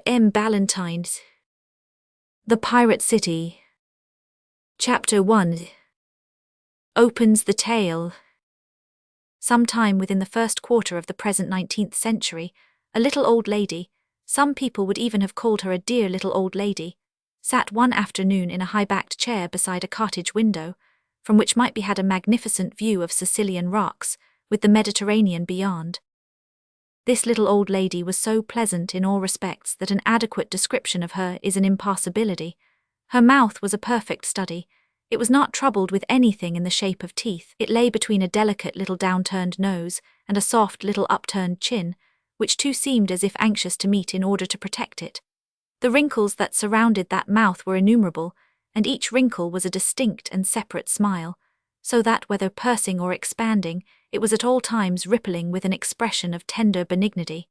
Ballantyne. The Pirate City. Chapter 1 opens the tale. Sometime within the first quarter of the present 19th century, a little old lady, some people would even have called her a dear little old lady, sat one afternoon in a high-backed chair beside a cottage window, from which might be had a magnificent view of Sicilian rocks, with the Mediterranean beyond. This little old lady was so pleasant in all respects that an adequate description of her is an impossibility. Her mouth was a perfect study. It was not troubled with anything in the shape of teeth. It lay between a delicate little downturned nose and a soft little upturned chin, which two seemed as if anxious to meet in order to protect it. The wrinkles that surrounded that mouth were innumerable, and each wrinkle was a distinct and separate smile, so that whether pursing or expanding, it was at all times rippling with an expression of tender benignity.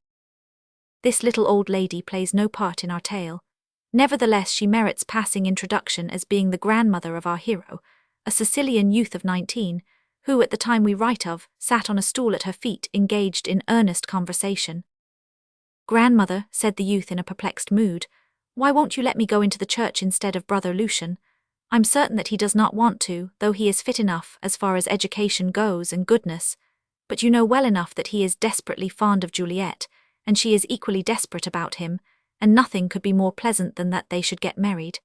This little old lady plays no part in our tale. Nevertheless, she merits passing introduction as being the grandmother of our hero, a Sicilian youth of 19, who, at the time we write of, sat on a stool at her feet engaged in earnest conversation. "Grandmother," said the youth in a perplexed mood, "why won't you let me go into the church instead of Brother Lucian? I'm certain that he does not want to, though he is fit enough as far as education goes and goodness. But you know well enough that he is desperately fond of Juliet, and she is equally desperate about him, and nothing could be more pleasant than that they should get married."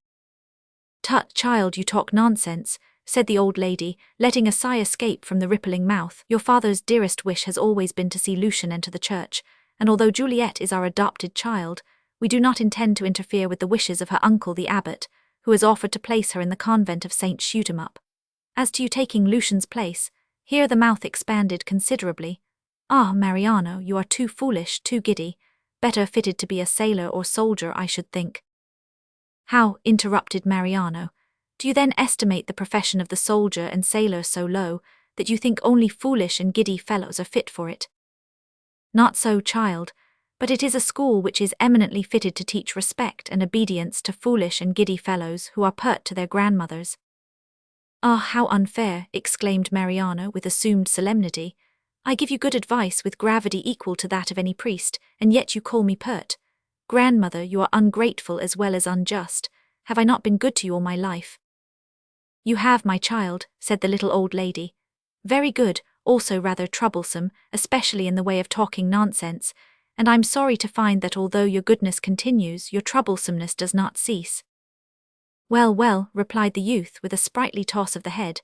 "Tut, child, you talk nonsense," said the old lady, letting a sigh escape from the rippling mouth. "Your father's dearest wish has always been to see Lucian enter the church, and although Juliet is our adopted child, we do not intend to interfere with the wishes of her uncle the abbot, who has offered to place her in the convent of St. Shootemup. As to you taking Lucian's place," here the mouth expanded considerably, "ah, Mariano, you are too foolish, too giddy, better fitted to be a sailor or soldier, I should think." "How," interrupted Mariano, "do you then estimate the profession of the soldier and sailor so low, that you think only foolish and giddy fellows are fit for it?" "Not so, child, but it is a school which is eminently fitted to teach respect and obedience to foolish and giddy fellows who are pert to their grandmothers." "Ah, how unfair," exclaimed Mariano with assumed solemnity. "I give you good advice with gravity equal to that of any priest, and yet you call me pert. Grandmother, you are ungrateful as well as unjust. Have I not been good to you all my life?" "You have, my child," said the little old lady. "Very good, also rather troublesome, especially in the way of talking nonsense, and I'm sorry to find that although your goodness continues, your troublesomeness does not cease." "Well, well," replied the youth with a sprightly toss of the head,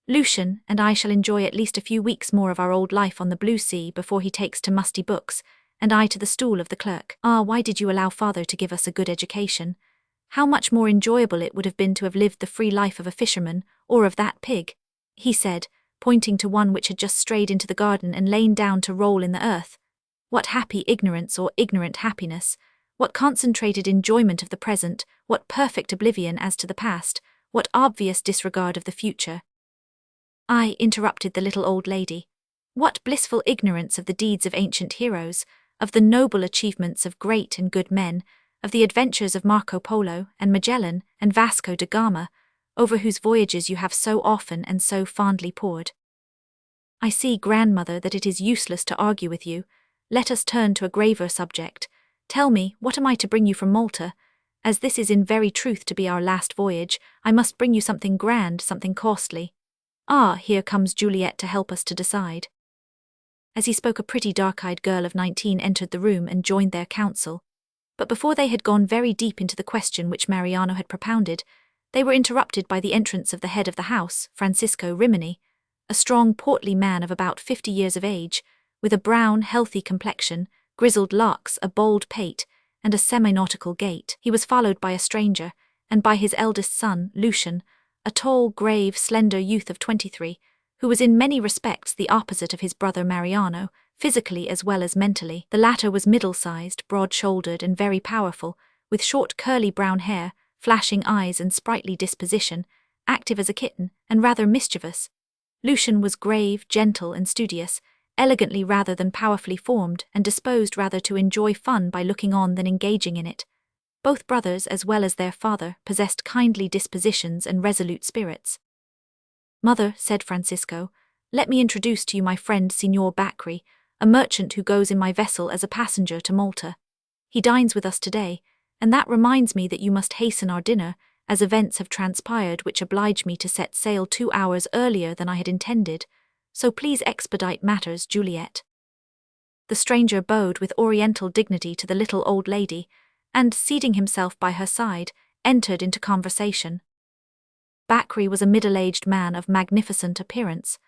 "Lucian and I shall enjoy at least a few weeks more of our old life on the blue sea before he takes to musty books, and I to the stool of the clerk. Ah, why did you allow father to give us a good education? How much more enjoyable it would have been to have lived the free life of a fisherman, or of that pig," he said, pointing to one which had just strayed into the garden and lain down to roll in the earth. "What happy ignorance or ignorant happiness, what concentrated enjoyment of the present, what perfect oblivion as to the past, what obvious disregard of the future." "Ay," interrupted the little old lady, "what blissful ignorance of the deeds of ancient heroes, of the noble achievements of great and good men, of the adventures of Marco Polo and Magellan and Vasco da Gama, over whose voyages you have so often and so fondly pored. I see, grandmother, that it is useless to argue with you. Let us turn to a graver subject. Tell me, what am I to bring you from Malta? As this is in very truth to be our last voyage, I must bring you something grand, something costly. Ah, here comes Juliet to help us to decide." As he spoke, a pretty dark-eyed girl of 19 entered the room and joined their council. But before they had gone very deep into the question which Mariano had propounded, they were interrupted by the entrance of the head of the house, Francisco Rimini, a strong, portly man of about 50 years of age, with a brown, healthy complexion, grizzled locks, a bold pate, and a semi-nautical gait. He was followed by a stranger, and by his eldest son, Lucian, a tall, grave, slender youth of 23, who was in many respects the opposite of his brother Mariano, physically as well as mentally. The latter was middle-sized, broad-shouldered, and very powerful, with short curly brown hair, flashing eyes and sprightly disposition, active as a kitten, and rather mischievous. Lucian was grave, gentle, and studious, elegantly rather than powerfully formed, and disposed rather to enjoy fun by looking on than engaging in it. Both brothers, as well as their father, possessed kindly dispositions and resolute spirits. "Mother," said Francisco, "let me introduce to you my friend Signor Bacri, a merchant who goes in my vessel as a passenger to Malta. He dines with us today, and that reminds me that you must hasten our dinner, as events have transpired which oblige me to set sail 2 hours earlier than I had intended, so please expedite matters, Juliet." The stranger bowed with oriental dignity to the little old lady, and, seating himself by her side, entered into conversation. Bakri was a middle-aged man of magnificent appearance.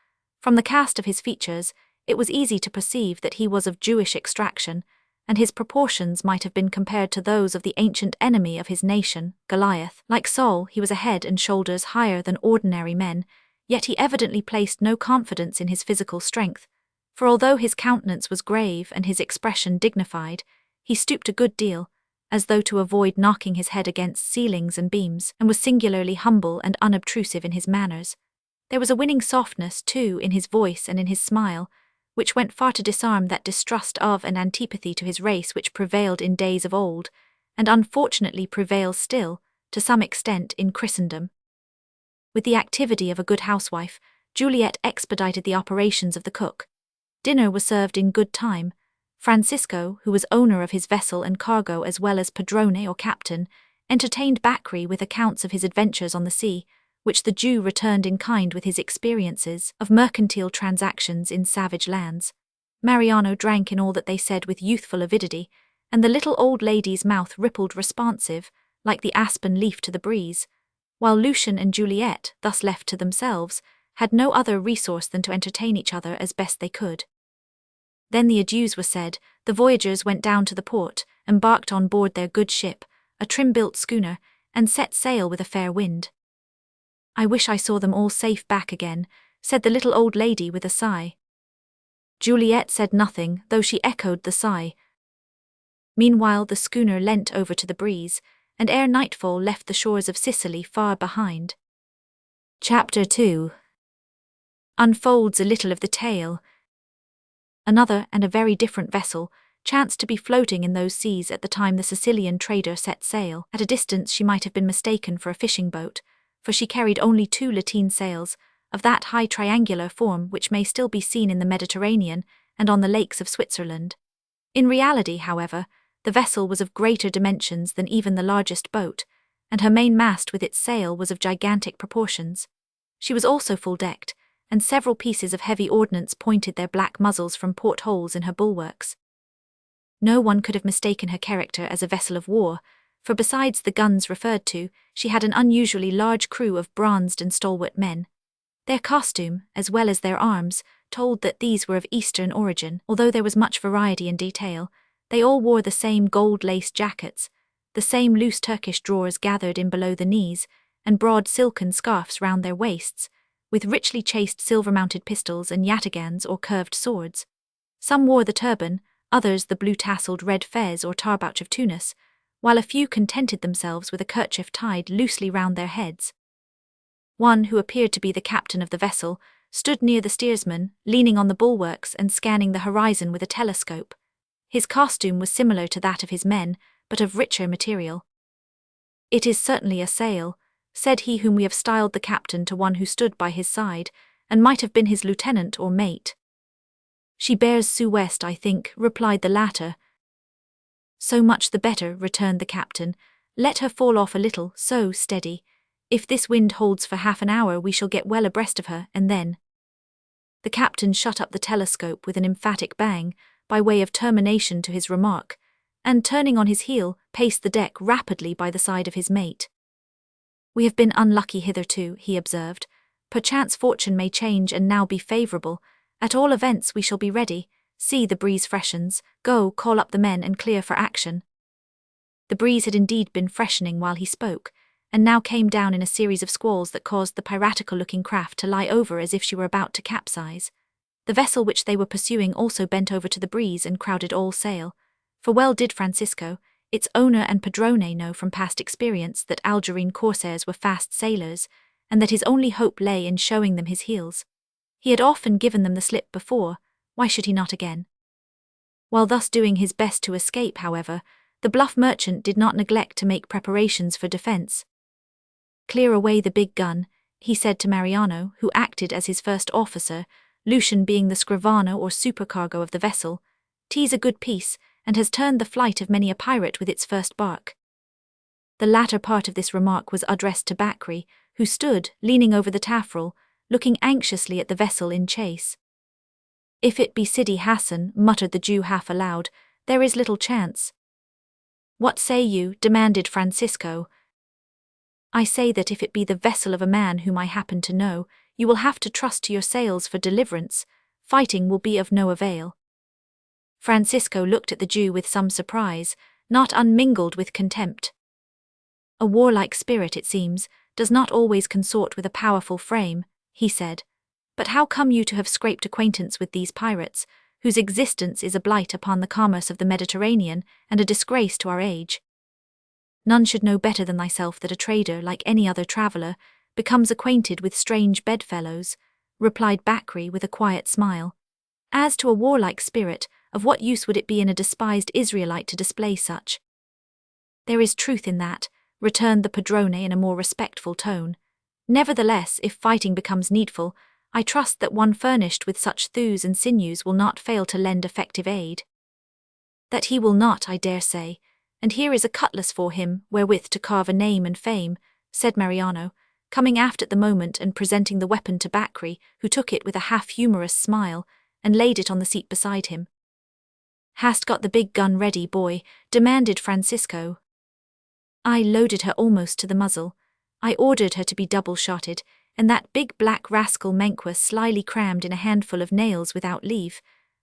From the cast of his features, it was easy to perceive that he was of Jewish extraction, and his proportions might have been compared to those of the ancient enemy of his nation, Goliath. Like Saul, he was a head and shoulders higher than ordinary men, yet he evidently placed no confidence in his physical strength, for although his countenance was grave and his expression dignified, he stooped a good deal, as though to avoid knocking his head against ceilings and beams, and was singularly humble and unobtrusive in his manners. There was a winning softness, too, in his voice and in his smile, which went far to disarm that distrust of and antipathy to his race which prevailed in days of old, and unfortunately prevails still, to some extent, in Christendom. With the activity of a good housewife, Juliet expedited the operations of the cook. Dinner was served in good time. Francisco, who was owner of his vessel and cargo as well as padrone or captain, entertained Bakri with accounts of his adventures on the sea, which the Jew returned in kind with his experiences of mercantile transactions in savage lands. Mariano drank in all that they said with youthful avidity, and the little old lady's mouth rippled responsive, like the aspen leaf to the breeze, while Lucian and Juliet, thus left to themselves, had no other resource than to entertain each other as best they could. Then the adieus were said, the voyagers went down to the port, embarked on board their good ship, a trim-built schooner, and set sail with a fair wind. "I wish I saw them all safe back again," said the little old lady with a sigh. Juliet said nothing, though she echoed the sigh. Meanwhile the schooner leant over to the breeze, and ere nightfall left the shores of Sicily far behind. Chapter 2 unfolds a little of the tale. Another and a very different vessel chanced to be floating in those seas at the time the Sicilian trader set sail. At a distance she might have been mistaken for a fishing boat, for she carried only 2 lateen sails, of that high triangular form which may still be seen in the Mediterranean and on the lakes of Switzerland. In reality, however, the vessel was of greater dimensions than even the largest boat, and her main mast with its sail was of gigantic proportions. She was also full-decked, and several pieces of heavy ordnance pointed their black muzzles from portholes in her bulwarks. No one could have mistaken her character as a vessel of war, for besides the guns referred to, she had an unusually large crew of bronzed and stalwart men. Their costume, as well as their arms, told that these were of Eastern origin. Although there was much variety in detail, they all wore the same gold-laced jackets, the same loose Turkish drawers gathered in below the knees, and broad silken scarfs round their waists, with richly chased silver-mounted pistols and yataghans or curved swords. Some wore the turban, others the blue-tasselled red fez or tarbouch of Tunis, while a few contented themselves with a kerchief tied loosely round their heads. One, who appeared to be the captain of the vessel, stood near the steersman, leaning on the bulwarks and scanning the horizon with a telescope. His costume was similar to that of his men, but of richer material. "It is certainly a sail," said he whom we have styled the captain to one who stood by his side, and might have been his lieutenant or mate. "She bears sou-west, I think," replied the latter. "So much the better," returned the captain. "Let her fall off a little, so, steady. If this wind holds for half an hour we shall get well abreast of her, and then—" The captain shut up the telescope with an emphatic bang, by way of termination to his remark, and turning on his heel, paced the deck rapidly by the side of his mate. "We have been unlucky hitherto," he observed. "Perchance fortune may change and now be favourable. At all events we shall be ready. See, the breeze freshens. Go, call up the men and clear for action." The breeze had indeed been freshening while he spoke, and now came down in a series of squalls that caused the piratical-looking craft to lie over as if she were about to capsize. The vessel which they were pursuing also bent over to the breeze and crowded all sail, for well did Francisco, its owner and padrone, know from past experience that Algerine corsairs were fast sailors, and that his only hope lay in showing them his heels. He had often given them the slip before, why should he not again? While thus doing his best to escape, however, the bluff merchant did not neglect to make preparations for defence. "Clear away the big gun," he said to Mariano, who acted as his first officer, Lucian being the scrivano or supercargo of the vessel. "Tease a good piece, and has turned the flight of many a pirate with its first bark. The latter part of this remark was addressed to Bakri, who stood, leaning over the taffrail, looking anxiously at the vessel in chase. If it be Sidi Hassan, muttered the Jew half aloud, there is little chance. What say you? Demanded Francisco. I say that if it be the vessel of a man whom I happen to know, you will have to trust to your sails for deliverance. Fighting will be of no avail. Francisco looked at the Jew with some surprise, not unmingled with contempt. A warlike spirit, it seems, does not always consort with a powerful frame, he said. But how come you to have scraped acquaintance with these pirates, whose existence is a blight upon the commerce of the Mediterranean and a disgrace to our age? None should know better than thyself that a trader, like any other traveller, becomes acquainted with strange bedfellows, replied Bakri with a quiet smile. As to a warlike spirit, of what use would it be in a despised Israelite to display such? There is truth in that, returned the padrone in a more respectful tone. Nevertheless, if fighting becomes needful, I trust that one furnished with such thews and sinews will not fail to lend effective aid. That he will not, I dare say, and here is a cutlass for him, wherewith to carve a name and fame, said Mariano, coming aft at the moment and presenting the weapon to Bakri, who took it with a half-humorous smile, and laid it on the seat beside him. Hast got the big gun ready, boy? Demanded Francisco. I loaded her almost to the muzzle. I ordered her to be double-shotted, and that big black rascal Menqua slyly crammed in a handful of nails without leave.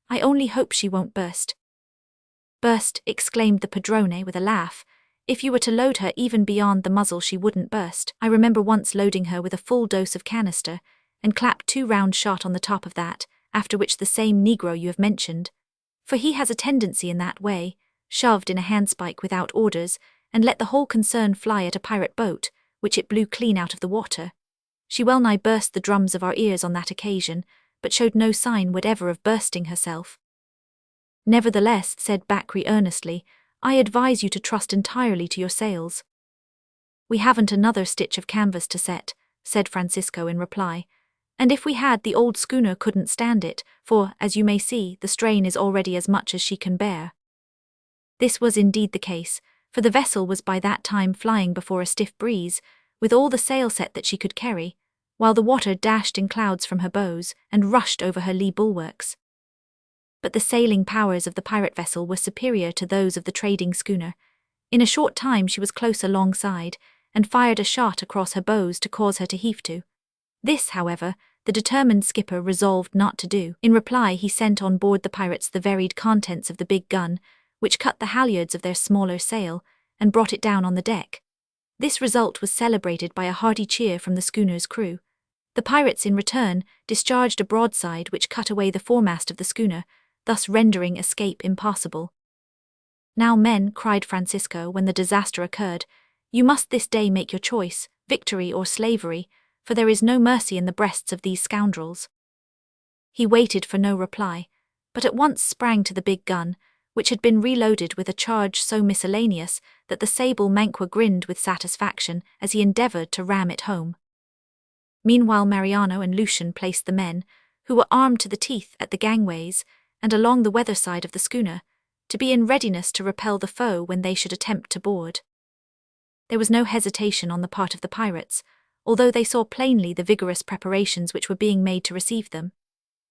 I only hope she won't burst. Burst, exclaimed the padrone with a laugh. If you were to load her even beyond the muzzle she wouldn't burst. I remember once loading her with a full dose of canister, and clapped 2 round shot on the top of that, after which the same negro you have mentioned, for he has a tendency in that way, shoved in a handspike without orders, and let the whole concern fly at a pirate boat, which it blew clean out of the water. She well nigh burst the drums of our ears on that occasion, but showed no sign whatever of bursting herself. Nevertheless, said Bakri earnestly, I advise you to trust entirely to your sails. We haven't another stitch of canvas to set, said Francisco in reply, and if we had, the old schooner couldn't stand it, for, as you may see, the strain is already as much as she can bear. This was indeed the case, for the vessel was by that time flying before a stiff breeze, with all the sail set that she could carry, while the water dashed in clouds from her bows and rushed over her lee bulwarks. But the sailing powers of the pirate vessel were superior to those of the trading schooner. In a short time she was close alongside, and fired a shot across her bows to cause her to heave to. This, however, the determined skipper resolved not to do. In reply he sent on board the pirates the varied contents of the big gun, which cut the halyards of their smaller sail, and brought it down on the deck. This result was celebrated by a hearty cheer from the schooner's crew. The pirates, in return, discharged a broadside which cut away the foremast of the schooner, thus rendering escape impossible. Now, men, cried Francisco when the disaster occurred, you must this day make your choice, victory or slavery, for there is no mercy in the breasts of these scoundrels. He waited for no reply, but at once sprang to the big gun, which had been reloaded with a charge so miscellaneous that the sable Manqua grinned with satisfaction as he endeavoured to ram it home. Meanwhile Mariano and Lucian placed the men, who were armed to the teeth, at the gangways, and along the weather side of the schooner, to be in readiness to repel the foe when they should attempt to board. There was no hesitation on the part of the pirates, although they saw plainly the vigorous preparations which were being made to receive them.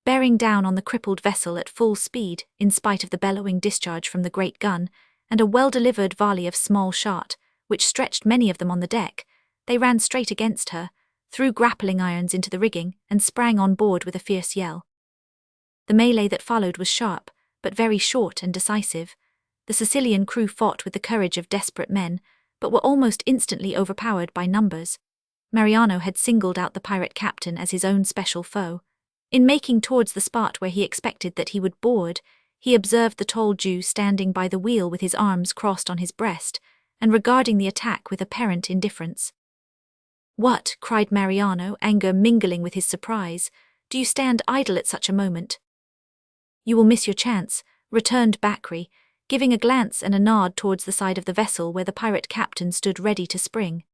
Bearing down on the crippled vessel at full speed, in spite of the bellowing discharge from the great gun, and a well-delivered volley of small shot, which stretched many of them on the deck, they ran straight against her, threw grappling irons into the rigging, and sprang on board with a fierce yell. The melee that followed was sharp, but very short and decisive. The Sicilian crew fought with the courage of desperate men, but were almost instantly overpowered by numbers. Mariano had singled out the pirate captain as his own special foe. In making towards the spot where he expected that he would board, he observed the tall Jew standing by the wheel with his arms crossed on his breast, and regarding the attack with apparent indifference. "What?" cried Mariano, anger mingling with his surprise. "Do you stand idle at such a moment?" "You will miss your chance," returned Bakri, giving a glance and a nod towards the side of the vessel where the pirate captain stood ready to spring.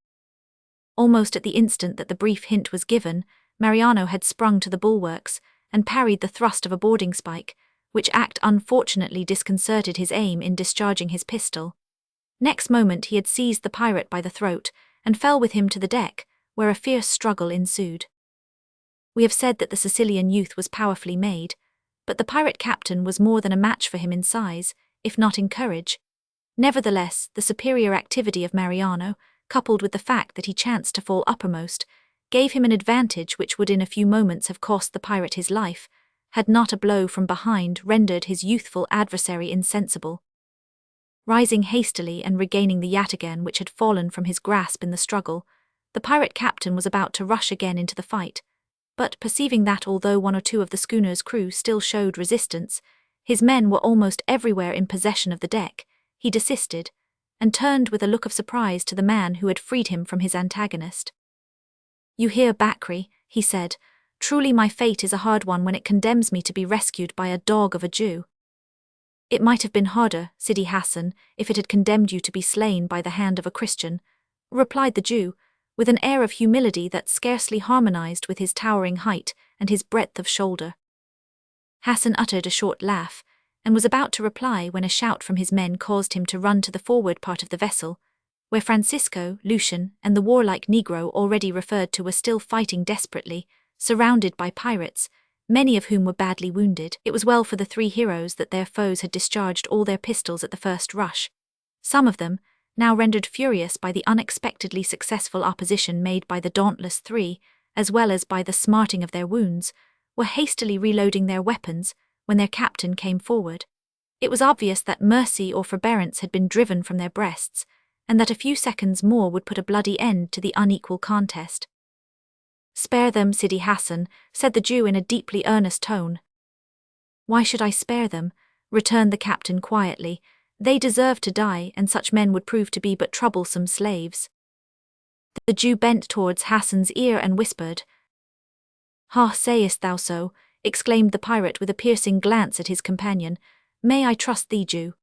Almost at the instant that the brief hint was given, Mariano had sprung to the bulwarks and parried the thrust of a boarding spike, which act unfortunately disconcerted his aim in discharging his pistol. Next moment he had seized the pirate by the throat and fell with him to the deck, where a fierce struggle ensued. We have said that the Sicilian youth was powerfully made, but the pirate captain was more than a match for him in size, if not in courage. Nevertheless, the superior activity of Mariano, coupled with the fact that he chanced to fall uppermost, gave him an advantage which would in a few moments have cost the pirate his life, had not a blow from behind rendered his youthful adversary insensible. Rising hastily and regaining the yataghan which had fallen from his grasp in the struggle, the pirate captain was about to rush again into the fight, but perceiving that although one or two of the schooner's crew still showed resistance, his men were almost everywhere in possession of the deck, he desisted, and turned with a look of surprise to the man who had freed him from his antagonist. "You hear, Bakri," he said, "truly my fate is a hard one when it condemns me to be rescued by a dog of a Jew." "It might have been harder, Sidi Hassan, if it had condemned you to be slain by the hand of a Christian," replied the Jew, with an air of humility that scarcely harmonized with his towering height and his breadth of shoulder. Hassan uttered a short laugh, and was about to reply when a shout from his men caused him to run to the forward part of the vessel, where Francisco, Lucian, and the warlike Negro already referred to were still fighting desperately, surrounded by pirates, many of whom were badly wounded. It was well for the three heroes that their foes had discharged all their pistols at the first rush. Some of them, now rendered furious by the unexpectedly successful opposition made by the dauntless three, as well as by the smarting of their wounds, were hastily reloading their weapons when their captain came forward. It was obvious that mercy or forbearance had been driven from their breasts, and that a few seconds more would put a bloody end to the unequal contest. "Spare them, Sidi Hassan," said the Jew in a deeply earnest tone. "Why should I spare them?" returned the captain quietly. "They deserve to die, and such men would prove to be but troublesome slaves." The Jew bent towards Hassan's ear and whispered. "Ha, sayest thou so?" exclaimed the pirate with a piercing glance at his companion. "May I trust thee, Jew?"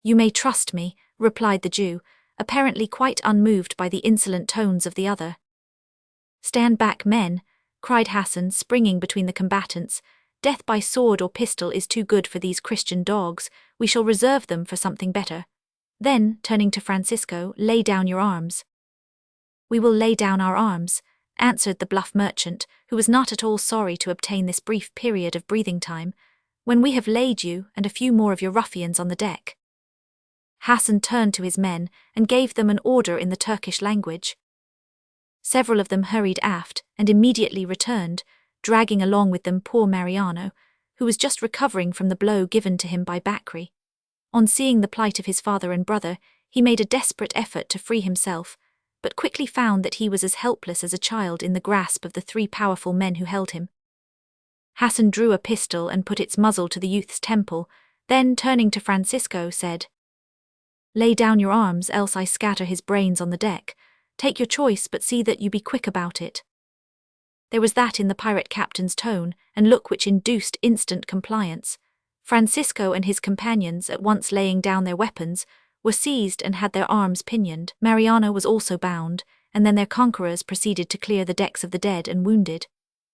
"You may trust me," replied the Jew, apparently quite unmoved by the insolent tones of the other. "Stand back, men," cried Hassan, springing between the combatants. "Death by sword or pistol is too good for these Christian dogs. We shall reserve them for something better." Then, turning to Francisco, "Lay down your arms." "We will lay down our arms," answered the bluff merchant, who was not at all sorry to obtain this brief period of breathing time, "when we have laid you and a few more of your ruffians on the deck." Hassan turned to his men and gave them an order in the Turkish language. Several of them hurried aft and immediately returned, dragging along with them poor Mariano, who was just recovering from the blow given to him by Bakri. On seeing the plight of his father and brother, he made a desperate effort to free himself, but quickly found that he was as helpless as a child in the grasp of the three powerful men who held him. Hassan drew a pistol and put its muzzle to the youth's temple, then turning to Francisco said, "Lay down your arms, else I scatter his brains on the deck. Take your choice, but see that you be quick about it." There was that in the pirate captain's tone and look which induced instant compliance. Francisco and his companions, at once laying down their weapons, were seized and had their arms pinioned. Mariano was also bound, and then their conquerors proceeded to clear the decks of the dead and wounded.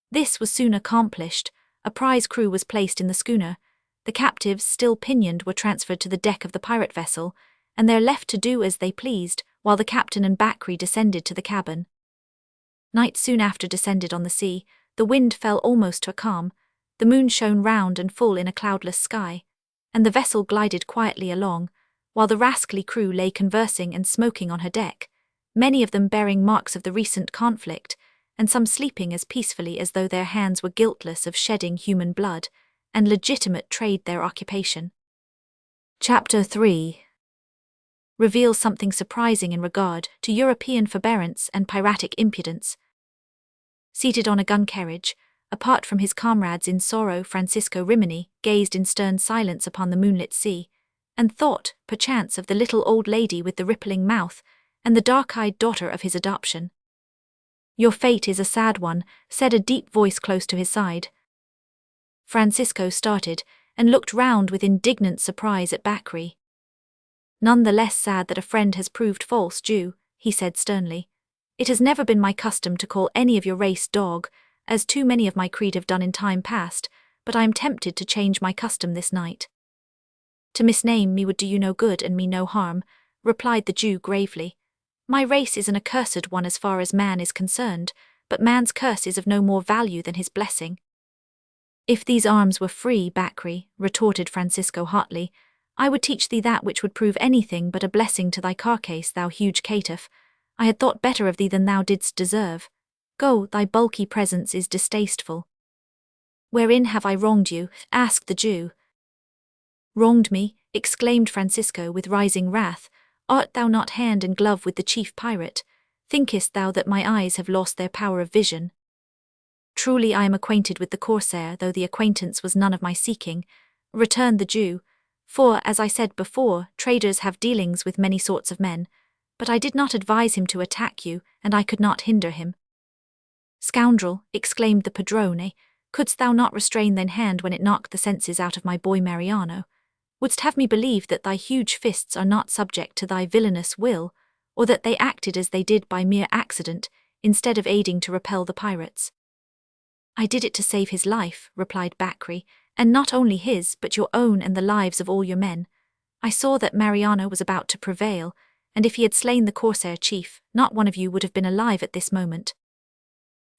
This was soon accomplished. A prize crew was placed in the schooner. The captives, still pinioned, were transferred to the deck of the pirate vessel, and they were left to do as they pleased, while the captain and Bakri descended to the cabin. Night soon after descended on the sea. The wind fell almost to a calm, the moon shone round and full in a cloudless sky, and the vessel glided quietly along, while the rascally crew lay conversing and smoking on her deck, many of them bearing marks of the recent conflict, and some sleeping as peacefully as though their hands were guiltless of shedding human blood, and legitimate trade their occupation. Chapter 3 reveals something surprising in regard to European forbearance and piratic impudence. Seated on a gun carriage, apart from his comrades in sorrow, Francisco Rimini gazed in stern silence upon the moonlit sea, and thought, perchance, of the little old lady with the rippling mouth, and the dark-eyed daughter of his adoption. "Your fate is a sad one," said a deep voice close to his side. Francisco started, and looked round with indignant surprise at Bakri. "None the less sad that a friend has proved false, Jew," he said sternly. "It has never been my custom to call any of your race dog, as too many of my creed have done in time past, but I am tempted to change my custom this night." "To misname me would do you no good and me no harm," replied the Jew gravely. "My race is an accursed one as far as man is concerned, but man's curse is of no more value than his blessing." "If these arms were free, Bakri," retorted Francisco hotly, "I would teach thee that which would prove anything but a blessing to thy carcase, thou huge caitiff. I had thought better of thee than thou didst deserve. Go, thy bulky presence is distasteful." "Wherein have I wronged you?" asked the Jew. "Wronged me?" exclaimed Francisco with rising wrath. "Art thou not hand and glove with the chief pirate? Thinkest thou that my eyes have lost their power of vision?" "Truly I am acquainted with the corsair, though the acquaintance was none of my seeking," returned the Jew. "For, as I said before, traders have dealings with many sorts of men, but I did not advise him to attack you, and I could not hinder him." "Scoundrel," exclaimed the padrone, "couldst thou not restrain thine hand when it knocked the senses out of my boy Mariano? Wouldst have me believe that thy huge fists are not subject to thy villainous will, or that they acted as they did by mere accident, instead of aiding to repel the pirates?" "I did it to save his life," replied Bakri, "and not only his, but your own and the lives of all your men. I saw that Mariano was about to prevail, and if he had slain the corsair chief, not one of you would have been alive at this moment."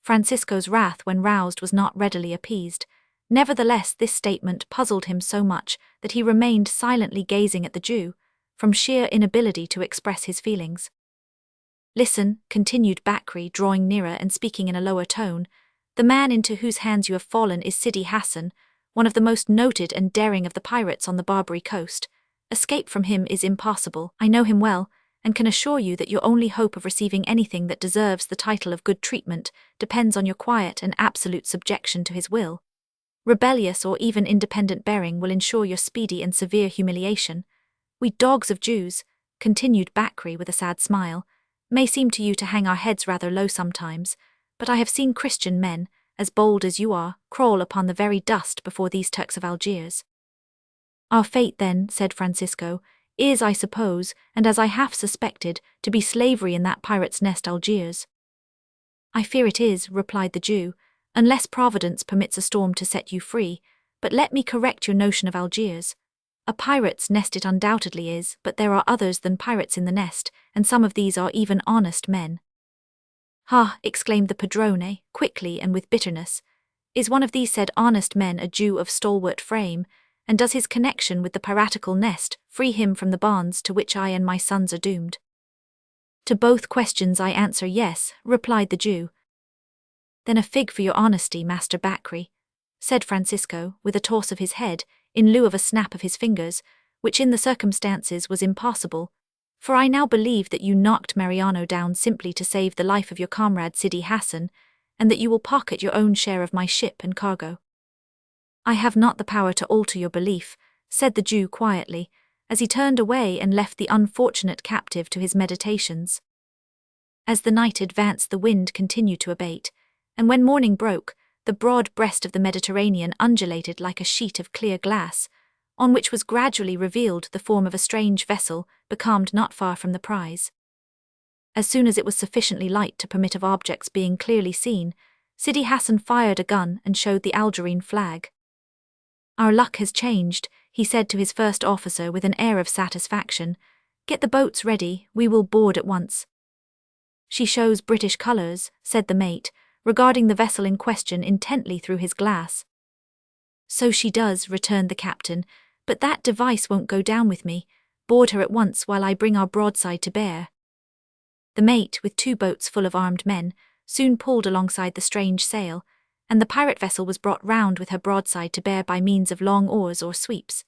Francisco's wrath when roused was not readily appeased. Nevertheless, this statement puzzled him so much that he remained silently gazing at the Jew, from sheer inability to express his feelings. "Listen," continued Bakri, drawing nearer and speaking in a lower tone. "The man into whose hands you have fallen is Sidi Hassan, one of the most noted and daring of the pirates on the Barbary coast. Escape from him is impossible. I know him well, and can assure you that your only hope of receiving anything that deserves the title of good treatment depends on your quiet and absolute subjection to his will. Rebellious or even independent bearing will ensure your speedy and severe humiliation. We dogs of Jews," continued Bakri with a sad smile, "may seem to you to hang our heads rather low sometimes, but I have seen Christian men, as bold as you are, crawl upon the very dust before these Turks of Algiers." "Our fate, then," said Francisco, "is, I suppose, and as I half suspected, to be slavery in that pirate's nest Algiers." "I fear it is," replied the Jew, "unless Providence permits a storm to set you free, but let me correct your notion of Algiers. A pirate's nest it undoubtedly is, but there are others than pirates in the nest, and some of these are even honest men." "Ha!" exclaimed the padrone, quickly and with bitterness. "Is one of these said honest men a Jew of stalwart frame, and does his connection with the piratical nest free him from the bonds to which I and my sons are doomed?" "To both questions I answer yes," replied the Jew. "Then a fig for your honesty, Master Bakri," said Francisco, with a toss of his head, in lieu of a snap of his fingers, which in the circumstances was impossible, "for I now believe that you knocked Mariano down simply to save the life of your comrade Sidi Hassan, and that you will pocket your own share of my ship and cargo." "I have not the power to alter your belief," said the Jew quietly, as he turned away and left the unfortunate captive to his meditations. As the night advanced, the wind continued to abate, and when morning broke, the broad breast of the Mediterranean undulated like a sheet of clear glass, on which was gradually revealed the form of a strange vessel becalmed not far from the prize. As soon as it was sufficiently light to permit of objects being clearly seen, Sidi Hassan fired a gun and showed the Algerine flag. "Our luck has changed," he said to his first officer with an air of satisfaction. "Get the boats ready, we will board at once." "She shows British colours," said the mate, regarding the vessel in question intently through his glass. "So she does," returned the captain, "but that device won't go down with me. Board her at once while I bring our broadside to bear." The mate, with 2 boats full of armed men, soon pulled alongside the strange sail, and the pirate vessel was brought round with her broadside to bear by means of long oars or sweeps.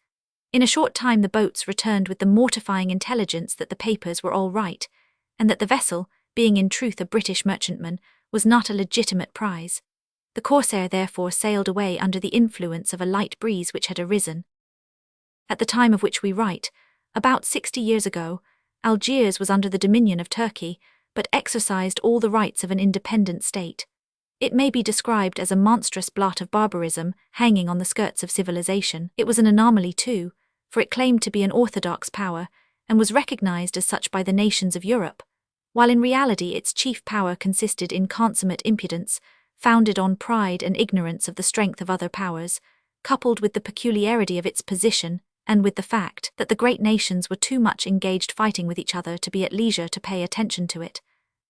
In a short time the boats returned with the mortifying intelligence that the papers were all right, and that the vessel, being in truth a British merchantman, was not a legitimate prize. The corsair therefore sailed away under the influence of a light breeze which had arisen. At the time of which we write, about 60 years ago, Algiers was under the dominion of Turkey, but exercised all the rights of an independent state. It may be described as a monstrous blot of barbarism hanging on the skirts of civilization. It was an anomaly too, for it claimed to be an orthodox power, and was recognized as such by the nations of Europe, while in reality its chief power consisted in consummate impudence, founded on pride and ignorance of the strength of other powers, coupled with the peculiarity of its position, and with the fact that the great nations were too much engaged fighting with each other to be at leisure to pay attention to it.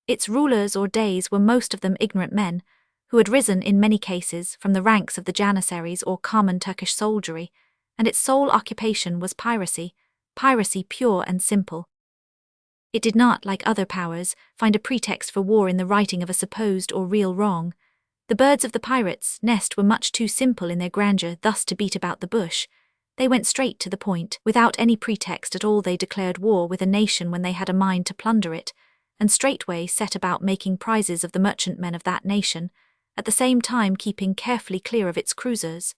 Its rulers or Deys were most of them ignorant men, who had risen in many cases from the ranks of the Janissaries or common Turkish soldiery, and its sole occupation was piracy pure and simple. It did not, like other powers, find a pretext for war in the righting of a supposed or real wrong. The birds of the pirates' nest were much too simple in their grandeur thus to beat about the bush. They went straight to the point. Without any pretext at all they declared war with a nation when they had a mind to plunder it, and straightway set about making prizes of the merchantmen of that nation, at the same time keeping carefully clear of its cruisers.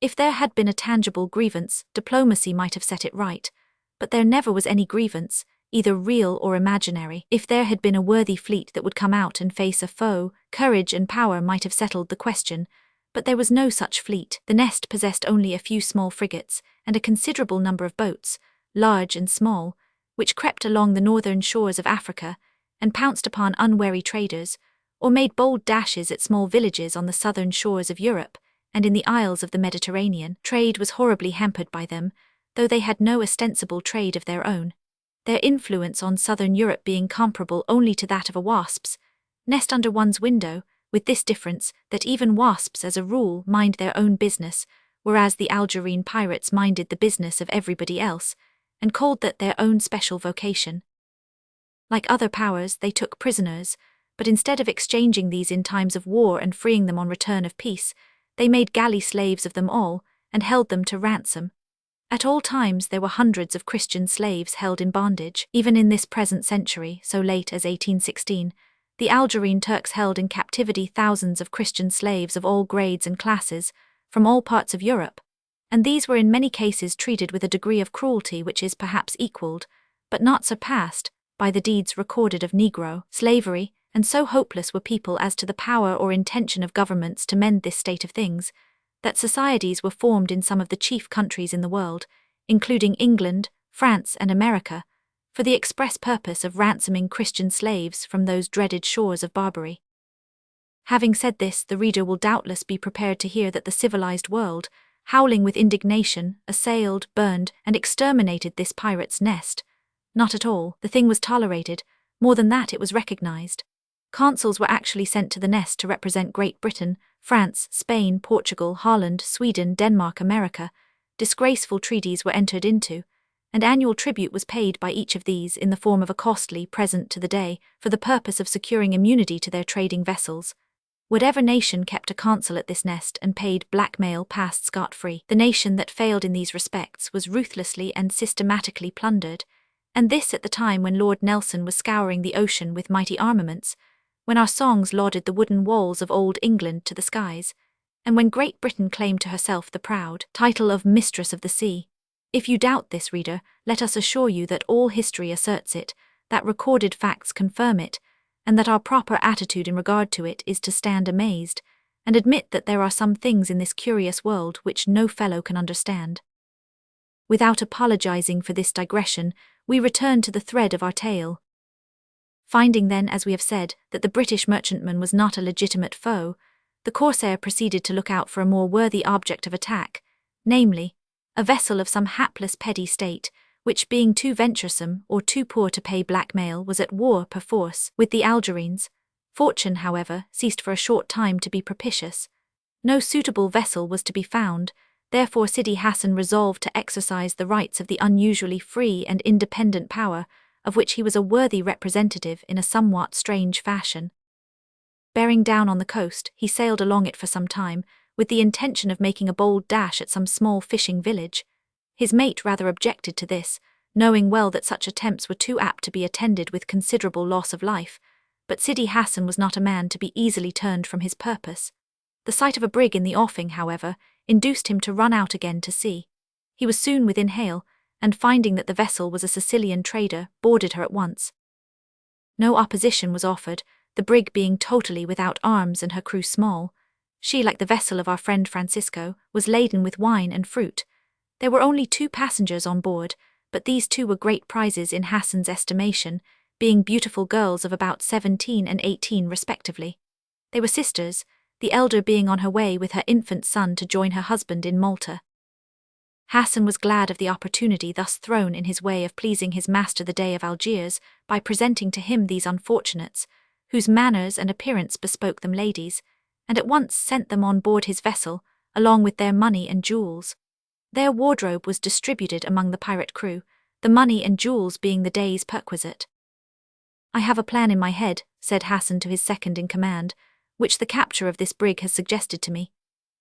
If there had been a tangible grievance, diplomacy might have set it right, but there never was any grievance, either real or imaginary. If there had been a worthy fleet that would come out and face a foe, courage and power might have settled the question, but there was no such fleet. The nest possessed only a few small frigates, and a considerable number of boats, large and small, which crept along the northern shores of Africa, and pounced upon unwary traders, or made bold dashes at small villages on the southern shores of Europe, and in the isles of the Mediterranean. Trade was horribly hampered by them, though they had no ostensible trade of their own, their influence on southern Europe being comparable only to that of a wasp's nest under one's window, with this difference that even wasps as a rule mind their own business, whereas the Algerine pirates minded the business of everybody else, and called that their own special vocation. Like other powers, they took prisoners, but instead of exchanging these in times of war and freeing them on return of peace, they made galley slaves of them all, and held them to ransom. At all times there were hundreds of Christian slaves held in bondage. Even in this present century, so late as 1816, the Algerine Turks held in captivity thousands of Christian slaves of all grades and classes, from all parts of Europe, and these were in many cases treated with a degree of cruelty which is perhaps equalled, but not surpassed, by the deeds recorded of Negro slavery, and so hopeless were people as to the power or intention of governments to mend this state of things, that societies were formed in some of the chief countries in the world, including England, France and America, for the express purpose of ransoming Christian slaves from those dreaded shores of Barbary. Having said this, the reader will doubtless be prepared to hear that the civilized world, howling with indignation, assailed, burned, and exterminated this pirate's nest. Not at all. The thing was tolerated. More than that, it was recognized. Consuls were actually sent to the nest to represent Great Britain, France, Spain, Portugal, Holland, Sweden, Denmark, America. Disgraceful treaties were entered into, and annual tribute was paid by each of these in the form of a costly present to the Dey, for the purpose of securing immunity to their trading vessels. Whatever nation kept a consul at this nest and paid blackmail passed scot-free. The nation that failed in these respects was ruthlessly and systematically plundered, and this at the time when Lord Nelson was scouring the ocean with mighty armaments, when our songs lauded the wooden walls of old England to the skies, and when Great Britain claimed to herself the proud title of Mistress of the Sea. If you doubt this, reader, let us assure you that all history asserts it, that recorded facts confirm it, and that our proper attitude in regard to it is to stand amazed, and admit that there are some things in this curious world which no fellow can understand. Without apologizing for this digression, we return to the thread of our tale. Finding then, as we have said, that the British merchantman was not a legitimate foe, the corsair proceeded to look out for a more worthy object of attack, namely, a vessel of some hapless petty state, which being too venturesome or too poor to pay blackmail was at war perforce with the Algerines. Fortune, however, ceased for a short time to be propitious. No suitable vessel was to be found, therefore Sidi Hassan resolved to exercise the rights of the unusually free and independent power, of which he was a worthy representative in a somewhat strange fashion. Bearing down on the coast, he sailed along it for some time, with the intention of making a bold dash at some small fishing village. His mate rather objected to this, knowing well that such attempts were too apt to be attended with considerable loss of life, but Sidi Hassan was not a man to be easily turned from his purpose. The sight of a brig in the offing, however, induced him to run out again to sea. He was soon within hail, and finding that the vessel was a Sicilian trader, boarded her at once. No opposition was offered, the brig being totally without arms and her crew small. She, like the vessel of our friend Francisco, was laden with wine and fruit. There were only 2 passengers on board, but these 2 were great prizes in Hassan's estimation, being beautiful girls of about 17 and 18 respectively. They were sisters, the elder being on her way with her infant son to join her husband in Malta. Hassan was glad of the opportunity thus thrown in his way of pleasing his master the Dey of Algiers by presenting to him these unfortunates, whose manners and appearance bespoke them ladies, and at once sent them on board his vessel, along with their money and jewels. Their wardrobe was distributed among the pirate crew, the money and jewels being the Dey's perquisite. "I have a plan in my head," said Hassan to his second in command, "which the capture of this brig has suggested to me.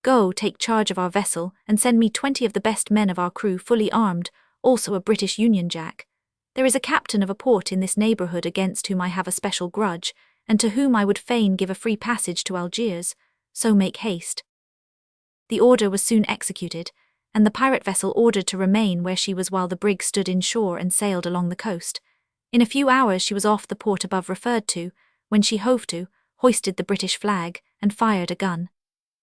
Go, take charge of our vessel, and send me 20 of the best men of our crew fully armed, also a British Union Jack. There is a captain of a port in this neighbourhood against whom I have a special grudge, and to whom I would fain give a free passage to Algiers, so make haste." The order was soon executed, and the pirate vessel ordered to remain where she was while the brig stood inshore and sailed along the coast. In a few hours she was off the port above referred to, when she hove to, hoisted the British flag, and fired a gun.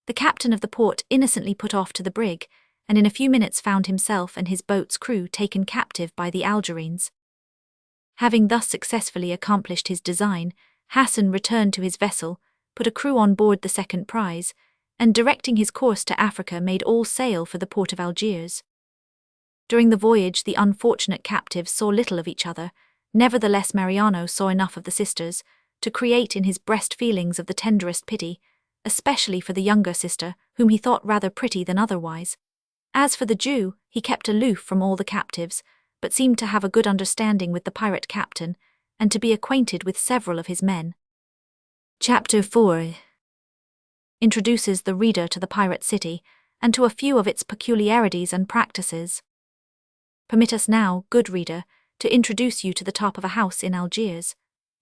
The captain of the port innocently put off to the brig, and in a few minutes found himself and his boat's crew taken captive by the Algerines. Having thus successfully accomplished his design, Hassan returned to his vessel, put a crew on board the second prize, and directing his course to Africa made all sail for the port of Algiers. During the voyage the unfortunate captives saw little of each other, nevertheless Mariano saw enough of the sisters to create in his breast feelings of the tenderest pity, especially for the younger sister, whom he thought rather pretty than otherwise. As for the Jew, he kept aloof from all the captives, but seemed to have a good understanding with the pirate captain, and to be acquainted with several of his men. Chapter 4 introduces the reader to the pirate city, and to a few of its peculiarities and practices. Permit us now, good reader, to introduce you to the top of a house in Algiers.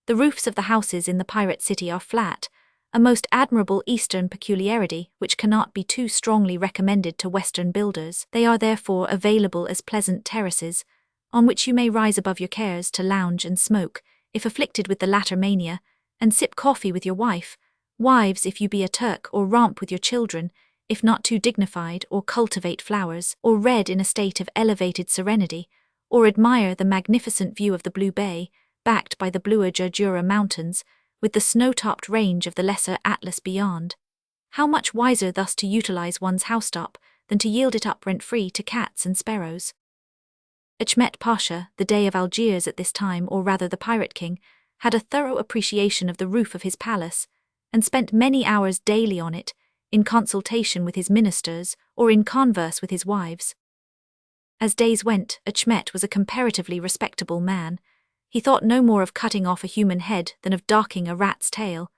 The roofs of the houses in the pirate city are flat, a most admirable Eastern peculiarity which cannot be too strongly recommended to Western builders. They are therefore available as pleasant terraces, on which you may rise above your cares to lounge and smoke, if afflicted with the latter mania, and sip coffee with your wives if you be a Turk, or romp with your children, if not too dignified, or cultivate flowers, or read in a state of elevated serenity, or admire the magnificent view of the blue bay, backed by the bluer Jura mountains, with the snow-topped range of the lesser Atlas beyond. How much wiser thus to utilize one's housetop than to yield it up rent-free to cats and sparrows. Achmet Pasha, the Dey of Algiers at this time, or rather the Pirate King, had a thorough appreciation of the roof of his palace, and spent many hours daily on it, in consultation with his ministers or in converse with his wives. As days went, Achmet was a comparatively respectable man. He thought no more of cutting off a human head than of docking a rat's tail,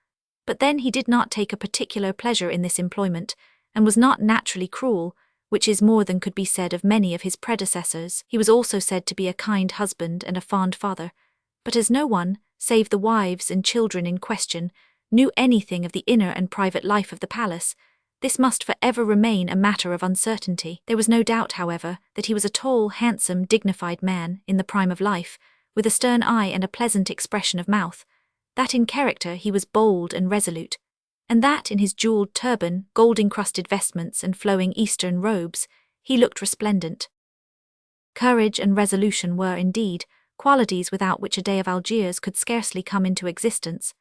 but then he did not take a particular pleasure in this employment, and was not naturally cruel, which is more than could be said of many of his predecessors. He was also said to be a kind husband and a fond father, but as no one, save the wives and children in question, knew anything of the inner and private life of the palace, this must for ever remain a matter of uncertainty. There was no doubt, however, that he was a tall, handsome, dignified man, in the prime of life, with a stern eye and a pleasant expression of mouth, that in character he was bold and resolute, and that in his jewelled turban, gold-encrusted vestments, and flowing Eastern robes, he looked resplendent. Courage and resolution were, indeed, qualities without which a Dey of Algiers could scarcely come into existence,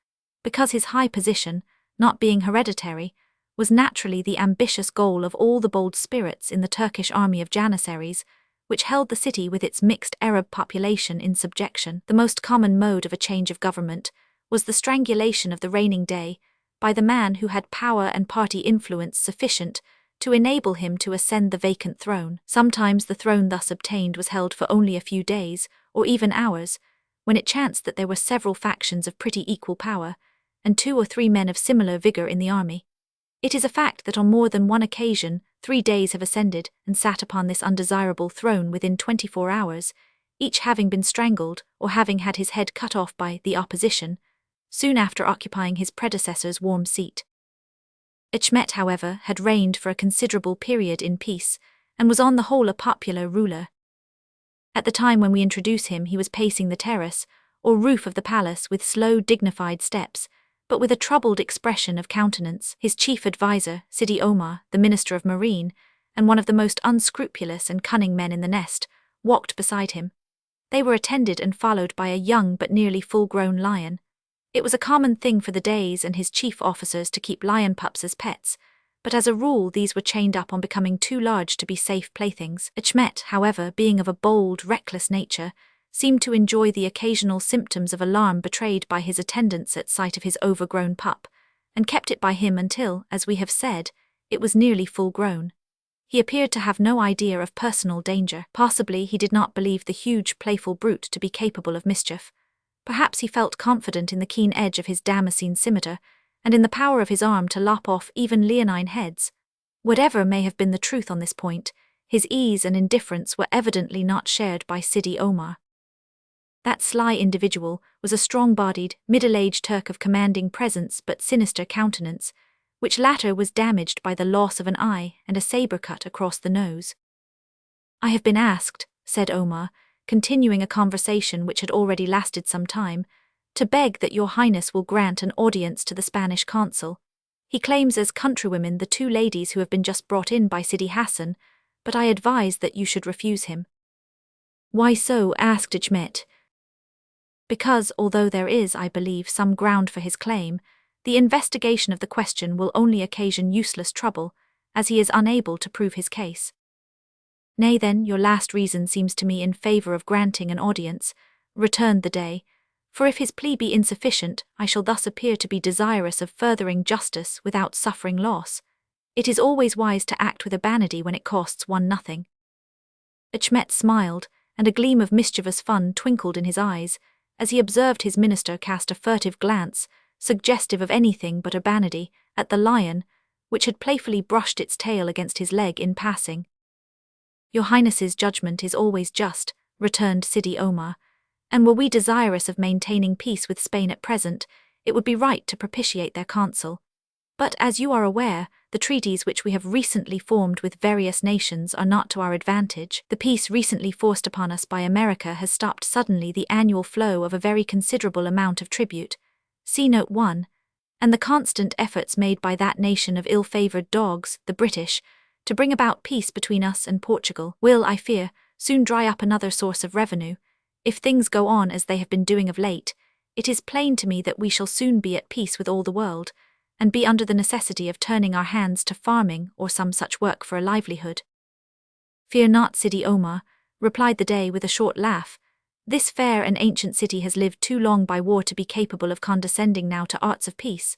because his high position, not being hereditary, was naturally the ambitious goal of all the bold spirits in the Turkish army of Janissaries, which held the city with its mixed Arab population in subjection. The most common mode of a change of government was the strangulation of the reigning Dey by the man who had power and party influence sufficient to enable him to ascend the vacant throne. Sometimes the throne thus obtained was held for only a few days, or even hours, when it chanced that there were several factions of pretty equal power, and 2 or 3 men of similar vigour in the army. It is a fact that on more than one occasion 3 Deys have ascended and sat upon this undesirable throne within 24 hours, each having been strangled or having had his head cut off by the opposition, soon after occupying his predecessor's warm seat. Achmet, however, had reigned for a considerable period in peace, and was on the whole a popular ruler. At the time when we introduce him he was pacing the terrace, or roof of the palace with slow, dignified steps, but with a troubled expression of countenance. His chief adviser, Sidi Omar, the Minister of Marine, and one of the most unscrupulous and cunning men in the nest, walked beside him. They were attended and followed by a young but nearly full-grown lion. It was a common thing for the Deys and his chief officers to keep lion pups as pets, but as a rule these were chained up on becoming too large to be safe playthings. Achmet, however, being of a bold, reckless nature, seemed to enjoy the occasional symptoms of alarm betrayed by his attendants at sight of his overgrown pup, and kept it by him until, as we have said, it was nearly full grown. He appeared to have no idea of personal danger. Possibly he did not believe the huge, playful brute to be capable of mischief. Perhaps he felt confident in the keen edge of his Damascene scimitar, and in the power of his arm to lop off even leonine heads. Whatever may have been the truth on this point, his ease and indifference were evidently not shared by Sidi Omar. That sly individual was a strong-bodied, middle-aged Turk of commanding presence but sinister countenance, which latter was damaged by the loss of an eye and a sabre cut across the nose. "I have been asked," said Omar, continuing a conversation which had already lasted some time, "to beg that your Highness will grant an audience to the Spanish consul. He claims as countrywomen the two ladies who have been just brought in by Sidi Hassan, but I advise that you should refuse him." "Why so?" asked Achmet. "Because, although there is, I believe, some ground for his claim, the investigation of the question will only occasion useless trouble, as he is unable to prove his case." "Nay then, your last reason seems to me in favour of granting an audience," returned the Dey, "for if his plea be insufficient, I shall thus appear to be desirous of furthering justice without suffering loss. It is always wise to act with urbanity when it costs one nothing." Achmet smiled, and a gleam of mischievous fun twinkled in his eyes, as he observed his minister cast a furtive glance, suggestive of anything but urbanity, at the lion, which had playfully brushed its tail against his leg in passing. "Your Highness's judgment is always just," returned Sidi Omar, "and were we desirous of maintaining peace with Spain at present, it would be right to propitiate their consul. But as you are aware, the treaties which we have recently formed with various nations are not to our advantage. The peace recently forced upon us by America has stopped suddenly the annual flow of a very considerable amount of tribute. See Note 1, and the constant efforts made by that nation of ill-favoured dogs, the British, to bring about peace between us and Portugal, will, I fear, soon dry up another source of revenue. If things go on as they have been doing of late, it is plain to me that we shall soon be at peace with all the world, and be under the necessity of turning our hands to farming or some such work for a livelihood." "Fear not, Sidi Omar," replied the Dey with a short laugh. "This fair and ancient city has lived too long by war to be capable of condescending now to arts of peace.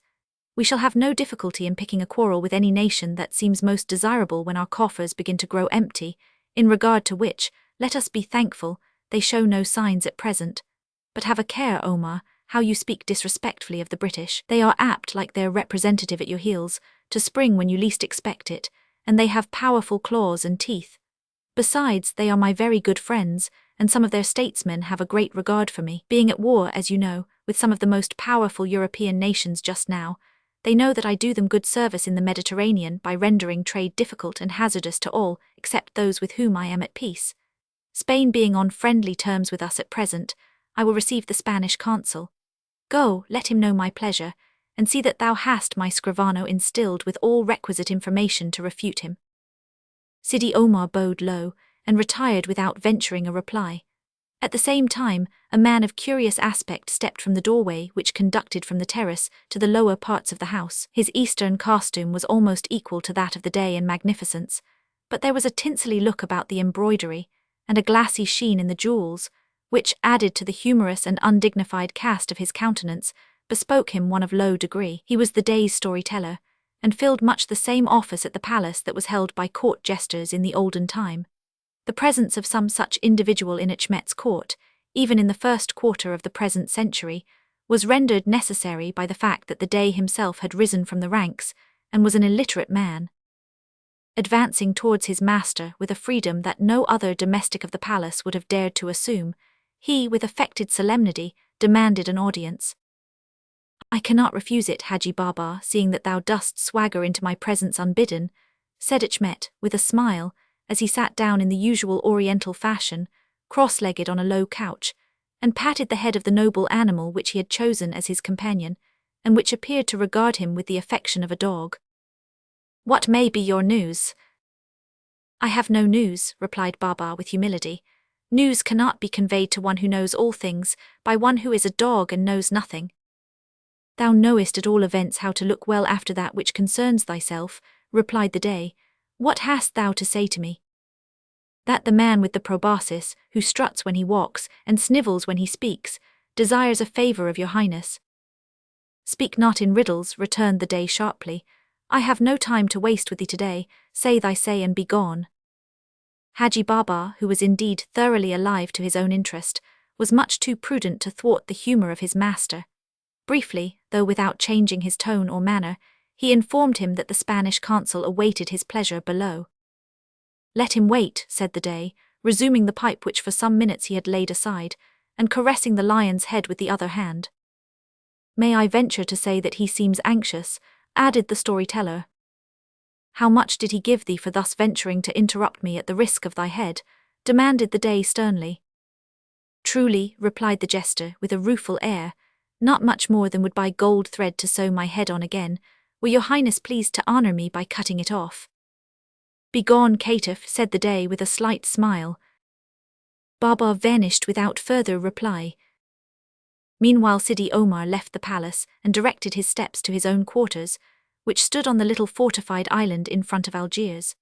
We shall have no difficulty in picking a quarrel with any nation that seems most desirable when our coffers begin to grow empty, in regard to which, let us be thankful, they show no signs at present. But have a care, Omar, how you speak disrespectfully of the British. They are apt, like their representative at your heels, to spring when you least expect it, and they have powerful claws and teeth. Besides, they are my very good friends, and some of their statesmen have a great regard for me. Being at war, as you know, with some of the most powerful European nations just now, they know that I do them good service in the Mediterranean by rendering trade difficult and hazardous to all except those with whom I am at peace. Spain being on friendly terms with us at present, I will receive the Spanish consul. Go, let him know my pleasure, and see that thou hast my scrivano instilled with all requisite information to refute him." Sidi Omar bowed low, and retired without venturing a reply. At the same time, a man of curious aspect stepped from the doorway which conducted from the terrace to the lower parts of the house. His Eastern costume was almost equal to that of the Dey in magnificence, but there was a tinselly look about the embroidery, and a glassy sheen in the jewels, which, added to the humorous and undignified cast of his countenance, bespoke him one of low degree. He was the Dey's storyteller, and filled much the same office at the palace that was held by court jesters in the olden time. The presence of some such individual in Achmet's court, even in the first quarter of the present century, was rendered necessary by the fact that the Dey himself had risen from the ranks, and was an illiterate man. Advancing towards his master with a freedom that no other domestic of the palace would have dared to assume, he, with affected solemnity, demanded an audience. "I cannot refuse it, Haji Baba, seeing that thou dost swagger into my presence unbidden," said Achmet, with a smile, as he sat down in the usual Oriental fashion, cross-legged on a low couch, and patted the head of the noble animal which he had chosen as his companion, and which appeared to regard him with the affection of a dog. "What may be your news?" "I have no news," replied Baba with humility. "News cannot be conveyed to one who knows all things, by one who is a dog and knows nothing." Thou knowest at all events how to look well after that which concerns thyself, replied the day. What hast thou to say to me? That the man with the proboscis, who struts when he walks, and snivels when he speaks, desires a favour of your highness. Speak not in riddles, returned the day sharply. I have no time to waste with thee today, say thy say and be gone. Haji Baba, who was indeed thoroughly alive to his own interest, was much too prudent to thwart the humour of his master. Briefly, though without changing his tone or manner, he informed him that the Spanish consul awaited his pleasure below. Let him wait, said the day, resuming the pipe which for some minutes he had laid aside, and caressing the lion's head with the other hand. May I venture to say that he seems anxious, added the storyteller. How much did he give thee for thus venturing to interrupt me at the risk of thy head? Demanded the day sternly. Truly, replied the jester with a rueful air, not much more than would buy gold thread to sew my head on again, were your highness pleased to honour me by cutting it off. Begone, caitiff, said the day with a slight smile. Baba vanished without further reply. Meanwhile Sidi Omar left the palace and directed his steps to his own quarters, which stood on the little fortified island in front of Algiers.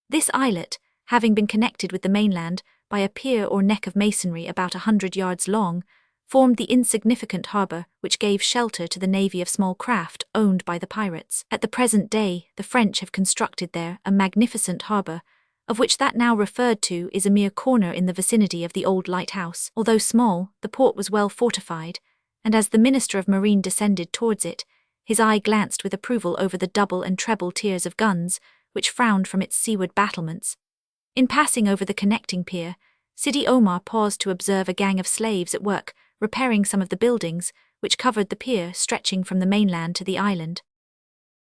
This islet, having been connected with the mainland by a pier or neck of masonry about 100 yards long, formed the insignificant harbour which gave shelter to the navy of small craft owned by the pirates. At the present day, the French have constructed there a magnificent harbour, of which that now referred to is a mere corner in the vicinity of the old lighthouse. Although small, the port was well fortified, and as the Minister of Marine descended towards it, his eye glanced with approval over the double and treble tiers of guns which frowned from its seaward battlements. In passing over the connecting pier, Sidi Omar paused to observe a gang of slaves at work repairing some of the buildings which covered the pier stretching from the mainland to the island.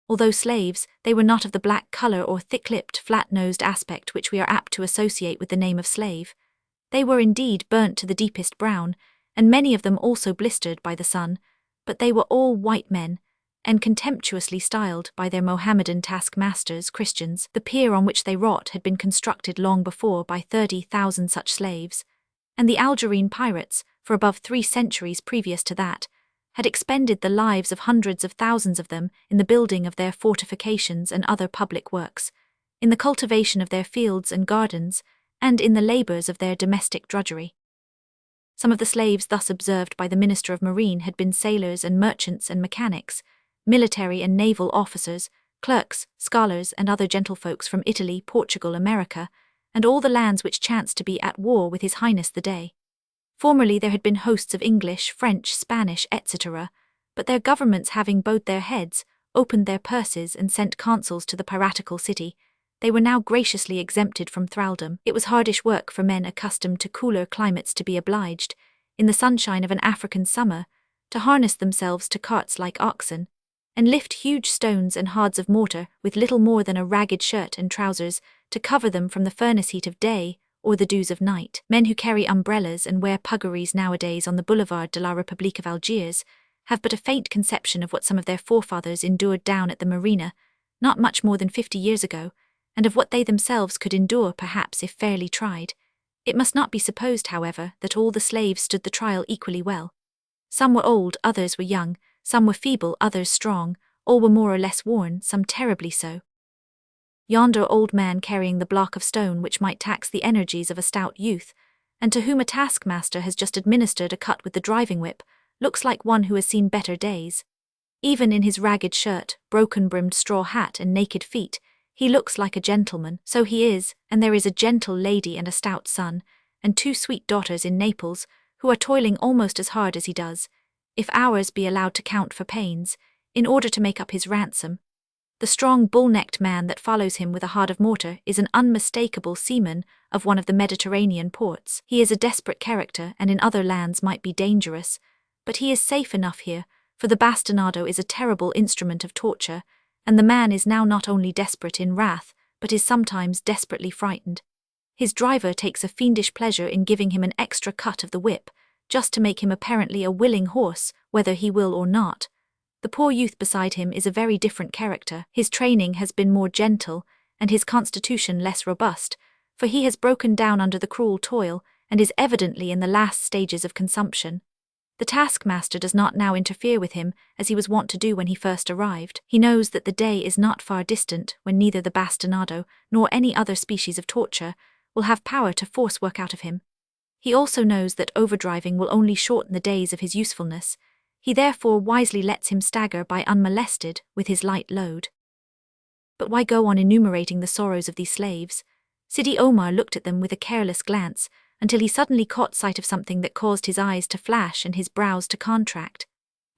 Although slaves, they were not of the black colour or thick-lipped, flat-nosed aspect which we are apt to associate with the name of slave. They were indeed burnt to the deepest brown, and many of them also blistered by the sun, but they were all white men, and contemptuously styled by their Mohammedan taskmasters Christians. The pier on which they wrought had been constructed long before by 30,000 such slaves, and the Algerine pirates, for above 3 centuries previous to that, had expended the lives of hundreds of thousands of them in the building of their fortifications and other public works, in the cultivation of their fields and gardens, and in the labours of their domestic drudgery. Some of the slaves thus observed by the Minister of Marine had been sailors and merchants and mechanics, military and naval officers, clerks, scholars, and other gentlefolks from Italy, Portugal, America, and all the lands which chanced to be at war with His Highness the day. Formerly there had been hosts of English, French, Spanish, etc., but their governments having bowed their heads, opened their purses and sent consuls to the piratical city, they were now graciously exempted from thraldom. It was hardish work for men accustomed to cooler climates to be obliged, in the sunshine of an African summer, to harness themselves to carts like oxen, and lift huge stones and hods of mortar with little more than a ragged shirt and trousers to cover them from the furnace heat of day or the dews of night. Men who carry umbrellas and wear puggarees nowadays on the Boulevard de la République of Algiers have but a faint conception of what some of their forefathers endured down at the marina, not much more than 50 years ago, and of what they themselves could endure perhaps if fairly tried. It must not be supposed, however, that all the slaves stood the trial equally well. Some were old, others were young, some were feeble, others strong, all were more or less worn, some terribly so. Yonder old man carrying the block of stone which might tax the energies of a stout youth, and to whom a taskmaster has just administered a cut with the driving whip, looks like one who has seen better days. Even in his ragged shirt, broken-brimmed straw hat and naked feet, he looks like a gentleman. So he is, and there is a gentle lady and a stout son, and 2 sweet daughters in Naples, who are toiling almost as hard as he does, if hours be allowed to count for pains, in order to make up his ransom. The strong bull-necked man that follows him with a hod of mortar is an unmistakable seaman of one of the Mediterranean ports. He is a desperate character and in other lands might be dangerous, but he is safe enough here, for the bastinado is a terrible instrument of torture, and the man is now not only desperate in wrath, but is sometimes desperately frightened. His driver takes a fiendish pleasure in giving him an extra cut of the whip, just to make him apparently a willing horse, whether he will or not. The poor youth beside him is a very different character. His training has been more gentle, and his constitution less robust, for he has broken down under the cruel toil, and is evidently in the last stages of consumption. The taskmaster does not now interfere with him as he was wont to do when he first arrived. He knows that the day is not far distant when neither the bastinado nor any other species of torture will have power to force work out of him. He also knows that overdriving will only shorten the days of his usefulness. He therefore wisely lets him stagger by unmolested with his light load. But why go on enumerating the sorrows of these slaves? Sidi Omar looked at them with a careless glance, until he suddenly caught sight of something that caused his eyes to flash and his brows to contract.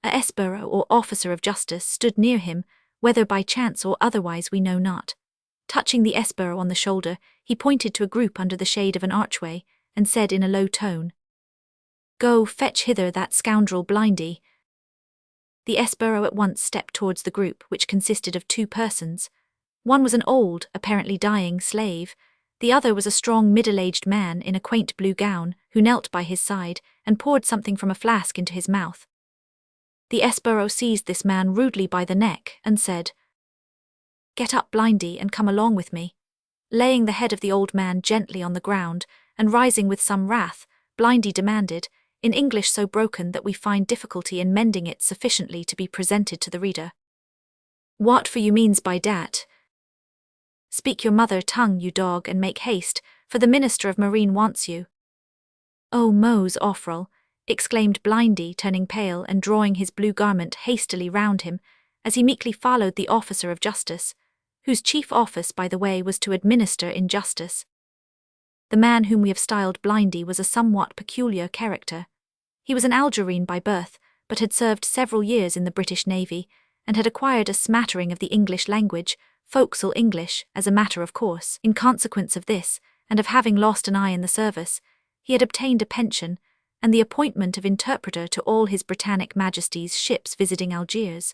A esbirro or officer of justice stood near him, whether by chance or otherwise we know not. Touching the esbirro on the shoulder, he pointed to a group under the shade of an archway, and said in a low tone, "Go, fetch hither that scoundrel Blindy." The esbirro at once stepped towards the group, which consisted of two persons. One was an old, apparently dying slave. The other was a strong middle-aged man in a quaint blue gown, who knelt by his side and poured something from a flask into his mouth. The esbirro seized this man rudely by the neck and said, "Get up, Blindy, and come along with me." Laying the head of the old man gently on the ground, and rising with some wrath, Blindy demanded, in English so broken that we find difficulty in mending it sufficiently to be presented to the reader, "What for you means by dat? Speak your mother tongue, you dog, and make haste, for the Minister of Marine wants you." "Oh, Mose Offrel," exclaimed Blindy, turning pale and drawing his blue garment hastily round him, as he meekly followed the officer of justice, whose chief office, by the way, was to administer injustice. The man whom we have styled Blindy was a somewhat peculiar character. He was an Algerine by birth, but had served several years in the British Navy, and had acquired a smattering of the English language, forecastle English, as a matter of course. In consequence of this, and of having lost an eye in the service, he had obtained a pension, and the appointment of interpreter to all His Britannic Majesty's ships visiting Algiers.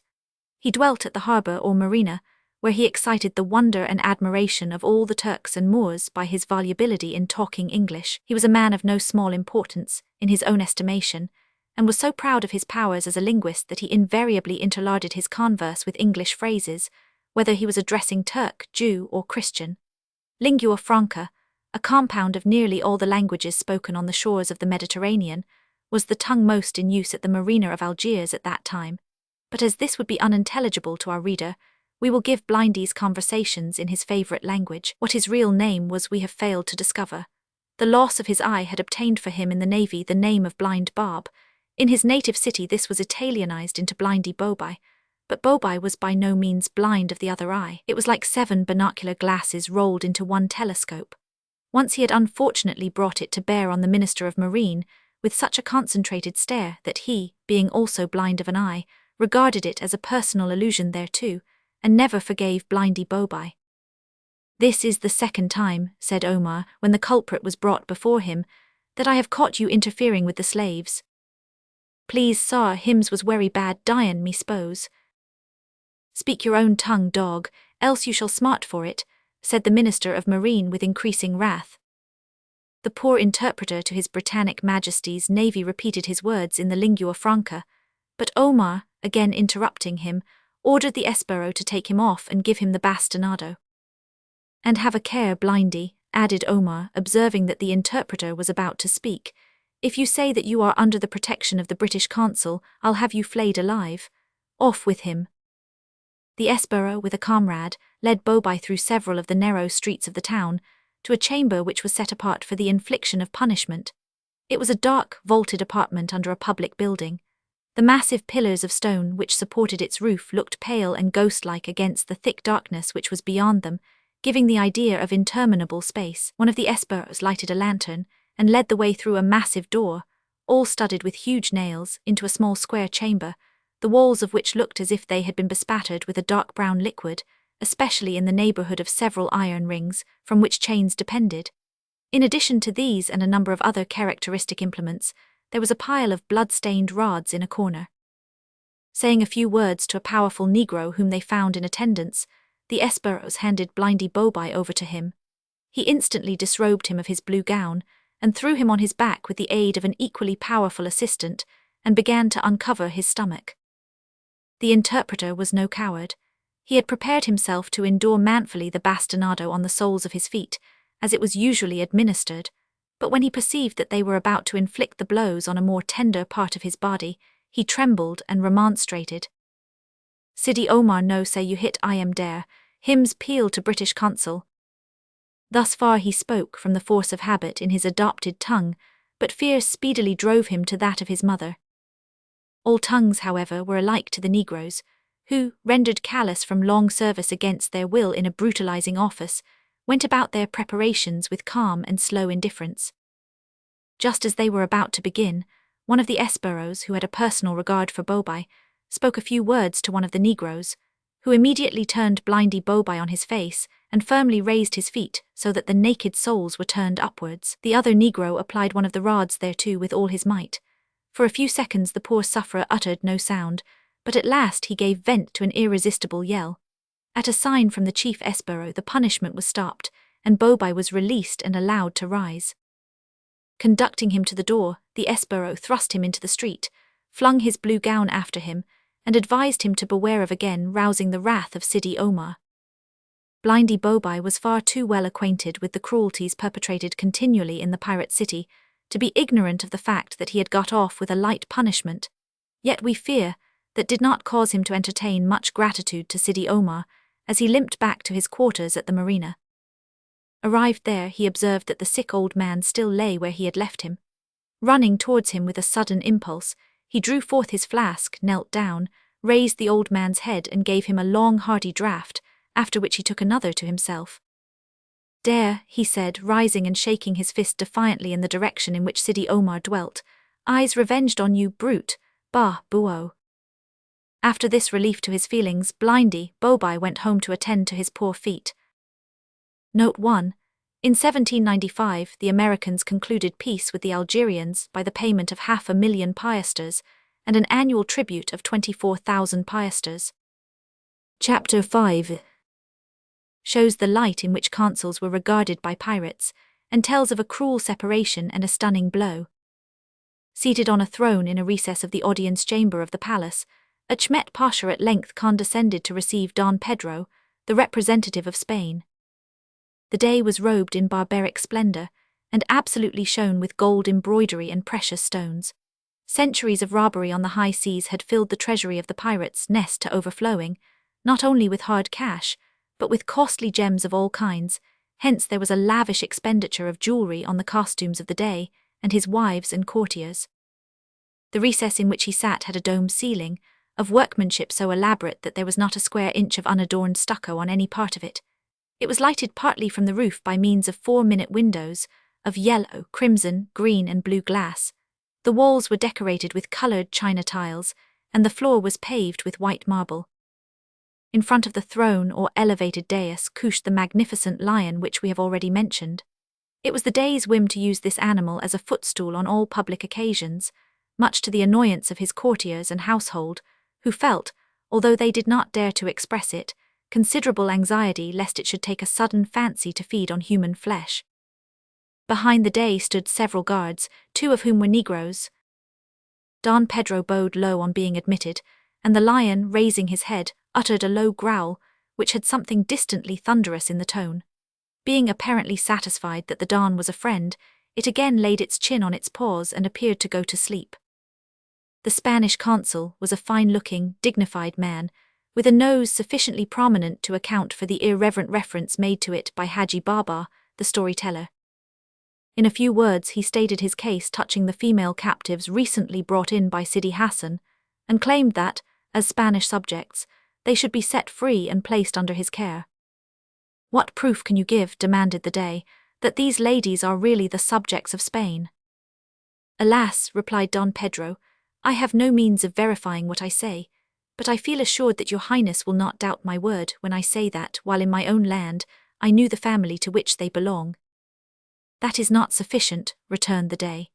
He dwelt at the harbour or marina, where he excited the wonder and admiration of all the Turks and Moors by his volubility in talking English. He was a man of no small importance, in his own estimation, and was so proud of his powers as a linguist that he invariably interlarded his converse with English phrases, whether he was addressing Turk, Jew, or Christian. Lingua franca, a compound of nearly all the languages spoken on the shores of the Mediterranean, was the tongue most in use at the marina of Algiers at that time. But as this would be unintelligible to our reader, we will give Blindy's conversations in his favourite language. What his real name was we have failed to discover. The loss of his eye had obtained for him in the navy the name of Blind Bob. In his native city this was Italianized into Blindy Bobi, but Bobi was by no means blind of the other eye. It was like 7 binocular glasses rolled into one telescope. Once he had unfortunately brought it to bear on the Minister of Marine, with such a concentrated stare that he, being also blind of an eye, regarded it as a personal allusion thereto, and never forgave Blindy Bobi. "This is the second time," said Omar, when the culprit was brought before him, "that I have caught you interfering with the slaves. Please, sir, hims was werry bad dyin', me s'pose." "Speak your own tongue, dog, else you shall smart for it," said the Minister of Marine with increasing wrath. The poor interpreter to His Britannic Majesty's Navy repeated his words in the lingua franca, but Omar, again interrupting him, ordered the esbirro to take him off and give him the bastinado. "And have a care, Blindy," added Omar, observing that the interpreter was about to speak. "If you say that you are under the protection of the British consul, I'll have you flayed alive. Off with him." The esbirro, with a comrade, led Bobi through several of the narrow streets of the town, to a chamber which was set apart for the infliction of punishment. It was a dark, vaulted apartment under a public building. The massive pillars of stone which supported its roof looked pale and ghost-like against the thick darkness which was beyond them, giving the idea of interminable space. One of the esbirros lighted a lantern, and led the way through a massive door, all studded with huge nails, into a small square chamber, the walls of which looked as if they had been bespattered with a dark brown liquid, especially in the neighbourhood of several iron rings, from which chains depended. In addition to these and a number of other characteristic implements, there was a pile of blood-stained rods in a corner. Saying a few words to a powerful Negro whom they found in attendance, the esbirros handed Blindy Bobi over to him. He instantly disrobed him of his blue gown, and threw him on his back with the aid of an equally powerful assistant, and began to uncover his stomach. The interpreter was no coward. He had prepared himself to endure manfully the bastinado on the soles of his feet, as it was usually administered, But when he perceived that they were about to inflict the blows on a more tender part of his body, he trembled and remonstrated. Sidi Omar, no say you hit I am dare, him's peal to British consul. Thus far he spoke from the force of habit in his adopted tongue, but fear speedily drove him to that of his mother. All tongues, however, were alike to the Negroes, who, rendered callous from long service against their will in a brutalizing office, went about their preparations with calm and slow indifference. Just as they were about to begin, one of the esparros, who had a personal regard for Bobai, spoke a few words to one of the Negroes, who immediately turned Blindy Bobai on his face and firmly raised his feet so that the naked soles were turned upwards. The other Negro applied one of the rods thereto with all his might. For a few seconds the poor sufferer uttered no sound, but at last he gave vent to an irresistible yell. At a sign from the chief esparro the punishment was stopped, and Bobai was released and allowed to rise. Conducting him to the door, the esparro thrust him into the street, flung his blue gown after him, and advised him to beware of again rousing the wrath of Sidi Omar. Blindy Bobai was far too well acquainted with the cruelties perpetrated continually in the pirate city to be ignorant of the fact that he had got off with a light punishment, yet we fear that did not cause him to entertain much gratitude to Sidi Omar as he limped back to his quarters at the marina. Arrived there, he observed that the sick old man still lay where he had left him. Running towards him with a sudden impulse, he drew forth his flask, knelt down, raised the old man's head and gave him a long hearty draught, after which he took another to himself. Dare, he said, rising and shaking his fist defiantly in the direction in which Sidi Omar dwelt, eyes revenged on you, brute, bah, buo. After this relief to his feelings, Blindy Bobai went home to attend to his poor feet. Note 1. In 1795, the Americans concluded peace with the Algerians by the payment of 500,000 piastres and an annual tribute of 24,000 piastres. Chapter 5 shows the light in which consuls were regarded by pirates, and tells of a cruel separation and a stunning blow. Seated on a throne in a recess of the audience chamber of the palace, Achmet Pasha at length condescended to receive Don Pedro, the representative of Spain. The day was robed in barbaric splendor, and absolutely shone with gold embroidery and precious stones. Centuries of robbery on the high seas had filled the treasury of the pirates' nest to overflowing, not only with hard cash, but with costly gems of all kinds, hence there was a lavish expenditure of jewelry on the costumes of the day, and his wives and courtiers. The recess in which he sat had a domed ceiling, of workmanship so elaborate that there was not a square inch of unadorned stucco on any part of it. It was lighted partly from the roof by means of 4-minute windows, of yellow, crimson, green and blue glass. The walls were decorated with coloured china tiles, and the floor was paved with white marble. In front of the throne or elevated dais couched the magnificent lion which we have already mentioned. It was the day's whim to use this animal as a footstool on all public occasions, much to the annoyance of his courtiers and household, who felt, although they did not dare to express it, considerable anxiety lest it should take a sudden fancy to feed on human flesh. Behind the day stood several guards, 2 of whom were Negroes. Don Pedro bowed low on being admitted, and the lion, raising his head, uttered a low growl, which had something distantly thunderous in the tone. Being apparently satisfied that the Don was a friend, it again laid its chin on its paws and appeared to go to sleep. The Spanish consul was a fine-looking, dignified man, with a nose sufficiently prominent to account for the irreverent reference made to it by Haji Baba, the storyteller. In a few words he stated his case touching the female captives recently brought in by Sidi Hassan, and claimed that, as Spanish subjects, they should be set free and placed under his care. "What proof can you give," demanded the Dey, "that these ladies are really the subjects of Spain?" "Alas," replied Don Pedro, "I have no means of verifying what I say, but I feel assured that your Highness will not doubt my word when I say that, while in my own land, I knew the family to which they belong." "That is not sufficient," returned the Dey.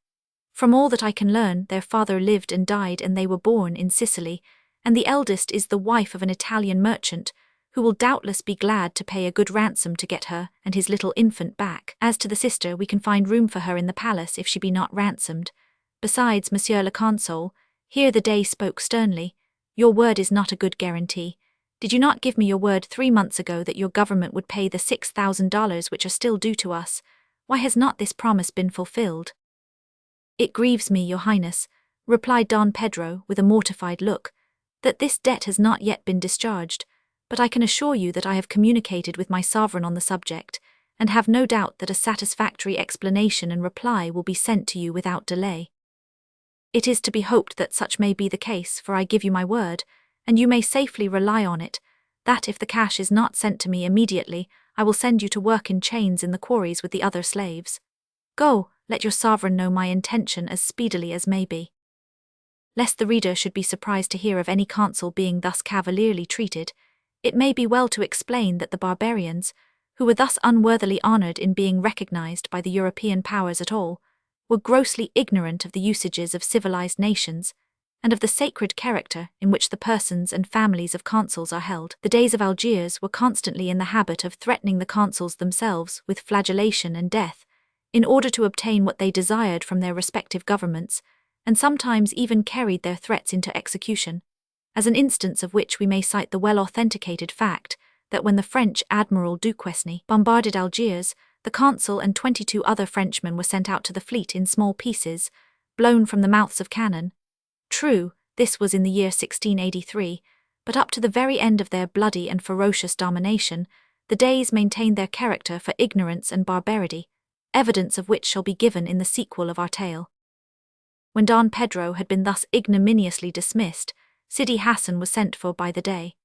"From all that I can learn, their father lived and died and they were born in Sicily, and the eldest is the wife of an Italian merchant, who will doubtless be glad to pay a good ransom to get her and his little infant back. As to the sister, we can find room for her in the palace if she be not ransomed. Besides, Monsieur le Consul," here the Dey spoke sternly, "your word is not a good guarantee. Did you not give me your word 3 months ago that your government would pay the $6,000 which are still due to us? Why has not this promise been fulfilled?" "It grieves me, your highness," replied Don Pedro with a mortified look, "that this debt has not yet been discharged, but I can assure you that I have communicated with my sovereign on the subject, and have no doubt that a satisfactory explanation and reply will be sent to you without delay. It is to be hoped that such may be the case, for I give you my word, and you may safely rely on it, that if the cash is not sent to me immediately, I will send you to work in chains in the quarries with the other slaves. Go, let your sovereign know my intention as speedily as may be." Lest the reader should be surprised to hear of any consul being thus cavalierly treated, it may be well to explain that the barbarians, who were thus unworthily honored in being recognized by the European powers at all, were grossly ignorant of the usages of civilized nations, and of the sacred character in which the persons and families of consuls are held. The days of Algiers were constantly in the habit of threatening the consuls themselves with flagellation and death, in order to obtain what they desired from their respective governments, and sometimes even carried their threats into execution, as an instance of which we may cite the well-authenticated fact that when the French Admiral Duquesne bombarded Algiers, the consul and 22 other Frenchmen were sent out to the fleet in small pieces, blown from the mouths of cannon. True, this was in the year 1683, but up to the very end of their bloody and ferocious domination, the Days maintained their character for ignorance and barbarity, evidence of which shall be given in the sequel of our tale. When Don Pedro had been thus ignominiously dismissed, Sidi Hassan was sent for by the Dey.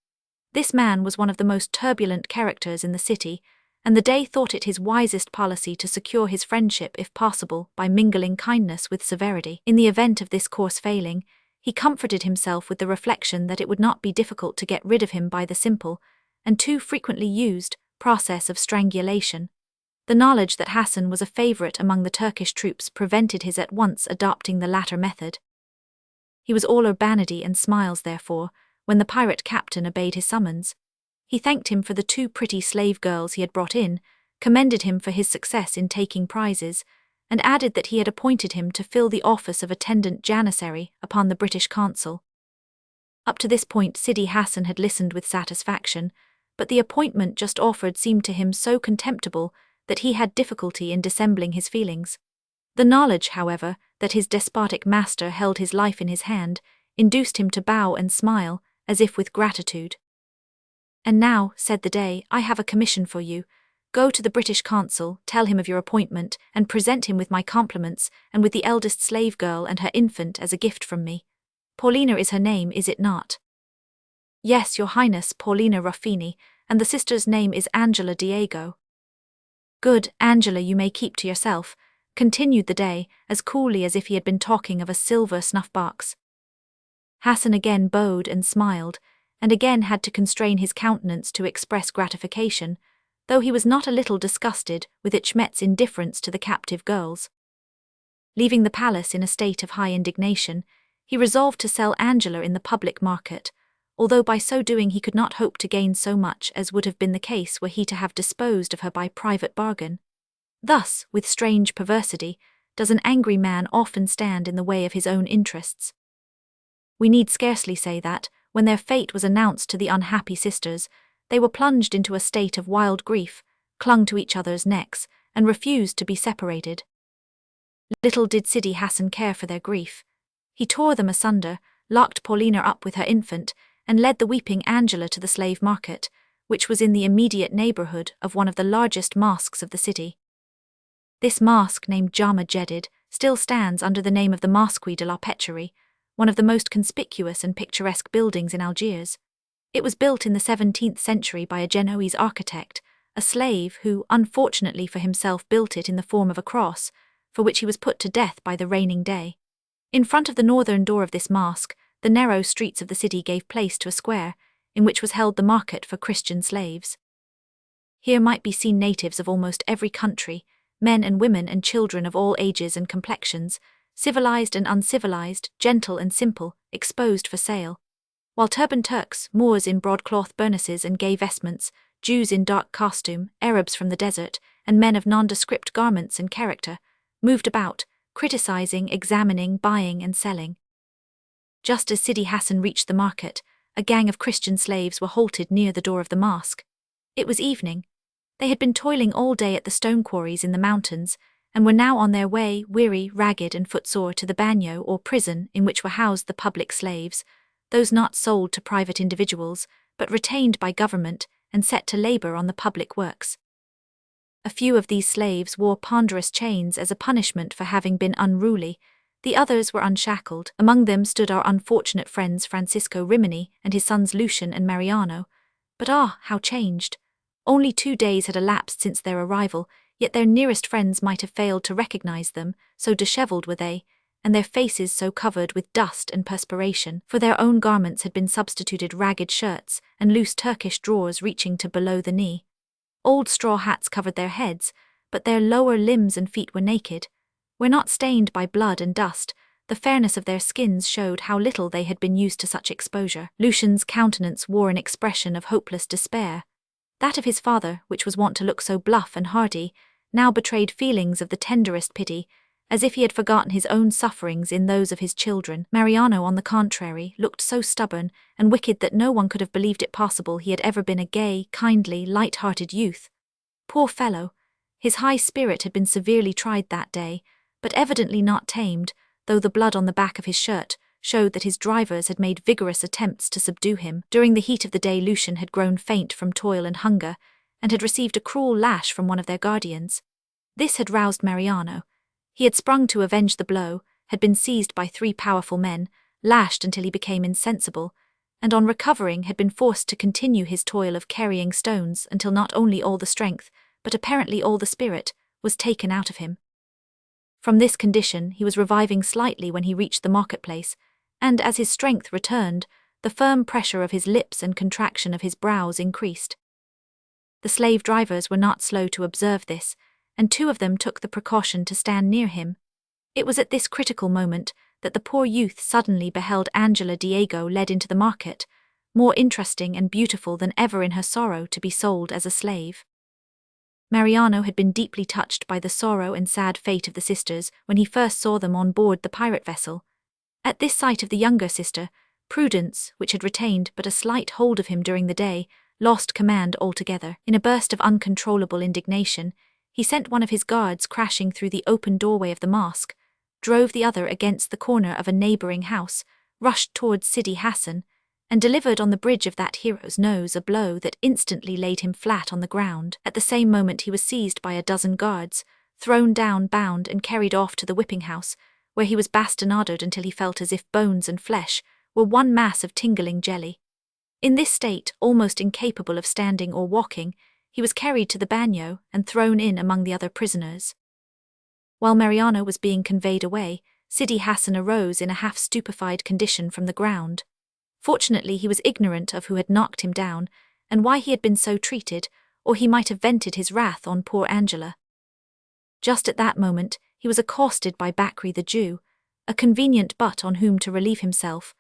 This man was one of the most turbulent characters in the city, and the Dey thought it his wisest policy to secure his friendship if possible by mingling kindness with severity. In the event of this course failing, he comforted himself with the reflection that it would not be difficult to get rid of him by the simple, and too frequently used, process of strangulation. The knowledge that Hassan was a favorite among the Turkish troops prevented his at once adopting the latter method. He was all urbanity and smiles, therefore, when the pirate captain obeyed his summons. He thanked him for the 2 pretty slave girls he had brought in, commended him for his success in taking prizes, and added that he had appointed him to fill the office of attendant janissary upon the British consul. Up to this point Sidi Hassan had listened with satisfaction, but the appointment just offered seemed to him so contemptible that he had difficulty in dissembling his feelings. The knowledge, however, that his despotic master held his life in his hand, induced him to bow and smile, as if with gratitude. "And now," said the Dey, "I have a commission for you. Go to the British consul, tell him of your appointment, and present him with my compliments, and with the eldest slave girl and her infant as a gift from me. Paulina is her name, is it not?" "Yes, your highness, Paulina Ruffini, and the sister's name is Angela Diego." "Good, Angela you may keep to yourself," continued the Dey, as coolly as if he had been talking of a silver snuff-box. Hassan again bowed and smiled, and again had to constrain his countenance to express gratification, though he was not a little disgusted with Ichmet's indifference to the captive girls. Leaving the palace in a state of high indignation, he resolved to sell Angela in the public market, although by so doing he could not hope to gain so much as would have been the case were he to have disposed of her by private bargain. Thus, with strange perversity, does an angry man often stand in the way of his own interests. We need scarcely say that, when their fate was announced to the unhappy sisters, they were plunged into a state of wild grief, clung to each other's necks, and refused to be separated. Little did Sidi Hassan care for their grief. He tore them asunder, locked Paulina up with her infant, and led the weeping Angela to the slave market, which was in the immediate neighborhood of one of the largest mosques of the city. This mosque, named Jama Jedid, still stands under the name of the Mosquée de la Pécherie, one of the most conspicuous and picturesque buildings in Algiers. It was built in the 17th century by a Genoese architect, a slave who, unfortunately for himself, built it in the form of a cross, for which he was put to death by the reigning Dey. In front of the northern door of this mosque, the narrow streets of the city gave place to a square, in which was held the market for Christian slaves. Here might be seen natives of almost every country, men and women and children of all ages and complexions, civilized and uncivilized, gentle and simple, exposed for sale. While turbaned Turks, Moors in broadcloth burnuses and gay vestments, Jews in dark costume, Arabs from the desert, and men of nondescript garments and character, moved about, criticizing, examining, buying and selling. Just as Sidi Hassan reached the market, a gang of Christian slaves were halted near the door of the mosque. It was evening. They had been toiling all day at the stone quarries in the mountains, and were now on their way, weary, ragged, and footsore, to the bagnio or prison in which were housed the public slaves, those not sold to private individuals, but retained by government and set to labor on the public works. A few of these slaves wore ponderous chains as a punishment for having been unruly. The others were unshackled. Among them stood our unfortunate friends Francisco Rimini and his sons Lucian and Mariano. But how changed! Only 2 days had elapsed since their arrival, yet their nearest friends might have failed to recognize them, so dishevelled were they, and their faces so covered with dust and perspiration. For their own garments had been substituted ragged shirts and loose Turkish drawers reaching to below the knee. Old straw hats covered their heads, but their lower limbs and feet were naked. Were not stained by blood and dust, the fairness of their skins showed how little they had been used to such exposure. Lucian's countenance wore an expression of hopeless despair. That of his father, which was wont to look so bluff and hardy, now betrayed feelings of the tenderest pity, as if he had forgotten his own sufferings in those of his children. Mariano, on the contrary, looked so stubborn and wicked that no one could have believed it possible he had ever been a gay, kindly, light-hearted youth. Poor fellow! His high spirit had been severely tried that day, but evidently not tamed, though the blood on the back of his shirt showed that his drivers had made vigorous attempts to subdue him. During the heat of the day Lucian had grown faint from toil and hunger, and had received a cruel lash from one of their guardians. This had roused Mariano. He had sprung to avenge the blow, had been seized by 3 powerful men, lashed until he became insensible, and on recovering had been forced to continue his toil of carrying stones until not only all the strength, but apparently all the spirit, was taken out of him. From this condition he was reviving slightly when he reached the marketplace, and as his strength returned, the firm pressure of his lips and contraction of his brows increased. The slave drivers were not slow to observe this, and 2 of them took the precaution to stand near him. It was at this critical moment that the poor youth suddenly beheld Angela Diego led into the market, more interesting and beautiful than ever in her sorrow to be sold as a slave. Mariano had been deeply touched by the sorrow and sad fate of the sisters when he first saw them on board the pirate vessel. At this sight of the younger sister, Prudence, which had retained but a slight hold of him during the day, lost command altogether. In a burst of uncontrollable indignation, he sent one of his guards crashing through the open doorway of the mosque, drove the other against the corner of a neighboring house, rushed towards Sidi Hassan, and delivered on the bridge of that hero's nose a blow that instantly laid him flat on the ground. At the same moment he was seized by a dozen guards, thrown down, bound, and carried off to the whipping house, where he was bastinadoed until he felt as if bones and flesh were one mass of tingling jelly. In this state, almost incapable of standing or walking, he was carried to the bagnio and thrown in among the other prisoners. While Mariano was being conveyed away, Sidi Hassan arose in a half-stupefied condition from the ground. Fortunately he was ignorant of who had knocked him down, and why he had been so treated, or he might have vented his wrath on poor Angela. Just at that moment he was accosted by Bakri the Jew, a convenient butt on whom to relieve himself,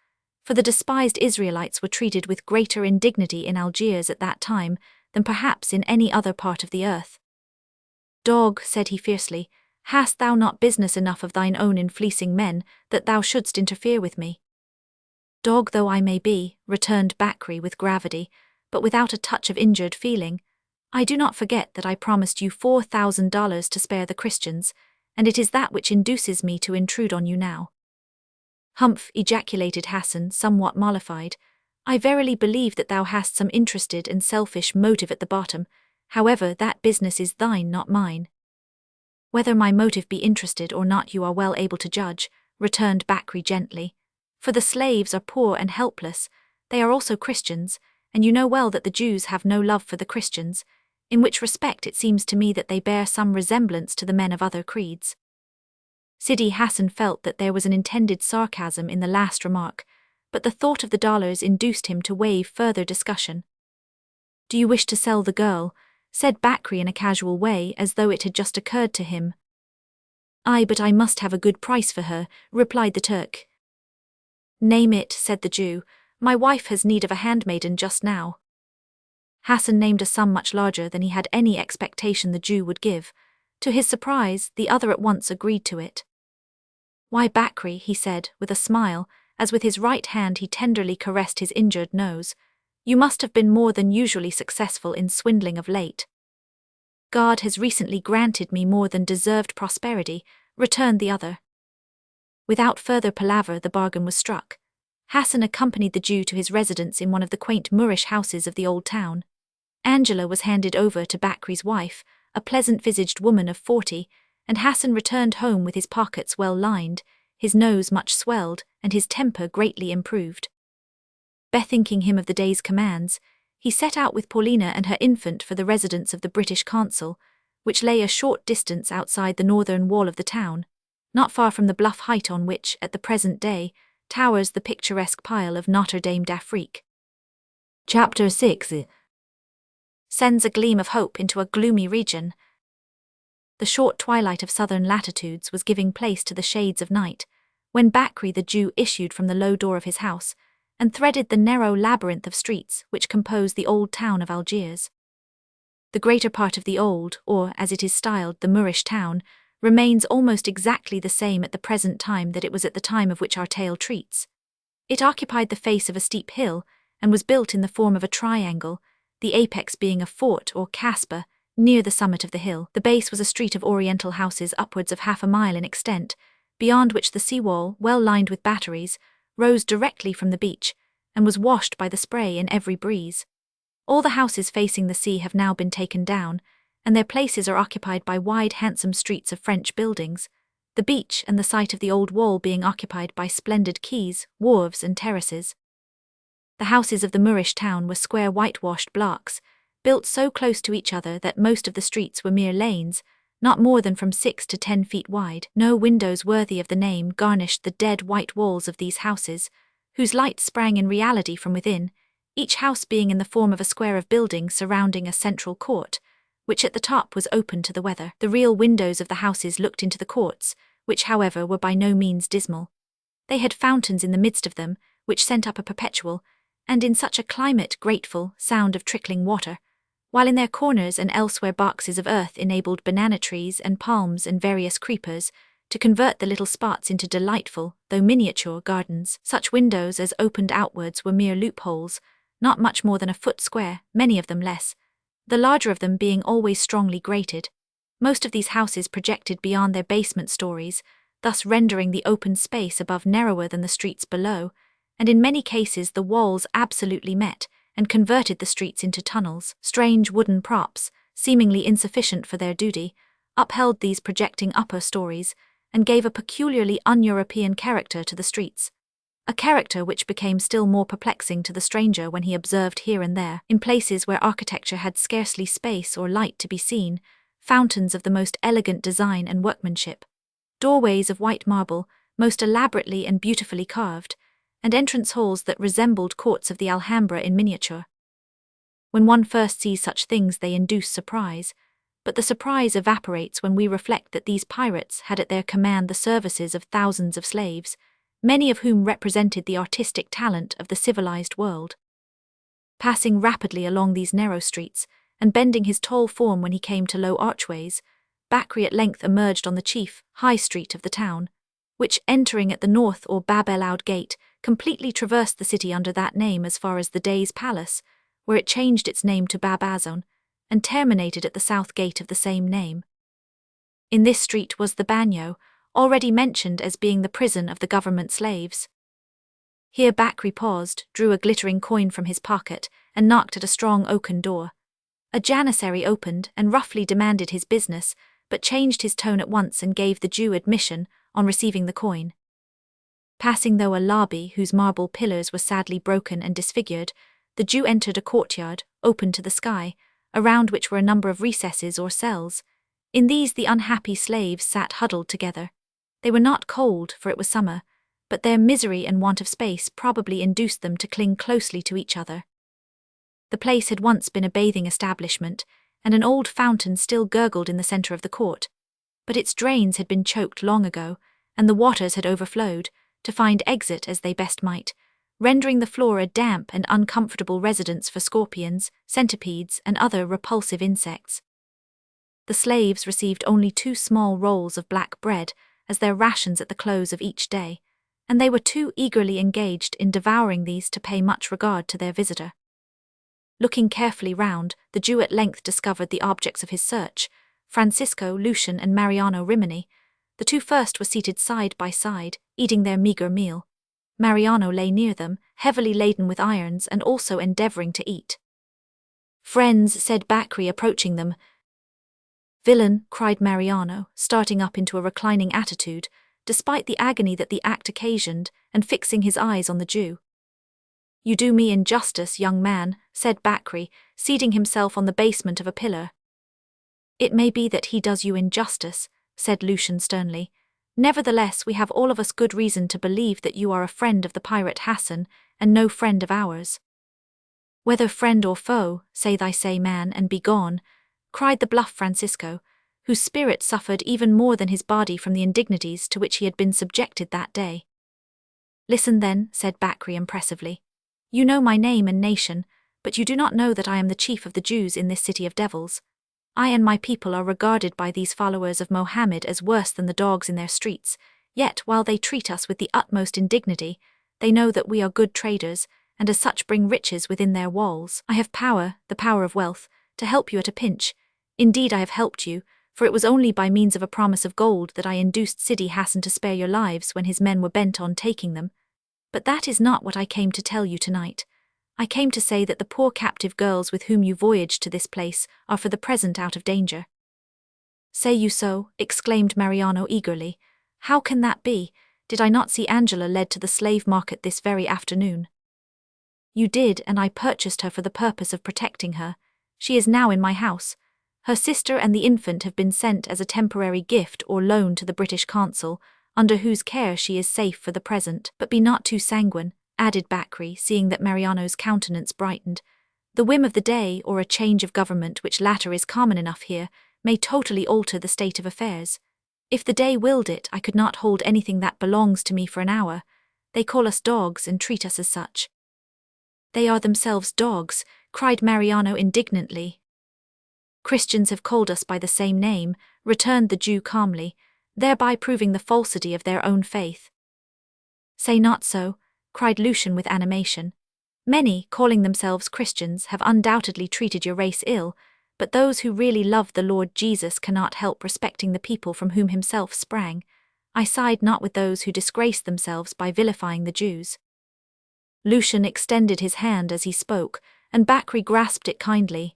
for the despised Israelites were treated with greater indignity in Algiers at that time than perhaps in any other part of the earth. "Dog," said he fiercely, "hast thou not business enough of thine own in fleecing men, that thou shouldst interfere with me?" "Dog though I may be," returned Bakri with gravity, but without a touch of injured feeling, "I do not forget that I promised you $4,000 to spare the Christians, and it is that which induces me to intrude on you now." "Humph," ejaculated Hassan, somewhat mollified, "I verily believe that thou hast some interested and selfish motive at the bottom. However, that business is thine, not mine." "Whether my motive be interested or not you are well able to judge," returned Bakri gently. "For the slaves are poor and helpless, they are also Christians, and you know well that the Jews have no love for the Christians, in which respect it seems to me that they bear some resemblance to the men of other creeds." Sidi Hassan felt that there was an intended sarcasm in the last remark, but the thought of the dollars induced him to waive further discussion. "Do you wish to sell the girl?" said Bakri in a casual way, as though it had just occurred to him. "Aye, but I must have a good price for her," replied the Turk. "Name it," said the Jew. "My wife has need of a handmaiden just now." Hassan named a sum much larger than he had any expectation the Jew would give. To his surprise, the other at once agreed to it. "Why, Bakri," he said, with a smile, as with his right hand he tenderly caressed his injured nose, "you must have been more than usually successful in swindling of late." God has recently granted me more than deserved prosperity, returned the other. Without further palaver, the bargain was struck. Hassan accompanied the Jew to his residence in one of the quaint Moorish houses of the old town. Angela was handed over to Bakri's wife, a pleasant-visaged woman of 40, and Hassan returned home with his pockets well lined, his nose much swelled, and his temper greatly improved. Bethinking him of the day's commands, he set out with Paulina and her infant for the residence of the British consul, which lay a short distance outside the northern wall of the town, not far from the bluff height on which, at the present day, towers the picturesque pile of Notre Dame d'Afrique. Chapter 6 sends a gleam of hope into a gloomy region. The short twilight of southern latitudes was giving place to the shades of night, when Bakri the Jew issued from the low door of his house, and threaded the narrow labyrinth of streets which compose the old town of Algiers. The greater part of the old, or as it is styled, the Moorish town, remains almost exactly the same at the present time that it was at the time of which our tale treats. It occupied the face of a steep hill, and was built in the form of a triangle, the apex being a fort or casbah near the summit of the hill. The base was a street of oriental houses upwards of half a mile in extent, beyond which the seawall, well lined with batteries, rose directly from the beach, and was washed by the spray in every breeze. All the houses facing the sea have now been taken down, and their places are occupied by wide, handsome streets of French buildings, the beach and the site of the old wall being occupied by splendid quays, wharves, and terraces. The houses of the Moorish town were square whitewashed blocks, built so close to each other that most of the streets were mere lanes, not more than from 6 to 10 feet wide. No windows worthy of the name garnished the dead white walls of these houses, whose light sprang in reality from within, each house being in the form of a square of buildings surrounding a central court, which at the top was open to the weather. The real windows of the houses looked into the courts, which however were by no means dismal. They had fountains in the midst of them, which sent up a perpetual, and in such a climate grateful, sound of trickling water, while in their corners and elsewhere boxes of earth enabled banana trees and palms and various creepers to convert the little spots into delightful, though miniature, gardens. Such windows as opened outwards were mere loopholes, not much more than a foot square, many of them less, the larger of them being always strongly grated. Most of these houses projected beyond their basement stories, thus rendering the open space above narrower than the streets below, and in many cases the walls absolutely met, and converted the streets into tunnels. Strange wooden props, seemingly insufficient for their duty, upheld these projecting upper stories, and gave a peculiarly un-European character to the streets. A character which became still more perplexing to the stranger when he observed here and there, in places where architecture had scarcely space or light to be seen, fountains of the most elegant design and workmanship, doorways of white marble, most elaborately and beautifully carved, and entrance halls that resembled courts of the Alhambra in miniature. When one first sees such things they induce surprise, but the surprise evaporates when we reflect that these pirates had at their command the services of thousands of slaves, many of whom represented the artistic talent of the civilized world. Passing rapidly along these narrow streets, and bending his tall form when he came to low archways, Bakri at length emerged on the chief, high street of the town, which, entering at the north or Bab el-Oud gate, completely traversed the city under that name as far as the Dey's Palace, where it changed its name to Bab Azon, and terminated at the south gate of the same name. In this street was the bagnio, already mentioned as being the prison of the government slaves. Here Bakri paused, drew a glittering coin from his pocket, and knocked at a strong oaken door. A janissary opened and roughly demanded his business, but changed his tone at once and gave the Jew admission on receiving the coin. Passing through a lobby whose marble pillars were sadly broken and disfigured, the Jew entered a courtyard, open to the sky, around which were a number of recesses or cells. In these the unhappy slaves sat huddled together. They were not cold, for it was summer, but their misery and want of space probably induced them to cling closely to each other. The place had once been a bathing establishment, and an old fountain still gurgled in the centre of the court, but its drains had been choked long ago, and the waters had overflowed, to find exit as they best might, rendering the floor a damp and uncomfortable residence for scorpions, centipedes, and other repulsive insects. The slaves received only 2 small rolls of black bread as their rations at the close of each day, and they were too eagerly engaged in devouring these to pay much regard to their visitor. Looking carefully round, the Jew at length discovered the objects of his search: Francisco, Lucian, and Mariano Rimini. The two first were seated side by side, eating their meagre meal. Mariano lay near them, heavily laden with irons and also endeavouring to eat. "Friends," said Bakri, approaching them. "Villain," cried Mariano, starting up into a reclining attitude, despite the agony that the act occasioned, and fixing his eyes on the Jew. "You do me injustice, young man," said Bakri, seating himself on the basement of a pillar. "It may be that he does you injustice," said Lucian sternly. "Nevertheless, we have all of us good reason to believe that you are a friend of the pirate Hassan, and no friend of ours." "Whether friend or foe, say thy say, man, and be gone," cried the bluff Francisco, whose spirit suffered even more than his body from the indignities to which he had been subjected that day. "Listen then," said Bakri impressively. "You know my name and nation, but you do not know that I am the chief of the Jews in this city of devils. I and my people are regarded by these followers of Mohammed as worse than the dogs in their streets, yet while they treat us with the utmost indignity, they know that we are good traders, and as such bring riches within their walls. I have power, the power of wealth, to help you at a pinch. Indeed, I have helped you, for it was only by means of a promise of gold that I induced Sidi Hassan to spare your lives when his men were bent on taking them. But that is not what I came to tell you tonight. I came to say that the poor captive girls with whom you voyaged to this place are for the present out of danger." "Say you so?" exclaimed Mariano eagerly. "How can that be? Did I not see Angela led to the slave market this very afternoon?" "You did, and I purchased her for the purpose of protecting her. She is now in my house. Her sister and the infant have been sent as a temporary gift or loan to the British consul, under whose care she is safe for the present. But be not too sanguine," added Bakri, seeing that Mariano's countenance brightened. "The whim of the day, or a change of government, which latter is common enough here, may totally alter the state of affairs. If the day willed it, I could not hold anything that belongs to me for an hour. They call us dogs and treat us as such." "They are themselves dogs," cried Mariano indignantly. "Christians have called us by the same name," returned the Jew calmly, thereby proving the falsity of their own faith. "Say not so," cried Lucian with animation. "Many, calling themselves Christians, have undoubtedly treated your race ill, but those who really love the Lord Jesus cannot help respecting the people from whom himself sprang. I side not with those who disgrace themselves by vilifying the Jews." Lucian extended his hand as he spoke, and Bakri grasped it kindly.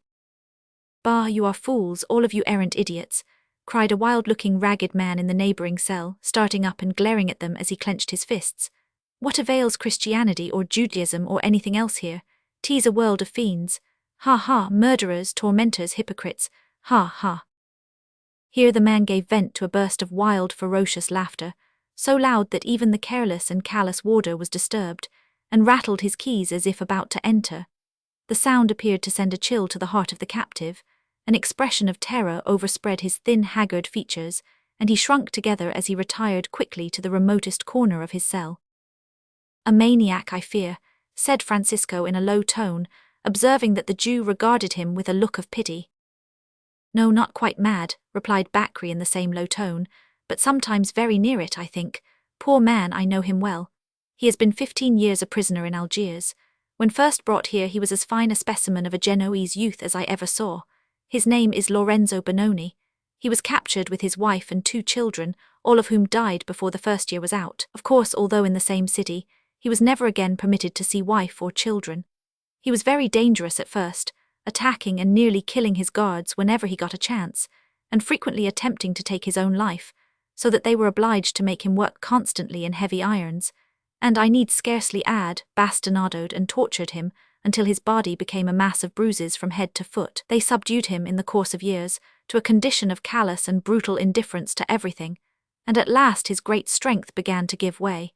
"Bah, you are fools, all of you errant idiots," cried a wild-looking ragged man in the neighbouring cell, starting up and glaring at them as he clenched his fists. "What avails Christianity or Judaism or anything else here? 'Tis a world of fiends. Ha ha, murderers, tormentors, hypocrites, ha ha." Here the man gave vent to a burst of wild, ferocious laughter, so loud that even the careless and callous warder was disturbed, and rattled his keys as if about to enter. The sound appeared to send a chill to the heart of the captive. An expression of terror overspread his thin, haggard features, and he shrunk together as he retired quickly to the remotest corner of his cell. "A maniac, I fear," said Francisco in a low tone, observing that the Jew regarded him with a look of pity. "No, not quite mad," replied Bakri in the same low tone, "but sometimes very near it, I think. Poor man, I know him well. He has been 15 years a prisoner in Algiers. When first brought here he was as fine a specimen of a Genoese youth as I ever saw. His name is Lorenzo Benoni. He was captured with his wife and 2 children, all of whom died before the first year was out. Of course, although in the same city, he was never again permitted to see wife or children. He was very dangerous at first, attacking and nearly killing his guards whenever he got a chance, and frequently attempting to take his own life, so that they were obliged to make him work constantly in heavy irons, and I need scarcely add, bastinadoed and tortured him until his body became a mass of bruises from head to foot. They subdued him in the course of years to a condition of callous and brutal indifference to everything, and at last his great strength began to give way.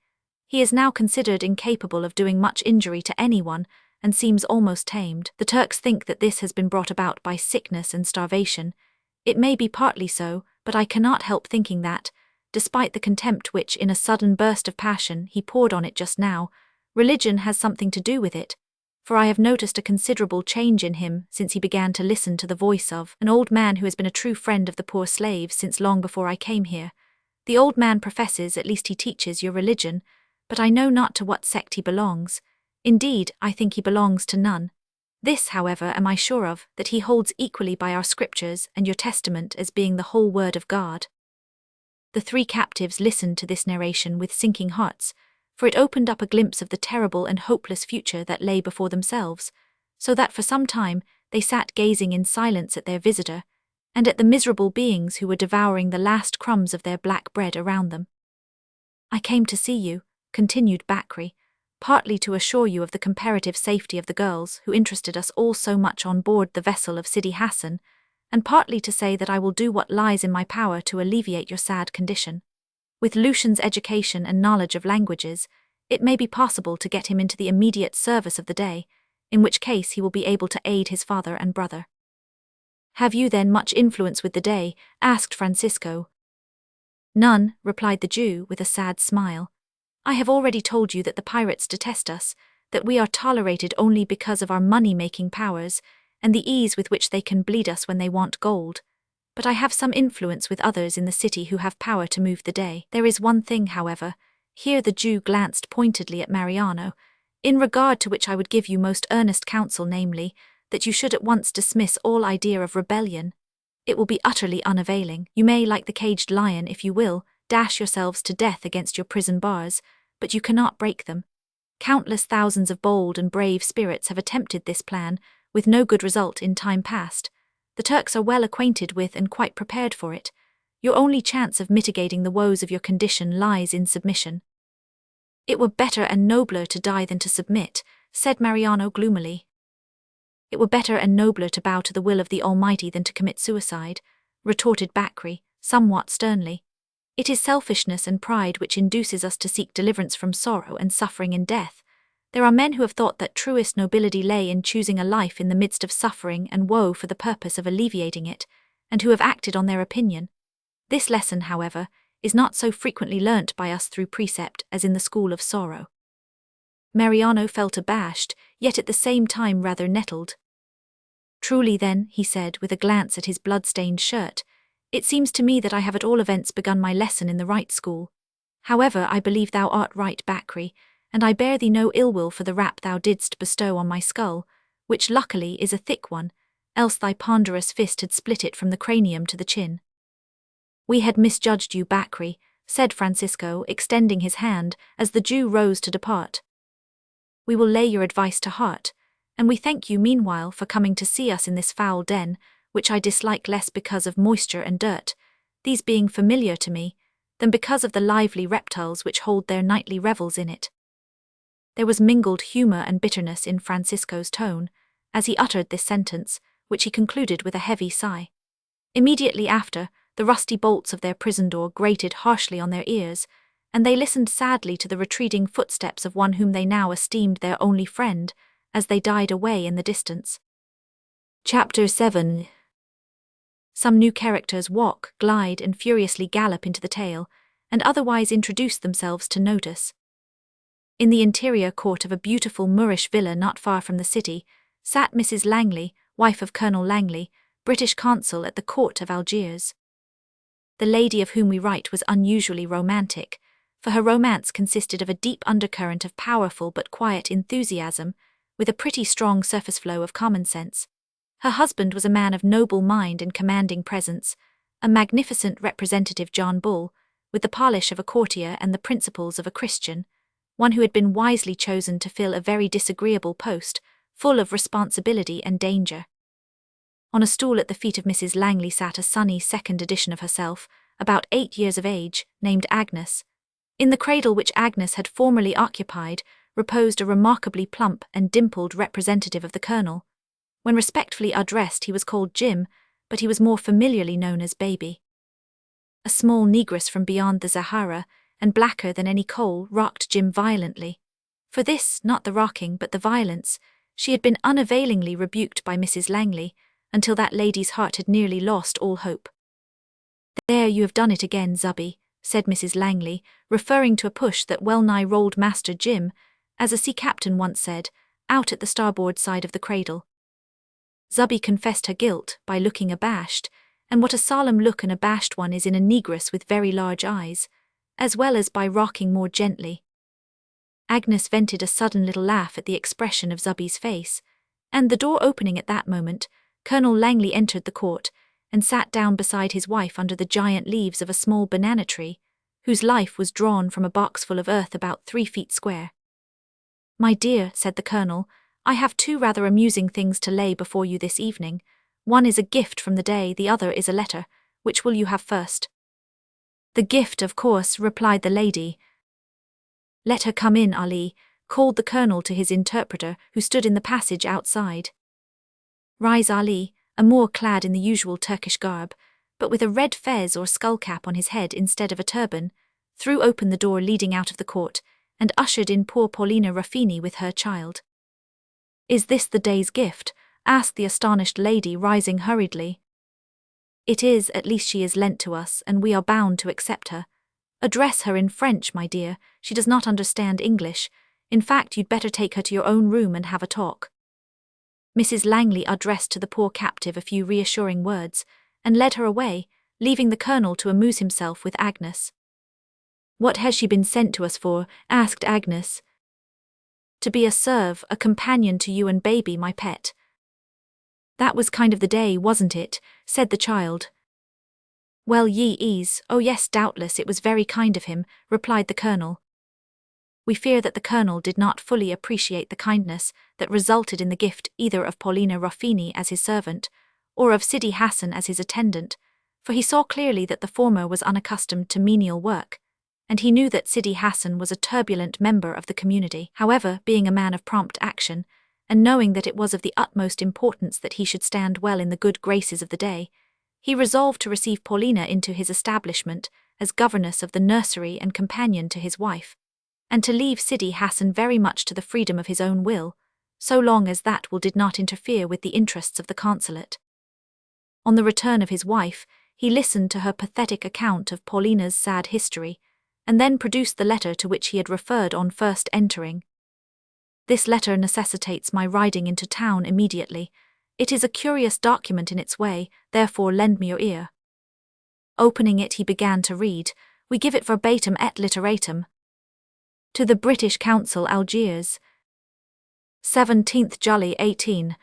He is now considered incapable of doing much injury to anyone, and seems almost tamed. The Turks think that this has been brought about by sickness and starvation. It may be partly so, but I cannot help thinking that, despite the contempt which, in a sudden burst of passion, he poured on it just now, religion has something to do with it, for I have noticed a considerable change in him since he began to listen to the voice of an old man who has been a true friend of the poor slaves since long before I came here. The old man professes, at least he teaches, your religion, but I know not to what sect he belongs. Indeed, I think he belongs to none. This, however, am I sure of, that he holds equally by our scriptures and your testament as being the whole word of God." The three captives listened to this narration with sinking hearts, for it opened up a glimpse of the terrible and hopeless future that lay before themselves, so that for some time they sat gazing in silence at their visitor, and at the miserable beings who were devouring the last crumbs of their black bread around them. "I came to see you," continued Bakri, "partly to assure you of the comparative safety of the girls who interested us all so much on board the vessel of Sidi Hassan, and partly to say that I will do what lies in my power to alleviate your sad condition. With Lucian's education and knowledge of languages, it may be possible to get him into the immediate service of the day, in which case he will be able to aid his father and brother." "Have you then much influence with the Dey?" asked Francisco. "None," replied the Jew with a sad smile. "I have already told you that the pirates detest us, that we are tolerated only because of our money-making powers, and the ease with which they can bleed us when they want gold. But I have some influence with others in the city who have power to move the Dey. There is one thing, however," here the Jew glanced pointedly at Mariano, "in regard to which I would give you most earnest counsel, namely, that you should at once dismiss all idea of rebellion. It will be utterly unavailing. You may, like the caged lion, if you will, dash yourselves to death against your prison bars, but you cannot break them. Countless thousands of bold and brave spirits have attempted this plan, with no good result in time past. The Turks are well acquainted with and quite prepared for it. Your only chance of mitigating the woes of your condition lies in submission." "It were better and nobler to die than to submit," said Mariano gloomily. "It were better and nobler to bow to the will of the Almighty than to commit suicide," retorted Bakri, somewhat sternly. "It is selfishness and pride which induces us to seek deliverance from sorrow and suffering and death. There are men who have thought that truest nobility lay in choosing a life in the midst of suffering and woe for the purpose of alleviating it, and who have acted on their opinion. This lesson, however, is not so frequently learnt by us through precept as in the school of sorrow." Mariano felt abashed, yet at the same time rather nettled. "Truly then," he said with a glance at his blood-stained shirt, "it seems to me that I have at all events begun my lesson in the right school. However, I believe thou art right, Bakri, and I bear thee no ill will for the rap thou didst bestow on my skull, which luckily is a thick one, else thy ponderous fist had split it from the cranium to the chin." "We had misjudged you, Bakri," said Francisco, extending his hand as the Jew rose to depart. "We will lay your advice to heart, and we thank you meanwhile for coming to see us in this foul den, which I dislike less because of moisture and dirt, these being familiar to me, than because of the lively reptiles which hold their nightly revels in it." There was mingled humour and bitterness in Francisco's tone, as he uttered this sentence, which he concluded with a heavy sigh. Immediately after, the rusty bolts of their prison door grated harshly on their ears, and they listened sadly to the retreating footsteps of one whom they now esteemed their only friend, as they died away in the distance. Chapter 7. Some new characters walk, glide, and furiously gallop into the tale, and otherwise introduce themselves to notice. In the interior court of a beautiful Moorish villa not far from the city, sat Mrs. Langley, wife of Colonel Langley, British consul at the court of Algiers. The lady of whom we write was unusually romantic, for her romance consisted of a deep undercurrent of powerful but quiet enthusiasm, with a pretty strong surface flow of common sense. Her husband was a man of noble mind and commanding presence, a magnificent representative John Bull, with the polish of a courtier and the principles of a Christian, one who had been wisely chosen to fill a very disagreeable post, full of responsibility and danger. On a stool at the feet of Mrs. Langley sat a sunny second edition of herself, about 8 years of age, named Agnes. In the cradle which Agnes had formerly occupied reposed a remarkably plump and dimpled representative of the Colonel. When respectfully addressed he was called Jim, but he was more familiarly known as Baby. A small negress from beyond the Sahara, and blacker than any coal, rocked Jim violently. For this, not the rocking but the violence, she had been unavailingly rebuked by Mrs. Langley, until that lady's heart had nearly lost all hope. "There, you have done it again, Zubby," said Mrs. Langley, referring to a push that well-nigh rolled Master Jim, as a sea captain once said, out at the starboard side of the cradle. Zubby confessed her guilt by looking abashed, and what a solemn look an abashed one is in a negress with very large eyes, as well as by rocking more gently. Agnes vented a sudden little laugh at the expression of Zubby's face, And the door opening at that moment, Colonel Langley entered the court and sat down beside his wife under the giant leaves of a small banana tree, whose life was drawn from a box full of earth about 3 feet square. "My dear," said the colonel, "I have 2 rather amusing things to lay before you this evening. One is a gift from the day, the other is a letter. Which will you have first?" "The gift, of course," replied the lady. "Let her come in, Ali," called the colonel to his interpreter, who stood in the passage outside. Rise Ali, a Moor clad in the usual Turkish garb, but with a red fez or skullcap on his head instead of a turban, threw open the door leading out of the court, and ushered in poor Paulina Ruffini with her child. "Is this the day's gift?" asked the astonished lady, rising hurriedly. "It is, at least she is lent to us, and we are bound to accept her. Address her in French, my dear, she does not understand English. In fact, you'd better take her to your own room and have a talk." Mrs. Langley addressed to the poor captive a few reassuring words, and led her away, leaving the colonel to amuse himself with Agnes. "What has she been sent to us for?" asked Agnes. "To be a serve, a companion to you and baby, my pet." "That was kind of the day, wasn't it?" said the child. "Well, ye is, oh yes, doubtless it was very kind of him," replied the colonel. We fear that the colonel did not fully appreciate the kindness that resulted in the gift either of Paulina Ruffini as his servant, or of Sidi Hassan as his attendant, for he saw clearly that the former was unaccustomed to menial work, and he knew that Sidi Hassan was a turbulent member of the community. However, being a man of prompt action, and knowing that it was of the utmost importance that he should stand well in the good graces of the day, he resolved to receive Paulina into his establishment as governess of the nursery and companion to his wife, and to leave Sidi Hassan very much to the freedom of his own will, so long as that will did not interfere with the interests of the consulate. On the return of his wife, he listened to her pathetic account of Paulina's sad history, and then produced the letter to which he had referred on first entering. "This letter necessitates my riding into town immediately. It is a curious document in its way, therefore lend me your ear." Opening it, he began to read. We give it verbatim et literatum. "To the British Council, Algiers. 17th July 18.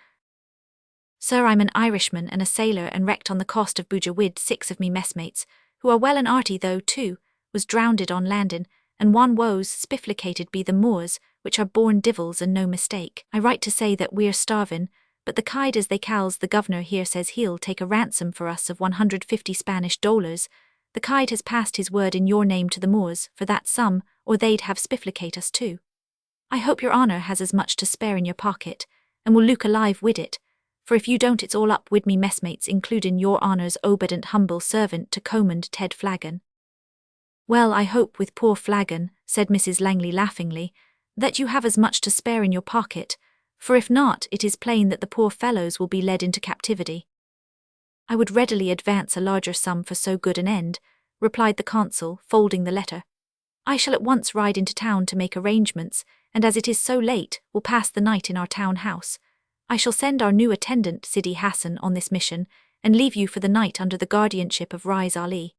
Sir, I'm an Irishman and a sailor, and wrecked on the coast of Buja wid 6 of me messmates, who are well and arty though 2, was drownded on landin', and one woes spifflicated be the Moors, which are born divils and no mistake. I write to say that we're starvin', but the kide as they calls the governor here says he'll take a ransom for us of 150 Spanish dollars. The kide has passed his word in your name to the Moors for that sum, or they'd have spifflicate us too. I hope your honour has as much to spare in your pocket, and will look alive wid it, for if you don't it's all up wid me messmates, including your honour's obedient humble servant to command Ted Flagon." "Well, I hope with poor Flagon," said Mrs. Langley laughingly, "that you have as much to spare in your pocket, for if not, it is plain that the poor fellows will be led into captivity." "I would readily advance a larger sum for so good an end," replied the consul, folding the letter. "I shall at once ride into town to make arrangements, and as it is so late, will pass the night in our town house. I shall send our new attendant, Sidi Hassan, on this mission, and leave you for the night under the guardianship of Rais Ali."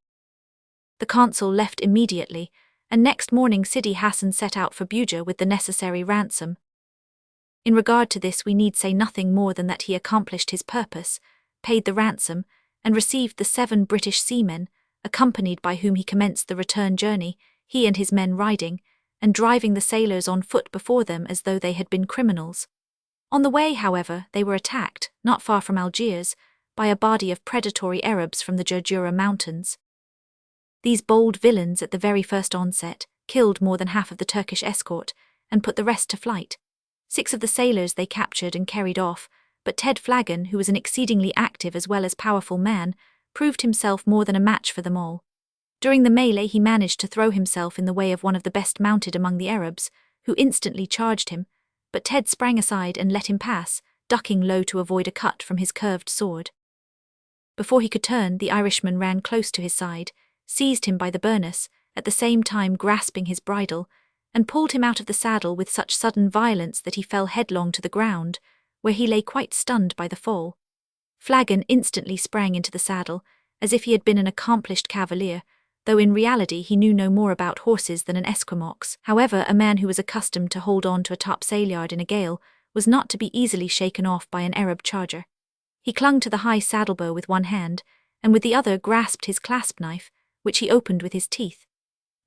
The consul left immediately, and next morning Sidi Hassan set out for Buja with the necessary ransom. In regard to this we need say nothing more than that he accomplished his purpose, paid the ransom, and received the 7 British seamen, accompanied by whom he commenced the return journey, he and his men riding, and driving the sailors on foot before them as though they had been criminals. On the way, however, they were attacked, not far from Algiers, by a body of predatory Arabs from the Jurjura Mountains. These bold villains at the very first onset killed more than half of the Turkish escort, and put the rest to flight. 6 of the sailors they captured and carried off, but Ted Flagon, who was an exceedingly active as well as powerful man, proved himself more than a match for them all. During the melee he managed to throw himself in the way of one of the best mounted among the Arabs, who instantly charged him, but Ted sprang aside and let him pass, ducking low to avoid a cut from his curved sword. Before he could turn, the Irishman ran close to his side, seized him by the burnous, at the same time grasping his bridle, and pulled him out of the saddle with such sudden violence that he fell headlong to the ground, where he lay quite stunned by the fall. Flagon instantly sprang into the saddle, as if he had been an accomplished cavalier, though in reality he knew no more about horses than an Esquimaux. However, a man who was accustomed to hold on to a topsail yard in a gale was not to be easily shaken off by an Arab charger. He clung to the high saddlebow with one hand, and with the other grasped his clasp knife, which he opened with his teeth.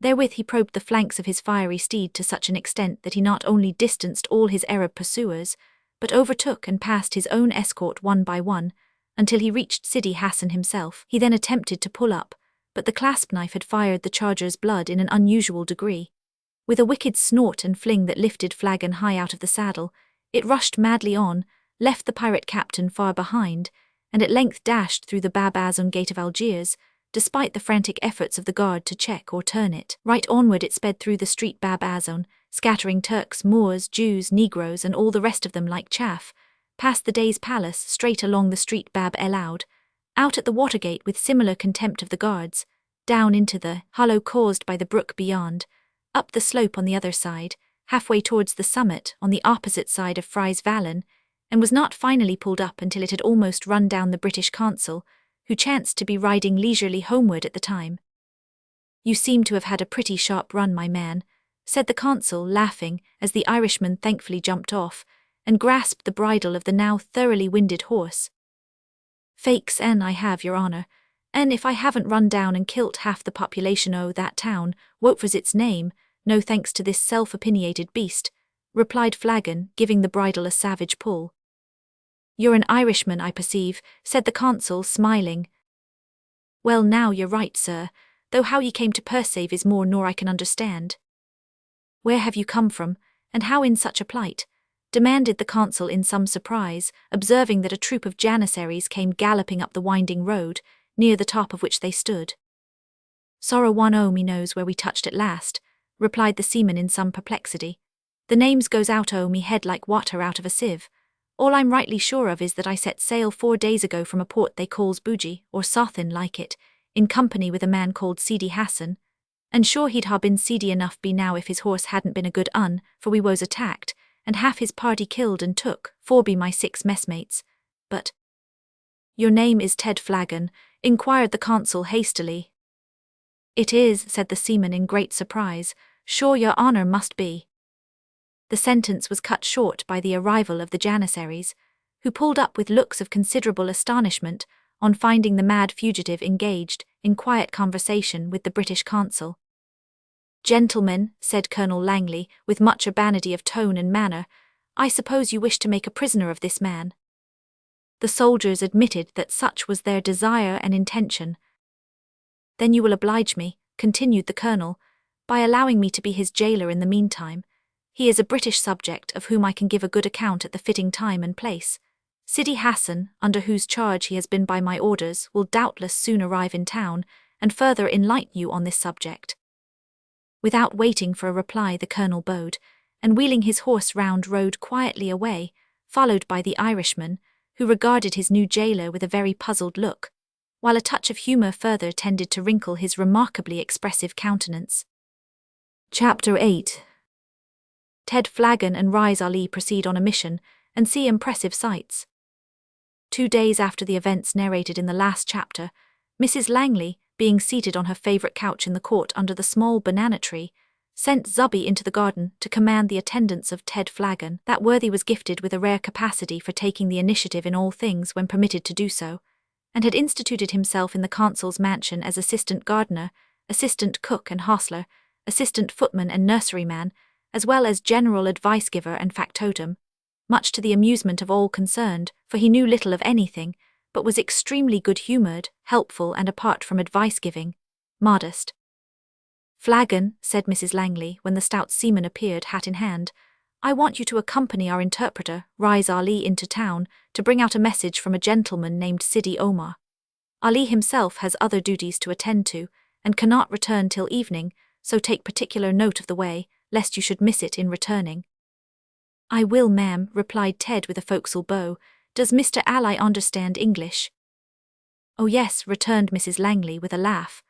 Therewith he probed the flanks of his fiery steed to such an extent that he not only distanced all his Arab pursuers, but overtook and passed his own escort one by one, until he reached Sidi Hassan himself. He then attempted to pull up, but the clasp knife had fired the charger's blood in an unusual degree. With a wicked snort and fling that lifted Flagon high out of the saddle, it rushed madly on, left the pirate captain far behind, and at length dashed through the Bab-Azon gate of Algiers, despite the frantic efforts of the guard to check or turn it. Right onward it sped through the street Bab-Azon, scattering Turks, Moors, Jews, Negroes, and all the rest of them like chaff, past the Dey's palace, straight along the street Bab-el-Oud, out at the Watergate with similar contempt of the guards, down into the hollow caused by the brook beyond, up the slope on the other side, halfway towards the summit on the opposite side of Fry's Vallon, and was not finally pulled up until it had almost run down the British consul, who chanced to be riding leisurely homeward at the time. "You seem to have had a pretty sharp run, my man," said the consul, laughing, as the Irishman thankfully jumped off, and grasped the bridle of the now thoroughly winded horse. "Faix an' I have, your honour, and if I haven't run down and kilt half the population o' that town, what was its name, no thanks to this self-opinionated beast," replied Flagon, giving the bridle a savage pull. "You're an Irishman, I perceive," said the consul, smiling. "Well now you're right, sir, though how ye came to Persave is more nor I can understand." "Where have you come from, and how in such a plight?" demanded the consul in some surprise, observing that a troop of janissaries came galloping up the winding road, near the top of which they stood. "Sorrow one o' me knows where we touched at last," replied the seaman in some perplexity. "The names goes out o' me head like water out of a sieve. All I'm rightly sure of is that I set sail 4 days ago from a port they calls Bougie, or Sothin like it, in company with a man called Sidi Hassan, and sure he'd ha' been seedy enough be now if his horse hadn't been a good un, for we was attacked, and half his party killed and took, forby my 6 messmates. But—" "Your name is Ted Flagon?" inquired the consul hastily. "It is," said the seaman in great surprise. "Sure your honour must be." The sentence was cut short by the arrival of the janissaries, who pulled up with looks of considerable astonishment on finding the mad fugitive engaged in quiet conversation with the British consul. "Gentlemen," said Colonel Langley, with much urbanity of tone and manner, "I suppose you wish to make a prisoner of this man." The soldiers admitted that such was their desire and intention. "Then you will oblige me," continued the colonel, "by allowing me to be his jailer in the meantime. He is a British subject of whom I can give a good account at the fitting time and place. Sidi Hassan, under whose charge he has been by my orders, will doubtless soon arrive in town, and further enlighten you on this subject." Without waiting for a reply, the colonel bowed, and wheeling his horse round rode quietly away, followed by the Irishman, who regarded his new jailer with a very puzzled look, while a touch of humour further tended to wrinkle his remarkably expressive countenance. Chapter 8. Ted Flagon and Rise Ali proceed on a mission, and see impressive sights. 2 days after the events narrated in the last chapter, Mrs. Langley, being seated on her favourite couch in the court under the small banana tree, sent Zubby into the garden to command the attendance of Ted Flagon. That worthy was gifted with a rare capacity for taking the initiative in all things when permitted to do so, and had instituted himself in the consul's mansion as assistant gardener, assistant cook and hostler, assistant footman and nurseryman, as well as general advice-giver and factotum, much to the amusement of all concerned, for he knew little of anything, but was extremely good-humoured, helpful, and apart from advice-giving, modest. "Flagon," said Mrs. Langley, when the stout seaman appeared hat in hand, "I want you to accompany our interpreter, Rise Ali, into town to bring out a message from a gentleman named Sidi Omar. Ali himself has other duties to attend to, and cannot return till evening, so take particular note of the way, lest you should miss it in returning." "I will, ma'am," replied Ted with a forecastle bow. "Does Mr. Ali understand English?" "Oh yes," returned Mrs. Langley with a laugh.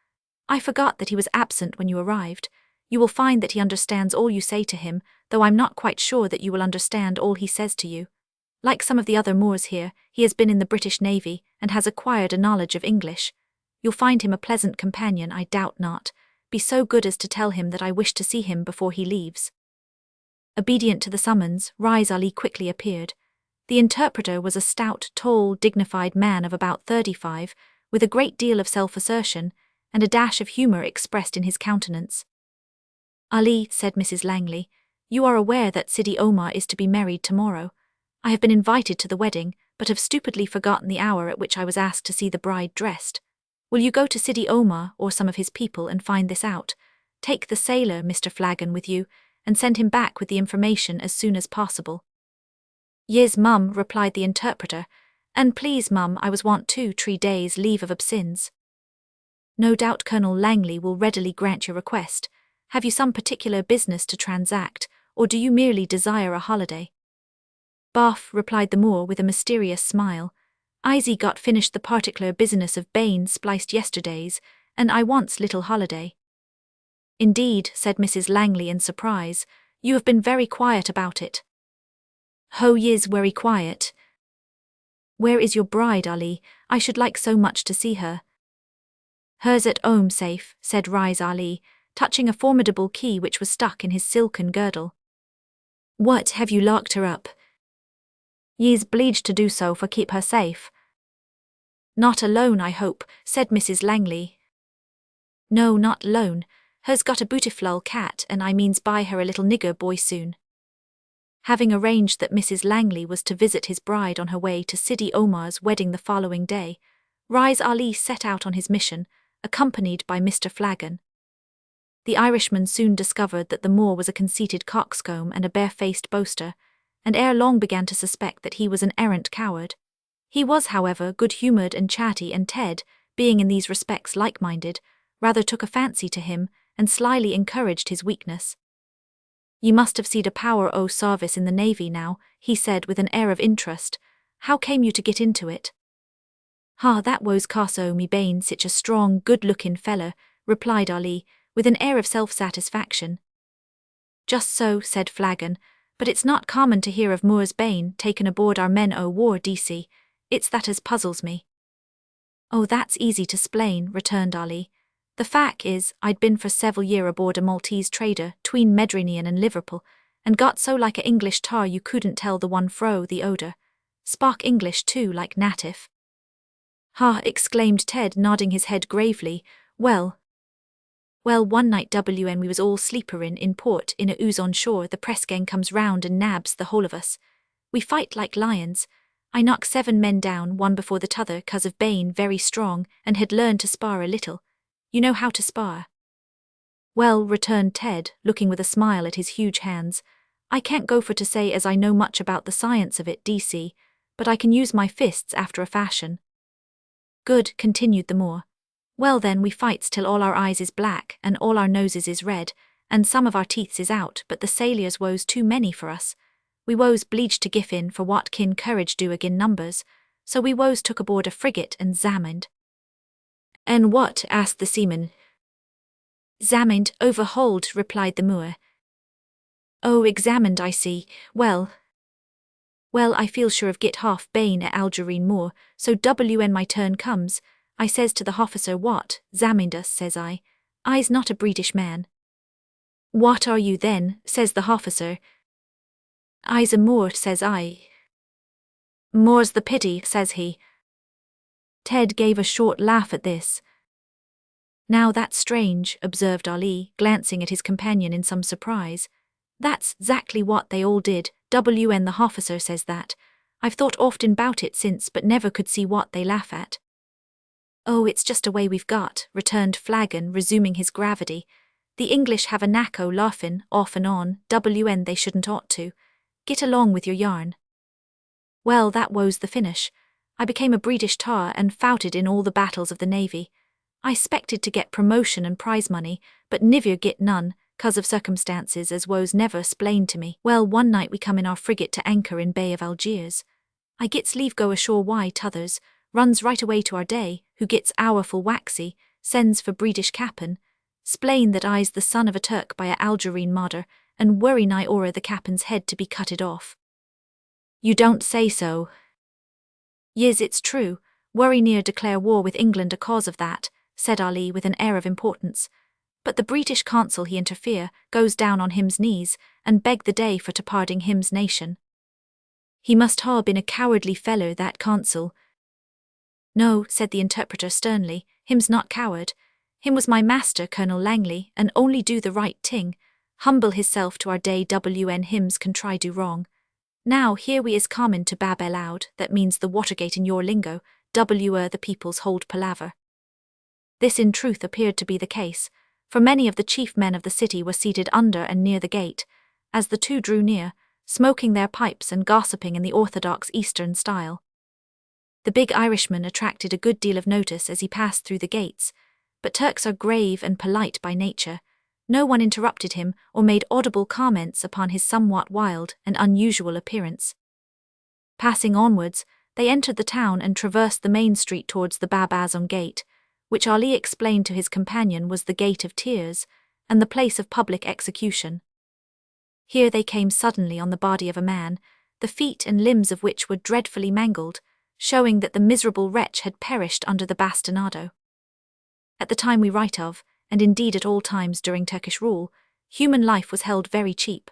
"I forgot that he was absent when you arrived. You will find that he understands all you say to him, though I'm not quite sure that you will understand all he says to you. Like some of the other Moors here, he has been in the British Navy and has acquired a knowledge of English. You'll find him a pleasant companion, I doubt not. Be so good as to tell him that I wish to see him before he leaves." Obedient to the summons, Rais Ali quickly appeared. The interpreter was a stout, tall, dignified man of about 35, with a great deal of self-assertion, and a dash of humour expressed in his countenance. "Ali," said Mrs. Langley, "you are aware that Sidi Omar is to be married tomorrow. I have been invited to the wedding, but have stupidly forgotten the hour at which I was asked to see the bride dressed. Will you go to Sidi Omar or some of his people and find this out? Take the sailor, Mr. Flagon, with you, and send him back with the information as soon as possible." "Yes, mum," replied the interpreter, "and please, mum, I was want 2-3 days leave of absence." "No doubt Colonel Langley will readily grant your request. Have you some particular business to transact, or do you merely desire a holiday?" "Boff," replied the Moor with a mysterious smile. "Izy got finished the particular business of Bain spliced yesterdays, and I wants little holiday." "Indeed," said Mrs. Langley in surprise, "you have been very quiet about it." "Ho, yis, very quiet." "Where is your bride, Ali? I should like so much to see her." "Hers at 'ome safe," said Rais Ali, touching a formidable key which was stuck in his silken girdle. "What, have you locked her up?" "Ye's obliged to do so for keep her safe." "Not alone, I hope," said Mrs. Langley. "No, not alone. Her's got a bootiful cat, and I means buy her a little nigger boy soon." Having arranged that Mrs. Langley was to visit his bride on her way to Sidi Omar's wedding the following day, Rais Ali set out on his mission, accompanied by Mr. Flagon. The Irishman soon discovered that the Moor was a conceited coxcomb and a barefaced boaster, and ere long began to suspect that he was an arrant coward. He was, however, good-humoured and chatty, and Ted, being in these respects like-minded, rather took a fancy to him and slyly encouraged his weakness. "You must have seed a power o' service in the Navy now," he said with an air of interest. "How came you to get into it?" "Ha, that was cause o' me bane sich a strong, good-looking feller," replied Ali, with an air of self-satisfaction. "Just so," said Flagon, "but it's not common to hear of Moor's bane taken aboard our men o' war, DC. It's that as puzzles me." "Oh, that's easy to splain," returned Ali. "The fact is, I'd been for several year aboard a Maltese trader 'tween Mediterranean and Liverpool, and got so like a English tar you couldn't tell the one fro the odor. Spark English too, like native." "Ha!" exclaimed Ted, nodding his head gravely. Well, one night WN we was all sleeperin' in port in a ooze on shore, the press gang comes round and nabs the whole of us. We fight like lions. I knock 7 men down, one before the t'other, 'cause of Bain very strong, and had learned to spar a little. You know how to spar?" "Well," returned Ted, looking with a smile at his huge hands, "I can't go for to say as I know much about the science of it, DC, but I can use my fists after a fashion." "Good," continued the Moor. "Well then, we fights till all our eyes is black, and all our noses is red, and some of our teeths is out, but the sailors woes too many for us. We woes bleeged to gif in for what kin courage do agin numbers, so we woes took aboard a frigate and examined." "And what?" asked the seaman. "Examined, overhauled," replied the Moor. "Oh, examined, I see. Well, I feel sure of git half Bain at Algerine Moor, so when my turn comes, I says to the hofficer, 'What, examined us,' says I. 'I's not a British man.' 'What are you then?' says the hofficer. 'I's a Moor,' says I. 'More's the pity,' says he. Ted gave a short laugh at this. "Now that's strange," observed Ali, glancing at his companion in some surprise. "That's exactly what they all did. The hofficer says that. I've thought often about it since, but never could see what they laugh at." "Oh, it's just a way we've got," returned Flagon, resuming his gravity. "The English have a knack o' laughing, off and on, they shouldn't ought to. Get along with your yarn." "Well, that was the finish. I became a British tar and fouted in all the battles of the Navy. I expected to get promotion and prize money, but niver git none, 'cause of circumstances as woes never splained to me. Well, one night we come in our frigate to anchor in Bay of Algiers. I gits leave go ashore why t'others, runs right away to our day, who gits hourful waxy, sends for British cap'n, splain that I's the son of a Turk by a Algerine modder, and worry nigh o'er the cap'n's head to be cutted off." "You don't say so." "Yes, it's true. Worry near declare war with England a cause of that," said Ali with an air of importance. "But the British consul he interfere, goes down on him's knees, and begged the day for to parting him's nation. He must ha' been a cowardly fellow, that consul. No, said the interpreter sternly, him's not coward. Him was my master, Colonel Langley, and only do the right ting, humble hisself to our day wn hims can try do wrong. Now here we is common to bab aloud, that means the Watergate in your lingo, the people's hold palaver. This in truth appeared to be the case, for many of the chief men of the city were seated under and near the gate, as the two drew near, smoking their pipes and gossiping in the orthodox Eastern style. The big Irishman attracted a good deal of notice as he passed through the gates, but Turks are grave and polite by nature. No one interrupted him or made audible comments upon his somewhat wild and unusual appearance. Passing onwards, they entered the town and traversed the main street towards the Bab Azam Gate, which Ali explained to his companion was the Gate of Tears, and the place of public execution. Here they came suddenly on the body of a man, the feet and limbs of which were dreadfully mangled, showing that the miserable wretch had perished under the bastinado. At the time we write of, and indeed at all times during Turkish rule, human life was held very cheap.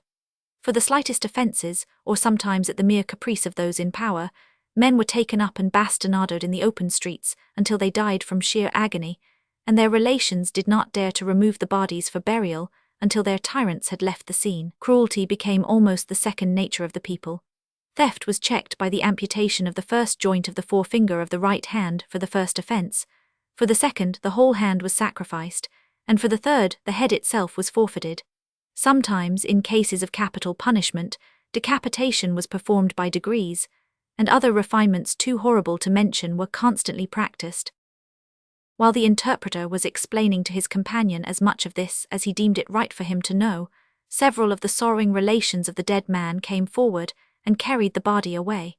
For the slightest offences, or sometimes at the mere caprice of those in power, men were taken up and bastinadoed in the open streets until they died from sheer agony, and their relations did not dare to remove the bodies for burial until their tyrants had left the scene. Cruelty became almost the second nature of the people. Theft was checked by the amputation of the first joint of the forefinger of the right hand for the first offence. For the second, the whole hand was sacrificed, and for the third, the head itself was forfeited. Sometimes, in cases of capital punishment, decapitation was performed by degrees, and other refinements too horrible to mention were constantly practiced. While the interpreter was explaining to his companion as much of this as he deemed it right for him to know, several of the sorrowing relations of the dead man came forward and carried the body away.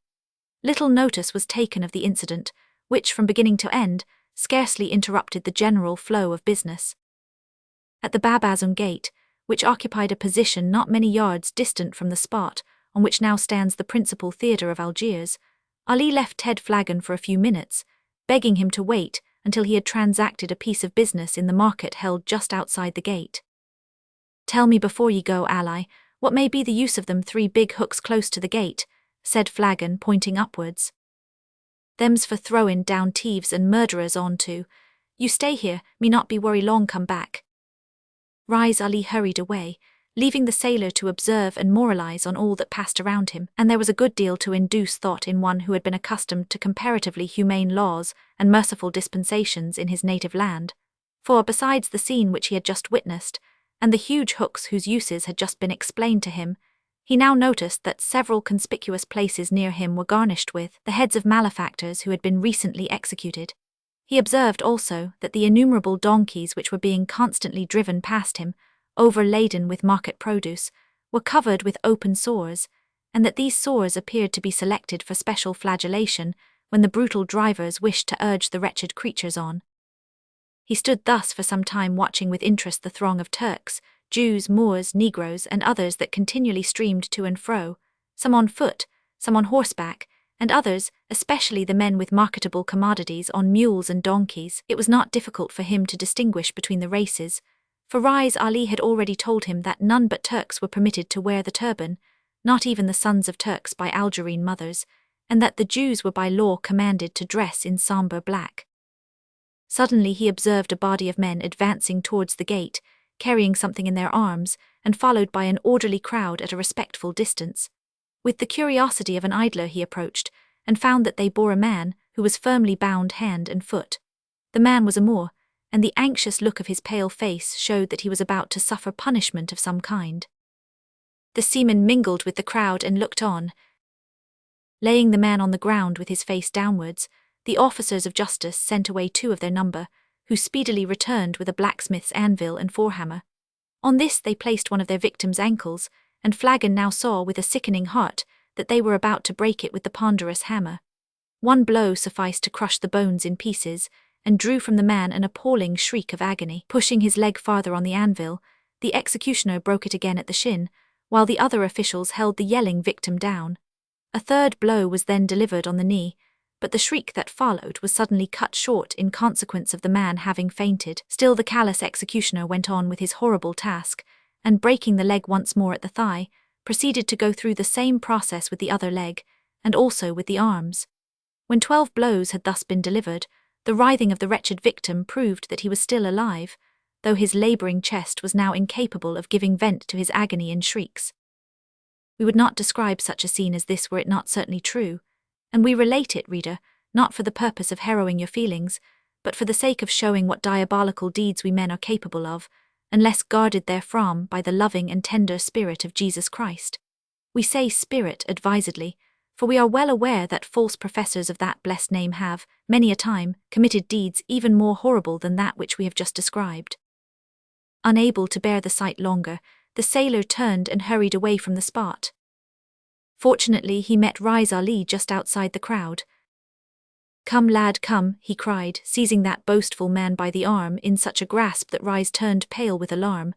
Little notice was taken of the incident, which from beginning to end scarcely interrupted the general flow of business. At the Bab Azam Gate, which occupied a position not many yards distant from the spot on which now stands the principal theatre of Algiers, Ali left Ted Flagon for a few minutes, begging him to wait until he had transacted a piece of business in the market held just outside the gate. "Tell me before ye go, ally, what may be the use of them 3 big hooks close to the gate," said Flagon, pointing upwards. "Them's for throwing down thieves and murderers on to. You stay here, me not be worry long come back." Rise Ali hurried away, leaving the sailor to observe and moralize on all that passed around him, and there was a good deal to induce thought in one who had been accustomed to comparatively humane laws and merciful dispensations in his native land. For, besides the scene which he had just witnessed, and the huge hooks whose uses had just been explained to him, he now noticed that several conspicuous places near him were garnished with the heads of malefactors who had been recently executed. He observed also that the innumerable donkeys which were being constantly driven past him, overladen with market produce, were covered with open sores, and that these sores appeared to be selected for special flagellation when the brutal drivers wished to urge the wretched creatures on. He stood thus for some time watching with interest the throng of Turks, Jews, Moors, Negroes, and others that continually streamed to and fro, some on foot, some on horseback, and others, especially the men with marketable commodities on mules and donkeys. It was not difficult for him to distinguish between the races, for Rise Ali had already told him that none but Turks were permitted to wear the turban, not even the sons of Turks by Algerine mothers, and that the Jews were by law commanded to dress in sombre black. Suddenly he observed a body of men advancing towards the gate, carrying something in their arms, and followed by an orderly crowd at a respectful distance. With the curiosity of an idler he approached, and found that they bore a man who was firmly bound hand and foot. The man was a Moor, and the anxious look of his pale face showed that he was about to suffer punishment of some kind. The seaman mingled with the crowd and looked on. Laying the man on the ground with his face downwards, the officers of justice sent away 2 of their number, who speedily returned with a blacksmith's anvil and forehammer. On this they placed one of their victim's ankles, and Flagon now saw with a sickening heart that they were about to break it with the ponderous hammer. One blow sufficed to crush the bones in pieces, and drew from the man an appalling shriek of agony. Pushing his leg farther on the anvil, the executioner broke it again at the shin, while the other officials held the yelling victim down. A 3rd blow was then delivered on the knee, but the shriek that followed was suddenly cut short in consequence of the man having fainted. Still the callous executioner went on with his horrible task, and breaking the leg once more at the thigh, proceeded to go through the same process with the other leg, and also with the arms. When 12 blows had thus been delivered, the writhing of the wretched victim proved that he was still alive, though his labouring chest was now incapable of giving vent to his agony in shrieks. We would not describe such a scene as this were it not certainly true, and we relate it, reader, not for the purpose of harrowing your feelings, but for the sake of showing what diabolical deeds we men are capable of, unless guarded therefrom by the loving and tender Spirit of Jesus Christ. We say Spirit advisedly, for we are well aware that false professors of that blessed name have, many a time, committed deeds even more horrible than that which we have just described. Unable to bear the sight longer, the sailor turned and hurried away from the spot. Fortunately, he met Rais Ali just outside the crowd. "Come, lad, come," he cried, seizing that boastful man by the arm in such a grasp that Rais turned pale with alarm.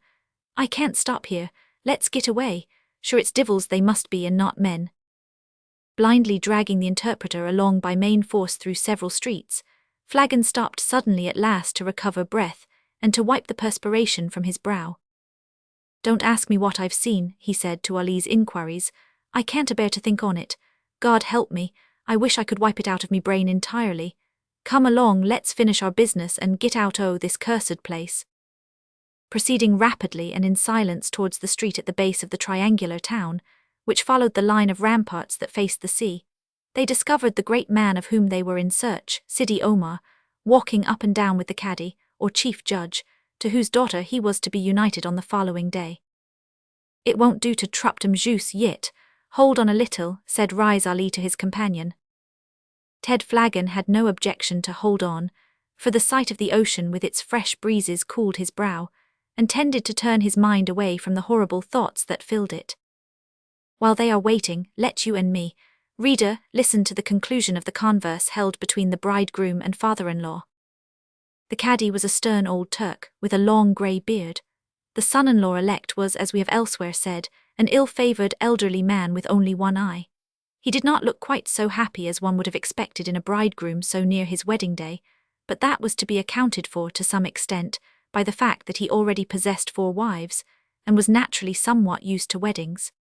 "I can't stop here, let's get away, sure it's divils they must be and not men." Blindly dragging the interpreter along by main force through several streets, Flagon stopped suddenly at last to recover breath and to wipe the perspiration from his brow. "Don't ask me what I've seen," he said to Ali's inquiries. "I can't abear to think on it. God help me, I wish I could wipe it out of me brain entirely. Come along, let's finish our business and get out o' this cursed place." Proceeding rapidly and in silence towards the street at the base of the triangular town, which followed the line of ramparts that faced the sea, they discovered the great man of whom they were in search, Sidi Omar, walking up and down with the cadi, or chief judge, to whose daughter he was to be united on the following day. "It won't do to trupt 'em juice yet, hold on a little," said Rais Ali to his companion. Ted Flagon had no objection to hold on, for the sight of the ocean with its fresh breezes cooled his brow, and tended to turn his mind away from the horrible thoughts that filled it. While they are waiting, let you and me, reader, listen to the conclusion of the converse held between the bridegroom and father-in-law. The cadi was a stern old Turk, with a long grey beard. The son-in-law elect was, as we have elsewhere said, an ill-favoured elderly man with only one eye. He did not look quite so happy as one would have expected in a bridegroom so near his wedding day, but that was to be accounted for to some extent by the fact that he already possessed 4 wives, and was naturally somewhat used to weddings.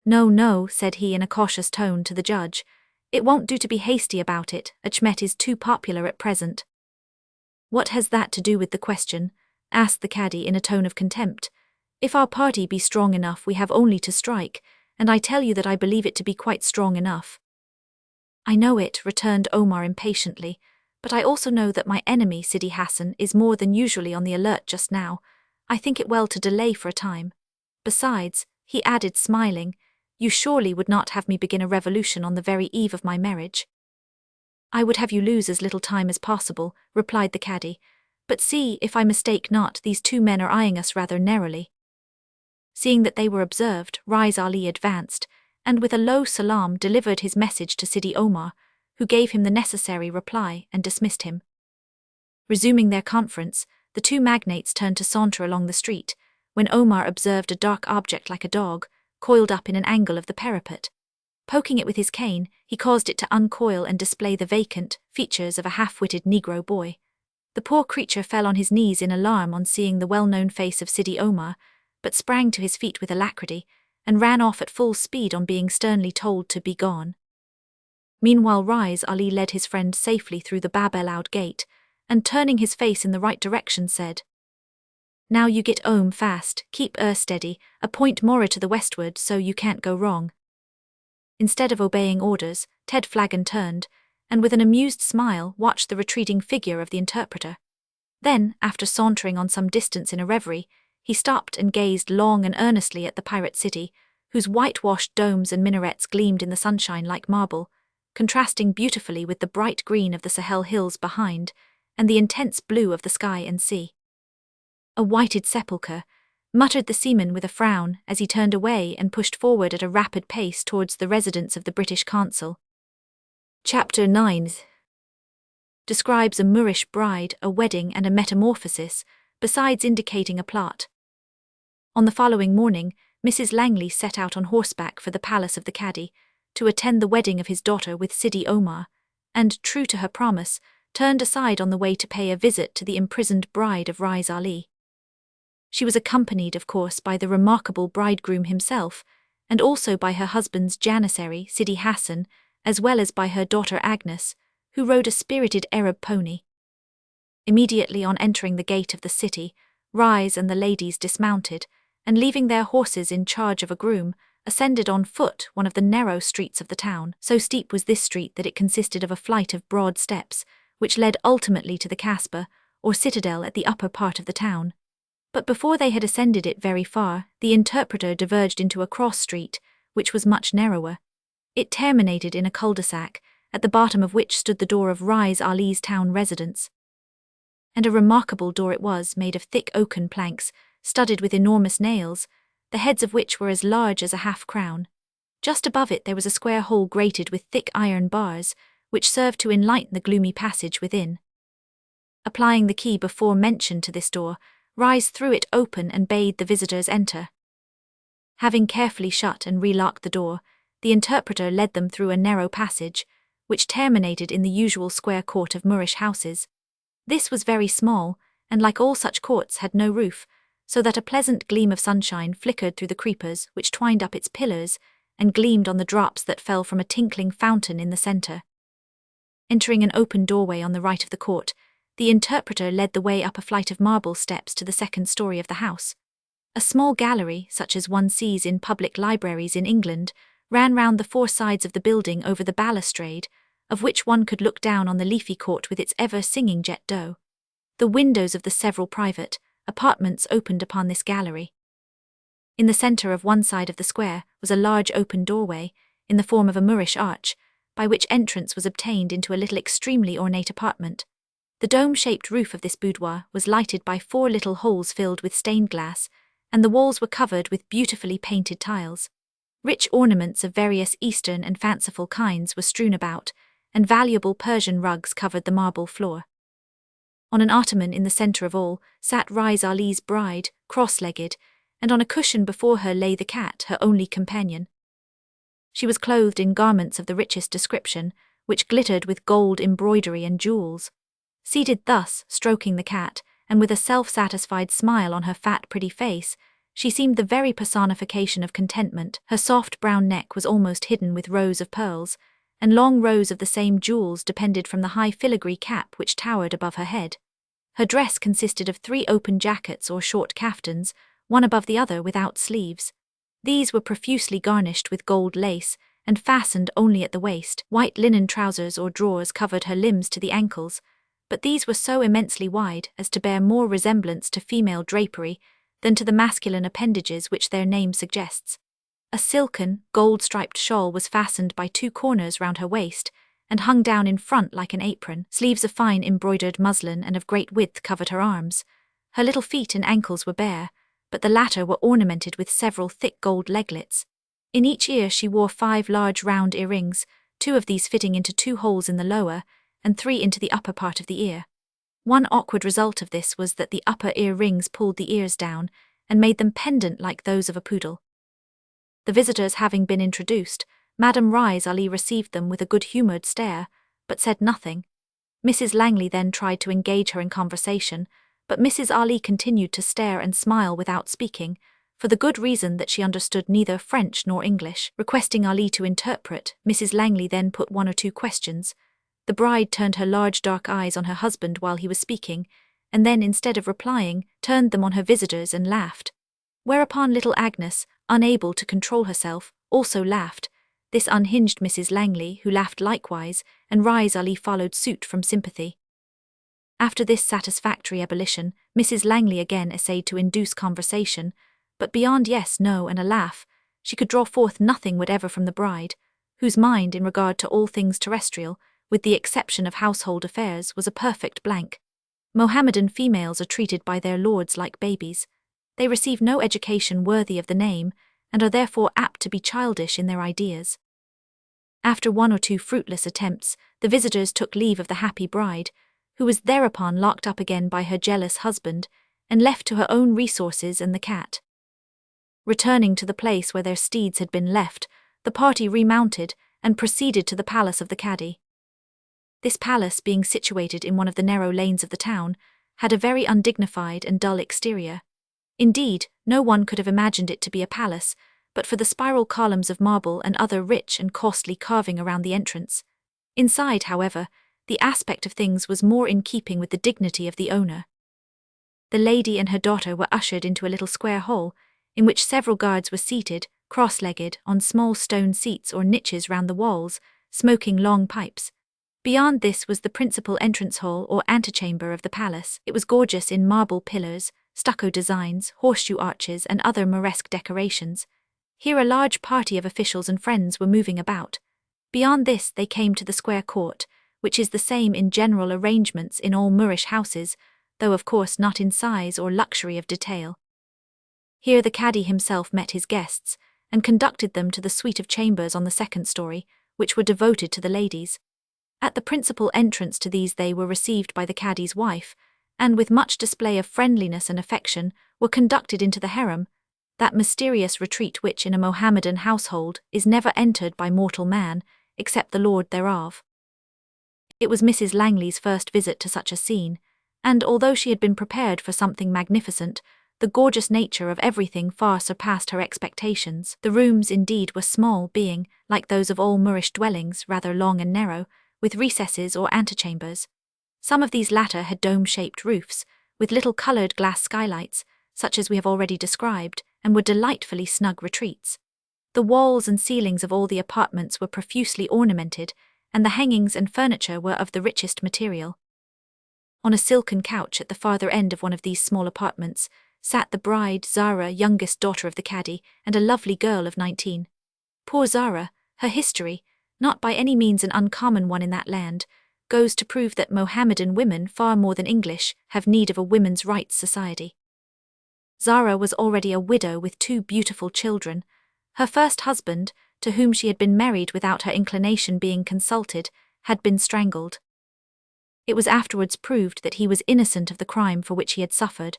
"No, no," said he in a cautious tone to the judge, "it won't do to be hasty about it, Achmet is too popular at present." "What has that to do with the question?" asked the cadi in a tone of contempt. "If our party be strong enough we have only to strike, and I tell you that I believe it to be quite strong enough." "I know it," returned Omar impatiently, "but I also know that my enemy, Sidi Hassan, is more than usually on the alert just now. I think it well to delay for a time. Besides," he added smiling, "you surely would not have me begin a revolution on the very eve of my marriage." "I would have you lose as little time as possible," replied the cadi, "but see, if I mistake not, these 2 men are eyeing us rather narrowly." Seeing that they were observed, Rais Ali advanced, and with a low salam delivered his message to Sidi Omar, who gave him the necessary reply and dismissed him. Resuming their conference, the 2 magnates turned to saunter along the street, when Omar observed a dark object like a dog, coiled up in an angle of the parapet. Poking it with his cane, he caused it to uncoil and display the vacant features of a half-witted Negro boy. The poor creature fell on his knees in alarm on seeing the well-known face of Sidi Omar, but sprang to his feet with alacrity, and ran off at full speed on being sternly told to be gone. Meanwhile Rais Ali led his friend safely through the Bab el-Oud gate, and turning his face in the right direction said, "Now you get 'ome fast, keep steady, a point more to the westward so you can't go wrong." Instead of obeying orders, Ted Flagon turned, and with an amused smile watched the retreating figure of the interpreter. Then, after sauntering on some distance in a reverie, he stopped and gazed long and earnestly at the pirate city, whose whitewashed domes and minarets gleamed in the sunshine like marble, contrasting beautifully with the bright green of the Sahel hills behind, and the intense blue of the sky and sea. "A whited sepulchre," muttered the seaman with a frown as he turned away and pushed forward at a rapid pace towards the residence of the British consul. Chapter 9 describes a Moorish bride, a wedding and a metamorphosis, besides indicating a plot. On the following morning, Mrs. Langley set out on horseback for the palace of the cadi, to attend the wedding of his daughter with Sidi Omar, and, true to her promise, turned aside on the way to pay a visit to the imprisoned bride of Rais Ali. She was accompanied, of course, by the remarkable bridegroom himself, and also by her husband's janissary, Sidi Hassan, as well as by her daughter Agnes, who rode a spirited Arab pony. Immediately on entering the gate of the city, Rise and the ladies dismounted, and leaving their horses in charge of a groom, ascended on foot one of the narrow streets of the town. So steep was this street that it consisted of a flight of broad steps, which led ultimately to the Kasbah, or citadel at the upper part of the town. But before they had ascended it very far, the interpreter diverged into a cross street, which was much narrower. It terminated in a cul-de-sac, at the bottom of which stood the door of Rise Ali's town residence. And a remarkable door it was, made of thick oaken planks, studded with enormous nails, the heads of which were as large as a half-crown. Just above it there was a square hole grated with thick iron bars, which served to enlighten the gloomy passage within. Applying the key before mentioned to this door, Rise threw it open and bade the visitors enter. Having carefully shut and relocked the door, the interpreter led them through a narrow passage, which terminated in the usual square court of Moorish houses. This was very small, and like all such courts had no roof, so that a pleasant gleam of sunshine flickered through the creepers which twined up its pillars, and gleamed on the drops that fell from a tinkling fountain in the centre. Entering an open doorway on the right of the court, the interpreter led the way up a flight of marble steps to the second story of the house. A small gallery, such as one sees in public libraries in England, ran round the four sides of the building over the balustrade, of which one could look down on the leafy court with its ever-singing jet d'eau. The windows of the several private apartments opened upon this gallery. In the centre of one side of the square was a large open doorway, in the form of a Moorish arch, by which entrance was obtained into a little extremely ornate apartment. The dome-shaped roof of this boudoir was lighted by 4 little holes filled with stained glass, and the walls were covered with beautifully painted tiles. Rich ornaments of various Eastern and fanciful kinds were strewn about, and valuable Persian rugs covered the marble floor. On an ottoman in the centre of all sat Rise Ali's bride, cross-legged, and on a cushion before her lay the cat, her only companion. She was clothed in garments of the richest description, which glittered with gold embroidery and jewels. Seated thus, stroking the cat, and with a self-satisfied smile on her fat, pretty face, she seemed the very personification of contentment. Her soft brown neck was almost hidden with rows of pearls, and long rows of the same jewels depended from the high filigree cap which towered above her head. Her dress consisted of 3 open jackets or short caftans, one above the other without sleeves. These were profusely garnished with gold lace, and fastened only at the waist. White linen trousers or drawers covered her limbs to the ankles, but these were so immensely wide as to bear more resemblance to female drapery than to the masculine appendages which their name suggests. A silken, gold-striped shawl was fastened by 2 corners round her waist, and hung down in front like an apron. Sleeves of fine embroidered muslin and of great width covered her arms. Her little feet and ankles were bare, but the latter were ornamented with several thick gold leglets. In each ear she wore 5 large round earrings, 2 of these fitting into 2 holes in the lower, and 3 into the upper part of the ear. One awkward result of this was that the upper ear rings pulled the ears down, and made them pendant like those of a poodle. The visitors having been introduced, Madame Rise Ali received them with a good-humoured stare, but said nothing. Mrs. Langley then tried to engage her in conversation, but Mrs. Ali continued to stare and smile without speaking, for the good reason that she understood neither French nor English. Requesting Ali to interpret, Mrs. Langley then put 1 or 2 questions. The bride turned her large dark eyes on her husband while he was speaking, and then, instead of replying, turned them on her visitors and laughed. Whereupon little Agnes, unable to control herself, also laughed. This unhinged Mrs. Langley, who laughed likewise, and Rise Ali followed suit from sympathy. After this satisfactory ebullition, Mrs. Langley again essayed to induce conversation, but beyond yes, no, and a laugh, she could draw forth nothing whatever from the bride, whose mind in regard to all things terrestrial, with the exception of household affairs, was a perfect blank. Mohammedan females are treated by their lords like babies. They receive no education worthy of the name, and are therefore apt to be childish in their ideas. After 1 or 2 fruitless attempts, the visitors took leave of the happy bride, who was thereupon locked up again by her jealous husband, and left to her own resources and the cat. Returning to the place where their steeds had been left, the party remounted and proceeded to the palace of the Cadi. This palace, being situated in one of the narrow lanes of the town, had a very undignified and dull exterior. Indeed, no one could have imagined it to be a palace, but for the spiral columns of marble and other rich and costly carving around the entrance. Inside, however, the aspect of things was more in keeping with the dignity of the owner. The lady and her daughter were ushered into a little square hall, in which several guards were seated, cross-legged, on small stone seats or niches round the walls, smoking long pipes. Beyond this was the principal entrance hall or antechamber of the palace. It was gorgeous in marble pillars, stucco designs, horseshoe arches, and other Moresque decorations. Here a large party of officials and friends were moving about. Beyond this they came to the square court, which is the same in general arrangements in all Moorish houses, though of course not in size or luxury of detail. Here the Cadi himself met his guests, and conducted them to the suite of chambers on the second story, which were devoted to the ladies. At the principal entrance to these they were received by the Cadi's wife, and with much display of friendliness and affection were conducted into the harem, that mysterious retreat which in a Mohammedan household is never entered by mortal man, except the lord thereof. It was Mrs. Langley's first visit to such a scene, and although she had been prepared for something magnificent, the gorgeous nature of everything far surpassed her expectations. The rooms indeed were small, being, like those of all Moorish dwellings, rather long and narrow, with recesses or antechambers. Some of these latter had dome-shaped roofs, with little coloured glass skylights, such as we have already described, and were delightfully snug retreats. The walls and ceilings of all the apartments were profusely ornamented, and the hangings and furniture were of the richest material. On a silken couch at the farther end of one of these small apartments sat the bride, Zara, youngest daughter of the Cadi, and a lovely girl of 19. Poor Zara, her history, not by any means an uncommon one in that land, goes to prove that Mohammedan women, far more than English, have need of a women's rights society. Zara was already a widow with 2 beautiful children. Her first husband, to whom she had been married without her inclination being consulted, had been strangled. It was afterwards proved that he was innocent of the crime for which he had suffered,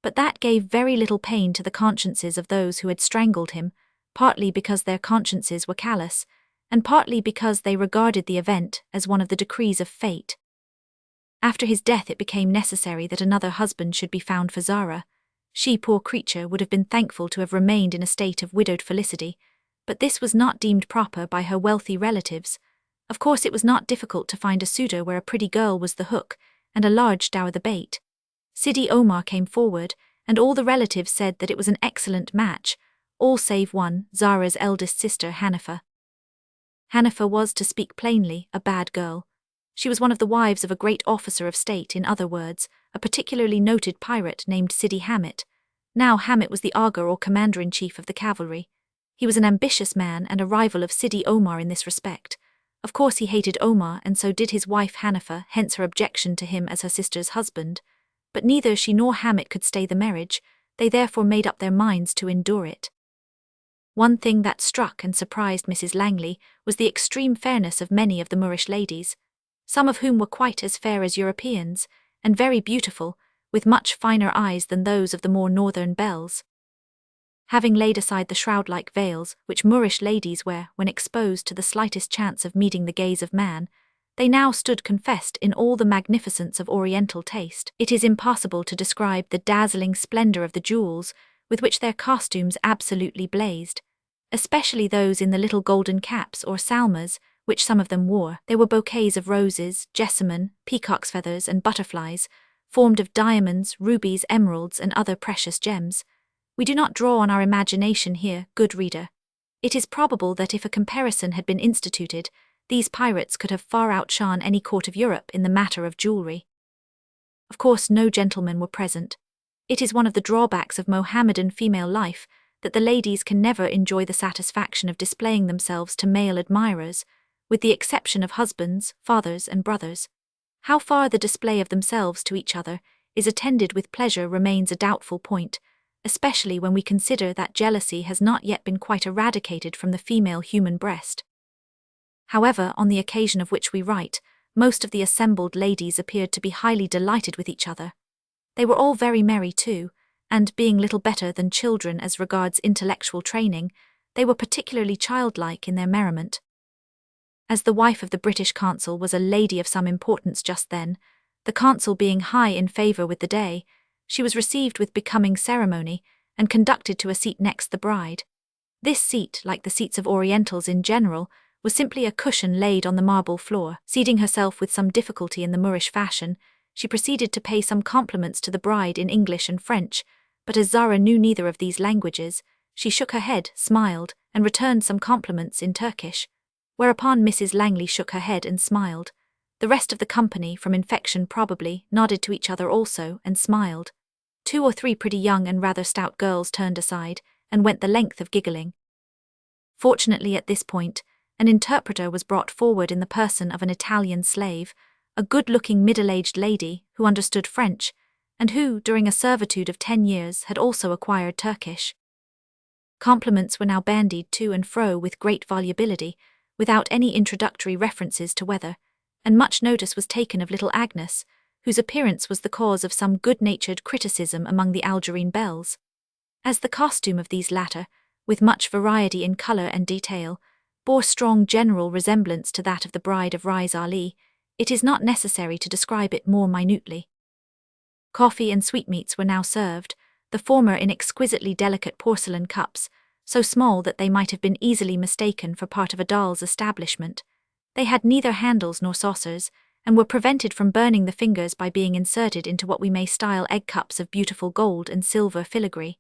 but that gave very little pain to the consciences of those who had strangled him, partly because their consciences were callous, and partly because they regarded the event as one of the decrees of fate. After his death it became necessary that another husband should be found for Zara. She, poor creature, would have been thankful to have remained in a state of widowed felicity, but this was not deemed proper by her wealthy relatives. Of course it was not difficult to find a suitor where a pretty girl was the hook, and a large dower the bait. Sidi Omar came forward, and all the relatives said that it was an excellent match, all save one, Zara's eldest sister Hanifa. Hanifa was, to speak plainly, a bad girl. She was one of the wives of a great officer of state, in other words, a particularly noted pirate named Sidi Hamit. Now Hamit was the Aga or commander-in-chief of the cavalry. He was an ambitious man and a rival of Sidi Omar in this respect. Of course he hated Omar, and so did his wife Hanifa, hence her objection to him as her sister's husband. But neither she nor Hamit could stay the marriage, they therefore made up their minds to endure it. One thing that struck and surprised Mrs. Langley was the extreme fairness of many of the Moorish ladies, some of whom were quite as fair as Europeans, and very beautiful, with much finer eyes than those of the more northern belles. Having laid aside the shroud-like veils which Moorish ladies wear when exposed to the slightest chance of meeting the gaze of man, they now stood confessed in all the magnificence of Oriental taste. It is impossible to describe the dazzling splendor of the jewels with which their costumes absolutely blazed, especially those in the little golden caps or salmas which some of them wore. There were bouquets of roses, jessamine, peacock's feathers, and butterflies, formed of diamonds, rubies, emeralds, and other precious gems. We do not draw on our imagination here, good reader. It is probable that if a comparison had been instituted, these pirates could have far outshone any court of Europe in the matter of jewellery. Of course no gentlemen were present. It is one of the drawbacks of Mohammedan female life that the ladies can never enjoy the satisfaction of displaying themselves to male admirers, with the exception of husbands, fathers, and brothers. How far the display of themselves to each other is attended with pleasure remains a doubtful point, especially when we consider that jealousy has not yet been quite eradicated from the female human breast. However, on the occasion of which we write, most of the assembled ladies appeared to be highly delighted with each other. They were all very merry too, and being little better than children as regards intellectual training, they were particularly childlike in their merriment. As the wife of the British consul was a lady of some importance just then, the consul being high in favour with the day, She was received with becoming ceremony and conducted to a seat next the bride. This seat, like the seats of Orientals in general, was simply a cushion laid on the marble floor. Seating herself with some difficulty in the Moorish fashion, she proceeded to pay some compliments to the bride in English and French, but as Zara knew neither of these languages, she shook her head, smiled, and returned some compliments in Turkish, whereupon Mrs. Langley shook her head and smiled. The rest of the company, from infection probably, nodded to each other also and smiled. 2 or 3 pretty young and rather stout girls turned aside and went the length of giggling. Fortunately at this point, an interpreter was brought forward in the person of an Italian slave, a good-looking middle-aged lady who understood French, and who, during a servitude of 10 years, had also acquired Turkish. Compliments were now bandied to and fro with great volubility, without any introductory references to weather, and much notice was taken of little Agnes, whose appearance was the cause of some good-natured criticism among the Algerine belles. As the costume of these latter, with much variety in colour and detail, bore strong general resemblance to that of the bride of Riz Ali, it is not necessary to describe it more minutely. Coffee and sweetmeats were now served, the former in exquisitely delicate porcelain cups, so small that they might have been easily mistaken for part of a doll's establishment. They had neither handles nor saucers, and were prevented from burning the fingers by being inserted into what we may style egg cups of beautiful gold and silver filigree.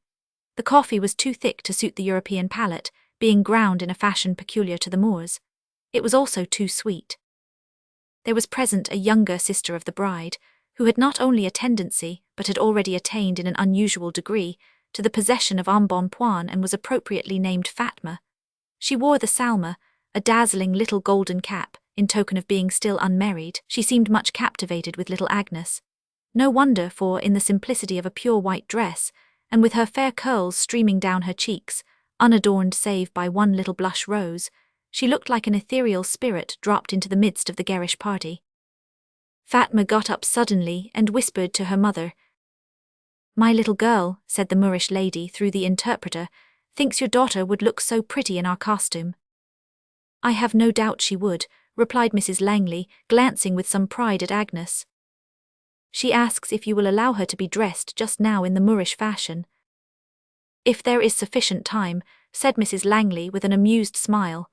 The coffee was too thick to suit the European palate, being ground in a fashion peculiar to the Moors. It was also too sweet. There was present a younger sister of the bride, who had not only a tendency, but had already attained in an unusual degree, to the possession of embonpoint and was appropriately named Fatma. She wore the salma, a dazzling little golden cap, in token of being still unmarried. She seemed much captivated with little Agnes. No wonder, for in the simplicity of a pure white dress, and with her fair curls streaming down her cheeks, unadorned save by one little blush rose, she looked like an ethereal spirit dropped into the midst of the garish party. Fatma got up suddenly and whispered to her mother. "My little girl," said the Moorish lady through the interpreter, "thinks your daughter would look so pretty in our costume." "I have no doubt she would," replied Mrs. Langley, glancing with some pride at Agnes. "She asks if you will allow her to be dressed just now in the Moorish fashion." "If there is sufficient time," said Mrs. Langley with an amused smile.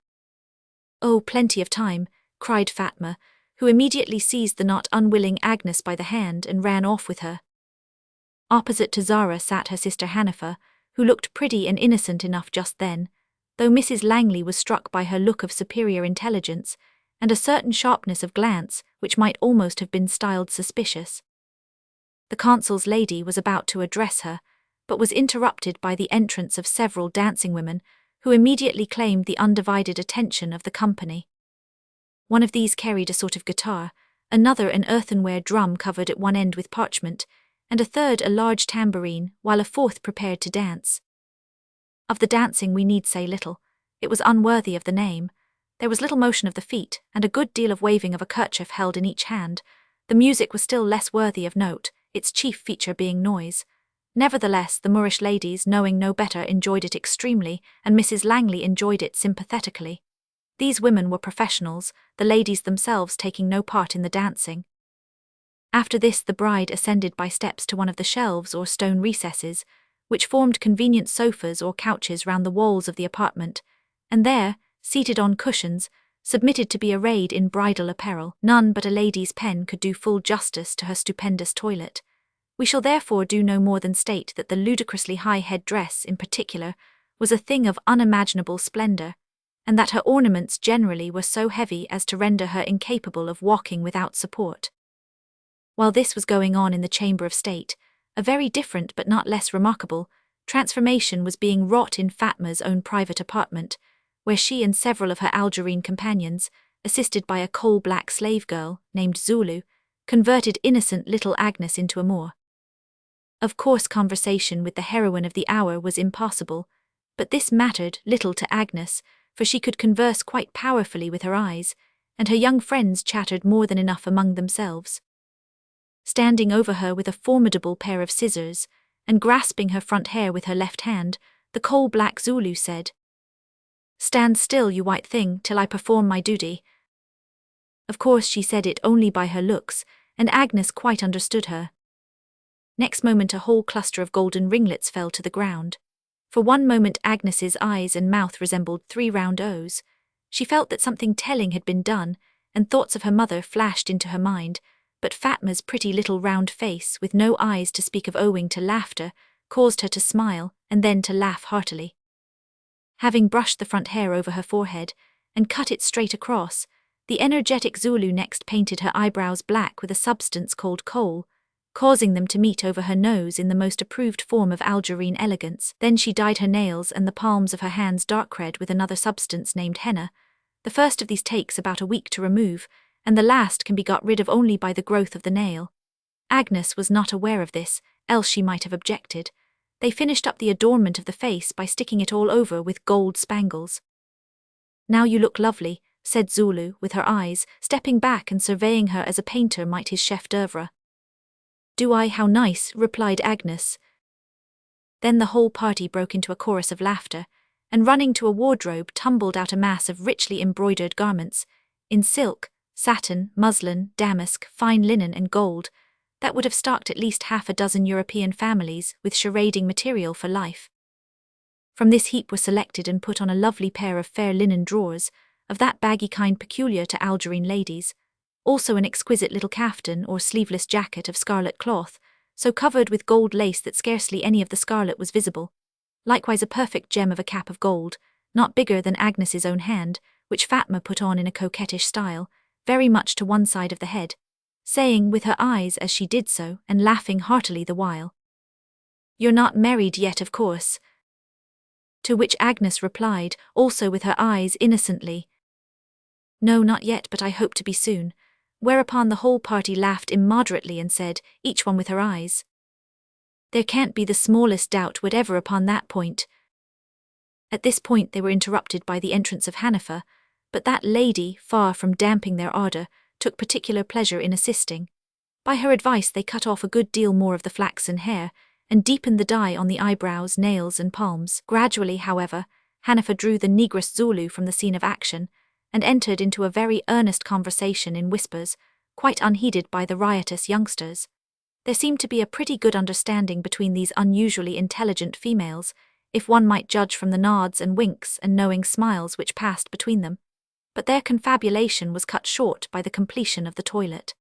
"Oh, plenty of time," cried Fatma, who immediately seized the not unwilling Agnes by the hand and ran off with her. Opposite to Zara sat her sister Hanifa, who looked pretty and innocent enough just then, though Mrs. Langley was struck by her look of superior intelligence, and a certain sharpness of glance which might almost have been styled suspicious. The consul's lady was about to address her, but was interrupted by the entrance of several dancing women, who immediately claimed the undivided attention of the company. One of these carried a sort of guitar, another an earthenware drum covered at one end with parchment, and a third a large tambourine, while a fourth prepared to dance. Of the dancing we need say little. It was unworthy of the name. There was little motion of the feet, and a good deal of waving of a kerchief held in each hand. The music was still less worthy of note, its chief feature being noise. Nevertheless, the Moorish ladies, knowing no better, enjoyed it extremely, and Mrs. Langley enjoyed it sympathetically. These women were professionals, the ladies themselves taking no part in the dancing. After this the bride ascended by steps to one of the shelves or stone recesses, which formed convenient sofas or couches round the walls of the apartment, and there, seated on cushions, submitted to be arrayed in bridal apparel. None but a lady's pen could do full justice to her stupendous toilet. We shall therefore do no more than state that the ludicrously high head-dress, in particular, was a thing of unimaginable splendour, and that her ornaments generally were so heavy as to render her incapable of walking without support. While this was going on in the chamber of state, a very different but not less remarkable transformation was being wrought in Fatma's own private apartment, where she and several of her Algerine companions, assisted by a coal-black slave girl named Zulu, converted innocent little Agnes into a Moor. Of course conversation with the heroine of the hour was impossible, but this mattered little to Agnes, for she could converse quite powerfully with her eyes, and her young friends chattered more than enough among themselves. Standing over her with a formidable pair of scissors, and grasping her front hair with her left hand, the coal-black Zulu said, "Stand still, you white thing, till I perform my duty." Of course she said it only by her looks, and Agnes quite understood her. Next moment a whole cluster of golden ringlets fell to the ground. For one moment Agnes's eyes and mouth resembled 3 round O's. She felt that something telling had been done, and thoughts of her mother flashed into her mind, but Fatma's pretty little round face, with no eyes to speak of owing to laughter, caused her to smile, and then to laugh heartily. Having brushed the front hair over her forehead, and cut it straight across, the energetic Zulu next painted her eyebrows black with a substance called kohl, causing them to meet over her nose in the most approved form of Algerine elegance. Then she dyed her nails and the palms of her hands dark red with another substance named henna. The first of these takes about a week to remove, and the last can be got rid of only by the growth of the nail. Agnes was not aware of this, else she might have objected. They finished up the adornment of the face by sticking it all over with gold spangles. "Now you look lovely," said Zulu, with her eyes, stepping back and surveying her as a painter might his chef d'oeuvre. "Do I? How nice," replied Agnes. Then the whole party broke into a chorus of laughter, and running to a wardrobe tumbled out a mass of richly embroidered garments, in silk, satin, muslin, damask, fine linen and gold, that would have stocked at least 6 European families with charading material for life. From this heap were selected and put on a lovely pair of fair linen drawers, of that baggy kind peculiar to Algerine ladies, also an exquisite little caftan or sleeveless jacket of scarlet cloth, so covered with gold lace that scarcely any of the scarlet was visible, likewise a perfect gem of a cap of gold, not bigger than Agnes's own hand, which Fatma put on in a coquettish style, very much to one side of the head, saying with her eyes as she did so, and laughing heartily the while, "You're not married yet, of course?" To which Agnes replied, also with her eyes innocently, "No, not yet, but I hope to be soon," whereupon the whole party laughed immoderately and said, each one with her eyes, "There can't be the smallest doubt whatever upon that point." At this point they were interrupted by the entrance of Hanifa, but that lady, far from damping their ardour, took particular pleasure in assisting. By her advice they cut off a good deal more of the flaxen hair, and deepened the dye on the eyebrows, nails and palms. Gradually, however, Hanifa drew the negress Zulu from the scene of action, and entered into a very earnest conversation in whispers, quite unheeded by the riotous youngsters. There seemed to be a pretty good understanding between these unusually intelligent females, if one might judge from the nods and winks and knowing smiles which passed between them, but their confabulation was cut short by the completion of the toilet.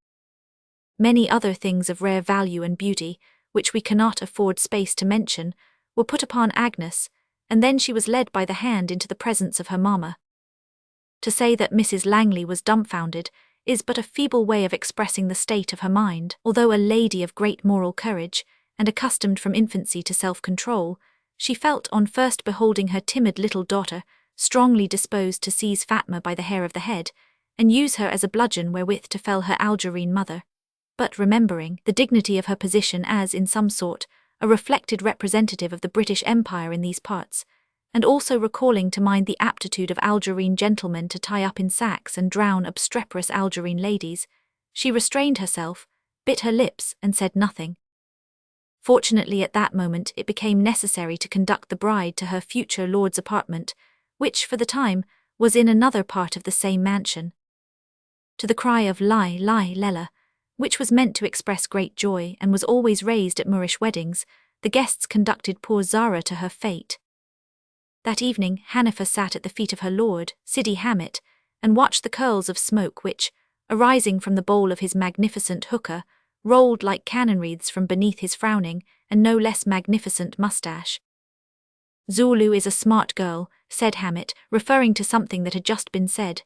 Many other things of rare value and beauty, which we cannot afford space to mention, were put upon Agnes, and then she was led by the hand into the presence of her mamma. To say that Mrs. Langley was dumbfounded is but a feeble way of expressing the state of her mind. Although a lady of great moral courage, and accustomed from infancy to self-control, she felt on first beholding her timid little daughter strongly disposed to seize Fatma by the hair of the head, and use her as a bludgeon wherewith to fell her Algerine mother. But remembering the dignity of her position as, in some sort, a reflected representative of the British Empire in these parts, and also recalling to mind the aptitude of Algerine gentlemen to tie up in sacks and drown obstreperous Algerine ladies, she restrained herself, bit her lips, and said nothing. Fortunately at that moment it became necessary to conduct the bride to her future lord's apartment, which, for the time, was in another part of the same mansion. To the cry of "Lai, Lai, Lella," which was meant to express great joy and was always raised at Moorish weddings, the guests conducted poor Zara to her fate. That evening Hanifa sat at the feet of her lord, Sidi Hamit, and watched the curls of smoke which, arising from the bowl of his magnificent hookah, rolled like cannon wreaths from beneath his frowning and no less magnificent moustache. "Zulu is a smart girl," said Hamit, referring to something that had just been said.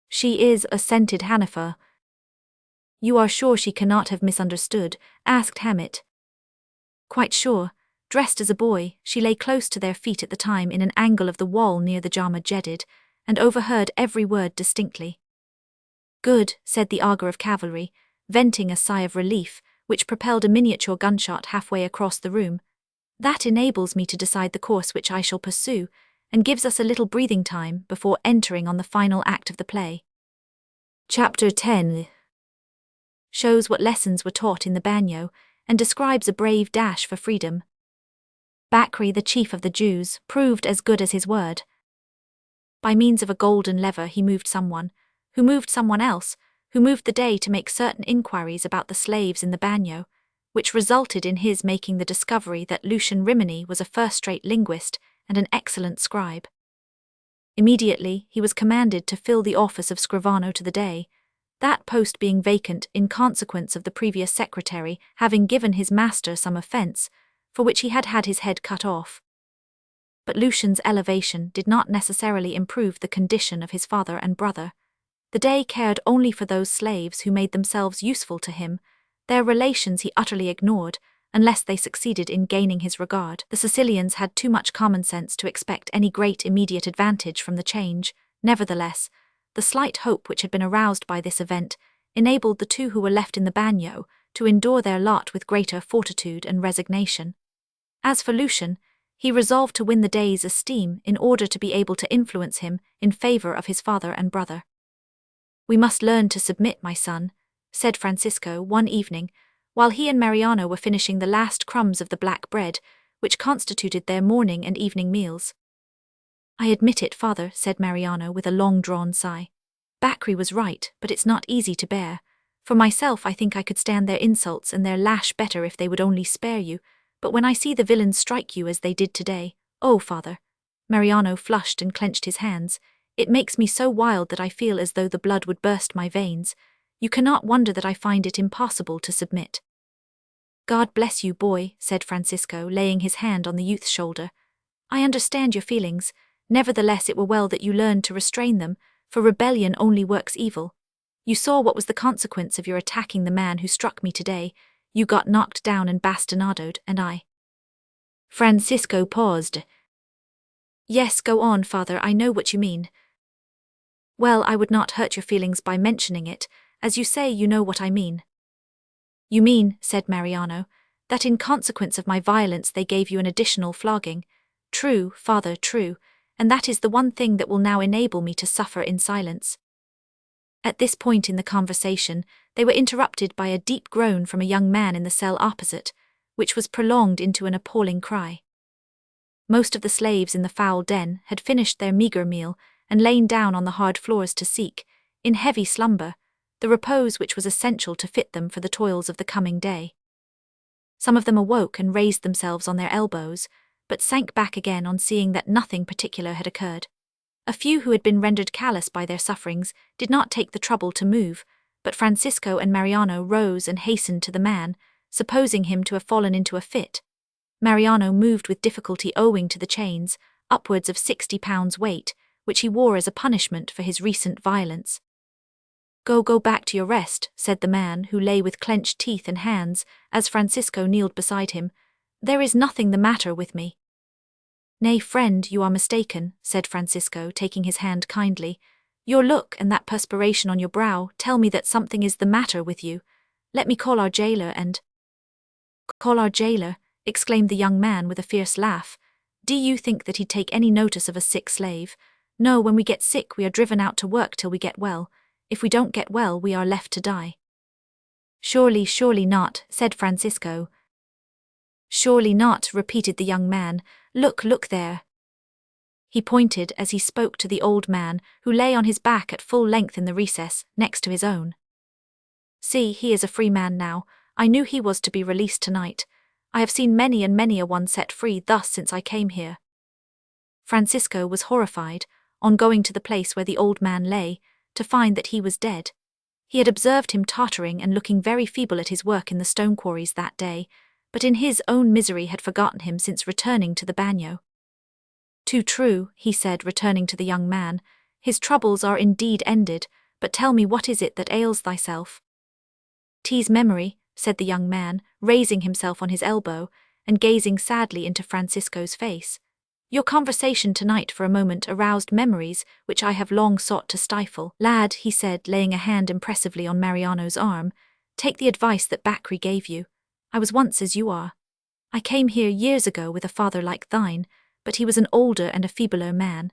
"She is," assented Hanifa. "You are sure she cannot have misunderstood?" asked Hamit. "Quite sure. Dressed as a boy, she lay close to their feet at the time in an angle of the wall near the Jama Jedid, and overheard every word distinctly." "Good," said the Aga of cavalry, venting a sigh of relief, which propelled a miniature gunshot halfway across the room. "That enables me to decide the course which I shall pursue, and gives us a little breathing time before entering on the final act of the play." Chapter 10 shows what lessons were taught in the bagnio, and describes a brave dash for freedom. Bakri, the chief of the Jews, proved as good as his word. By means of a golden lever he moved someone, who moved someone else, who moved the day to make certain inquiries about the slaves in the bagnio, which resulted in his making the discovery that Lucian Rimini was a first-rate linguist and an excellent scribe. Immediately, he was commanded to fill the office of scrivano to the day, that post being vacant in consequence of the previous secretary having given his master some offence, for which he had had his head cut off. But Lucian's elevation did not necessarily improve the condition of his father and brother. The Dey cared only for those slaves who made themselves useful to him. Their relations he utterly ignored, unless they succeeded in gaining his regard. The Sicilians had too much common sense to expect any great immediate advantage from the change. Nevertheless, the slight hope which had been aroused by this event enabled the two who were left in the bagnio to endure their lot with greater fortitude and resignation. As for Lucian, he resolved to win the Dey's esteem in order to be able to influence him in favor of his father and brother. "We must learn to submit, my son," said Francisco one evening, while he and Mariano were finishing the last crumbs of the black bread, which constituted their morning and evening meals. "I admit it, father," said Mariano with a long-drawn sigh. "Bacri was right, but it's not easy to bear. For myself, I think I could stand their insults and their lash better if they would only spare you, but when I see the villains strike you as they did today, oh, father," Mariano flushed and clenched his hands, "it makes me so wild that I feel as though the blood would burst my veins. You cannot wonder that I find it impossible to submit." "God bless you, boy," said Francisco, laying his hand on the youth's shoulder. "I understand your feelings. Nevertheless, it were well that you learned to restrain them, for rebellion only works evil. You saw what was the consequence of your attacking the man who struck me today. You got knocked down and bastinadoed, and I—" Francisco paused. "Yes, go on, father, I know what you mean." "Well, I would not hurt your feelings by mentioning it. As you say, you know what I mean." "You mean," said Mariano, "that in consequence of my violence they gave you an additional flogging." "True, father, true, and that is the one thing that will now enable me to suffer in silence." At this point in the conversation, they were interrupted by a deep groan from a young man in the cell opposite, which was prolonged into an appalling cry. Most of the slaves in the foul den had finished their meagre meal and lain down on the hard floors to seek, in heavy slumber, the repose which was essential to fit them for the toils of the coming day. Some of them awoke and raised themselves on their elbows, but sank back again on seeing that nothing particular had occurred. A few who had been rendered callous by their sufferings did not take the trouble to move, but Francisco and Mariano rose and hastened to the man, supposing him to have fallen into a fit. Mariano moved with difficulty owing to the chains, upwards of 60 pounds weight, which he wore as a punishment for his recent violence. Go back to your rest," said the man, who lay with clenched teeth and hands, as Francisco kneeled beside him. "There is nothing the matter with me." "Nay, friend, you are mistaken," said Francisco, taking his hand kindly. "Your look and that perspiration on your brow tell me that something is the matter with you. Let me call our jailer and—" "Call our jailer?" exclaimed the young man with a fierce laugh. "Do you think that he'd take any notice of a sick slave? No, when we get sick we are driven out to work till we get well. If we don't get well, we are left to die." "Surely, surely not," said Francisco. "Surely not," repeated the young man. Look there." He pointed as he spoke to the old man, who lay on his back at full length in the recess, next to his own. "See, he is a free man now. I knew he was to be released tonight. I have seen many and many a one set free thus since I came here." Francisco was horrified, on going to the place where the old man lay, to find that he was dead. He had observed him tottering and looking very feeble at his work in the stone quarries that day, but in his own misery had forgotten him since returning to the bagnio. "Too true," he said, returning to the young man. "His troubles are indeed ended, but tell me what is it that ails thyself?" "'Tis memory," said the young man, raising himself on his elbow, and gazing sadly into Francisco's face. "Your conversation tonight for a moment aroused memories which I have long sought to stifle." "Lad," he said, laying a hand impressively on Mariano's arm, "take the advice that Bacri gave you. I was once as you are. I came here years ago with a father like thine, but he was an older and a feebler man.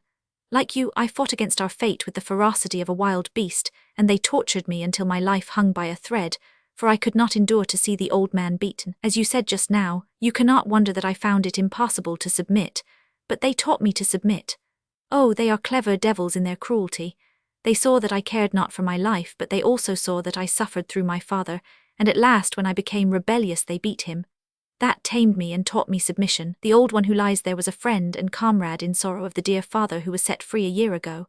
Like you, I fought against our fate with the ferocity of a wild beast, and they tortured me until my life hung by a thread, for I could not endure to see the old man beaten. As you said just now, you cannot wonder that I found it impossible to submit, but they taught me to submit. Oh, they are clever devils in their cruelty. They saw that I cared not for my life, but they also saw that I suffered through my father, and at last when I became rebellious they beat him. That tamed me and taught me submission. The old one who lies there was a friend and comrade in sorrow of the dear father who was set free a year ago.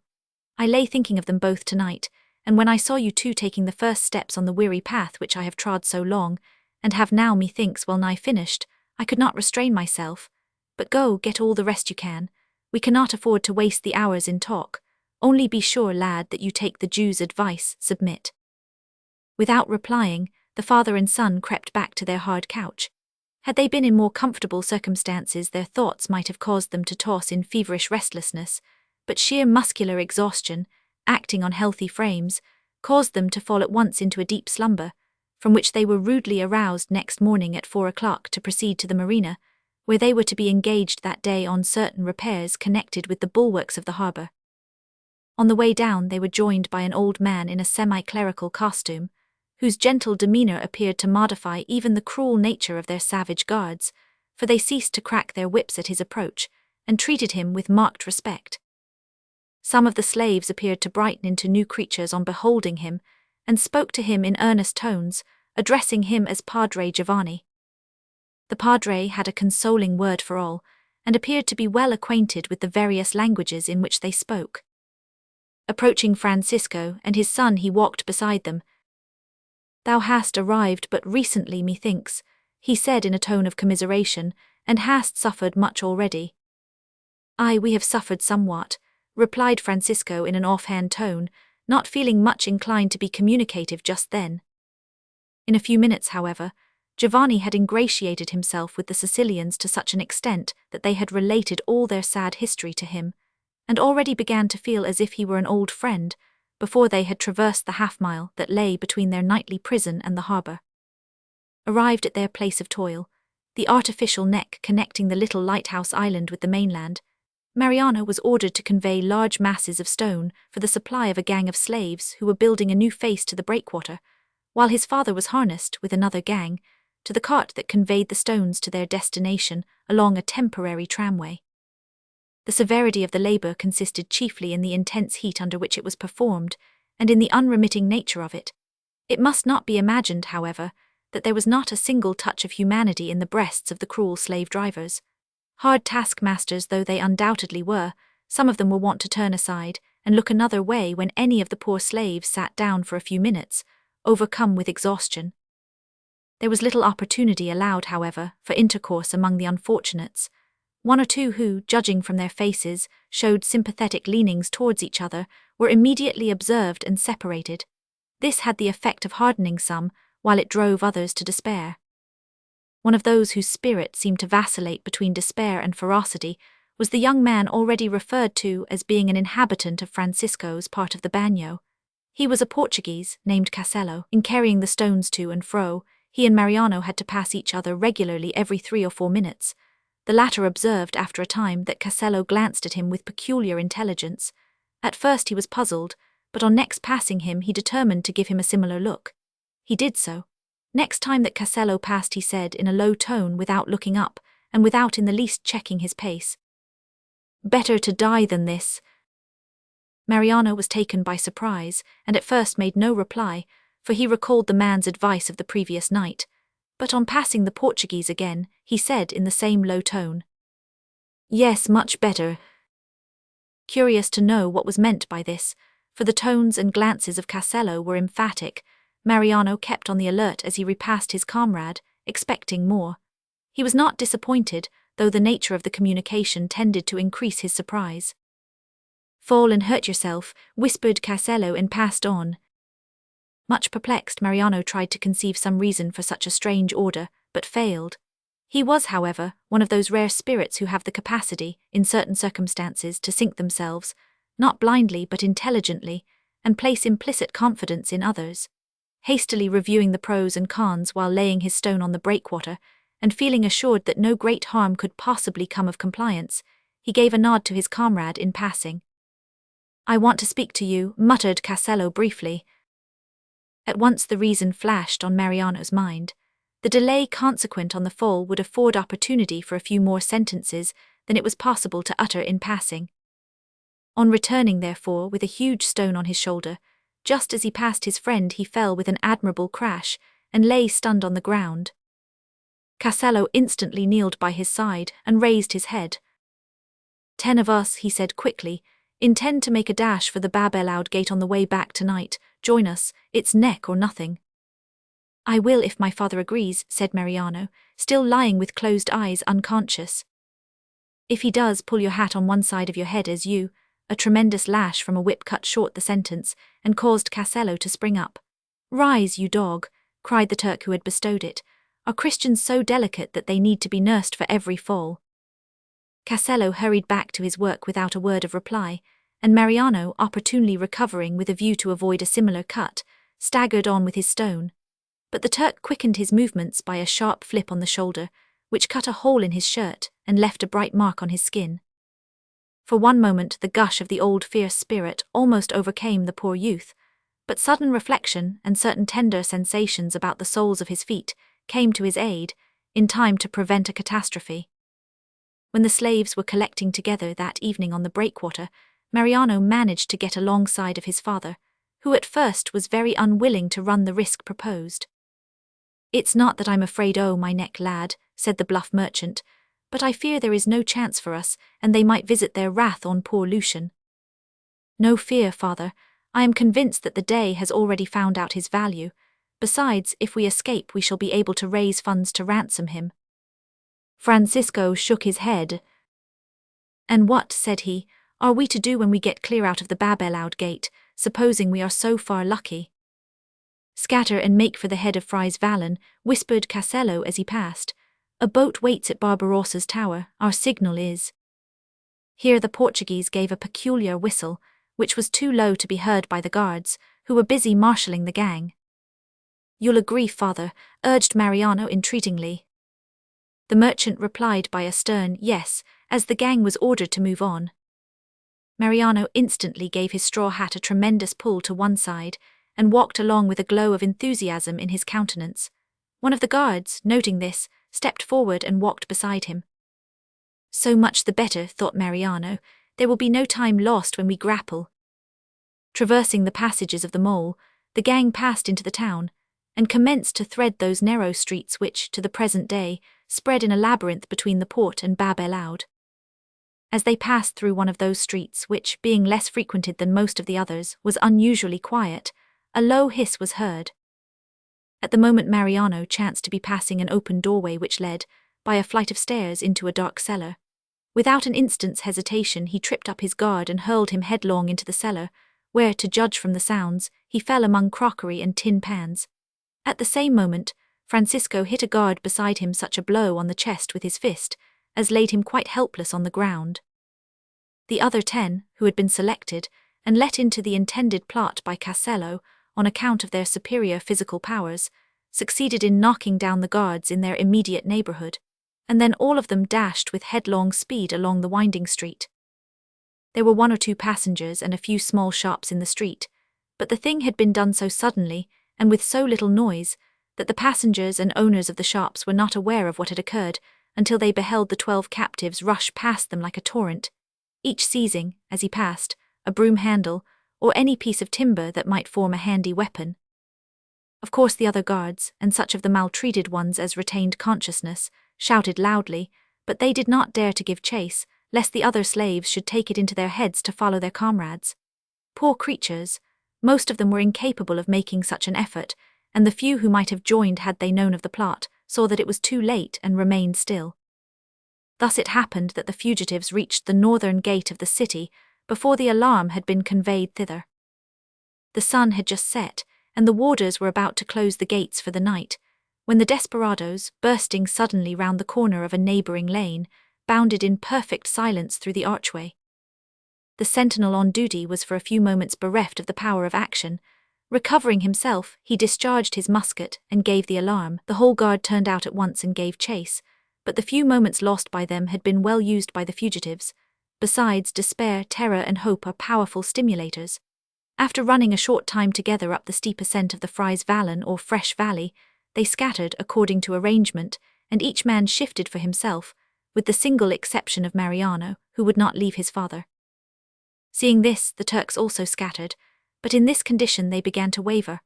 I lay thinking of them both tonight, and when I saw you two taking the first steps on the weary path which I have trod so long, and have now methinks well nigh finished, I could not restrain myself. But go, get all the rest you can. We cannot afford to waste the hours in talk. Only be sure, lad, that you take the Jew's advice, submit. Without replying, the father and son crept back to their hard couch. Had they been in more comfortable circumstances, their thoughts might have caused them to toss in feverish restlessness, but sheer muscular exhaustion, acting on healthy frames, caused them to fall at once into a deep slumber, from which they were rudely aroused next morning at 4 o'clock to proceed to the marina, where they were to be engaged that day on certain repairs connected with the bulwarks of the harbour. On the way down they were joined by an old man in a semi-clerical costume, whose gentle demeanour appeared to modify even the cruel nature of their savage guards, for they ceased to crack their whips at his approach, and treated him with marked respect. Some of the slaves appeared to brighten into new creatures on beholding him, and spoke to him in earnest tones, addressing him as Padre Giovanni. The Padre had a consoling word for all, and appeared to be well acquainted with the various languages in which they spoke. Approaching Francisco and his son, he walked beside them. "Thou hast arrived but recently, methinks," he said in a tone of commiseration, "and hast suffered much already." "Aye, we have suffered somewhat," replied Francisco in an offhand tone, not feeling much inclined to be communicative just then. In a few minutes, however, Giovanni had ingratiated himself with the Sicilians to such an extent that they had related all their sad history to him, and already began to feel as if he were an old friend, before they had traversed the half-mile that lay between their nightly prison and the harbour. Arrived at their place of toil, the artificial neck connecting the little lighthouse island with the mainland, Mariano was ordered to convey large masses of stone for the supply of a gang of slaves who were building a new face to the breakwater, while his father was harnessed, with another gang, to the cart that conveyed the stones to their destination along a temporary tramway. The severity of the labour consisted chiefly in the intense heat under which it was performed, and in the unremitting nature of it. It must not be imagined, however, that there was not a single touch of humanity in the breasts of the cruel slave-drivers. Hard taskmasters though they undoubtedly were, some of them were wont to turn aside and look another way when any of the poor slaves sat down for a few minutes, overcome with exhaustion. There was little opportunity allowed, however, for intercourse among the unfortunates. One or two who, judging from their faces, showed sympathetic leanings towards each other, were immediately observed and separated. This had the effect of hardening some, while it drove others to despair. One of those whose spirit seemed to vacillate between despair and ferocity was the young man already referred to as being an inhabitant of Francisco's part of the bagnio. He was a Portuguese, named Casello. In carrying the stones to and fro, he and Mariano had to pass each other regularly every 3 or 4 minutes. The latter observed after a time that Casello glanced at him with peculiar intelligence. At first he was puzzled, but on next passing him he determined to give him a similar look. He did so. Next time that Casello passed he said in a low tone, without looking up, and without in the least checking his pace, "Better to die than this." Mariano was taken by surprise, and at first made no reply, for he recalled the man's advice of the previous night. But on passing the Portuguese again, he said in the same low tone, "Yes, much better." Curious to know what was meant by this, for the tones and glances of Casello were emphatic, Mariano kept on the alert as he repassed his comrade, expecting more. He was not disappointed, though the nature of the communication tended to increase his surprise. "Fall and hurt yourself," whispered Casello, and passed on. Much perplexed, Mariano tried to conceive some reason for such a strange order, but failed. He was, however, one of those rare spirits who have the capacity, in certain circumstances, to sink themselves, not blindly but intelligently, and place implicit confidence in others. Hastily reviewing the pros and cons while laying his stone on the breakwater, and feeling assured that no great harm could possibly come of compliance, he gave a nod to his comrade in passing. "I want to speak to you," muttered Casello briefly. At once the reason flashed on Mariano's mind. The delay consequent on the fall would afford opportunity for a few more sentences than it was possible to utter in passing. On returning, therefore, with a huge stone on his shoulder, just as he passed his friend he fell with an admirable crash, and lay stunned on the ground. Castello instantly kneeled by his side and raised his head. 10 of us, he said quickly, intend to make a dash for the Bazaars gate on the way back tonight. Join us, it's neck or nothing. I will if my father agrees, said Mariano, still lying with closed eyes unconscious. If he does, pull your hat on one side of your head as you. A tremendous lash from a whip cut short the sentence and caused Castello to spring up. Rise, you dog, cried the Turk who had bestowed it. Are Christians so delicate that they need to be nursed for every fall? Castello hurried back to his work without a word of reply, and Mariano, opportunely recovering with a view to avoid a similar cut, staggered on with his stone. But the Turk quickened his movements by a sharp flip on the shoulder, which cut a hole in his shirt and left a bright mark on his skin. For one moment the gush of the old fierce spirit almost overcame the poor youth, but sudden reflection and certain tender sensations about the soles of his feet came to his aid, in time to prevent a catastrophe. When the slaves were collecting together that evening on the breakwater, Mariano managed to get alongside of his father, who at first was very unwilling to run the risk proposed. It's not that I'm afraid, oh my neck, lad, said the bluff merchant, but I fear there is no chance for us, and they might visit their wrath on poor Lucian. No fear, father, I am convinced that the day has already found out his value. Besides, if we escape we shall be able to raise funds to ransom him. Francisco shook his head. And what, said he, are we to do when we get clear out of the Bazaars gate, supposing we are so far lucky? Scatter and make for the head of Fries Vallen, whispered Castello as he passed. A boat waits at Barbarossa's tower, our signal is. Here the Portuguese gave a peculiar whistle, which was too low to be heard by the guards, who were busy marshalling the gang. You'll agree, father, urged Mariano entreatingly. The merchant replied by a stern yes, as the gang was ordered to move on. Mariano instantly gave his straw hat a tremendous pull to one side, and walked along with a glow of enthusiasm in his countenance. One of the guards, noting this, stepped forward and walked beside him. So much the better, thought Mariano, there will be no time lost when we grapple. Traversing the passages of the mole, the gang passed into the town, and commenced to thread those narrow streets which, to the present day, spread in a labyrinth between the port and Bazaars. As they passed through one of those streets which, being less frequented than most of the others, was unusually quiet, a low hiss was heard. At the moment Mariano chanced to be passing an open doorway which led, by a flight of stairs, into a dark cellar. Without an instant's hesitation he tripped up his guard and hurled him headlong into the cellar, where, to judge from the sounds, he fell among crockery and tin pans. At the same moment, Francisco hit a guard beside him such a blow on the chest with his fist as laid him quite helpless on the ground. The other 10, who had been selected and let into the intended plot by Castello on account of their superior physical powers, succeeded in knocking down the guards in their immediate neighborhood, and then all of them dashed with headlong speed along the winding street. There were 1 or 2 passengers and a few small shops in the street, but the thing had been done so suddenly and with so little noise that the passengers and owners of the shops were not aware of what had occurred until they beheld the 12 captives rush past them like a torrent, each seizing, as he passed, a broom handle or any piece of timber that might form a handy weapon. Of course the other guards, and such of the maltreated ones as retained consciousness, shouted loudly, but they did not dare to give chase, lest the other slaves should take it into their heads to follow their comrades. Poor creatures, most of them were incapable of making such an effort, and the few who might have joined had they known of the plot saw that it was too late and remained still. Thus it happened that the fugitives reached the northern gate of the city before the alarm had been conveyed thither. The sun had just set, and the warders were about to close the gates for the night, when the desperadoes, bursting suddenly round the corner of a neighbouring lane, bounded in perfect silence through the archway. The sentinel on duty was for a few moments bereft of the power of action. Recovering himself, he discharged his musket and gave the alarm. The whole guard turned out at once and gave chase, but the few moments lost by them had been well used by the fugitives. Besides, despair, terror, and hope are powerful stimulators. After running a short time together up the steep ascent of the Fries Vallen or Fresh Valley, they scattered according to arrangement, and each man shifted for himself, with the single exception of Mariano, who would not leave his father. Seeing this, the Turks also scattered, but in this condition they began to waver.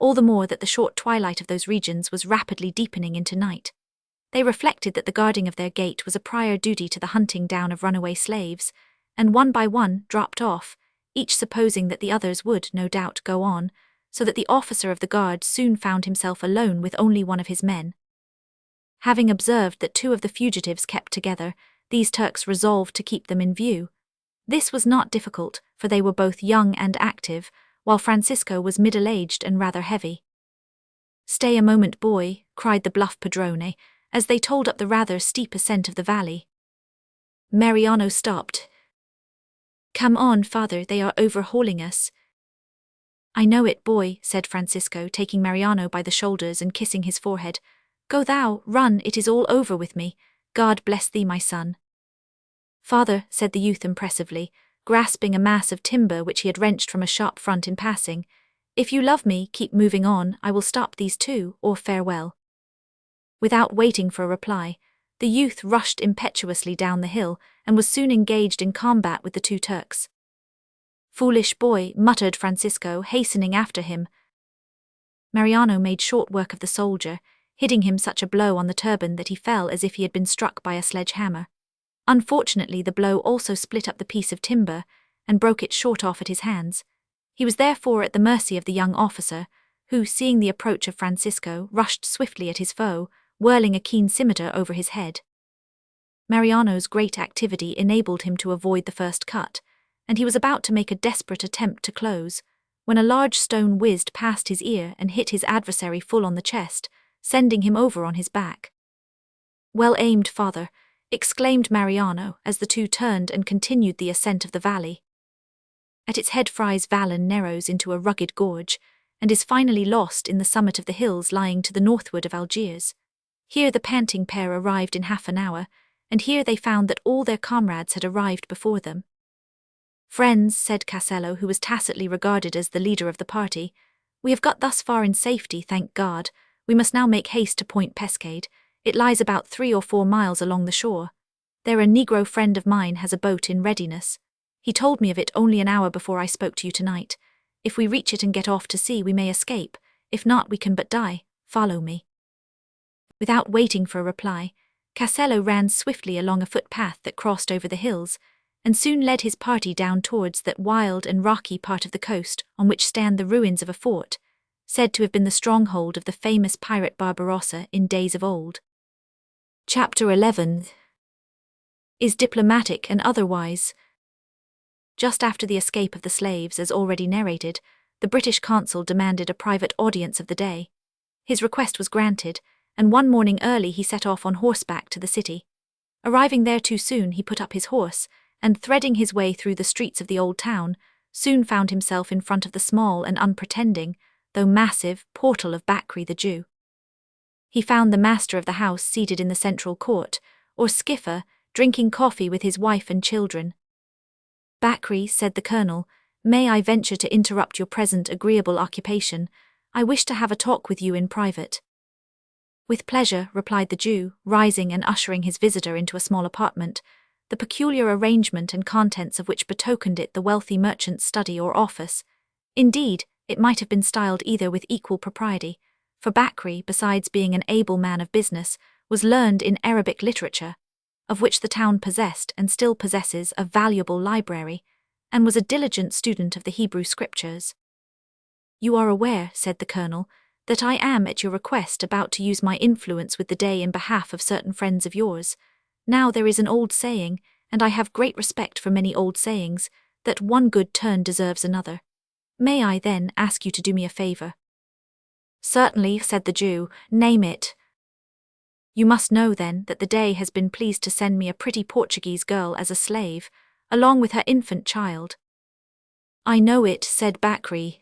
all the more that the short twilight of those regions was rapidly deepening into night. They reflected that the guarding of their gate was a prior duty to the hunting down of runaway slaves, and one by one dropped off, each supposing that the others would, no doubt, go on, so that the officer of the guard soon found himself alone with only one of his men. Having observed that 2 of the fugitives kept together, these Turks resolved to keep them in view. This was not difficult, for they were both young and active, while Francisco was middle-aged and rather heavy. "Stay a moment, boy," cried the bluff padrone, as they told up the rather steep ascent of the valley. Mariano stopped. "Come on, father, they are overhauling us." "I know it, boy," said Francisco, taking Mariano by the shoulders and kissing his forehead. "Go thou, run, it is all over with me. God bless thee, my son." "Father," said the youth impressively, grasping a mass of timber which he had wrenched from a sharp front in passing, "if you love me, keep moving on, I will stop these 2, or farewell." Without waiting for a reply, the youth rushed impetuously down the hill and was soon engaged in combat with the 2 Turks. "Foolish boy," muttered Francisco, hastening after him. Mariano made short work of the soldier, hitting him such a blow on the turban that he fell as if he had been struck by a sledge-hammer. Unfortunately, the blow also split up the piece of timber and broke it short off at his hands. He was therefore at the mercy of the young officer, who, seeing the approach of Francisco, rushed swiftly at his foe, whirling a keen scimitar over his head. Mariano's great activity enabled him to avoid the first cut, and he was about to make a desperate attempt to close, when a large stone whizzed past his ear and hit his adversary full on the chest, sending him over on his back. "Well aimed, father," exclaimed Mariano as the 2 turned and continued the ascent of the valley. At its head Fry's Vallon narrows into a rugged gorge, and is finally lost in the summit of the hills lying to the northward of Algiers. Here the panting pair arrived in half an hour, and here they found that all their comrades had arrived before them. "Friends," said Casello, who was tacitly regarded as the leader of the party, "we have got thus far in safety, thank God. We must now make haste to Point Pescade. It lies about 3 or 4 miles along the shore. There a Negro friend of mine has a boat in readiness. He told me of it only an hour before I spoke to you tonight. If we reach it and get off to sea, we may escape. If not, we can but die. Follow me." Without waiting for a reply, Casello ran swiftly along a footpath that crossed over the hills, and soon led his party down towards that wild and rocky part of the coast on which stand the ruins of a fort, said to have been the stronghold of the famous pirate Barbarossa in days of old. Chapter 11 is diplomatic and otherwise. Just after the escape of the slaves, as already narrated, the British consul demanded a private audience of the Dey. His request was granted, and one morning early he set off on horseback to the city. Arriving there too soon, he put up his horse, and threading his way through the streets of the old town, soon found himself in front of the small and unpretending, though massive, portal of Bakri the Jew. He found the master of the house seated in the central court, or skiffer, drinking coffee with his wife and children. "Bakri," said the colonel, "may I venture to interrupt your present agreeable occupation? I wish to have a talk with you in private." "With pleasure," replied the Jew, rising and ushering his visitor into a small apartment, the peculiar arrangement and contents of which betokened it the wealthy merchant's study or office. Indeed, it might have been styled either with equal propriety, for Bakri, besides being an able man of business, was learned in Arabic literature, of which the town possessed and still possesses a valuable library, and was a diligent student of the Hebrew scriptures. "You are aware," said the colonel, "that I am, at your request, about to use my influence with the Dey in behalf of certain friends of yours. Now there is an old saying, and I have great respect for many old sayings, that one good turn deserves another. May I, then, ask you to do me a favor?" "Certainly," said the Jew, "name it." "You must know, then, that the Dey has been pleased to send me a pretty Portuguese girl as a slave, along with her infant child." "I know it," said Bakri.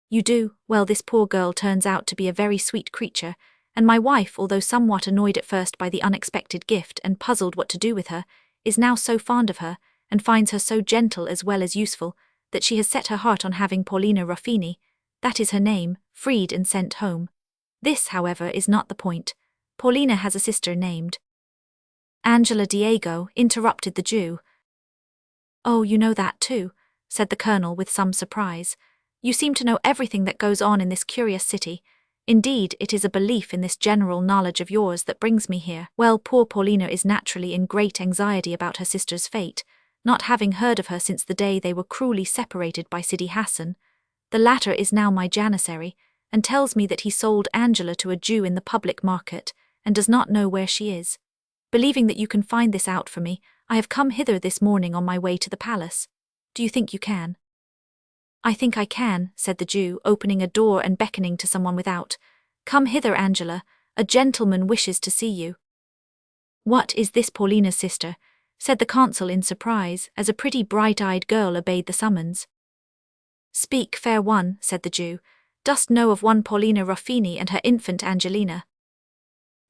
"You do? Well, this poor girl turns out to be a very sweet creature, and my wife, although somewhat annoyed at first by the unexpected gift and puzzled what to do with her, is now so fond of her, and finds her so gentle as well as useful, that she has set her heart on having Paulina Ruffini, that is her name, freed and sent home. This, however, is not the point. Paulina has a sister named Angela Diego," interrupted the Jew. "Oh, you know that too," said the colonel with some surprise. You seem to know everything that goes on in this curious city. Indeed, it is a belief in this general knowledge of yours that brings me here. Well, poor Paulina is naturally in great anxiety about her sister's fate, not having heard of her since the day they were cruelly separated by Sidi Hassan. The latter is now my janissary, and tells me that he sold Angela to a Jew in the public market, and does not know where she is. Believing that you can find this out for me, I have come hither this morning on my way to the palace. Do you think you can? I think I can, said the Jew, opening a door and beckoning to someone without. Come hither, Angela, a gentleman wishes to see you. What, is this Paulina's sister? Said the consul in surprise, as a pretty bright-eyed girl obeyed the summons. Speak, fair one, said the Jew. Dost know of one Paulina Ruffini and her infant Angelina?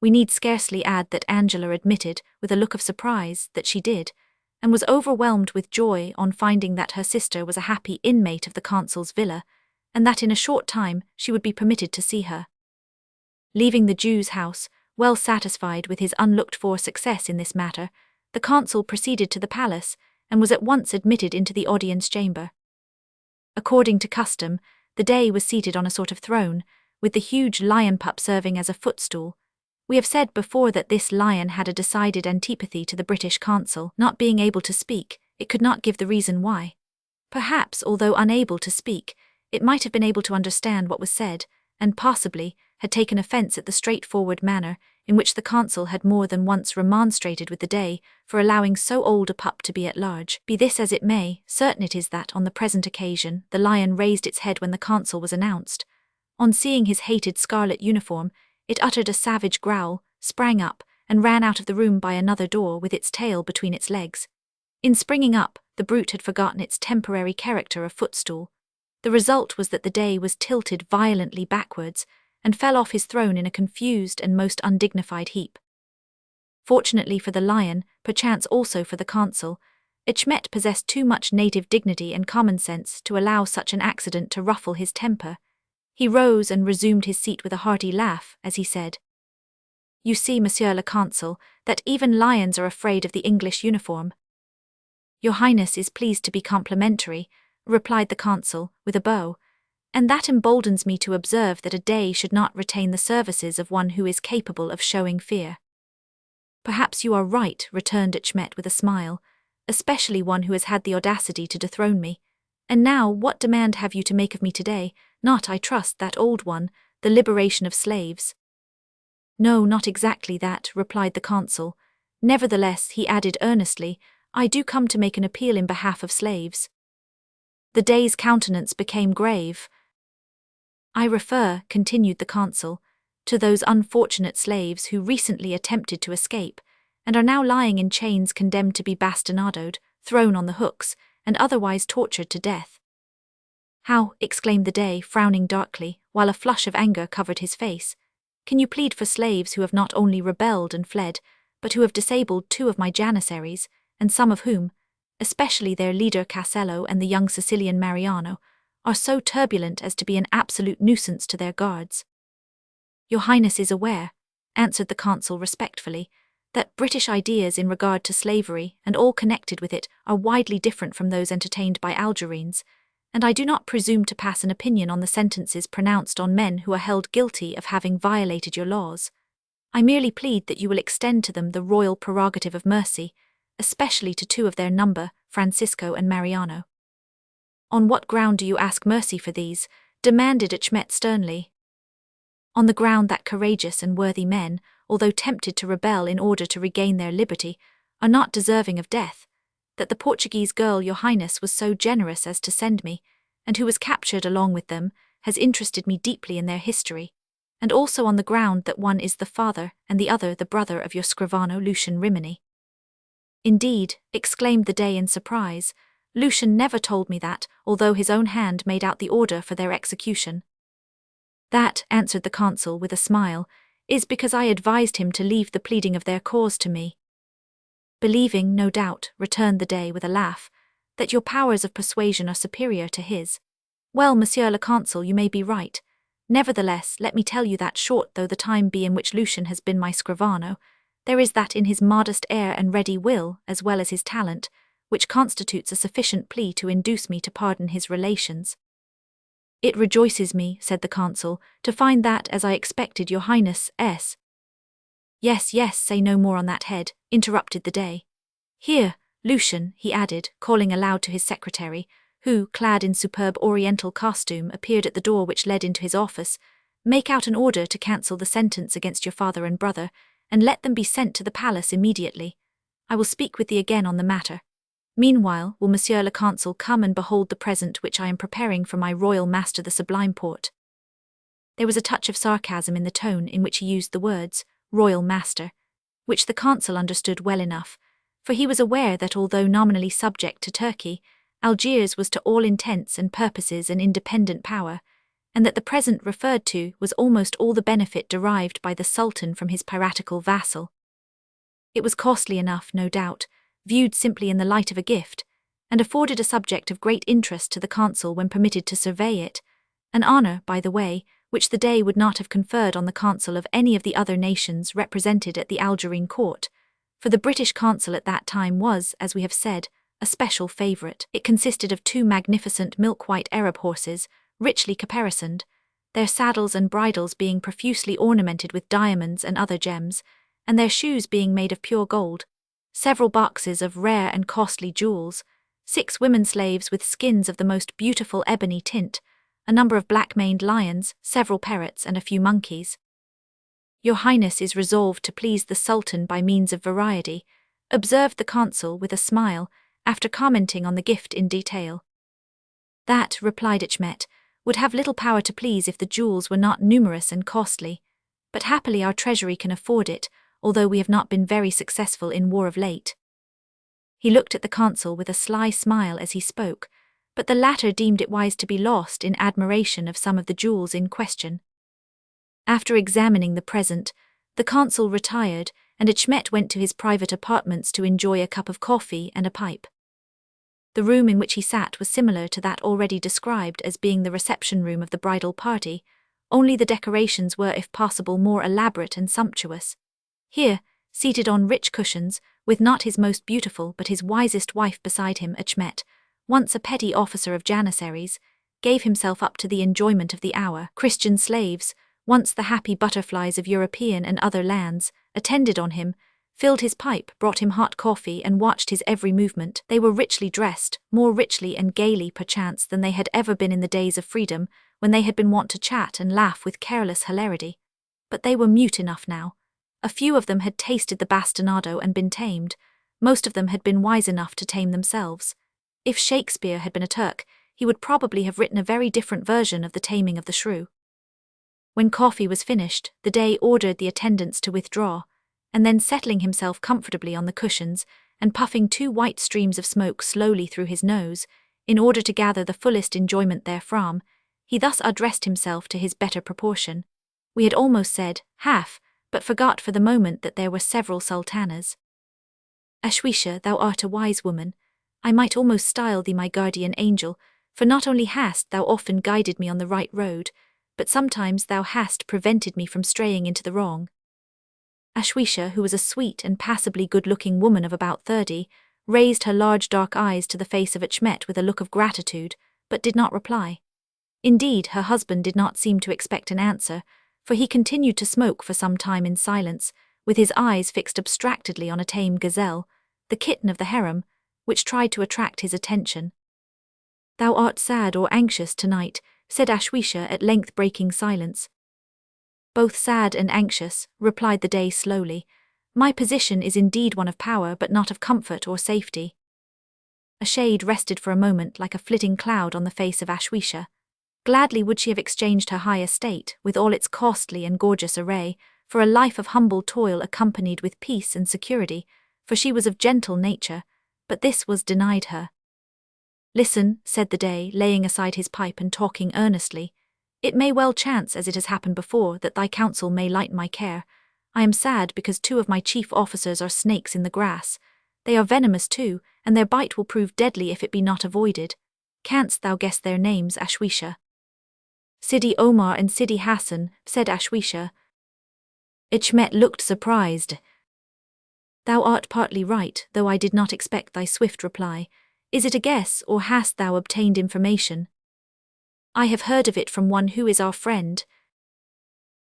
We need scarcely add that Angela admitted, with a look of surprise, that she did, and was overwhelmed with joy on finding that her sister was a happy inmate of the consul's villa, and that in a short time she would be permitted to see her. Leaving the Jew's house, well satisfied with his unlooked-for success in this matter, the consul proceeded to the palace, and was at once admitted into the audience chamber. According to custom, the Dey was seated on a sort of throne, with the huge lion pup serving as a footstool. We have said before that this lion had a decided antipathy to the British consul. Not being able to speak, it could not give the reason why. Perhaps, although unable to speak, it might have been able to understand what was said, and possibly had taken offence at the straightforward manner in which the consul had more than once remonstrated with the Dey for allowing so old a pup to be at large. Be this as it may, certain it is that on the present occasion the lion raised its head when the consul was announced. On seeing his hated scarlet uniform, it uttered a savage growl, sprang up, and ran out of the room by another door with its tail between its legs. In springing up, the brute had forgotten its temporary character of footstool. The result was that the Dey was tilted violently backwards, and fell off his throne in a confused and most undignified heap. Fortunately for the lion, perchance also for the consul, Achmet possessed too much native dignity and common sense to allow such an accident to ruffle his temper. He rose and resumed his seat with a hearty laugh, as he said, You see, Monsieur le Consul, that even lions are afraid of the English uniform. Your Highness is pleased to be complimentary, replied the consul, with a bow, and that emboldens me to observe that a Dey should not retain the services of one who is capable of showing fear. Perhaps you are right, returned Achmet with a smile, especially one who has had the audacity to dethrone me. And now, what demand have you to make of me today? Not, I trust, that old one, the liberation of slaves. No, not exactly that, replied the consul. Nevertheless, he added earnestly, I do come to make an appeal in behalf of slaves. The Dey's countenance became grave. I refer, continued the consul, to those unfortunate slaves who recently attempted to escape, and are now lying in chains condemned to be bastinadoed, thrown on the hooks, and otherwise tortured to death. How, exclaimed the Dey, frowning darkly, while a flush of anger covered his face, can you plead for slaves who have not only rebelled and fled, but who have disabled 2 of my janissaries, and some of whom, especially their leader Casello and the young Sicilian Mariano, are so turbulent as to be an absolute nuisance to their guards? Your Highness is aware, answered the consul respectfully, that British ideas in regard to slavery and all connected with it are widely different from those entertained by Algerines, and I do not presume to pass an opinion on the sentences pronounced on men who are held guilty of having violated your laws. I merely plead that you will extend to them the royal prerogative of mercy, especially to 2 of their number, Francisco and Mariano. On what ground do you ask mercy for these? Demanded Achmet sternly. On the ground that courageous and worthy men, although tempted to rebel in order to regain their liberty, are not deserving of death, that the Portuguese girl your Highness was so generous as to send me, and who was captured along with them, has interested me deeply in their history, and also on the ground that one is the father and the other the brother of your scrivano Lucian Rimini. Indeed, exclaimed the Dey in surprise, Lucian never told me that, although his own hand made out the order for their execution. That, answered the consul with a smile, is because I advised him to leave the pleading of their cause to me. Believing, no doubt, returned the Dey with a laugh, that your powers of persuasion are superior to his. Well, Monsieur le Consul, you may be right. Nevertheless, let me tell you that short though the time be in which Lucian has been my scrivano, there is that in his modest air and ready will, as well as his talent, which constitutes a sufficient plea to induce me to pardon his relations. It rejoices me, said the consul, to find that, as I expected, your highness s. Yes, yes, say no more on that head, interrupted the Dey. Here, Lucian, he added, calling aloud to his secretary, who, clad in superb oriental costume, appeared at the door which led into his office, make out an order to cancel the sentence against your father and brother, and let them be sent to the palace immediately. I will speak with thee again on the matter. Meanwhile, will Monsieur le Consul come and behold the present which I am preparing for my royal master the Sublime Porte. There was a touch of sarcasm in the tone in which he used the words, royal master, which the consul understood well enough, for he was aware that although nominally subject to Turkey, Algiers was to all intents and purposes an independent power, and that the present referred to was almost all the benefit derived by the Sultan from his piratical vassal. It was costly enough, no doubt, viewed simply in the light of a gift, and afforded a subject of great interest to the consul when permitted to survey it, an honour, by the way, which the Dey would not have conferred on the consul of any of the other nations represented at the Algerine court, for the British consul at that time was, as we have said, a special favourite. It consisted of 2 magnificent milk-white Arab horses, richly caparisoned, their saddles and bridles being profusely ornamented with diamonds and other gems, and their shoes being made of pure gold, several boxes of rare and costly jewels, 6 women slaves with skins of the most beautiful ebony tint, a number of black-maned lions, several parrots, and a few monkeys. Your Highness is resolved to please the Sultan by means of variety, observed the consul with a smile, after commenting on the gift in detail. That, replied Achmet, would have little power to please if the jewels were not numerous and costly, but happily our treasury can afford it, although we have not been very successful in war of late. He looked at the consul with a sly smile as he spoke, but the latter deemed it wise to be lost in admiration of some of the jewels in question. After examining the present, the consul retired, and Achmet went to his private apartments to enjoy a cup of coffee and a pipe. The room in which he sat was similar to that already described as being the reception room of the bridal party, only the decorations were if possible more elaborate and sumptuous. Here, seated on rich cushions, with not his most beautiful but his wisest wife beside him, Achmet, once a petty officer of Janissaries, gave himself up to the enjoyment of the hour. Christian slaves, once the happy butterflies of European and other lands, attended on him, filled his pipe, brought him hot coffee, and watched his every movement. They were richly dressed, more richly and gaily perchance than they had ever been in the days of freedom, when they had been wont to chat and laugh with careless hilarity. But they were mute enough now. A few of them had tasted the bastinado and been tamed. Most of them had been wise enough to tame themselves. If Shakespeare had been a Turk, he would probably have written a very different version of the taming of the shrew. When coffee was finished, the Dey ordered the attendants to withdraw, and then settling himself comfortably on the cushions, and puffing 2 white streams of smoke slowly through his nose, in order to gather the fullest enjoyment therefrom, he thus addressed himself to his better proportion. We had almost said, half, but forgot for the moment that there were several sultanas. Ashwisha, thou art a wise woman. I might almost style thee my guardian angel, for not only hast thou often guided me on the right road, but sometimes thou hast prevented me from straying into the wrong. Ashwisha, who was a sweet and passably good-looking woman of about 30, raised her large dark eyes to the face of Achmet with a look of gratitude, but did not reply. Indeed, her husband did not seem to expect an answer, for he continued to smoke for some time in silence, with his eyes fixed abstractedly on a tame gazelle, the kitten of the harem, which tried to attract his attention. Thou art sad or anxious tonight, said Ashwisha at length breaking silence. Both sad and anxious, replied the Dey slowly. My position is indeed one of power but not of comfort or safety. A shade rested for a moment like a flitting cloud on the face of Ashwisha. Gladly would she have exchanged her high estate, with all its costly and gorgeous array, for a life of humble toil accompanied with peace and security, for she was of gentle nature, but this was denied her. Listen, said the Dey, laying aside his pipe and talking earnestly. It may well chance, as it has happened before, that thy counsel may lighten my care. I am sad because 2 of my chief officers are snakes in the grass. They are venomous too, and their bite will prove deadly if it be not avoided. Canst thou guess their names, Ashwisha? Sidi Omar and Sidi Hassan, said Ashwisha. Achmet looked surprised. Thou art partly right, though I did not expect thy swift reply. Is it a guess, or hast thou obtained information? I have heard of it from one who is our friend.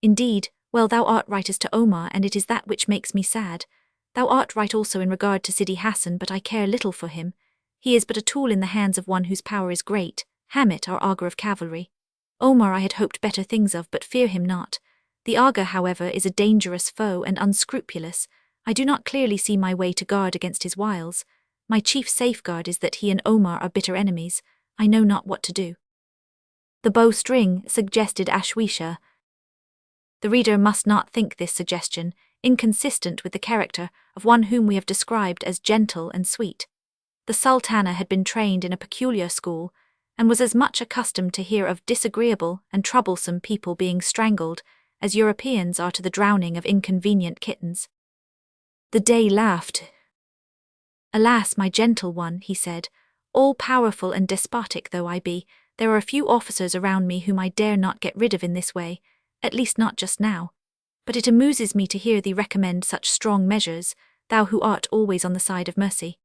Indeed, well, thou art right as to Omar, and it is that which makes me sad. Thou art right also in regard to Sidi Hassan, but I care little for him. He is but a tool in the hands of one whose power is great, Hamit, our augur of cavalry. Omar I had hoped better things of, but fear him not. The augur, however, is a dangerous foe and unscrupulous. I do not clearly see my way to guard against his wiles. My chief safeguard is that he and Omar are bitter enemies. I know not what to do. The bowstring, suggested Ashwisha. The reader must not think this suggestion inconsistent with the character of one whom we have described as gentle and sweet. The Sultana had been trained in a peculiar school, and was as much accustomed to hear of disagreeable and troublesome people being strangled as Europeans are to the drowning of inconvenient kittens. The Dey laughed. Alas, my gentle one, he said, all-powerful and despotic though I be, there are a few officers around me whom I dare not get rid of in this way, at least not just now. But it amuses me to hear thee recommend such strong measures, thou who art always on the side of mercy.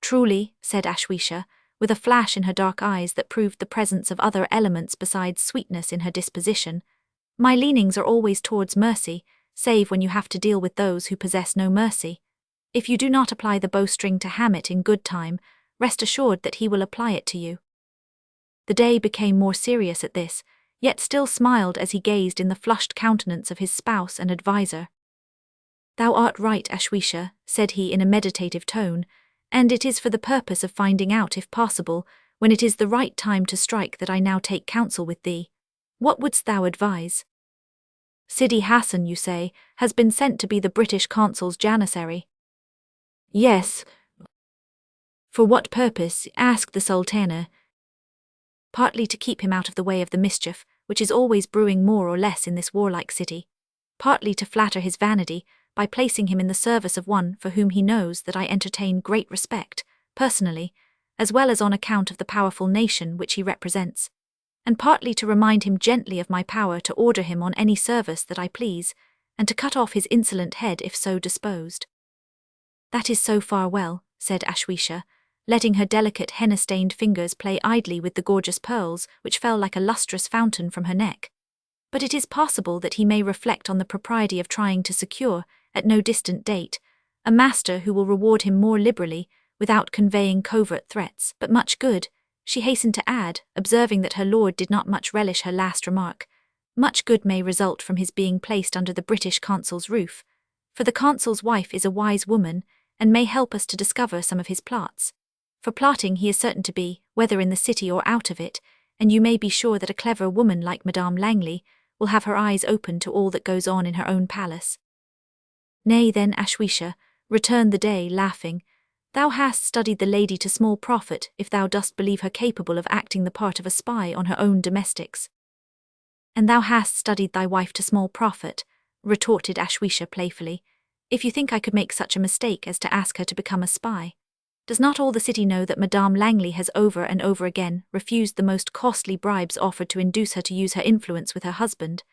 Truly, said Ashwisha, with a flash in her dark eyes that proved the presence of other elements besides sweetness in her disposition, my leanings are always towards mercy, save when you have to deal with those who possess no mercy. If you do not apply the bowstring to Hamit in good time, rest assured that he will apply it to you. The Dey became more serious at this, yet still smiled as he gazed in the flushed countenance of his spouse and adviser. Thou art right, Ashwisha, said he in a meditative tone, and it is for the purpose of finding out, if possible, when it is the right time to strike that I now take counsel with thee. What wouldst thou advise? Sidi Hassan, you say, has been sent to be the British consul's janissary. Yes. For what purpose? Asked the Sultana. Partly to keep him out of the way of the mischief, which is always brewing more or less in this warlike city. Partly to flatter his vanity, by placing him in the service of one for whom he knows that I entertain great respect, personally, as well as on account of the powerful nation which he represents. And partly to remind him gently of my power to order him on any service that I please, and to cut off his insolent head if so disposed. That is so far well, said Ashwisha, letting her delicate henna-stained fingers play idly with the gorgeous pearls which fell like a lustrous fountain from her neck. But it is possible that he may reflect on the propriety of trying to secure, at no distant date, a master who will reward him more liberally, without conveying covert threats, but much good, she hastened to add, observing that her lord did not much relish her last remark. Much good may result from his being placed under the British consul's roof, for the consul's wife is a wise woman, and may help us to discover some of his plots. For plotting he is certain to be, whether in the city or out of it, and you may be sure that a clever woman like Madame Langley will have her eyes open to all that goes on in her own palace. Nay then, Ashwisha, returned the Dey, laughing, thou hast studied the lady to small profit if thou dost believe her capable of acting the part of a spy on her own domestics. And thou hast studied thy wife to small profit, retorted Ashwisha playfully, if you think I could make such a mistake as to ask her to become a spy. Does not all the city know that Madame Langley has over and over again refused the most costly bribes offered to induce her to use her influence with her husband?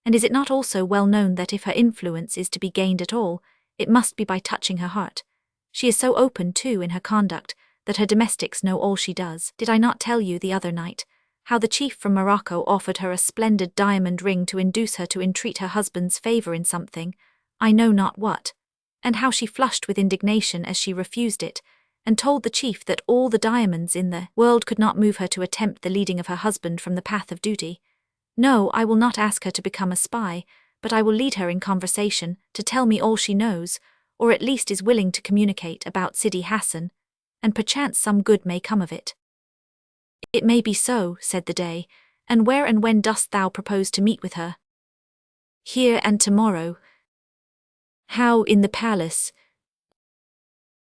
And is it not also well known that if her influence is to be gained at all, it must be by touching her heart? She is so open, too, in her conduct, that her domestics know all she does. Did I not tell you the other night how the chief from Morocco offered her a splendid diamond ring to induce her to entreat her husband's favour in something, I know not what, and how she flushed with indignation as she refused it, and told the chief that all the diamonds in the world could not move her to attempt the leading of her husband from the path of duty? No, I will not ask her to become a spy, but I will lead her in conversation to tell me all she knows, or at least is willing to communicate about Sidi Hassan, and perchance some good may come of it. It may be so, said the Dey, and where and when dost thou propose to meet with her? Here and tomorrow. How, in the palace?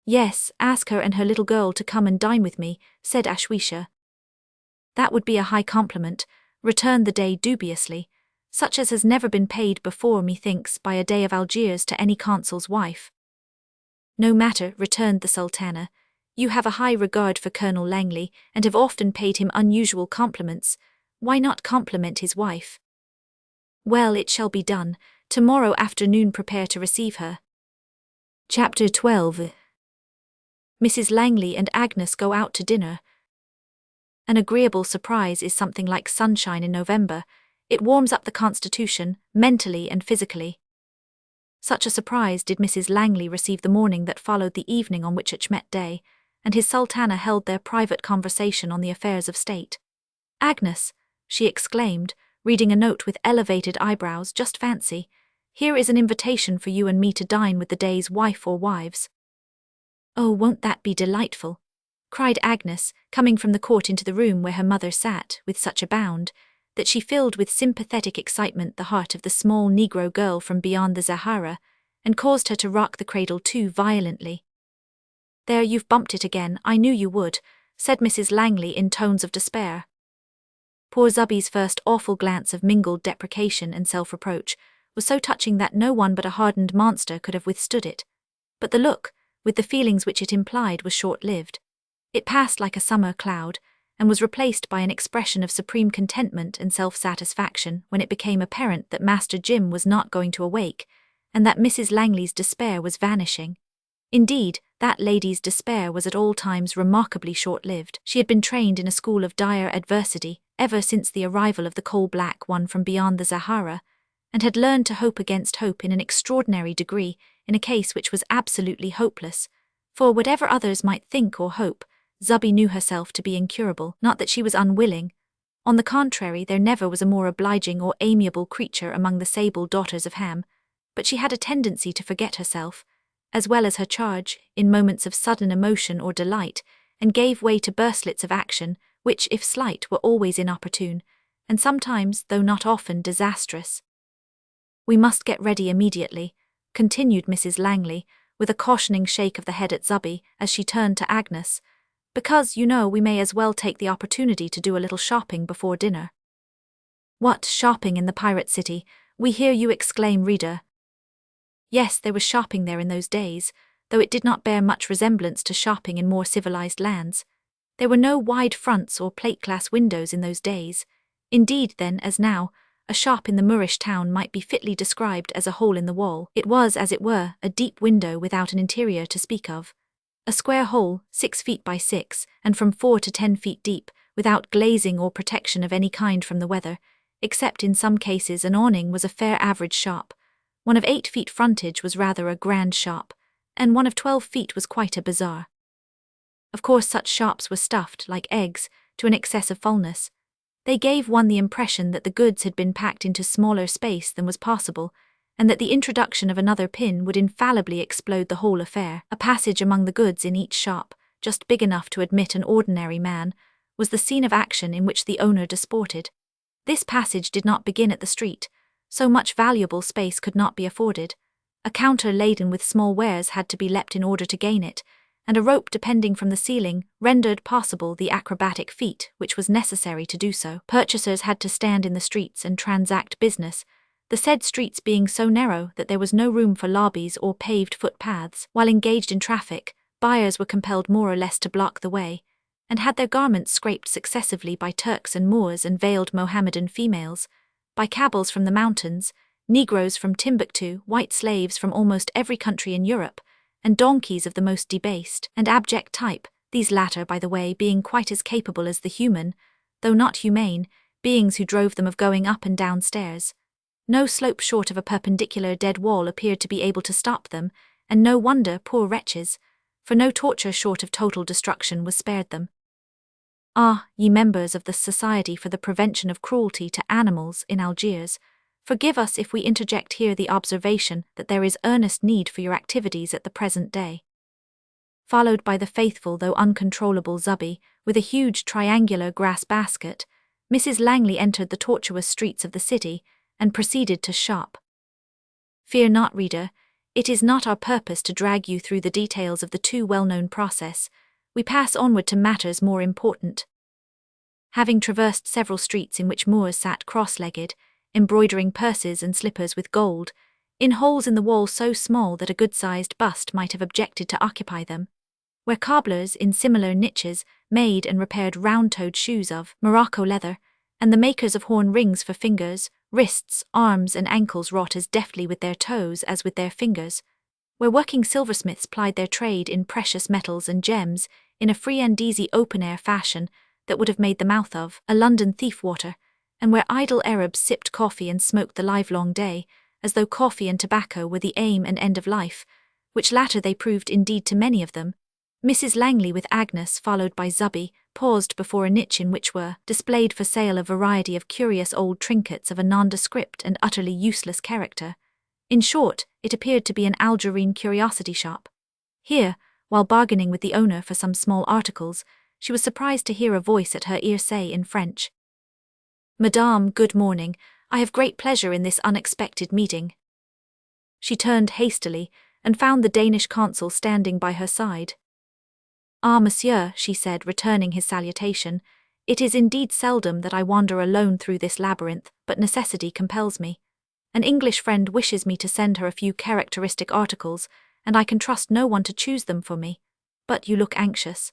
Yes, ask her and her little girl to come and dine with me, said Ashwisha. That would be a high compliment, returned the Dey dubiously, such as has never been paid before, methinks, by a Dey of Algiers to any consul's wife. No matter, returned the Sultana, you have a high regard for Colonel Langley, and have often paid him unusual compliments. Why not compliment his wife? Well, it shall be done. Tomorrow afternoon prepare to receive her. Chapter 12. Mrs. Langley and Agnes go out to dinner. An agreeable surprise is something like sunshine in November. It warms up the constitution, mentally and physically. Such a surprise did Mrs. Langley receive the morning that followed the evening on which Achmet Day and his sultana held their private conversation on the affairs of state. "Agnes," she exclaimed, reading a note with elevated eyebrows, "just fancy. Here is an invitation for you and me to dine with the day's wife or wives." "Oh, won't that be delightful?" cried Agnes, coming from the court into the room where her mother sat, with such a bound that she filled with sympathetic excitement the heart of the small Negro girl from beyond the Sahara, and caused her to rock the cradle too violently. "There, you've bumped it again, I knew you would," said Mrs. Langley in tones of despair. Poor Zubby's first awful glance of mingled deprecation and self-reproach was so touching that no one but a hardened monster could have withstood it. But the look, with the feelings which it implied, was short-lived. It passed like a summer cloud, and was replaced by an expression of supreme contentment and self-satisfaction when it became apparent that Master Jim was not going to awake, and that Mrs. Langley's despair was vanishing. Indeed, that lady's despair was at all times remarkably short-lived. She had been trained in a school of dire adversity ever since the arrival of the coal-black one from beyond the Sahara, and had learned to hope against hope in an extraordinary degree in a case which was absolutely hopeless, for whatever others might think or hope, Zubby knew herself to be incurable. Not that she was unwilling. On the contrary, there never was a more obliging or amiable creature among the sable daughters of Ham, but she had a tendency to forget herself, as well as her charge, in moments of sudden emotion or delight, and gave way to bursts of action, which, if slight, were always inopportune, and sometimes, though not often, disastrous. "We must get ready immediately," continued Mrs. Langley, with a cautioning shake of the head at Zubby as she turned to Agnes, "because, you know, we may as well take the opportunity to do a little shopping before dinner." "What, shopping in the pirate city?" we hear you exclaim, reader. Yes, there was shopping there in those days, though it did not bear much resemblance to shopping in more civilized lands. There were no wide fronts or plate-glass windows in those days. Indeed, then, as now, a shop in the Moorish town might be fitly described as a hole in the wall. It was, as it were, a deep window without an interior to speak of. A square hole, 6 feet by 6, and from 4 to 10 feet deep, without glazing or protection of any kind from the weather, except in some cases an awning, was a fair average shop. One of 8 feet frontage was rather a grand shop, and one of 12 feet was quite a bazaar. Of course, such shops were stuffed, like eggs, to an excess of fullness. They gave one the impression that the goods had been packed into smaller space than was possible, and that the introduction of another pin would infallibly explode the whole affair. A passage among the goods in each shop, just big enough to admit an ordinary man, was the scene of action in which the owner disported. This passage did not begin at the street. So much valuable space could not be afforded. A counter laden with small wares had to be leapt in order to gain it, and a rope depending from the ceiling rendered possible the acrobatic feat which was necessary to do so. Purchasers had to stand in the streets and transact business, the said streets being so narrow that there was no room for lobbies or paved footpaths. While engaged in traffic, buyers were compelled more or less to block the way, and had their garments scraped successively by Turks and Moors and veiled Mohammedan females, by Cabals from the mountains, Negroes from Timbuktu, white slaves from almost every country in Europe, and donkeys of the most debased and abject type, these latter, by the way, being quite as capable as the human, though not humane, beings who drove them of going up and down stairs. No slope short of a perpendicular dead wall appeared to be able to stop them, and no wonder, poor wretches, for no torture short of total destruction was spared them. Ah, ye members of the Society for the Prevention of Cruelty to Animals in Algiers, forgive us if we interject here the observation that there is earnest need for your activities at the present day. Followed by the faithful though uncontrollable Zubby, with a huge triangular grass basket, Mrs. Langley entered the tortuous streets of the city and proceeded to shop. Fear not, reader, it is not our purpose to drag you through the details of the too well-known process. We pass onward to matters more important. Having traversed several streets in which Moors sat cross-legged, embroidering purses and slippers with gold, in holes in the wall so small that a good-sized bust might have objected to occupy them, where cobblers in similar niches made and repaired round-toed shoes of Morocco leather, and the makers of horn rings for fingers, wrists, arms, and ankles wrought as deftly with their toes as with their fingers, where working silversmiths plied their trade in precious metals and gems in a free and easy open-air fashion, that would have made the mouth of a London thief water, and where idle Arabs sipped coffee and smoked the livelong day, as though coffee and tobacco were the aim and end of life, which latter they proved indeed to many of them. Mrs. Langley with Agnes, followed by Zubby, paused before a niche in which were displayed for sale a variety of curious old trinkets of a nondescript and utterly useless character. In short, it appeared to be an Algerine curiosity shop. Here, while bargaining with the owner for some small articles, she was surprised to hear a voice at her ear say in French, "Madame, good morning. I have great pleasure in this unexpected meeting." She turned hastily, and found the Danish consul standing by her side. "Ah, monsieur," she said, returning his salutation, "it is indeed seldom that I wander alone through this labyrinth, but necessity compels me. An English friend wishes me to send her a few characteristic articles, and I can trust no one to choose them for me. But you look anxious."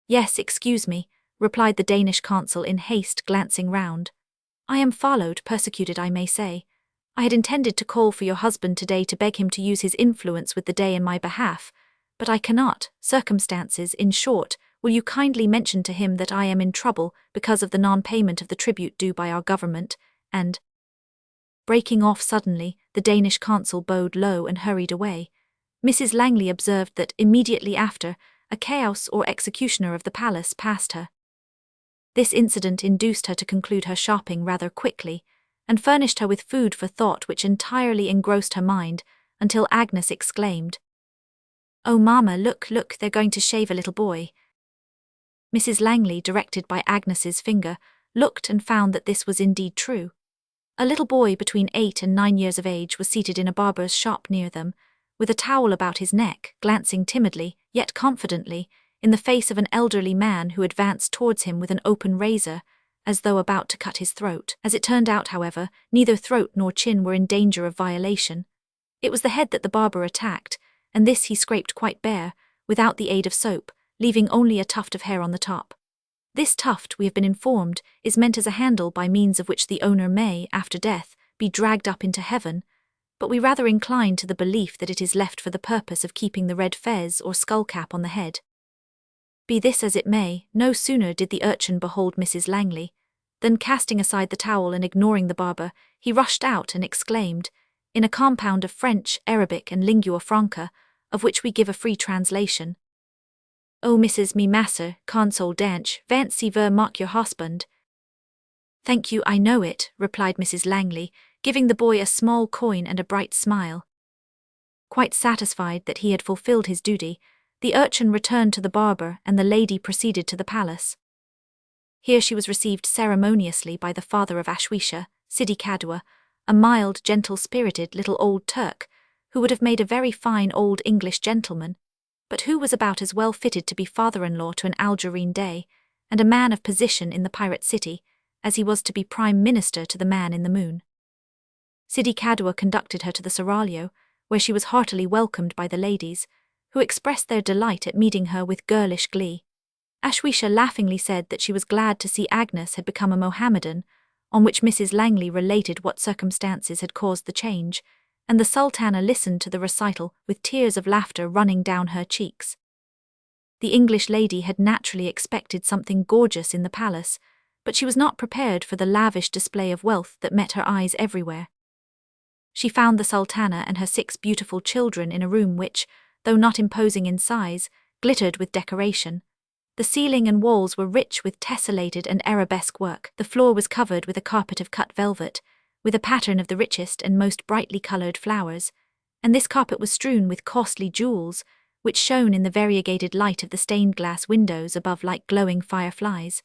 "Yes, excuse me," replied the Danish consul in haste, glancing round. "I am followed, persecuted I may say. I had intended to call for your husband today to beg him to use his influence with the Dey in my behalf, but I cannot. Circumstances, in short, will you kindly mention to him that I am in trouble because of the non-payment of the tribute due by our government, and—" Breaking off suddenly, the Danish consul bowed low and hurried away. Mrs. Langley observed that, immediately after, a chaos or executioner of the palace passed her. This incident induced her to conclude her shopping rather quickly, and furnished her with food for thought which entirely engrossed her mind, until Agnes exclaimed, "Oh, Mamma, look, look, they're going to shave a little boy." Mrs. Langley, directed by Agnes's finger, looked and found that this was indeed true. A little boy between 8 and 9 years of age was seated in a barber's shop near them, with a towel about his neck, glancing timidly, yet confidently, in the face of an elderly man who advanced towards him with an open razor, as though about to cut his throat. As it turned out, however, neither throat nor chin were in danger of violation. It was the head that the barber attacked, and this he scraped quite bare, without the aid of soap, leaving only a tuft of hair on the top. This tuft, we have been informed, is meant as a handle by means of which the owner may, after death, be dragged up into heaven, but we rather incline to the belief that it is left for the purpose of keeping the red fez or skull-cap on the head. Be this as it may, no sooner did the urchin behold Mrs. Langley, than casting aside the towel and ignoring the barber, he rushed out and exclaimed, in a compound of French, Arabic and lingua franca, of which we give a free translation, "Oh, Mrs. me masser, console danch, vant si ver mock your husband." "Thank you, I know it," replied Mrs. Langley, giving the boy a small coin and a bright smile. Quite satisfied that he had fulfilled his duty, the urchin returned to the barber and the lady proceeded to the palace. Here she was received ceremoniously by the father of Ashwisha, Sidi Kadua, a mild, gentle-spirited little old Turk, who would have made a very fine old English gentleman, but who was about as well fitted to be father-in-law to an Algerine Dey, and a man of position in the pirate city, as he was to be prime minister to the man in the moon. Sidi Kadua conducted her to the seraglio, where she was heartily welcomed by the ladies, who expressed their delight at meeting her with girlish glee. Ashwisha laughingly said that she was glad to see Agnes had become a Mohammedan, on which Mrs. Langley related what circumstances had caused the change, and the Sultana listened to the recital with tears of laughter running down her cheeks. The English lady had naturally expected something gorgeous in the palace, but she was not prepared for the lavish display of wealth that met her eyes everywhere. She found the Sultana and her 6 beautiful children in a room which, though not imposing in size, glittered with decoration. The ceiling and walls were rich with tessellated and arabesque work. The floor was covered with a carpet of cut velvet, with a pattern of the richest and most brightly coloured flowers, and this carpet was strewn with costly jewels, which shone in the variegated light of the stained-glass windows above like glowing fireflies.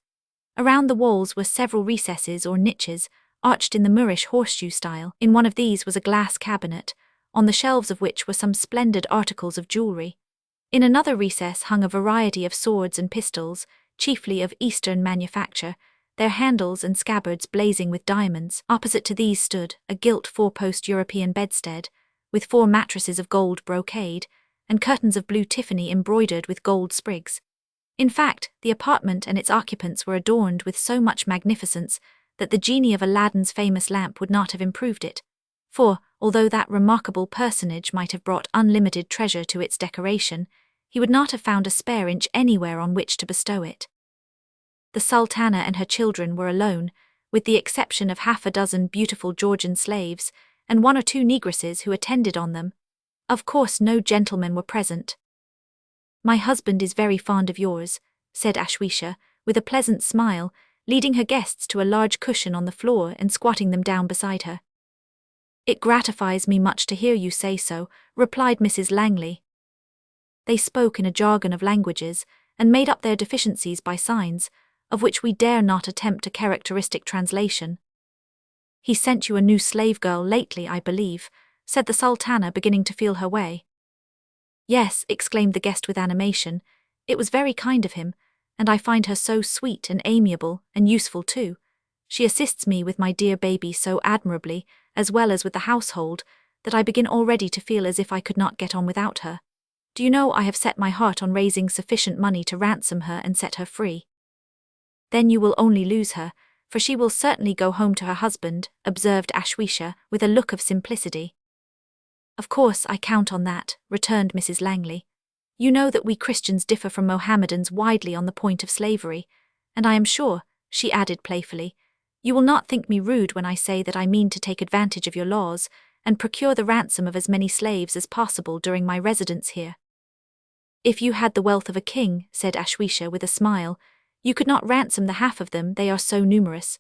Around the walls were several recesses or niches, arched in the Moorish horseshoe style. In one of these was a glass cabinet, on the shelves of which were some splendid articles of jewellery. In another recess hung a variety of swords and pistols, chiefly of Eastern manufacture, their handles and scabbards blazing with diamonds. Opposite to these stood a gilt 4-post European bedstead, with 4 mattresses of gold brocade, and curtains of blue Tiffany embroidered with gold sprigs. In fact, the apartment and its occupants were adorned with so much magnificence that the genie of Aladdin's famous lamp would not have improved it, for, although that remarkable personage might have brought unlimited treasure to its decoration, he would not have found a spare inch anywhere on which to bestow it. The Sultana and her children were alone, with the exception of half a dozen beautiful Georgian slaves, and one or two negresses who attended on them. Of course no gentlemen were present. "My husband is very fond of yours," said Ashwisha, with a pleasant smile, leading her guests to a large cushion on the floor and squatting them down beside her. "It gratifies me much to hear you say so," replied Mrs. Langley. They spoke in a jargon of languages, and made up their deficiencies by signs, of which we dare not attempt a characteristic translation. "He sent you a new slave girl lately, I believe," said the Sultana, beginning to feel her way. "Yes," exclaimed the guest with animation, "it was very kind of him, and I find her so sweet and amiable, and useful too. She assists me with my dear baby so admirably, as well as with the household, that I begin already to feel as if I could not get on without her. Do you know I have set my heart on raising sufficient money to ransom her and set her free." "Then you will only lose her, for she will certainly go home to her husband," observed Ashwisha, with a look of simplicity. "Of course I count on that," returned Mrs. Langley. "You know that we Christians differ from Mohammedans widely on the point of slavery, and I am sure," she added playfully, "you will not think me rude when I say that I mean to take advantage of your laws, and procure the ransom of as many slaves as possible during my residence here." "If you had the wealth of a king," said Ashwisha with a smile, "you could not ransom the half of them, they are so numerous."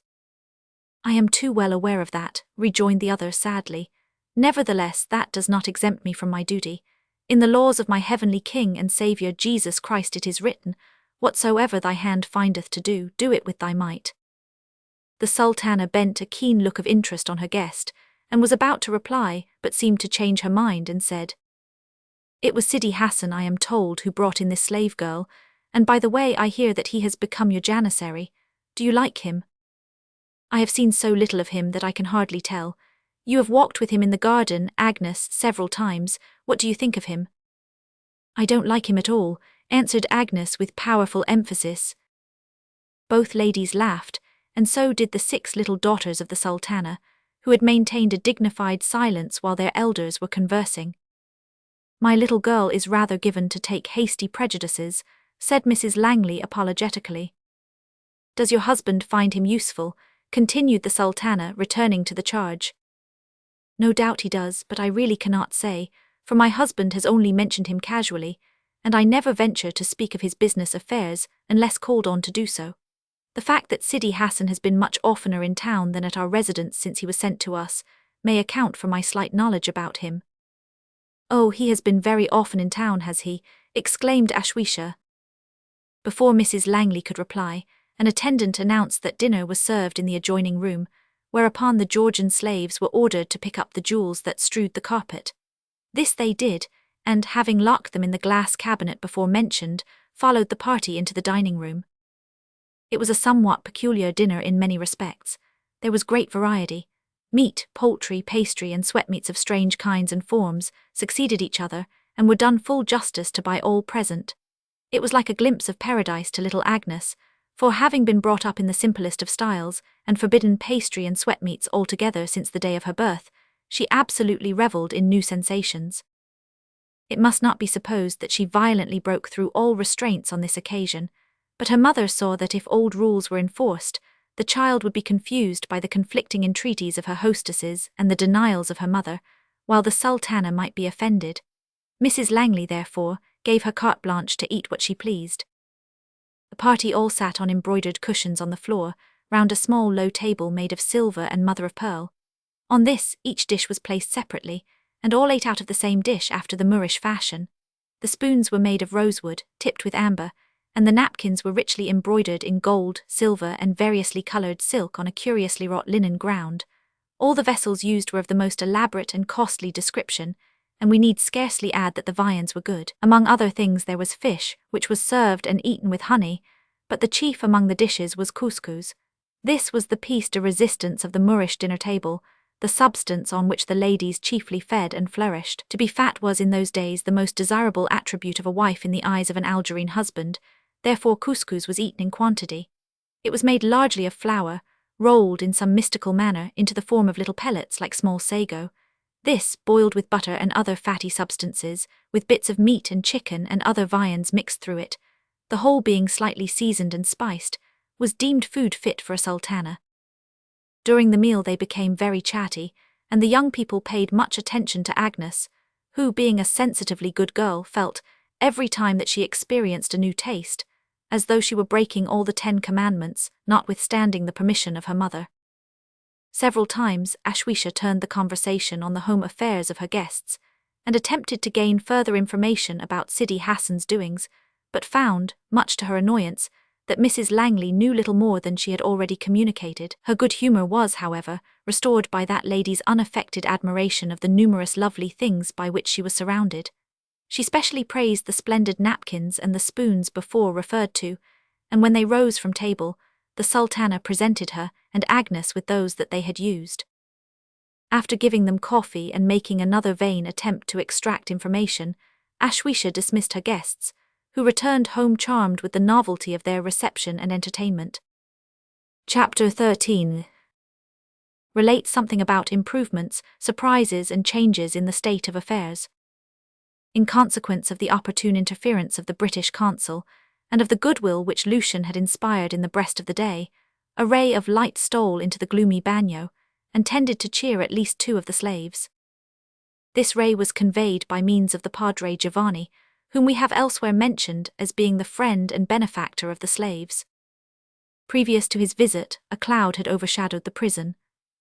"I am too well aware of that," rejoined the other sadly. "Nevertheless, that does not exempt me from my duty. In the laws of my heavenly King and Saviour Jesus Christ it is written, 'Whatsoever thy hand findeth to do, do it with thy might.'" The Sultana bent a keen look of interest on her guest, and was about to reply, but seemed to change her mind and said, "It was Sidi Hassan, I am told, who brought in this slave girl, and by the way I hear that he has become your janissary. Do you like him?" "I have seen so little of him that I can hardly tell. You have walked with him in the garden, Agnes, several times. What do you think of him?" "I don't like him at all," answered Agnes with powerful emphasis. Both ladies laughed, and so did the 6 little daughters of the Sultana, who had maintained a dignified silence while their elders were conversing. "My little girl is rather given to take hasty prejudices," said Mrs. Langley apologetically. "Does your husband find him useful?" continued the Sultana, returning to the charge. "No doubt he does, but I really cannot say, for my husband has only mentioned him casually, and I never venture to speak of his business affairs unless called on to do so. The fact that Sidi Hassan has been much oftener in town than at our residence since he was sent to us may account for my slight knowledge about him." "Oh, he has been very often in town, has he?" exclaimed Ashwisha. Before Mrs. Langley could reply, an attendant announced that dinner was served in the adjoining room, whereupon the Georgian slaves were ordered to pick up the jewels that strewed the carpet. This they did, and, having locked them in the glass cabinet before mentioned, followed the party into the dining room. It was a somewhat peculiar dinner in many respects. There was great variety. Meat, poultry, pastry, and sweatmeats of strange kinds and forms succeeded each other, and were done full justice to by all present. It was like a glimpse of paradise to little Agnes, for having been brought up in the simplest of styles, and forbidden pastry and sweatmeats altogether since the day of her birth, she absolutely revelled in new sensations. It must not be supposed that she violently broke through all restraints on this occasion, but her mother saw that if old rules were enforced, the child would be confused by the conflicting entreaties of her hostesses and the denials of her mother, while the Sultana might be offended. Mrs. Langley, therefore, gave her carte blanche to eat what she pleased. The party all sat on embroidered cushions on the floor, round a small low table made of silver and mother of pearl. On this, each dish was placed separately, and all ate out of the same dish after the Moorish fashion. The spoons were made of rosewood, tipped with amber, and the napkins were richly embroidered in gold, silver, and variously coloured silk on a curiously wrought linen ground. All the vessels used were of the most elaborate and costly description, and we need scarcely add that the viands were good. Among other things there was fish, which was served and eaten with honey, but the chief among the dishes was couscous. This was the piece de resistance of the Moorish dinner table, the substance on which the ladies chiefly fed and flourished. To be fat was in those days the most desirable attribute of a wife in the eyes of an Algerine husband, therefore couscous was eaten in quantity. It was made largely of flour, rolled in some mystical manner into the form of little pellets like small sago. This, boiled with butter and other fatty substances, with bits of meat and chicken and other viands mixed through it, the whole being slightly seasoned and spiced, was deemed food fit for a sultana. During the meal they became very chatty, and the young people paid much attention to Agnes, who, being a sensitively good girl, felt, every time that she experienced a new taste, as though she were breaking all the 10 commandments, notwithstanding the permission of her mother. Several times Ashwisha turned the conversation on the home affairs of her guests, and attempted to gain further information about Sidi Hassan's doings, but found, much to her annoyance, that Mrs. Langley knew little more than she had already communicated. Her good humour was, however, restored by that lady's unaffected admiration of the numerous lovely things by which she was surrounded. She specially praised the splendid napkins and the spoons before referred to, and when they rose from table, the Sultana presented her and Agnes with those that they had used. After giving them coffee and making another vain attempt to extract information, Ashwisha dismissed her guests, who returned home charmed with the novelty of their reception and entertainment. Chapter 13 relates something about improvements, surprises and changes in the state of affairs. In consequence of the opportune interference of the British consul, and of the goodwill which Lucian had inspired in the breast of the Dey, a ray of light stole into the gloomy bagnio, and tended to cheer at least 2 of the slaves. This ray was conveyed by means of the Padre Giovanni, whom we have elsewhere mentioned as being the friend and benefactor of the slaves. Previous to his visit, a cloud had overshadowed the prison.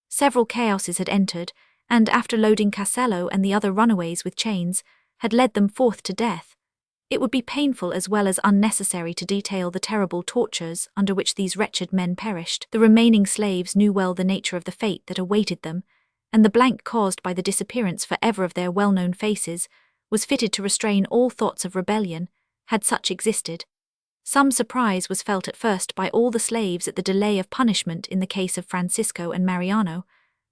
Several chaoses had entered, and after loading Casello and the other runaways with chains, had led them forth to death. It would be painful as well as unnecessary to detail the terrible tortures under which these wretched men perished. The remaining slaves knew well the nature of the fate that awaited them, and the blank caused by the disappearance forever of their well-known faces was fitted to restrain all thoughts of rebellion, had such existed. Some surprise was felt at first by all the slaves at the delay of punishment in the case of Francisco and Mariano,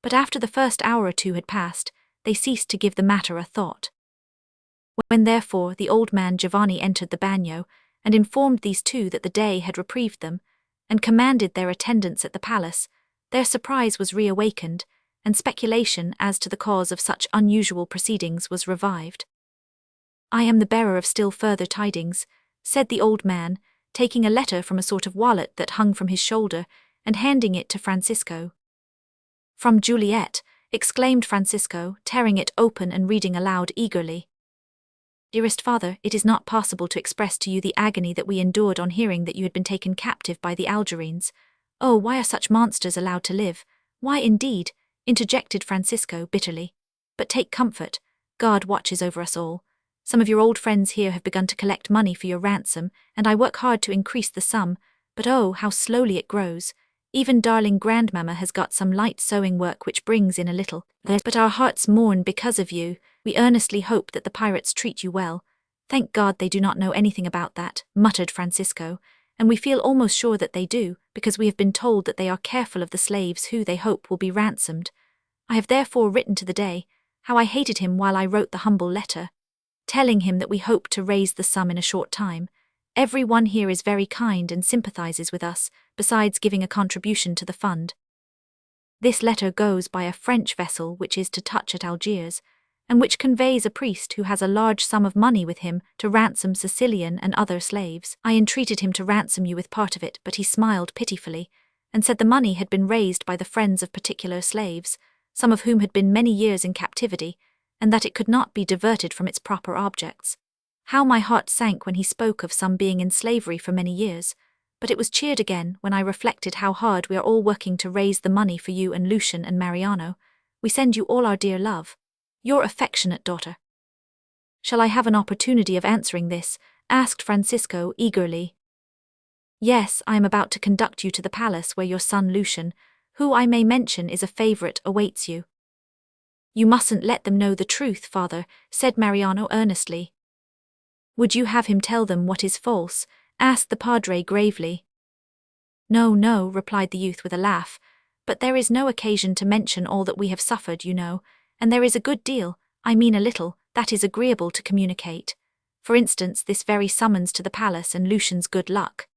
but after the first hour or 2 had passed, they ceased to give the matter a thought. When therefore the old man Giovanni entered the bagnio, and informed these 2 that the Dey had reprieved them, and commanded their attendance at the palace, their surprise was reawakened, and speculation as to the cause of such unusual proceedings was revived. "I am the bearer of still further tidings," said the old man, taking a letter from a sort of wallet that hung from his shoulder, and handing it to Francisco. "From Juliet," exclaimed Francisco, tearing it open and reading aloud eagerly. "Dearest father, it is not possible to express to you the agony that we endured on hearing that you had been taken captive by the Algerines. Oh, why are such monsters allowed to live? Why indeed?" interjected Francisco bitterly. "But take comfort, God watches over us all. Some of your old friends here have begun to collect money for your ransom, and I work hard to increase the sum, but oh, how slowly it grows. Even darling grandmamma has got some light sewing work which brings in a little. But our hearts mourn because of you. We earnestly hope that the pirates treat you well." "Thank God they do not know anything about that," muttered Francisco, "and we feel almost sure that they do, because we have been told that they are careful of the slaves who, they hope, will be ransomed. I have therefore written to the Dey. How I hated him while I wrote the humble letter, telling him that we hope to raise the sum in a short time. Every one here is very kind and sympathizes with us, besides giving a contribution to the fund. This letter goes by a French vessel which is to touch at Algiers, and which conveys a priest who has a large sum of money with him to ransom Sicilian and other slaves. I entreated him to ransom you with part of it, but he smiled pitifully, and said the money had been raised by the friends of particular slaves, some of whom had been many years in captivity, and that it could not be diverted from its proper objects. How my heart sank when he spoke of some being in slavery for many years, but it was cheered again when I reflected how hard we are all working to raise the money for you and Lucian and Mariano. We send you all our dear love. Your affectionate daughter. "Shall I have an opportunity of answering this?" asked Francisco eagerly. "Yes, I am about to conduct you to the palace where your son Lucian, who I may mention is a favourite, awaits you." "You mustn't let them know the truth, father," said Mariano earnestly. "Would you have him tell them what is false?" asked the padre gravely. "No, no," replied the youth with a laugh, "but there is no occasion to mention all that we have suffered, you know, and there is a good deal, I mean a little, that is agreeable to communicate. For instance, this very summons to the palace and Lucian's good luck."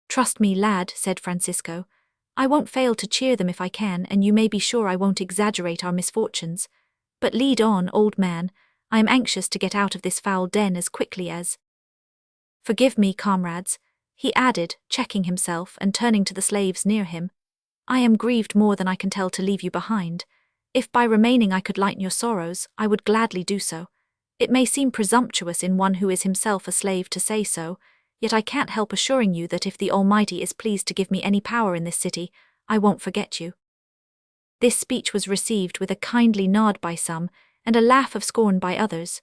"Trust me, lad," said Francisco. "I won't fail to cheer them if I can, and you may be sure I won't exaggerate our misfortunes. But lead on, old man. I am anxious to get out of this foul den as quickly as—" "Forgive me, comrades," he added, checking himself and turning to the slaves near him. "I am grieved more than I can tell to leave you behind. If by remaining I could lighten your sorrows, I would gladly do so. It may seem presumptuous in one who is himself a slave to say so, yet I can't help assuring you that if the Almighty is pleased to give me any power in this city, I won't forget you." This speech was received with a kindly nod by some, and a laugh of scorn by others.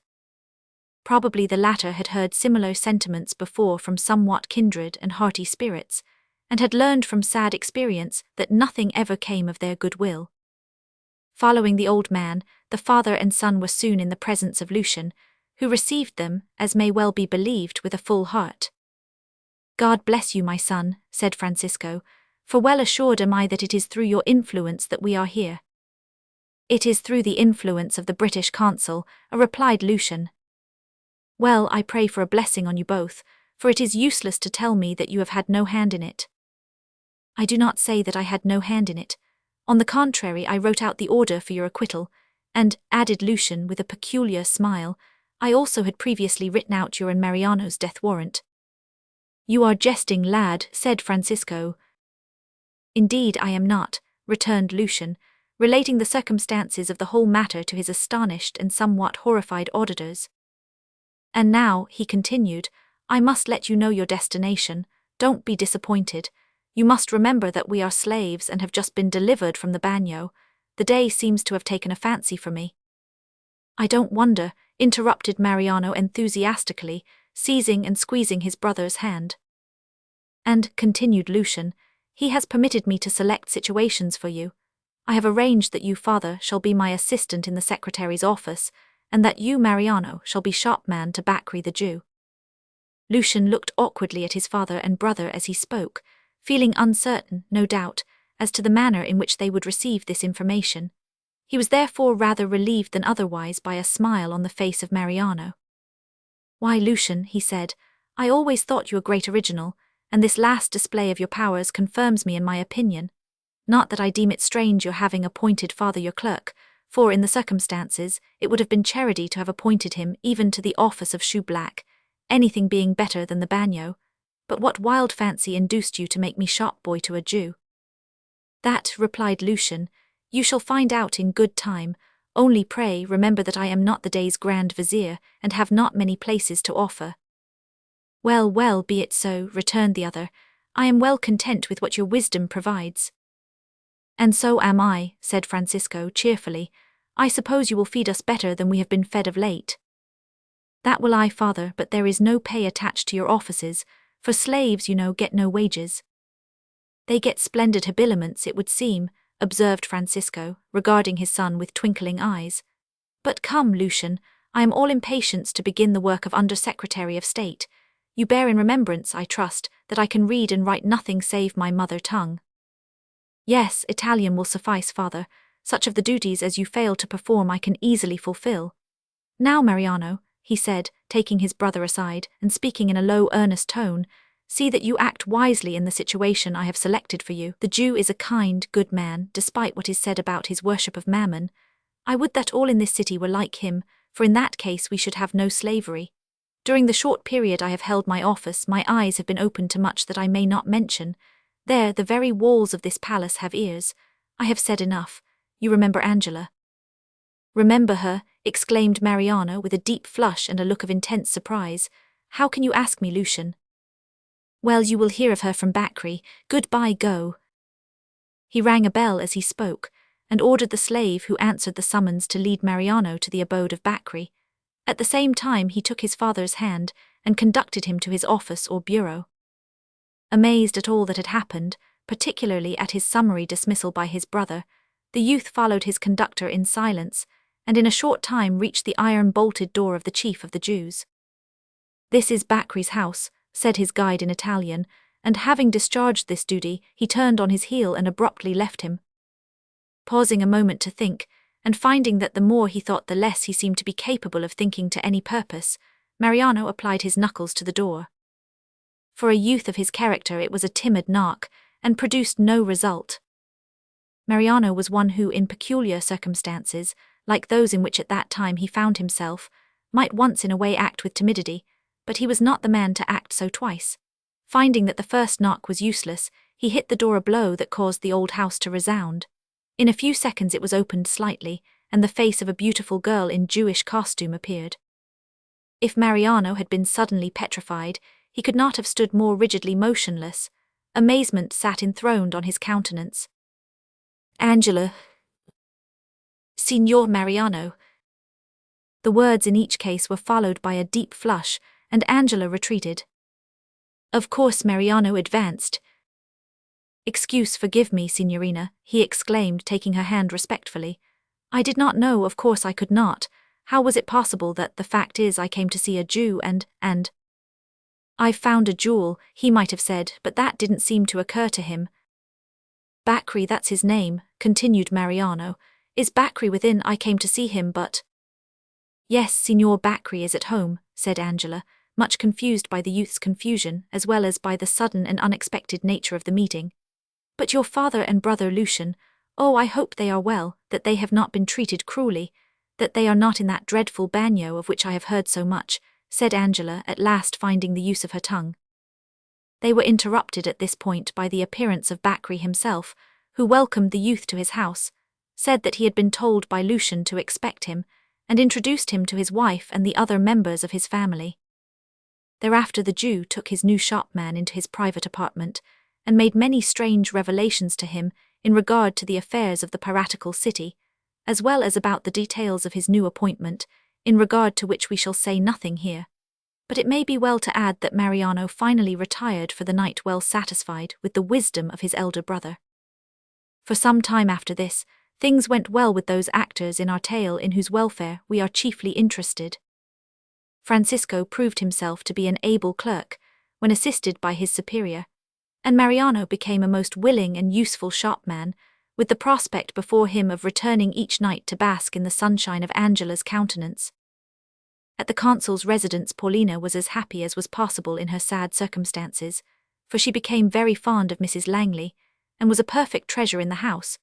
Probably the latter had heard similar sentiments before from somewhat kindred and hearty spirits, and had learned from sad experience that nothing ever came of their goodwill. Following the old man, the father and son were soon in the presence of Lucian, who received them, as may well be believed, with a full heart. "God bless you, my son," said Francisco, "for well assured am I that it is through your influence that we are here." "It is through the influence of the British consul," replied Lucian. "Well, I pray for a blessing on you both, for it is useless to tell me that you have had no hand in it." "I do not say that I had no hand in it. On the contrary, I wrote out the order for your acquittal, and," added Lucian with a peculiar smile, "I also had previously written out your and Mariano's death warrant." "You are jesting, lad," said Francisco. "Indeed I am not," returned Lucian, relating the circumstances of the whole matter to his astonished and somewhat horrified auditors. "And now," he continued, "I must let you know your destination. Don't be disappointed. You must remember that we are slaves and have just been delivered from the bagnio. The day seems to have taken a fancy for me." "I don't wonder," interrupted Mariano enthusiastically, seizing and squeezing his brother's hand. "And," continued Lucian, "he has permitted me to select situations for you. I have arranged that you, father, shall be my assistant in the secretary's office, and that you, Mariano, shall be shopman to Bakri the Jew." Lucian looked awkwardly at his father and brother as he spoke, feeling uncertain, no doubt, as to the manner in which they would receive this information. He was therefore rather relieved than otherwise by a smile on the face of Mariano. "Why, Lucian," he said, "I always thought you a great original, and this last display of your powers confirms me in my opinion. Not that I deem it strange your having appointed father your clerk, for in the circumstances it would have been charity to have appointed him even to the office of shoe-black, anything being better than the bagnio. But what wild fancy induced you to make me shop-boy to a Jew?" "That," replied Lucian, "you shall find out in good time. Only pray remember that I am not the day's Grand Vizier, and have not many places to offer." "Well, well, be it so," returned the other. "I am well content with what your wisdom provides." "And so am I," said Francisco cheerfully. "I suppose you will feed us better than we have been fed of late." "That will I, father, but there is no pay attached to your offices, for slaves, you know, get no wages." "They get splendid habiliments, it would seem," observed Francisco, regarding his son with twinkling eyes. "But come, Lucian, I am all impatience to begin the work of Under-Secretary of State. You bear in remembrance, I trust, that I can read and write nothing save my mother tongue." "Yes, Italian will suffice, father. Such of the duties as you fail to perform I can easily fulfill. Now, Mariano," he said, taking his brother aside and speaking in a low, earnest tone, "see that you act wisely in the situation I have selected for you. The Jew is a kind, good man, despite what is said about his worship of Mammon. I would that all in this city were like him, for in that case we should have no slavery. During the short period I have held my office, my eyes have been opened to much that I may not mention. There, the very walls of this palace have ears. I have said enough. You remember Angela?" "Remember her?" exclaimed Mariano with a deep flush and a look of intense surprise. "How can you ask me, Lucian?" "Well, you will hear of her from Bakri. Goodbye, go." He rang a bell as he spoke, and ordered the slave who answered the summons to lead Mariano to the abode of Bakri. At the same time he took his father's hand and conducted him to his office or bureau. Amazed at all that had happened, particularly at his summary dismissal by his brother, the youth followed his conductor in silence, and in a short time reached the iron-bolted door of the chief of the Jews. "This is Bakri's house," said his guide in Italian, and having discharged this duty, he turned on his heel and abruptly left him. Pausing a moment to think, and finding that the more he thought the less he seemed to be capable of thinking to any purpose, Mariano applied his knuckles to the door. For a youth of his character it was a timid knock, and produced no result. Mariano was one who, in peculiar circumstances, like those in which at that time he found himself, might once in a way act with timidity, but he was not the man to act so twice. Finding that the first knock was useless, he hit the door a blow that caused the old house to resound. In a few seconds it was opened slightly, and the face of a beautiful girl in Jewish costume appeared. If Mariano had been suddenly petrified, he could not have stood more rigidly motionless. Amazement sat enthroned on his countenance. "Angela, Signor Mariano." The words in each case were followed by a deep flush, and Angela retreated. Of course Mariano advanced. "Excuse, forgive me, Signorina," he exclaimed, taking her hand respectfully. "I did not know, of course I could not. How was it possible that the fact is I came to see a Jew and I've found a jewel," he might have said, but that didn't seem to occur to him. "Bakri, that's his name," continued Mariano. "Is Bakri within? I came to see him, but—" "Yes, Signor Bakri is at home," said Angela, much confused by the youth's confusion as well as by the sudden and unexpected nature of the meeting. "But your father and brother Lucian, oh, I hope they are well, that they have not been treated cruelly, that they are not in that dreadful bagnio of which I have heard so much," said Angela, at last finding the use of her tongue. They were interrupted at this point by the appearance of Bakri himself, who welcomed the youth to his house, said that he had been told by Lucian to expect him, and introduced him to his wife and the other members of his family. Thereafter the Jew took his new shopman into his private apartment, and made many strange revelations to him in regard to the affairs of the piratical city, as well as about the details of his new appointment, in regard to which we shall say nothing here. But it may be well to add that Mariano finally retired for the night well satisfied with the wisdom of his elder brother. For some time after this, things went well with those actors in our tale in whose welfare we are chiefly interested. Francisco proved himself to be an able clerk, when assisted by his superior, and Mariano became a most willing and useful shopman, with the prospect before him of returning each night to bask in the sunshine of Angela's countenance. At the consul's residence Paulina was as happy as was possible in her sad circumstances, for she became very fond of Mrs. Langley, and was a perfect treasure in the house,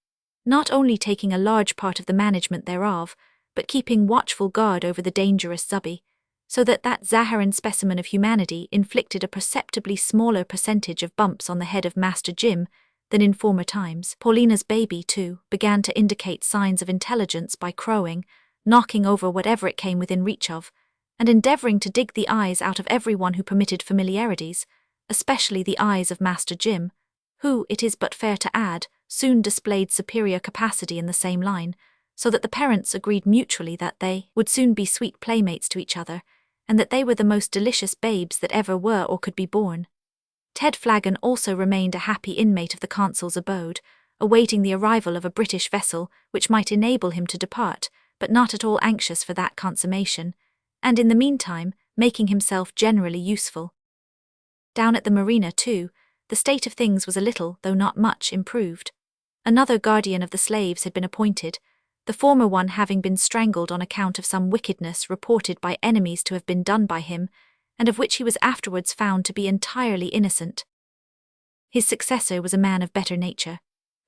not only taking a large part of the management thereof, but keeping watchful guard over the dangerous Zubby, so that Zaharan specimen of humanity inflicted a perceptibly smaller percentage of bumps on the head of Master Jim than in former times. Paulina's baby, too, began to indicate signs of intelligence by crowing, knocking over whatever it came within reach of, and endeavouring to dig the eyes out of everyone who permitted familiarities, especially the eyes of Master Jim, who, it is but fair to add, soon displayed superior capacity in the same line, so that the parents agreed mutually that they would soon be sweet playmates to each other, and that they were the most delicious babes that ever were or could be born. Ted Flagon also remained a happy inmate of the consul's abode, awaiting the arrival of a British vessel which might enable him to depart, but not at all anxious for that consummation, and in the meantime making himself generally useful. Down at the marina, too, the state of things was a little, though not much, improved. Another guardian of the slaves had been appointed, the former one having been strangled on account of some wickedness reported by enemies to have been done by him, and of which he was afterwards found to be entirely innocent. His successor was a man of better nature,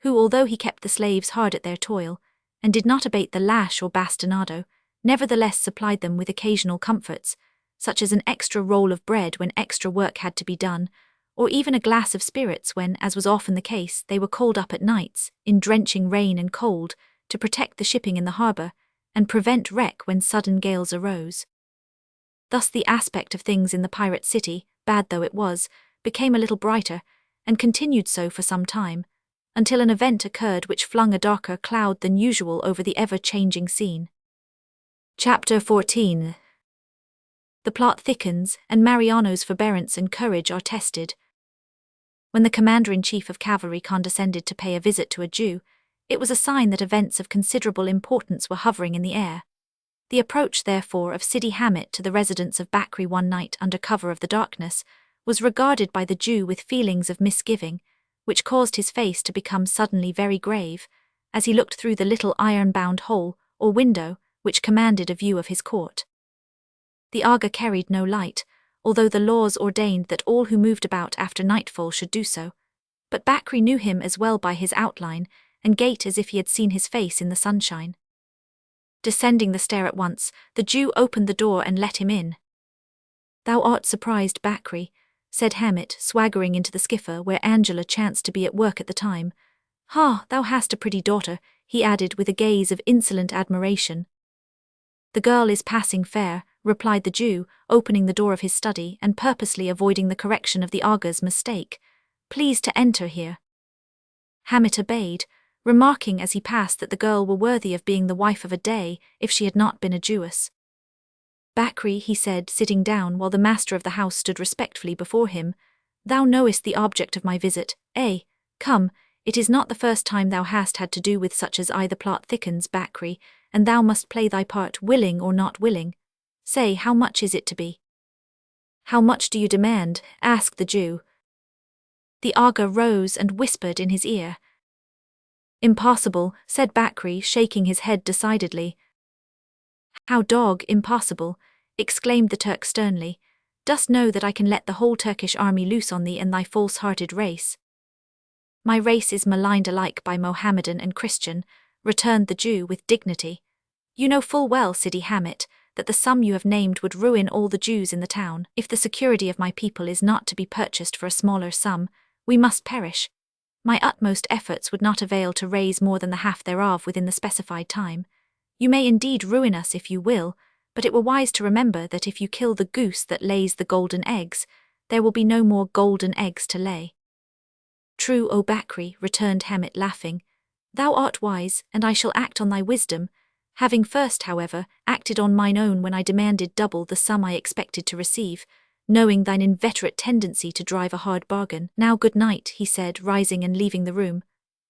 who, although he kept the slaves hard at their toil, and did not abate the lash or bastinado, nevertheless supplied them with occasional comforts, such as an extra roll of bread when extra work had to be done, or even a glass of spirits when, as was often the case, they were called up at nights, in drenching rain and cold, to protect the shipping in the harbour, and prevent wreck when sudden gales arose. Thus the aspect of things in the pirate city, bad though it was, became a little brighter, and continued so for some time, until an event occurred which flung a darker cloud than usual over the ever-changing scene. Chapter 14. The plot thickens, and Mariano's forbearance and courage are tested. When the commander-in-chief of cavalry condescended to pay a visit to a Jew, it was a sign that events of considerable importance were hovering in the air. The approach, therefore, of Sidi Hamet to the residence of Bakri one night under cover of the darkness was regarded by the Jew with feelings of misgiving, which caused his face to become suddenly very grave, as he looked through the little iron-bound hole, or window, which commanded a view of his court. The Aga carried no light, although the laws ordained that all who moved about after nightfall should do so, but Bakri knew him as well by his outline and gait as if he had seen his face in the sunshine. Descending the stair at once, the Jew opened the door and let him in. "Thou art surprised, Bakri," said Hammett, swaggering into the skipper where Angela chanced to be at work at the time. "Ha, thou hast a pretty daughter," he added with a gaze of insolent admiration. "The girl is passing fair," replied the Jew, opening the door of his study and purposely avoiding the correction of the Aga's mistake. "Please to enter here." Hammett obeyed, remarking as he passed that the girl were worthy of being the wife of a Dey if she had not been a Jewess. "Bakri," he said, sitting down while the master of the house stood respectfully before him, "thou knowest the object of my visit, eh? Come, it is not the first time thou hast had to do with such as I. The plot thickens, Bakri, and thou must play thy part, willing or not willing. Say, how much is it to be?" "How much do you demand?" asked the Jew. The Aga rose and whispered in his ear. "Impossible," said Bakri, shaking his head decidedly. "How dog impossible?" exclaimed the Turk sternly. "Dost know that I can let the whole Turkish army loose on thee and thy false-hearted race?" "My race is maligned alike by Mohammedan and Christian," returned the Jew with dignity. "You know full well, Sidi Hammett, that the sum you have named would ruin all the Jews in the town. If the security of my people is not to be purchased for a smaller sum, we must perish. My utmost efforts would not avail to raise more than the half thereof within the specified time. You may indeed ruin us if you will, but it were wise to remember that if you kill the goose that lays the golden eggs, there will be no more golden eggs to lay." "True, O Bakri," returned Hammett laughing. "Thou art wise, and I shall act on thy wisdom, having first, however, acted on mine own when I demanded double the sum I expected to receive, knowing thine inveterate tendency to drive a hard bargain. Now good night," he said, rising and leaving the room.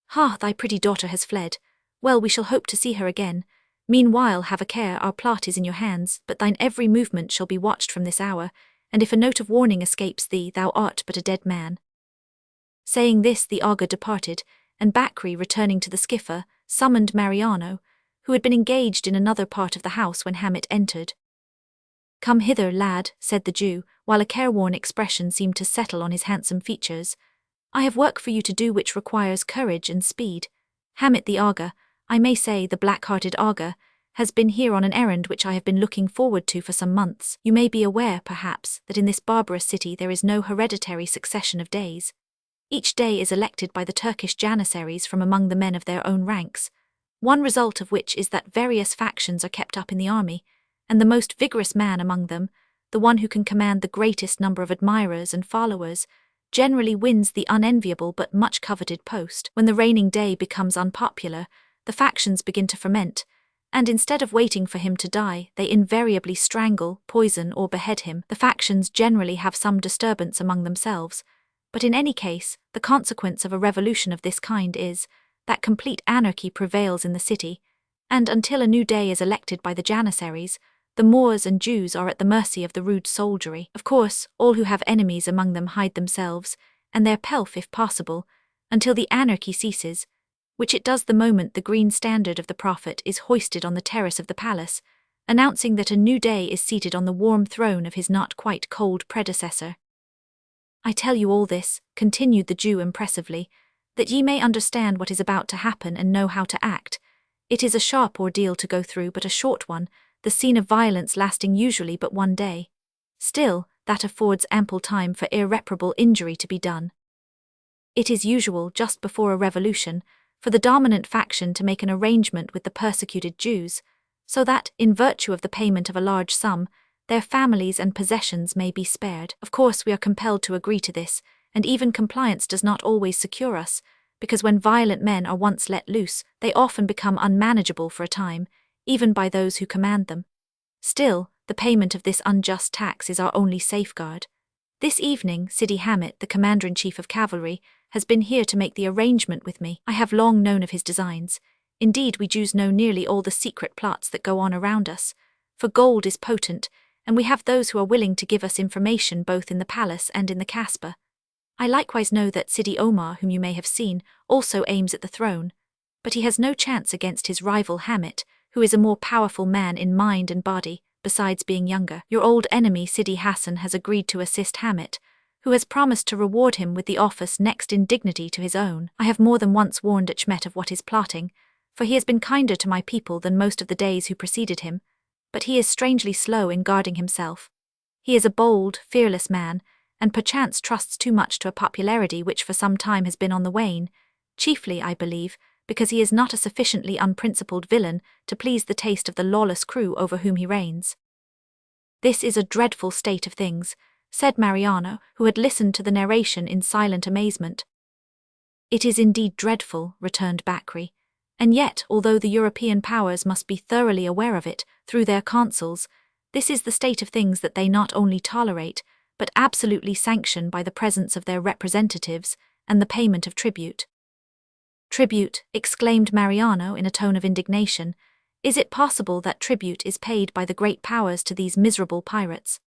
"Ha, thy pretty daughter has fled. Well, we shall hope to see her again. Meanwhile have a care, our plot is in your hands, but thine every movement shall be watched from this hour, and if a note of warning escapes thee, thou art but a dead man." Saying this, the Aga departed, and Bakri, returning to the skipper, summoned Mariano, who had been engaged in another part of the house when Hammett entered. "Come hither, lad," said the Jew, while a careworn expression seemed to settle on his handsome features. "I have work for you to do which requires courage and speed. Hammett the Aga, I may say the black-hearted Aga, has been here on an errand which I have been looking forward to for some months. You may be aware, perhaps, that in this barbarous city there is no hereditary succession of Deys. Each Dey is elected by the Turkish janissaries from among the men of their own ranks, one result of which is that various factions are kept up in the army, and the most vigorous man among them, the one who can command the greatest number of admirers and followers, generally wins the unenviable but much coveted post. When the reigning Dey becomes unpopular, the factions begin to ferment, and instead of waiting for him to die, they invariably strangle, poison, or behead him. The factions generally have some disturbance among themselves, but in any case, the consequence of a revolution of this kind is that complete anarchy prevails in the city, and until a new Dey is elected by the janissaries, the Moors and Jews are at the mercy of the rude soldiery. Of course, all who have enemies among them hide themselves, and their pelf if possible, until the anarchy ceases, which it does the moment the green standard of the Prophet is hoisted on the terrace of the palace, announcing that a new Dey is seated on the warm throne of his not quite cold predecessor. "I tell you all this," continued the Jew impressively, "that ye may understand what is about to happen and know how to act. It is a sharp ordeal to go through, but a short one, the scene of violence lasting usually but one day. Still, that affords ample time for irreparable injury to be done. It is usual, just before a revolution, for the dominant faction to make an arrangement with the persecuted Jews, so that, in virtue of the payment of a large sum, their families and possessions may be spared. Of course we are compelled to agree to this, and even compliance does not always secure us, because when violent men are once let loose, they often become unmanageable for a time, even by those who command them. Still, the payment of this unjust tax is our only safeguard. This evening, Sidi Hammett, the Commander-in-Chief of Cavalry, has been here to make the arrangement with me. I have long known of his designs. Indeed, we Jews know nearly all the secret plots that go on around us, for gold is potent, and we have those who are willing to give us information both in the palace and in the Casbah. I likewise know that Sidi Omar, whom you may have seen, also aims at the throne, but he has no chance against his rival Hammett, who is a more powerful man in mind and body, besides being younger. Your old enemy Sidi Hassan has agreed to assist Hammett, who has promised to reward him with the office next in dignity to his own. I have more than once warned Achmet of what is plotting, for he has been kinder to my people than most of the Deys who preceded him, but he is strangely slow in guarding himself. He is a bold, fearless man, and perchance trusts too much to a popularity which for some time has been on the wane, chiefly, I believe, because he is not a sufficiently unprincipled villain to please the taste of the lawless crew over whom he reigns. This is a dreadful state of things, said Mariano, who had listened to the narration in silent amazement. It is indeed dreadful, returned Bakri, and yet, although the European powers must be thoroughly aware of it, through their consuls, this is the state of things that they not only tolerate, but absolutely sanction by the presence of their representatives and the payment of tribute. Tribute, exclaimed Mariano in a tone of indignation. Is it possible that tribute is paid by the great powers to these miserable pirates?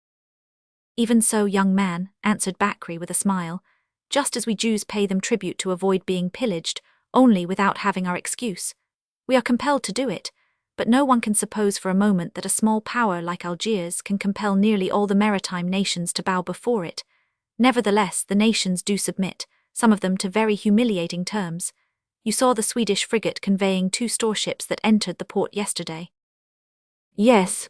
Even so, young man, answered Bakri with a smile, just as we Jews pay them tribute to avoid being pillaged, only without having our excuse. We are compelled to do it, but no one can suppose for a moment that a small power like Algiers can compel nearly all the maritime nations to bow before it. Nevertheless, the nations do submit, some of them to very humiliating terms. You saw the Swedish frigate conveying 2 storeships that entered the port yesterday. Yes.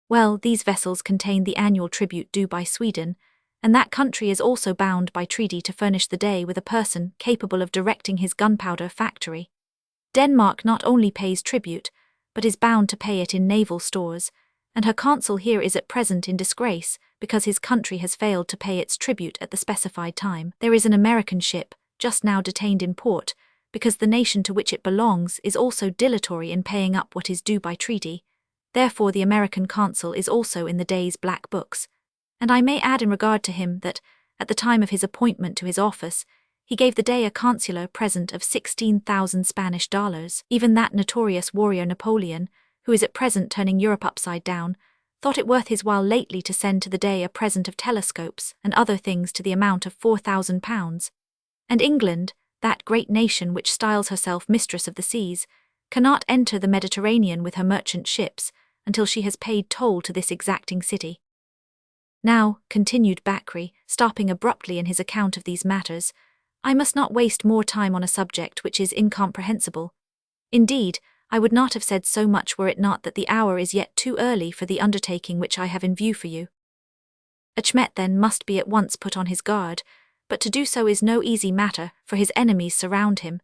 Well, these vessels contain the annual tribute due by Sweden, and that country is also bound by treaty to furnish the Dey with a person capable of directing his gunpowder factory. Denmark not only pays tribute, but is bound to pay it in naval stores, and her consul here is at present in disgrace because his country has failed to pay its tribute at the specified time. There is an American ship, just now detained in port, because the nation to which it belongs is also dilatory in paying up what is due by treaty. Therefore the American consul is also in the Dey's black books. And I may add in regard to him that, at the time of his appointment to his office, he gave the Dey a consular present of 16,000 Spanish dollars. Even that notorious warrior Napoleon, who is at present turning Europe upside down, thought it worth his while lately to send to the Dey a present of telescopes and other things to the amount of £4,000. And England, that great nation which styles herself mistress of the seas, cannot enter the Mediterranean with her merchant ships until she has paid toll to this exacting city. Now, continued Bakri, stopping abruptly in his account of these matters, I must not waste more time on a subject which is incomprehensible. Indeed, I would not have said so much were it not that the hour is yet too early for the undertaking which I have in view for you. Achmet then must be at once put on his guard, but to do so is no easy matter, for his enemies surround him.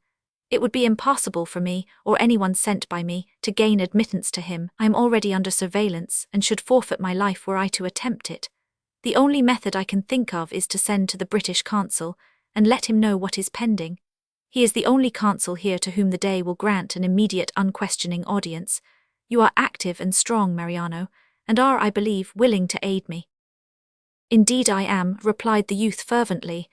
It would be impossible for me, or anyone sent by me, to gain admittance to him. I am already under surveillance, and should forfeit my life were I to attempt it. The only method I can think of is to send to the British consul, and let him know what is pending. He is the only consul here to whom the Dey will grant an immediate unquestioning audience. You are active and strong, Mariano, and are, I believe, willing to aid me. Indeed I am, replied the youth fervently.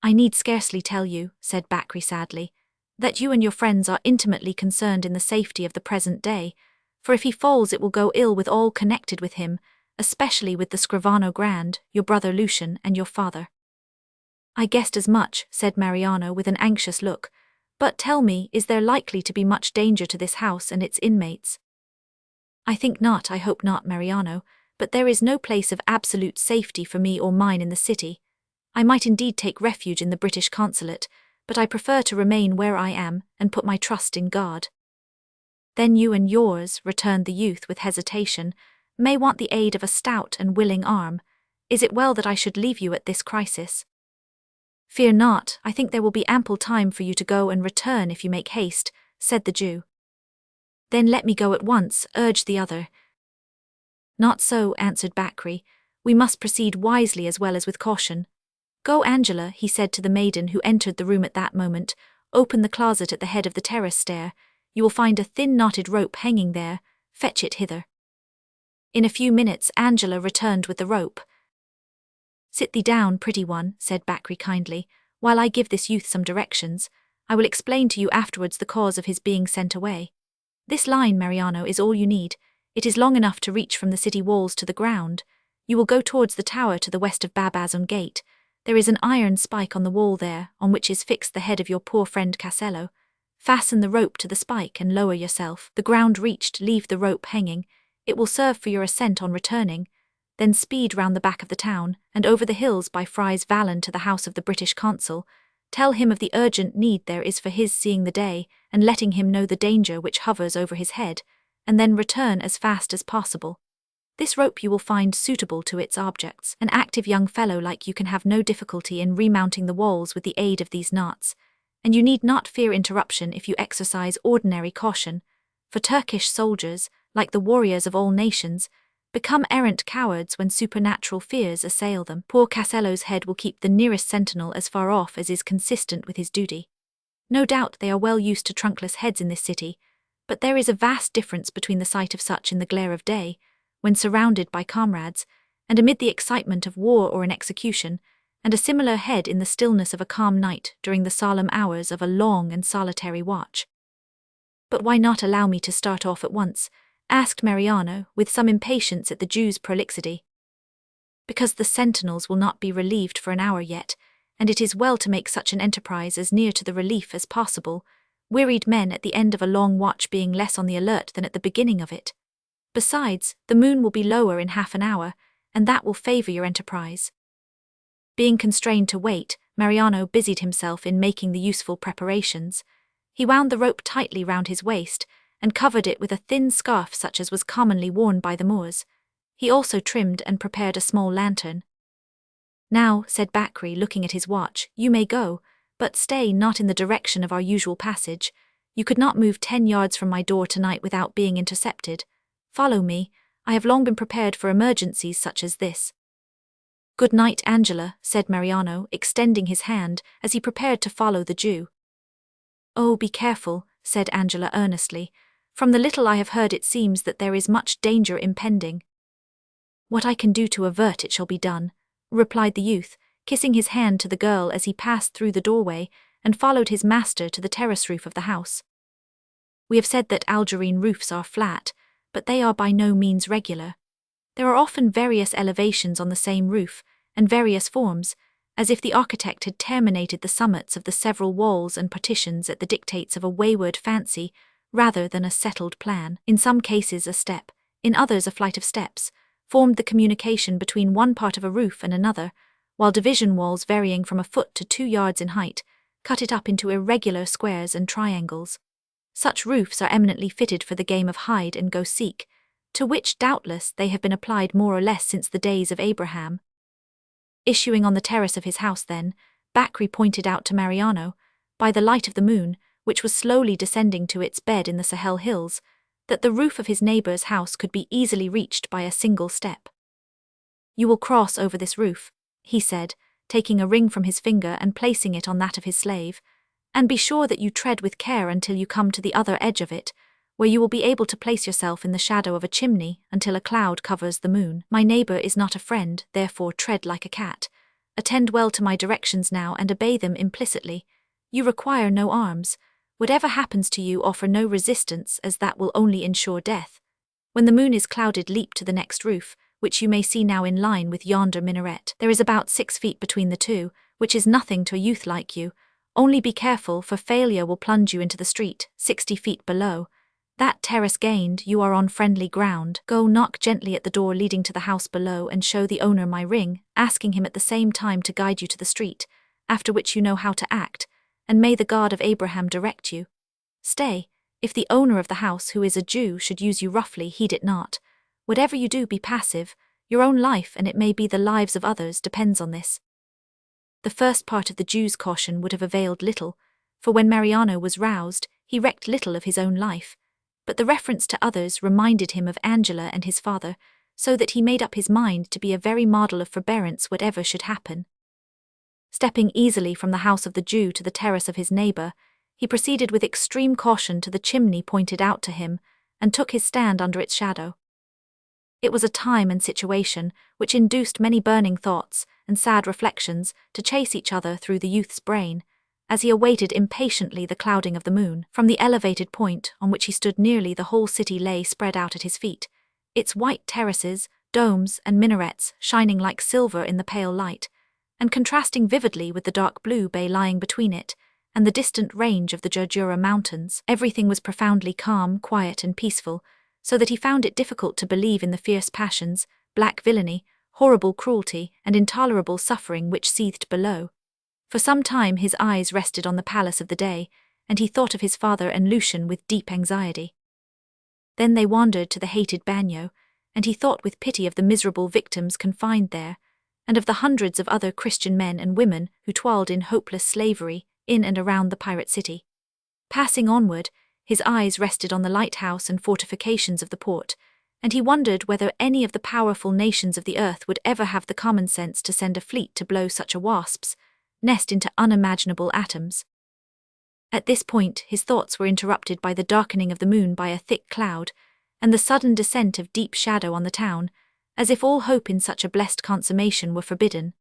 I need scarcely tell you, said Bakri sadly, that you and your friends are intimately concerned in the safety of the present Dey, for if he falls it will go ill with all connected with him, especially with the Scrivano Grand, your brother Lucian, and your father. I guessed as much, said Mariano with an anxious look, but tell me, is there likely to be much danger to this house and its inmates? I think not, I hope not, Mariano, but there is no place of absolute safety for me or mine in the city. I might indeed take refuge in the British consulate, but I prefer to remain where I am and put my trust in God. Then you and yours, returned the youth with hesitation, may want the aid of a stout and willing arm. Is it well that I should leave you at this crisis? Fear not, I think there will be ample time for you to go and return if you make haste, said the Jew. Then let me go at once, urged the other. Not so, answered Bakri. We must proceed wisely as well as with caution. Go, Angela, he said to the maiden who entered the room at that moment, open the closet at the head of the terrace stair. You will find a thin knotted rope hanging there. Fetch it hither. In a few minutes Angela returned with the rope. Sit thee down, pretty one, said Bakri kindly, while I give this youth some directions. I will explain to you afterwards the cause of his being sent away. This line, Mariano, is all you need. It is long enough to reach from the city walls to the ground. You will go towards the tower to the west of Bab Azam Gate. There is an iron spike on the wall there, on which is fixed the head of your poor friend Casello. Fasten the rope to the spike and lower yourself. The ground reached, leave the rope hanging. It will serve for your ascent on returning. Then speed round the back of the town, and over the hills by Fry's Vallen to the house of the British consul. Tell him of the urgent need there is for his seeing the Dey, and letting him know the danger which hovers over his head, and then return as fast as possible. This rope you will find suitable to its objects. An active young fellow like you can have no difficulty in remounting the walls with the aid of these knots, and you need not fear interruption if you exercise ordinary caution, for Turkish soldiers, like the warriors of all nations, become errant cowards when supernatural fears assail them. Poor Castello's head will keep the nearest sentinel as far off as is consistent with his duty. No doubt they are well used to trunkless heads in this city, but there is a vast difference between the sight of such in the glare of day, when surrounded by comrades, and amid the excitement of war or an execution, and a similar head in the stillness of a calm night during the solemn hours of a long and solitary watch. "But why not allow me to start off at once?" asked Mariano, with some impatience at the Jew's prolixity. "Because the sentinels will not be relieved for an hour yet, and it is well to make such an enterprise as near to the relief as possible, wearied men at the end of a long watch being less on the alert than at the beginning of it. Besides, the moon will be lower in half an hour, and that will favor your enterprise." Being constrained to wait, Mariano busied himself in making the useful preparations. He wound the rope tightly round his waist, and covered it with a thin scarf such as was commonly worn by the Moors. He also trimmed and prepared a small lantern. "Now," said Bakri, looking at his watch, "you may go, but stay not in the direction of our usual passage. You could not move 10 yards from my door tonight without being intercepted. Follow me, I have long been prepared for emergencies such as this." "Good night, Angela," said Mariano, extending his hand as he prepared to follow the Jew. "Oh, be careful," said Angela earnestly. "From the little I have heard it seems that there is much danger impending." "What I can do to avert it shall be done," replied the youth, kissing his hand to the girl as he passed through the doorway and followed his master to the terrace roof of the house. We have said that Algerine roofs are flat, but they are by no means regular. There are often various elevations on the same roof, and various forms, as if the architect had terminated the summits of the several walls and partitions at the dictates of a wayward fancy rather than a settled plan. In some cases a step, in others a flight of steps, formed the communication between one part of a roof and another, while division walls varying from a foot to 2 yards in height cut it up into irregular squares and triangles. Such roofs are eminently fitted for the game of hide and go seek, to which doubtless they have been applied more or less since the days of Abraham. Issuing on the terrace of his house then, Bakri pointed out to Mariano, by the light of the moon, which was slowly descending to its bed in the Sahel hills, that the roof of his neighbor's house could be easily reached by a single step. "You will cross over this roof," he said, taking a ring from his finger and placing it on that of his slave, "and be sure that you tread with care until you come to the other edge of it, where you will be able to place yourself in the shadow of a chimney until a cloud covers the moon. My neighbor is not a friend, therefore tread like a cat. Attend well to my directions now and obey them implicitly. You require no arms. Whatever happens to you, offer no resistance, as that will only ensure death. When the moon is clouded, leap to the next roof, which you may see now in line with yonder minaret. There is about 6 feet between the two, which is nothing to a youth like you. Only be careful, for failure will plunge you into the street, 60 feet below. That terrace gained, you are on friendly ground. Go knock gently at the door leading to the house below and show the owner my ring, asking him at the same time to guide you to the street, after which you know how to act, and may the God of Abraham direct you. Stay, if the owner of the house, who is a Jew, should use you roughly, heed it not. Whatever you do, be passive. Your own life, and it may be the lives of others, depends on this." The first part of the Jew's caution would have availed little, for when Mariano was roused, he recked little of his own life, but the reference to others reminded him of Angela and his father, so that he made up his mind to be a very model of forbearance whatever should happen. Stepping easily from the house of the Jew to the terrace of his neighbor, he proceeded with extreme caution to the chimney pointed out to him, and took his stand under its shadow. It was a time and situation which induced many burning thoughts and sad reflections to chase each other through the youth's brain, as he awaited impatiently the clouding of the moon. From the elevated point on which he stood nearly the whole city lay spread out at his feet, its white terraces, domes, and minarets shining like silver in the pale light, and contrasting vividly with the dark blue bay lying between it and the distant range of the Jurjura mountains. Everything was profoundly calm, quiet, and peaceful, so that he found it difficult to believe in the fierce passions, black villainy, horrible cruelty, and intolerable suffering which seethed below. For some time his eyes rested on the palace of the day, and he thought of his father and Lucian with deep anxiety. Then they wandered to the hated bagnio, and he thought with pity of the miserable victims confined there, and of the hundreds of other Christian men and women who toiled in hopeless slavery in and around the pirate city. Passing onward, his eyes rested on the lighthouse and fortifications of the port, and he wondered whether any of the powerful nations of the earth would ever have the common sense to send a fleet to blow such a wasp's nest into unimaginable atoms. At this point his thoughts were interrupted by the darkening of the moon by a thick cloud, and the sudden descent of deep shadow on the town, as if all hope in such a blessed consummation were forbidden.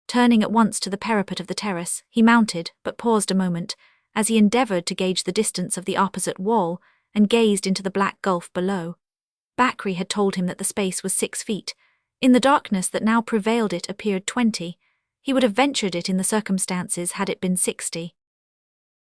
Turning at once to the parapet of the terrace, he mounted, but paused a moment, as he endeavoured to gauge the distance of the opposite wall, and gazed into the black gulf below. Bakri had told him that the space was 6 feet. In the darkness that now prevailed it appeared 20. He would have ventured it in the circumstances had it been 60.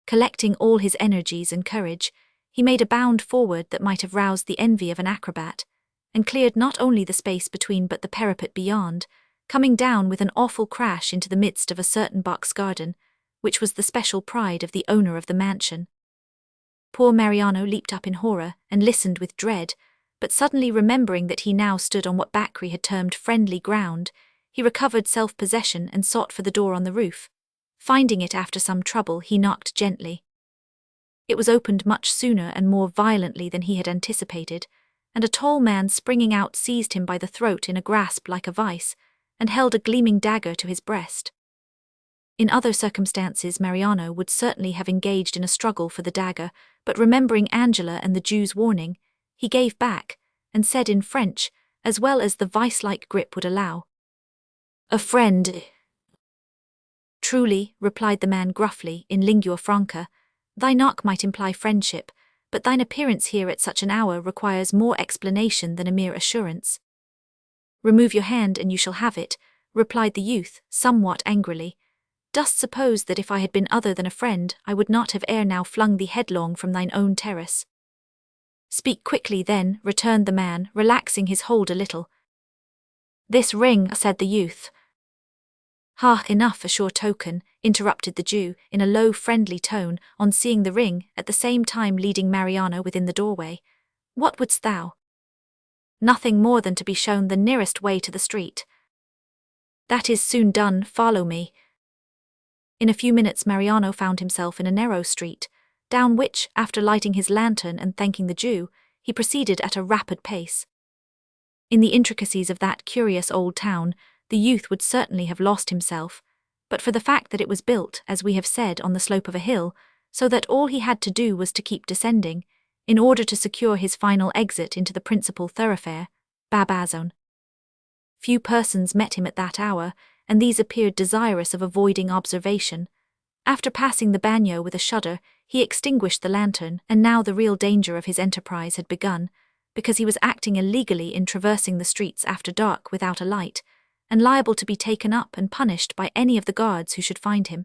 Collecting all his energies and courage, he made a bound forward that might have roused the envy of an acrobat, and cleared not only the space between but the parapet beyond, coming down with an awful crash into the midst of a certain box garden, which was the special pride of the owner of the mansion. Poor Mariano leaped up in horror and listened with dread, but suddenly remembering that he now stood on what Bakri had termed friendly ground, he recovered self-possession and sought for the door on the roof. Finding it after some trouble, he knocked gently. It was opened much sooner and more violently than he had anticipated, and a tall man springing out seized him by the throat in a grasp like a vice, and held a gleaming dagger to his breast. In other circumstances Mariano would certainly have engaged in a struggle for the dagger, but remembering Angela and the Jew's warning, he gave back, and said in French, as well as the vice-like grip would allow, "A friend." "Truly," replied the man gruffly, in lingua franca, "thy knock might imply friendship, but thine appearance here at such an hour requires more explanation than a mere assurance." "Remove your hand and you shall have it," replied the youth, somewhat angrily. "Dost suppose that if I had been other than a friend, I would not have ere now flung thee headlong from thine own terrace?" "Speak quickly then," returned the man, relaxing his hold a little. "This ring," said the youth. "Ha, enough, a sure token," interrupted the Jew, in a low friendly tone, on seeing the ring, at the same time leading Mariano within the doorway. "What wouldst thou?" "Nothing more than to be shown the nearest way to the street." "That is soon done, follow me." In a few minutes Mariano found himself in a narrow street, down which, after lighting his lantern and thanking the Jew, he proceeded at a rapid pace. In the intricacies of that curious old town, the youth would certainly have lost himself, but for the fact that it was built, as we have said, on the slope of a hill, so that all he had to do was to keep descending, in order to secure his final exit into the principal thoroughfare, Ballantyne. Few persons met him at that hour, and these appeared desirous of avoiding observation. After passing the bagnio with a shudder, he extinguished the lantern, and now the real danger of his enterprise had begun, because he was acting illegally in traversing the streets after dark without a light, and liable to be taken up and punished by any of the guards who should find him.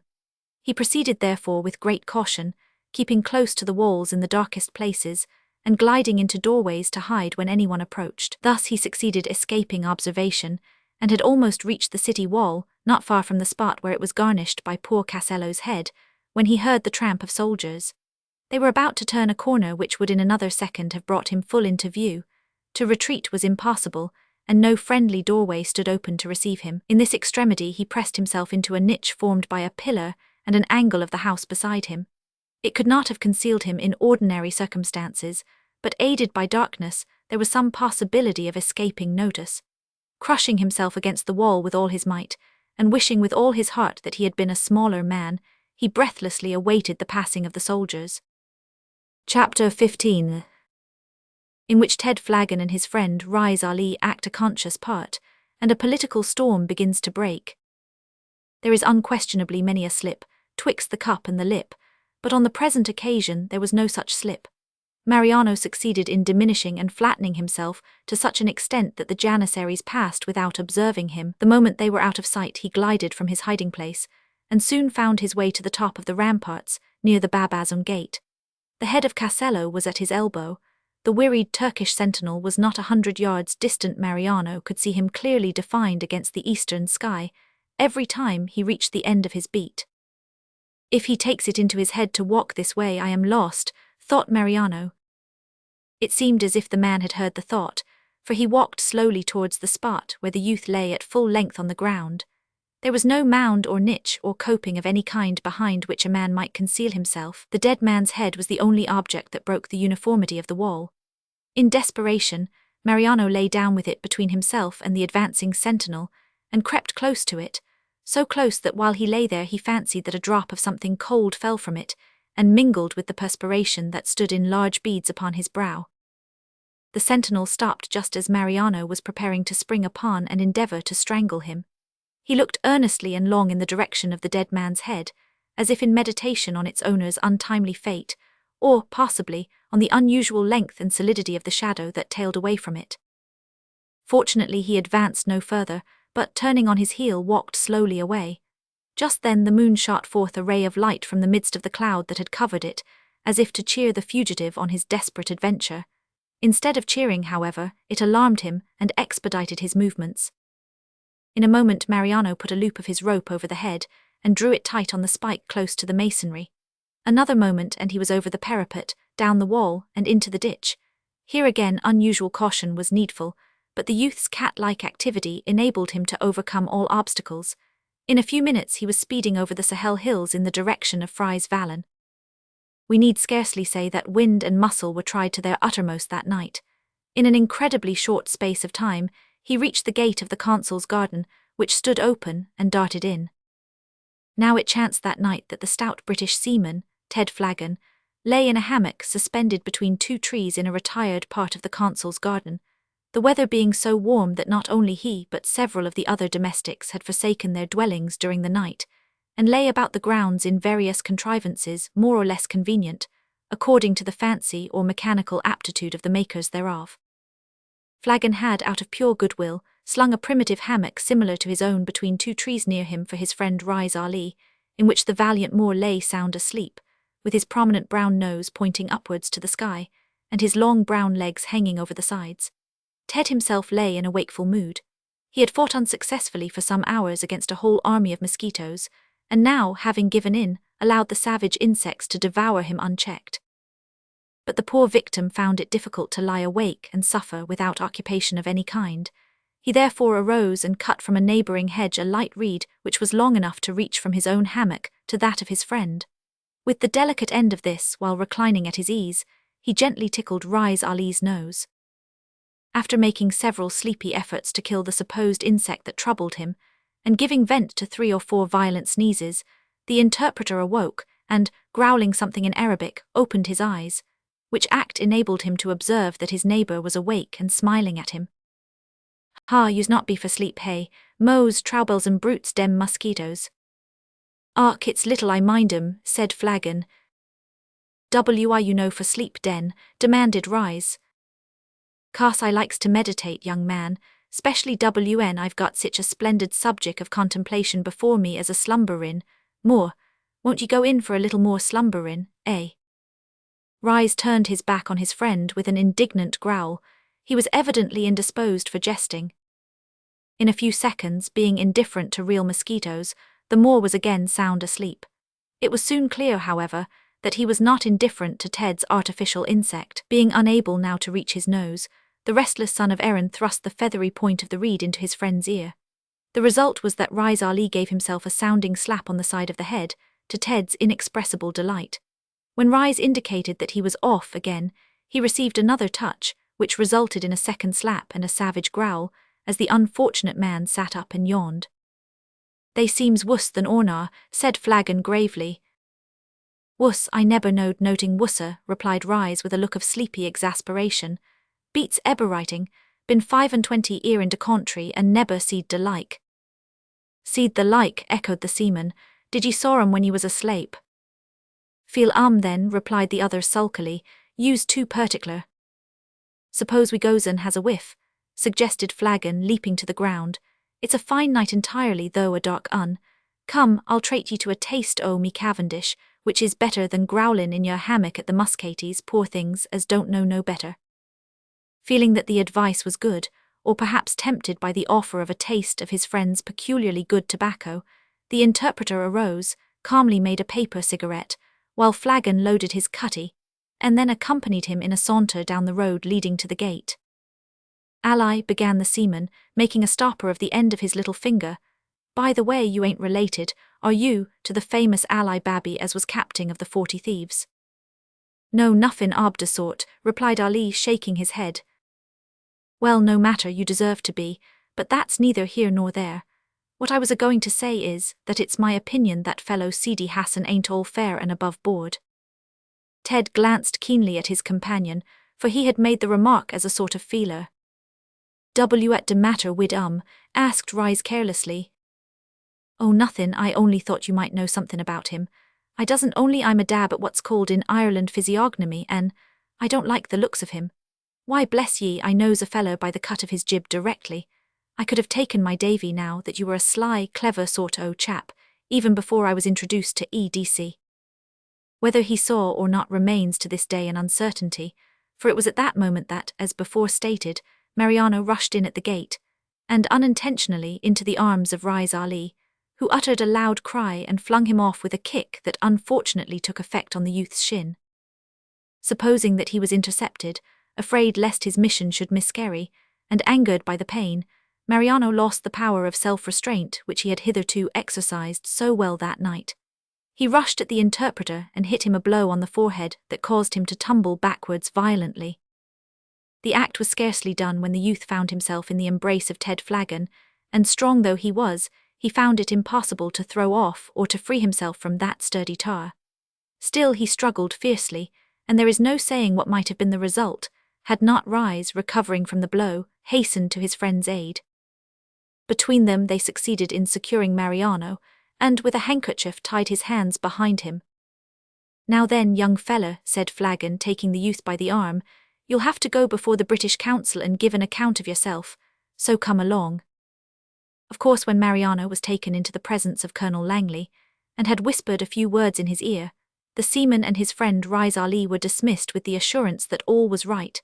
He proceeded therefore with great caution, keeping close to the walls in the darkest places, and gliding into doorways to hide when anyone approached. Thus he succeeded escaping observation, and had almost reached the city wall, not far from the spot where it was garnished by poor Castello's head, when he heard the tramp of soldiers. They were about to turn a corner which would in another second have brought him full into view. To retreat was impossible, and no friendly doorway stood open to receive him. In this extremity he pressed himself into a niche formed by a pillar and an angle of the house beside him. It could not have concealed him in ordinary circumstances, but aided by darkness, there was some possibility of escaping notice. Crushing himself against the wall with all his might, and wishing with all his heart that he had been a smaller man, he breathlessly awaited the passing of the soldiers. Chapter 15, in which Ted Flagon and his friend Rise Ali act a conscious part, and a political storm begins to break. There is unquestionably many a slip, twixt the cup and the lip, but on the present occasion there was no such slip. Mariano succeeded in diminishing and flattening himself to such an extent that the janissaries passed without observing him. The moment they were out of sight he glided from his hiding place, and soon found his way to the top of the ramparts, near the Ballantyne gate. The head of Castello was at his elbow. The wearied Turkish sentinel was not 100 yards distant. Mariano could see him clearly defined against the eastern sky, every time he reached the end of his beat. "If he takes it into his head to walk this way, I am lost," thought Mariano. It seemed as if the man had heard the thought, for he walked slowly towards the spot where the youth lay at full length on the ground. There was no mound or niche or coping of any kind behind which a man might conceal himself. The dead man's head was the only object that broke the uniformity of the wall. In desperation, Mariano lay down with it between himself and the advancing sentinel, and crept close to it, so close that while he lay there he fancied that a drop of something cold fell from it, and mingled with the perspiration that stood in large beads upon his brow. The sentinel stopped just as Mariano was preparing to spring upon and endeavour to strangle him. He looked earnestly and long in the direction of the dead man's head, as if in meditation on its owner's untimely fate, or, possibly, on the unusual length and solidity of the shadow that tailed away from it. Fortunately he advanced no further, but turning on his heel walked slowly away. Just then the moon shot forth a ray of light from the midst of the cloud that had covered it, as if to cheer the fugitive on his desperate adventure. Instead of cheering, however, it alarmed him and expedited his movements. In a moment Mariano put a loop of his rope over the head, and drew it tight on the spike close to the masonry. Another moment and he was over the parapet, down the wall, and into the ditch. Here again unusual caution was needful, but the youth's cat-like activity enabled him to overcome all obstacles. In a few minutes he was speeding over the Sahel hills in the direction of Fry's Vallon. We need scarcely say that wind and muscle were tried to their uttermost that night. In an incredibly short space of time, he reached the gate of the consul's garden, which stood open, and darted in. Now it chanced that night that the stout British seaman, Ted Flagon, lay in a hammock suspended between two trees in a retired part of the consul's garden, the weather being so warm that not only he but several of the other domestics had forsaken their dwellings during the night, and lay about the grounds in various contrivances more or less convenient, according to the fancy or mechanical aptitude of the makers thereof. Flagon had, out of pure goodwill, slung a primitive hammock similar to his own between two trees near him for his friend Rais Ali, in which the valiant Moor lay sound asleep, with his prominent brown nose pointing upwards to the sky, and his long brown legs hanging over the sides. Ted himself lay in a wakeful mood. He had fought unsuccessfully for some hours against a whole army of mosquitoes, and now, having given in, allowed the savage insects to devour him unchecked. But the poor victim found it difficult to lie awake and suffer without occupation of any kind. He therefore arose and cut from a neighbouring hedge a light reed which was long enough to reach from his own hammock to that of his friend. With the delicate end of this, while reclining at his ease, he gently tickled Rais Ali's nose. After making several sleepy efforts to kill the supposed insect that troubled him, and giving vent to 3 or 4 violent sneezes, the interpreter awoke and, growling something in Arabic, opened his eyes, which act enabled him to observe that his neighbour was awake and smiling at him. "Ha, you's not be for sleep, hey, Moes, troubles and brutes dem mosquitoes." "Ark, it's little I mind 'em," said Flagon. "Why you know for sleep den?" demanded Rais. "Cause I likes to meditate, young man, specially when I've got sich a splendid subject of contemplation before me as a slumberin'. More, won't you go in for a little more slumberin', eh?" Rais turned his back on his friend with an indignant growl. He was evidently indisposed for jesting. In a few seconds, being indifferent to real mosquitoes, the Moor was again sound asleep. It was soon clear, however, that he was not indifferent to Ted's artificial insect. Being unable now to reach his nose, the restless son of Erin thrust the feathery point of the reed into his friend's ear. The result was that Rais Ali gave himself a sounding slap on the side of the head, to Ted's inexpressible delight. When Rais indicated that he was off again, he received another touch, which resulted in a second slap and a savage growl, as the unfortunate man sat up and yawned. "They seems wuss than Ornar," said Flagon gravely. "Wuss, I never knowed noting wusser," replied Rais with a look of sleepy exasperation. "Beats eber writing, been 25 'ere in de country and neber seed de like." "Seed the like," echoed the seaman. "Did ye saw 'em when ye was asleep?" "Feel then," replied the other sulkily. "You's too particular." "Suppose we goes and has a whiff," suggested Flagon, leaping to the ground. "It's a fine night entirely, though a dark un. Come, I'll treat ye to a taste o' me Cavendish, which is better than growlin' in your hammock at the muscaties, poor things as don't know no better." Feeling that the advice was good, or perhaps tempted by the offer of a taste of his friend's peculiarly good tobacco, the interpreter arose, calmly made a paper cigarette, while Flagon loaded his cutty, and then accompanied him in a saunter down the road leading to the gate. Ally, began the seaman, making a stopper of the end of his little finger. By the way, you ain't related, are you, to the famous Ally Babby as was captain of the 40 thieves? No, nuffin ob de sort, replied Ali, shaking his head. Well, no matter, you deserve to be, but that's neither here nor there. What I was a-going to say is, that it's my opinion that fellow Sidi Hassan ain't all fair and above board. Ted glanced keenly at his companion, for he had made the remark as a sort of feeler. What de matter wid asked Rise carelessly. Oh, nothin', I only thought you might know something about him. I doesn't only I'm a dab at what's called in Ireland physiognomy, and I don't like the looks of him. Why, bless ye, I knows a fellow by the cut of his jib directly. I could have taken my Davy now that you were a sly, clever sort o' chap, even before I was introduced to EDC. Whether he saw or not remains to this day an uncertainty, for it was at that moment that, as before stated, Mariano rushed in at the gate, and unintentionally into the arms of Rise Ali, who uttered a loud cry and flung him off with a kick that unfortunately took effect on the youth's shin. Supposing that he was intercepted, afraid lest his mission should miscarry, and angered by the pain, Mariano lost the power of self-restraint which he had hitherto exercised so well that night. He rushed at the interpreter and hit him a blow on the forehead that caused him to tumble backwards violently. The act was scarcely done when the youth found himself in the embrace of Ted Flagon, and strong though he was, he found it impossible to throw off or to free himself from that sturdy tar. Still he struggled fiercely, and there is no saying what might have been the result, had not Rise, recovering from the blow, hastened to his friend's aid. Between them they succeeded in securing Mariano, and with a handkerchief tied his hands behind him. Now then, young fella, said Flagon, taking the youth by the arm, you'll have to go before the British Council and give an account of yourself, so come along. Of course, when Mariano was taken into the presence of Colonel Langley, and had whispered a few words in his ear, the seaman and his friend Rise Ali were dismissed with the assurance that all was right,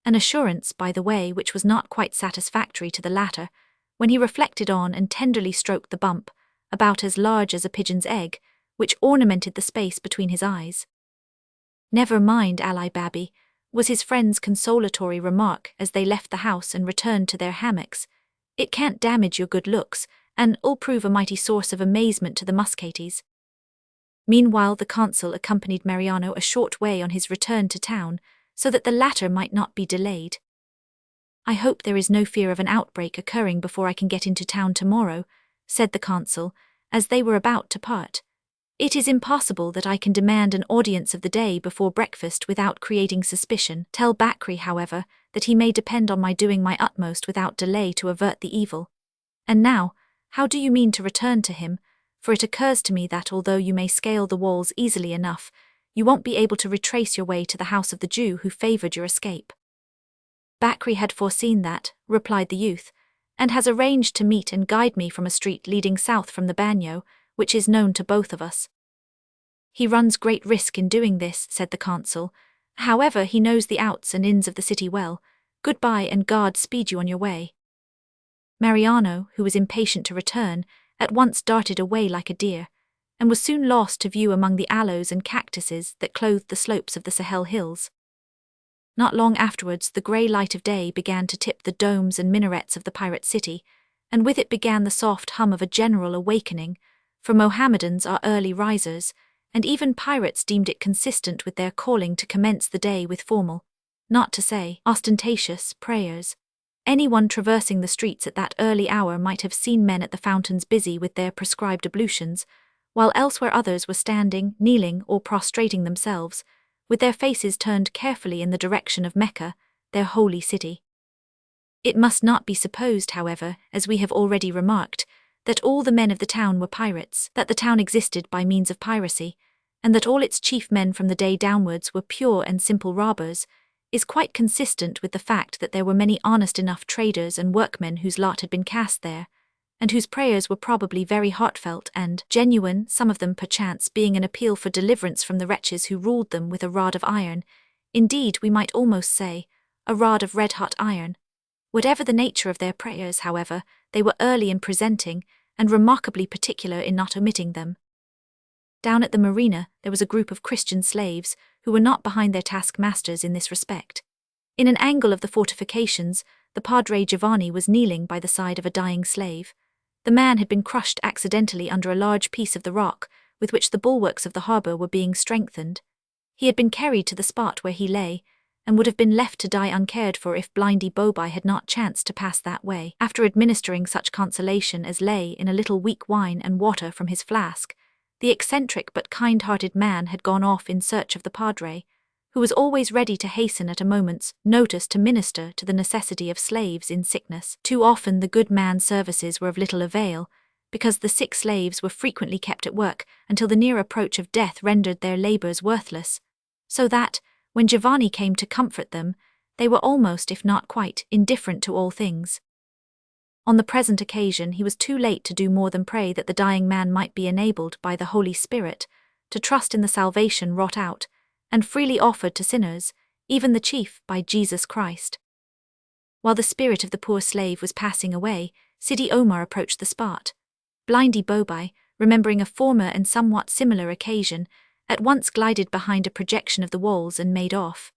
an assurance, by the way, which was not quite satisfactory to the latter, when he reflected on and tenderly stroked the bump, about as large as a pigeon's egg, which ornamented the space between his eyes. Never mind, Ally Babby, was his friend's consolatory remark as they left the house and returned to their hammocks. It can't damage your good looks, and 'll prove a mighty source of amazement to the Muscates. Meanwhile the consul accompanied Mariano a short way on his return to town, so that the latter might not be delayed. I hope there is no fear of an outbreak occurring before I can get into town tomorrow, said the consul, as they were about to part. It is impossible that I can demand an audience of the day before breakfast without creating suspicion. Tell Bakri, however, that he may depend on my doing my utmost without delay to avert the evil. And now, how do you mean to return to him? For it occurs to me that although you may scale the walls easily enough, you won't be able to retrace your way to the house of the Jew who favoured your escape. Bakri had foreseen that, replied the youth, and has arranged to meet and guide me from a street leading south from the Banyo, which is known to both of us. He runs great risk in doing this, said the consul. However, he knows the outs and ins of the city well. Goodbye, and God speed you on your way. Mariano, who was impatient to return, at once darted away like a deer, and was soon lost to view among the aloes and cactuses that clothed the slopes of the Sahel hills. Not long afterwards the grey light of day began to tip the domes and minarets of the pirate city, and with it began the soft hum of a general awakening, for Mohammedans are early risers, and even pirates deemed it consistent with their calling to commence the day with formal, not to say ostentatious, prayers. Anyone traversing the streets at that early hour might have seen men at the fountains busy with their prescribed ablutions, while elsewhere others were standing, kneeling, or prostrating themselves, with their faces turned carefully in the direction of Mecca, their holy city. It must not be supposed, however, as we have already remarked, that all the men of the town were pirates, that the town existed by means of piracy, and that all its chief men from the day downwards were pure and simple robbers, is quite consistent with the fact that there were many honest enough traders and workmen whose lot had been cast there, and whose prayers were probably very heartfelt and genuine, some of them perchance being an appeal for deliverance from the wretches who ruled them with a rod of iron, indeed we might almost say, a rod of red-hot iron. Whatever the nature of their prayers, however, they were early in presenting, and remarkably particular in not omitting them. Down at the marina there was a group of Christian slaves, who were not behind their taskmasters in this respect. In an angle of the fortifications, the Padre Giovanni was kneeling by the side of a dying slave. The man had been crushed accidentally under a large piece of the rock, with which the bulwarks of the harbour were being strengthened. He had been carried to the spot where he lay, and would have been left to die uncared for if Blindy Bobai had not chanced to pass that way. After administering such consolation as lay in a little weak wine and water from his flask, the eccentric but kind-hearted man had gone off in search of the Padre, who was always ready to hasten at a moment's notice to minister to the necessity of slaves in sickness. Too often the good man's services were of little avail, because the sick slaves were frequently kept at work until the near approach of death rendered their labours worthless, so that, when Giovanni came to comfort them, they were almost, if not quite, indifferent to all things. On the present occasion he was too late to do more than pray that the dying man might be enabled by the Holy Spirit to trust in the salvation wrought out, and freely offered to sinners, even the chief, by Jesus Christ. While the spirit of the poor slave was passing away, Sidi Omar approached the spot. Blindy Bobai, remembering a former and somewhat similar occasion, at once glided behind a projection of the walls and made off.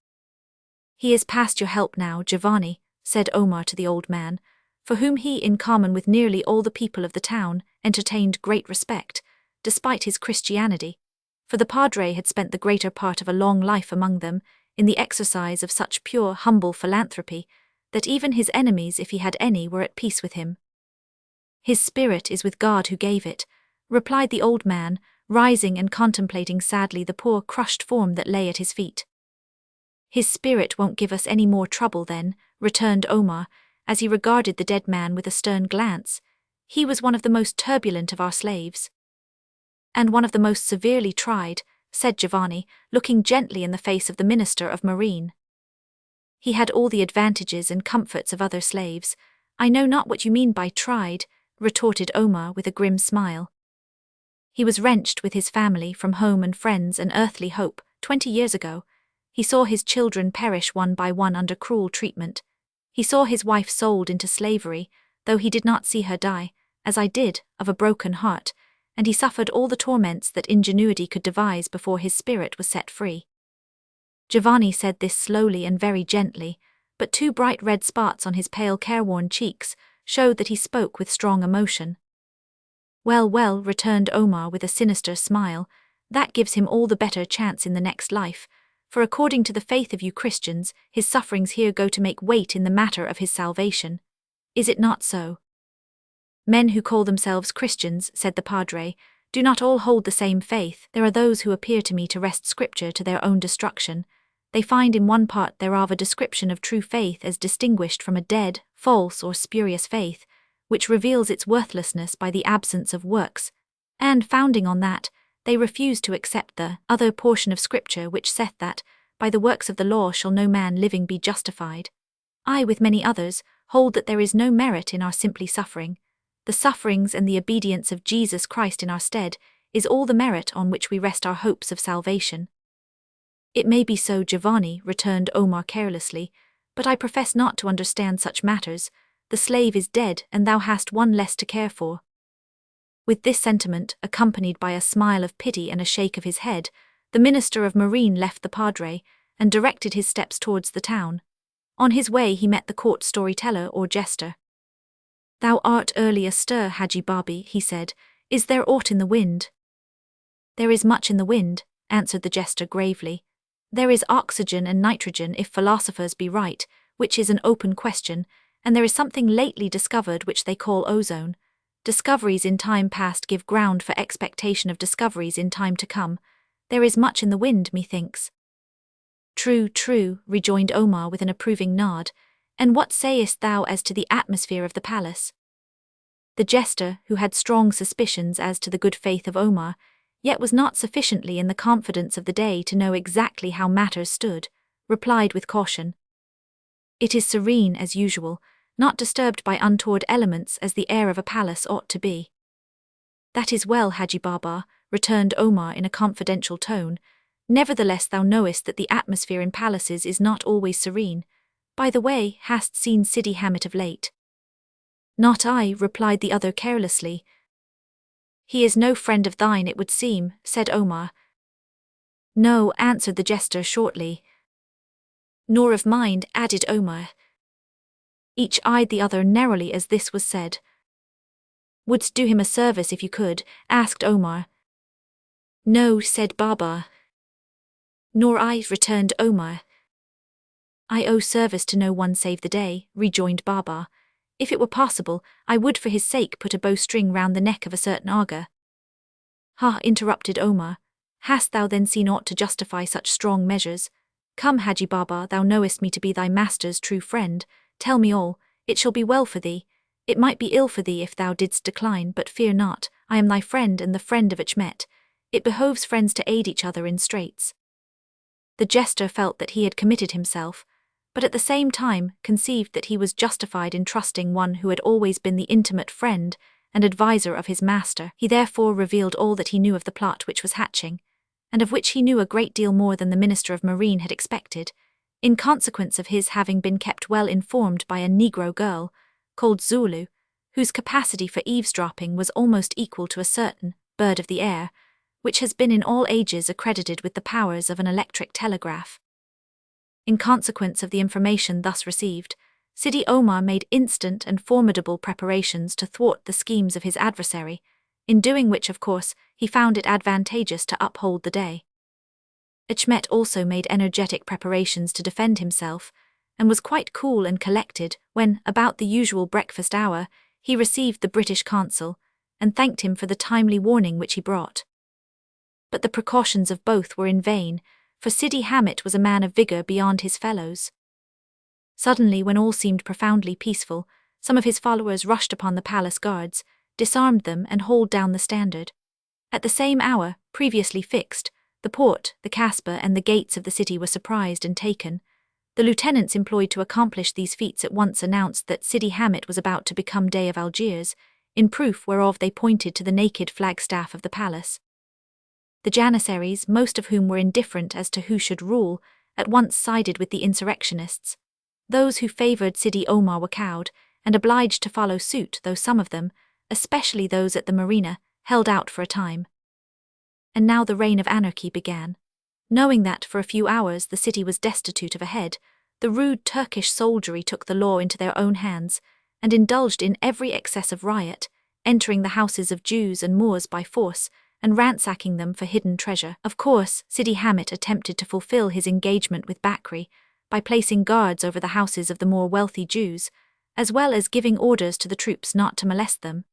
"He is past your help now, Giovanni," said Omar to the old man, for whom he, in common with nearly all the people of the town, entertained great respect, despite his Christianity, for the Padre had spent the greater part of a long life among them, in the exercise of such pure, humble philanthropy, that even his enemies, if he had any, were at peace with him. "His spirit is with God who gave it," replied the old man, rising and contemplating sadly the poor crushed form that lay at his feet. "His spirit won't give us any more trouble then," returned Omar, as he regarded the dead man with a stern glance. "He was one of the most turbulent of our slaves." "And one of the most severely tried," said Giovanni, looking gently in the face of the Minister of Marine. "He had all the advantages and comforts of other slaves." "I know not what you mean by tried," retorted Omar with a grim smile. "He was wrenched with his family from home and friends and earthly hope 20 years ago. He saw his children perish one by one under cruel treatment. He saw his wife sold into slavery, though he did not see her die, as I did, of a broken heart, and he suffered all the torments that ingenuity could devise before his spirit was set free." Giovanni said this slowly and very gently, but 2 bright red spots on his pale careworn cheeks showed that he spoke with strong emotion. "Well, well," returned Omar with a sinister smile, "that gives him all the better chance in the next life, for according to the faith of you Christians, his sufferings here go to make weight in the matter of his salvation. Is it not so?" "Men who call themselves Christians," said the Padre, "do not all hold the same faith. There are those who appear to me to wrest Scripture to their own destruction. They find in one part thereof a description of true faith as distinguished from a dead, false or spurious faith, which reveals its worthlessness by the absence of works, and, founding on that, they refuse to accept the other portion of Scripture which saith that, by the works of the law shall no man living be justified. I, with many others, hold that there is no merit in our simply suffering. The sufferings and the obedience of Jesus Christ in our stead is all the merit on which we rest our hopes of salvation." "It may be so, Giovanni," returned Omar carelessly, "but I profess not to understand such matters. The slave is dead, and thou hast one less to care for." With this sentiment, accompanied by a smile of pity and a shake of his head, the Minister of Marine left the Padre, and directed his steps towards the town. On his way he met the court storyteller or jester. "Thou art early astir, Haji Babi," he said. "Is there aught in the wind?" "There is much in the wind," answered the jester gravely. "There is oxygen and nitrogen if philosophers be right, which is an open question, and there is something lately discovered which they call ozone. Discoveries in time past give ground for expectation of discoveries in time to come. There is much in the wind, methinks." "True, true," rejoined Omar with an approving nod. "And what sayest thou as to the atmosphere of the palace?" The jester, who had strong suspicions as to the good faith of Omar, yet was not sufficiently in the confidence of the day to know exactly how matters stood, replied with caution. "It is serene as usual, not disturbed by untoward elements as the air of a palace ought to be." "That is well, Haji Baba," returned Omar in a confidential tone. "Nevertheless thou knowest that the atmosphere in palaces is not always serene. By the way, hast seen Sidi Hamit of late?" "Not I," replied the other carelessly. "He is no friend of thine, it would seem," said Omar. "No," answered the jester shortly. "Nor of mine," added Omar. Each eyed the other narrowly as this was said. "Wouldst do him a service if you could?" asked Omar. "No," said Baba. "Nor I," returned Omar. "I owe service to no one save the day," rejoined Baba. "If it were possible, I would for his sake put a bowstring round the neck of a certain Aga." "Ha," interrupted Omar. "Hast thou then seen aught to justify such strong measures? Come, Haji Baba, thou knowest me to be thy master's true friend. Tell me all. It shall be well for thee. It might be ill for thee if thou didst decline, but fear not. I am thy friend and the friend of Achmet. It behoves friends to aid each other in straits." The jester felt that he had committed himself, but at the same time conceived that he was justified in trusting one who had always been the intimate friend and adviser of his master. He therefore revealed all that he knew of the plot which was hatching, and of which he knew a great deal more than the Minister of Marine had expected, in consequence of his having been kept well informed by a Negro girl, called Zulu, whose capacity for eavesdropping was almost equal to a certain bird of the air, which has been in all ages accredited with the powers of an electric telegraph. In consequence of the information thus received, Sidi Omar made instant and formidable preparations to thwart the schemes of his adversary, in doing which, of course, he found it advantageous to uphold the day. Achmet also made energetic preparations to defend himself, and was quite cool and collected when, about the usual breakfast hour, he received the British consul, and thanked him for the timely warning which he brought. But the precautions of both were in vain, for Sidi Hamet was a man of vigour beyond his fellows. Suddenly, when all seemed profoundly peaceful, some of his followers rushed upon the palace guards, disarmed them and hauled down the standard. At the same hour, previously fixed, the port, the Casbah and the gates of the city were surprised and taken. The lieutenants employed to accomplish these feats at once announced that Sidi Hamet was about to become Dey of Algiers, in proof whereof they pointed to the naked flagstaff of the palace. The Janissaries, most of whom were indifferent as to who should rule, at once sided with the insurrectionists. Those who favoured Sidi Omar were cowed, and obliged to follow suit, though some of them, especially those at the marina, held out for a time. And now the reign of anarchy began. Knowing that for a few hours the city was destitute of a head, the rude Turkish soldiery took the law into their own hands, and indulged in every excess of riot, entering the houses of Jews and Moors by force, and ransacking them for hidden treasure. Of course, Sidi Hamet attempted to fulfill his engagement with Bakri by placing guards over the houses of the more wealthy Jews, as well as giving orders to the troops not to molest them.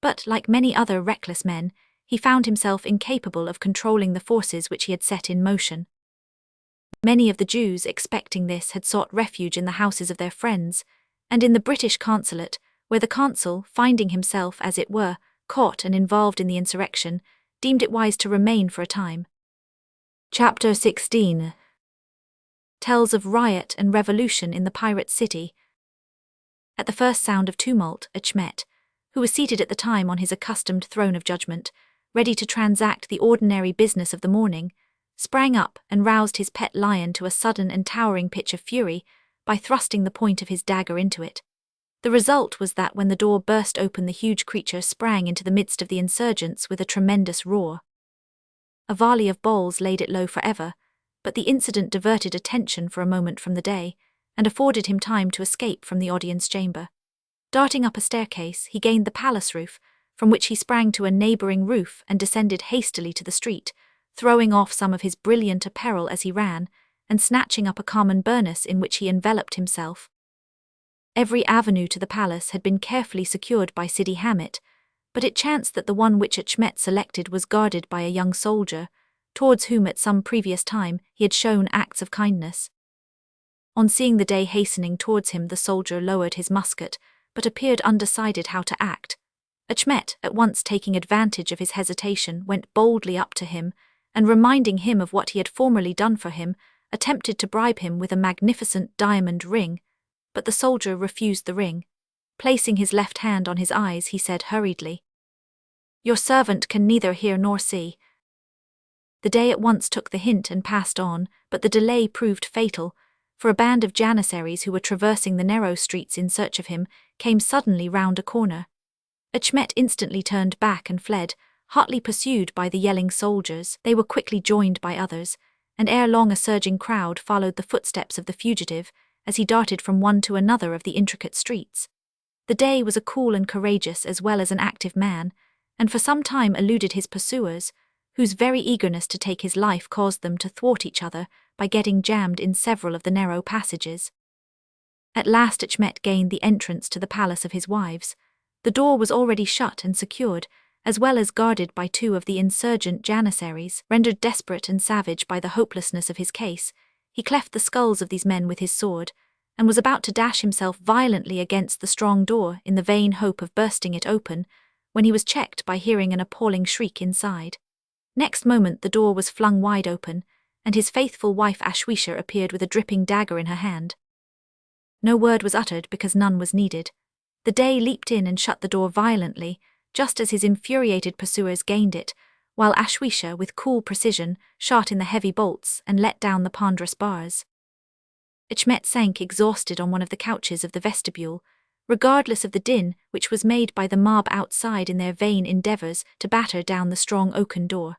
But, like many other reckless men, he found himself incapable of controlling the forces which he had set in motion. Many of the Jews, expecting this, had sought refuge in the houses of their friends, and in the British consulate, where the consul, finding himself, as it were, caught and involved in the insurrection, deemed it wise to remain for a time. Chapter 16 tells of riot and revolution in the pirate city. At the first sound of tumult, Achmet, who was seated at the time on his accustomed throne of judgment, ready to transact the ordinary business of the morning, sprang up and roused his pet lion to a sudden and towering pitch of fury by thrusting the point of his dagger into it. The result was that when the door burst open, the huge creature sprang into the midst of the insurgents with a tremendous roar. A volley of balls laid it low forever, but the incident diverted attention for a moment from the day, and afforded him time to escape from the audience chamber. Darting up a staircase, he gained the palace roof, from which he sprang to a neighbouring roof and descended hastily to the street, throwing off some of his brilliant apparel as he ran, and snatching up a common burnous in which he enveloped himself. Every avenue to the palace had been carefully secured by Sidi Hamet, but it chanced that the one which Achmet selected was guarded by a young soldier, towards whom at some previous time he had shown acts of kindness. On seeing the Dey hastening towards him, the soldier lowered his musket, but appeared undecided how to act. Achmet, at once taking advantage of his hesitation, went boldly up to him, and reminding him of what he had formerly done for him, attempted to bribe him with a magnificent diamond ring, but the soldier refused the ring. Placing his left hand on his eyes, he said hurriedly, "Your servant can neither hear nor see." The Dey at once took the hint and passed on, but the delay proved fatal, for a band of Janissaries who were traversing the narrow streets in search of him came suddenly round a corner. Achmet instantly turned back and fled, hotly pursued by the yelling soldiers. They were quickly joined by others, and ere long a surging crowd followed the footsteps of the fugitive, as he darted from one to another of the intricate streets. The Dey was a cool and courageous as well as an active man, and for some time eluded his pursuers, whose very eagerness to take his life caused them to thwart each other by getting jammed in several of the narrow passages. At last Achmet gained the entrance to the palace of his wives. The door was already shut and secured, as well as guarded by two of the insurgent janissaries. Rendered desperate and savage by the hopelessness of his case, he cleft the skulls of these men with his sword, and was about to dash himself violently against the strong door in the vain hope of bursting it open, when he was checked by hearing an appalling shriek inside. Next moment the door was flung wide open, and his faithful wife Ashwisha appeared with a dripping dagger in her hand. No word was uttered because none was needed. The Dey leaped in and shut the door violently, just as his infuriated pursuers gained it, while Ashwisha, with cool precision, shot in the heavy bolts and let down the ponderous bars. Achmet sank exhausted on one of the couches of the vestibule, regardless of the din which was made by the mob outside in their vain endeavours to batter down the strong oaken door.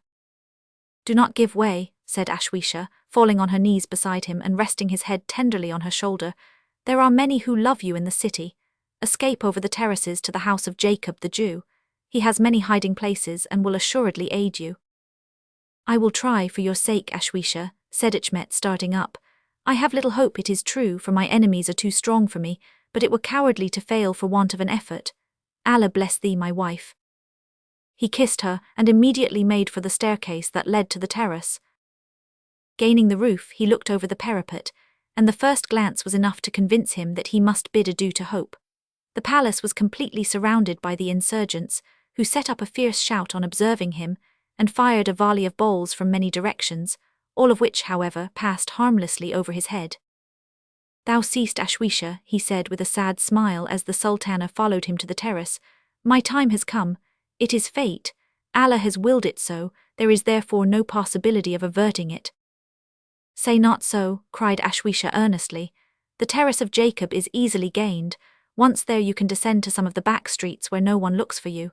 "Do not give way," said Ashwisha, falling on her knees beside him and resting his head tenderly on her shoulder. "There are many who love you in the city. Escape over the terraces to the house of Jacob the Jew. He has many hiding places and will assuredly aid you." "I will try for your sake, Ashwisha," said Achmet, starting up. "I have little hope it is true, for my enemies are too strong for me, but it were cowardly to fail for want of an effort. Allah bless thee, my wife." He kissed her and immediately made for the staircase that led to the terrace. Gaining the roof, he looked over the parapet, and the first glance was enough to convince him that he must bid adieu to hope. The palace was completely surrounded by the insurgents, who set up a fierce shout on observing him, and fired a volley of balls from many directions, all of which, however, passed harmlessly over his head. "Thou seest, Ashwisha," he said with a sad smile as the Sultana followed him to the terrace. "My time has come. It is fate. Allah has willed it so, there is therefore no possibility of averting it." "Say not so," cried Ashwisha earnestly. "The terrace of Jacob is easily gained. Once there you can descend to some of the back streets where no one looks for you."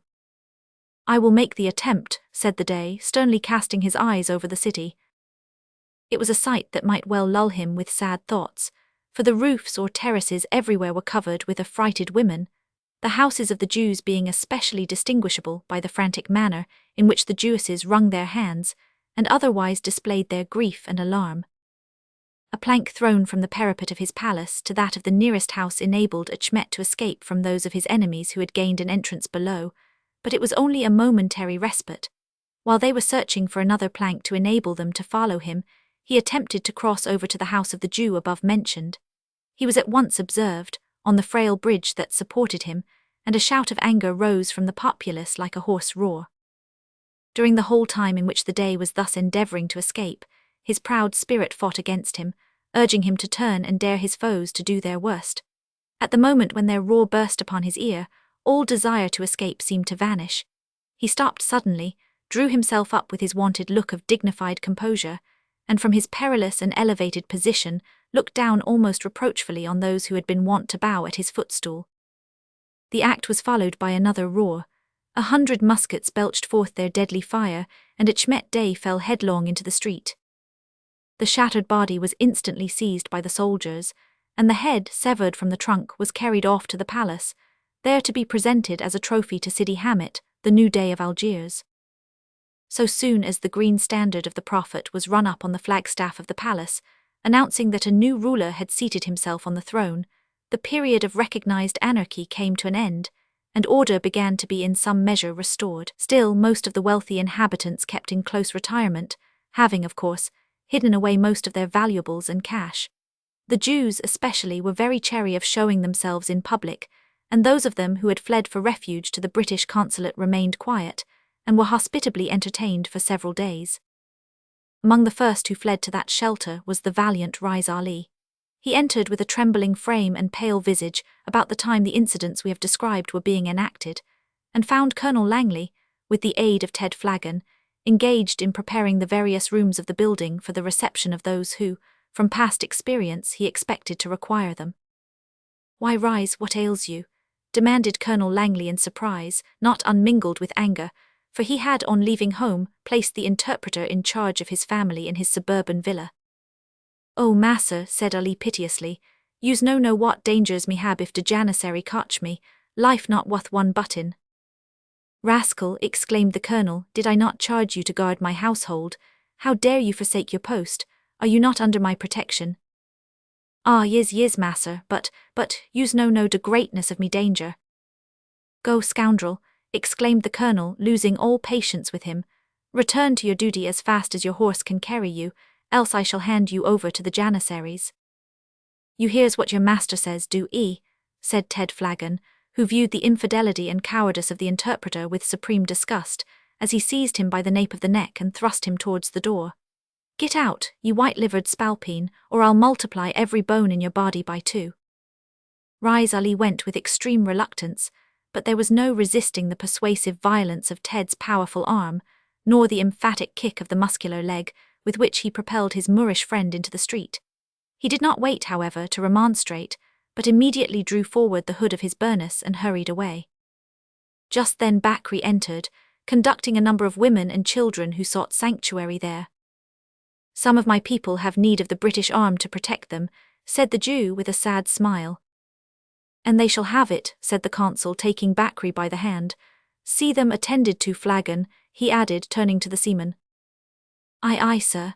"I will make the attempt," said the Dey, sternly casting his eyes over the city. It was a sight that might well lull him with sad thoughts, for the roofs or terraces everywhere were covered with affrighted women, the houses of the Jews being especially distinguishable by the frantic manner in which the Jewesses wrung their hands and otherwise displayed their grief and alarm. A plank thrown from the parapet of his palace to that of the nearest house enabled Achmet to escape from those of his enemies who had gained an entrance below, but it was only a momentary respite. While they were searching for another plank to enable them to follow him, he attempted to cross over to the house of the Jew above mentioned. He was at once observed, on the frail bridge that supported him, and a shout of anger rose from the populace like a hoarse roar. During the whole time in which the Dey was thus endeavouring to escape, his proud spirit fought against him, urging him to turn and dare his foes to do their worst. At the moment when their roar burst upon his ear, all desire to escape seemed to vanish. He stopped suddenly, drew himself up with his wonted look of dignified composure, and from his perilous and elevated position looked down almost reproachfully on those who had been wont to bow at his footstool. The act was followed by another roar. 100 muskets belched forth their deadly fire, and Achmet Dey fell headlong into the street. The shattered body was instantly seized by the soldiers, and the head, severed from the trunk, was carried off to the palace, there to be presented as a trophy to Sidi Hamit, the new Dey of Algiers. So soon as the green standard of the Prophet was run up on the flagstaff of the palace, announcing that a new ruler had seated himself on the throne, the period of recognized anarchy came to an end, and order began to be in some measure restored. Still, most of the wealthy inhabitants kept in close retirement, having, of course, hidden away most of their valuables and cash. The Jews, especially, were very chary of showing themselves in public, and those of them who had fled for refuge to the British consulate remained quiet, and were hospitably entertained for several days. Among the first who fled to that shelter was the valiant Riz Ali. He entered with a trembling frame and pale visage about the time the incidents we have described were being enacted, and found Colonel Langley, with the aid of Ted Flagon, engaged in preparing the various rooms of the building for the reception of those who, from past experience, he expected to require them. "Why, Riz, what ails you?" demanded Colonel Langley in surprise, not unmingled with anger, for he had, on leaving home, placed the interpreter in charge of his family in his suburban villa. "Oh, massa," said Ali piteously, Yous no know what dangers me hab if de janissary catch me, life not worth one button. Rascal, exclaimed the colonel, did I not charge you to guard my household? How dare you forsake your post? Are you not under my protection? Ah, yes, massa, but, yous no know de greatness of me danger. Go, scoundrel, exclaimed the colonel, losing all patience with him. Return to your duty as fast as your horse can carry you, else I shall hand you over to the janissaries. You hears what your master says, do ee? Said Ted Flagon, who viewed the infidelity and cowardice of the interpreter with supreme disgust, as he seized him by the nape of the neck and thrust him towards the door. Get out, you white-livered spalpeen, or I'll multiply every bone in your body by 2. Rise Ali went with extreme reluctance, but there was no resisting the persuasive violence of Ted's powerful arm, nor the emphatic kick of the muscular leg with which he propelled his Moorish friend into the street. He did not wait, however, to remonstrate, but immediately drew forward the hood of his burnous and hurried away. Just then Bakri entered, conducting a number of women and children who sought sanctuary there. Some of my people have need of the British arm to protect them, said the Jew with a sad smile. And they shall have it, said the consul, taking Bakri by the hand. See them attended to, Flagon, he added, turning to the seaman. Aye, sir.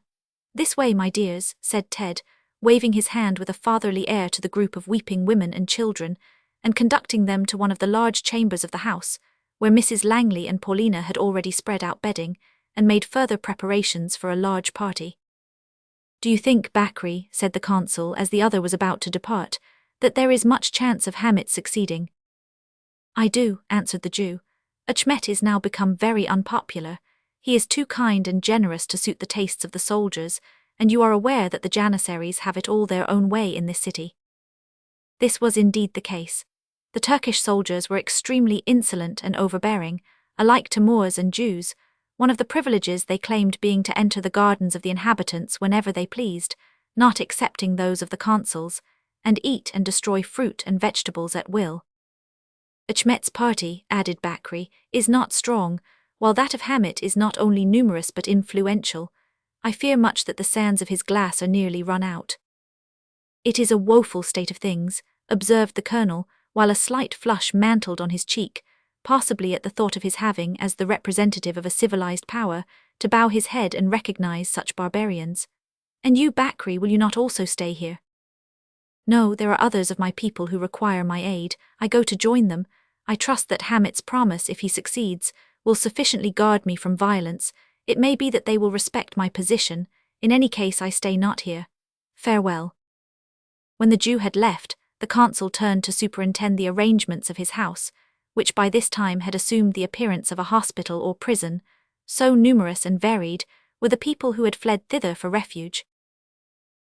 This way, my dears, said Ted, waving his hand with a fatherly air to the group of weeping women and children, and conducting them to one of the large chambers of the house, where Mrs. Langley and Paulina had already spread out bedding, and made further preparations for a large party. Do you think, Bakri, said the consul as the other was about to depart, that there is much chance of Hamid succeeding? I do, answered the Jew. Achmet is now become very unpopular. He is too kind and generous to suit the tastes of the soldiers, and you are aware that the janissaries have it all their own way in this city. This was indeed the case. The Turkish soldiers were extremely insolent and overbearing, alike to Moors and Jews, one of the privileges they claimed being to enter the gardens of the inhabitants whenever they pleased, not excepting those of the consuls, and eat and destroy fruit and vegetables at will. Achmet's party, added Bakri, is not strong, while that of Hamid is not only numerous but influential. I fear much that the sands of his glass are nearly run out. It is a woeful state of things, observed the colonel, while a slight flush mantled on his cheek, possibly at the thought of his having, as the representative of a civilized power, to bow his head and recognize such barbarians. And you, Bakri, will you not also stay here? No, there are others of my people who require my aid. I go to join them. I trust that Hamid's promise, if he succeeds, will sufficiently guard me from violence. It may be that they will respect my position. In any case, I stay not here. Farewell. When the Jew had left, the consul turned to superintend the arrangements of his house, which by this time had assumed the appearance of a hospital or prison, so numerous and varied were the people who had fled thither for refuge.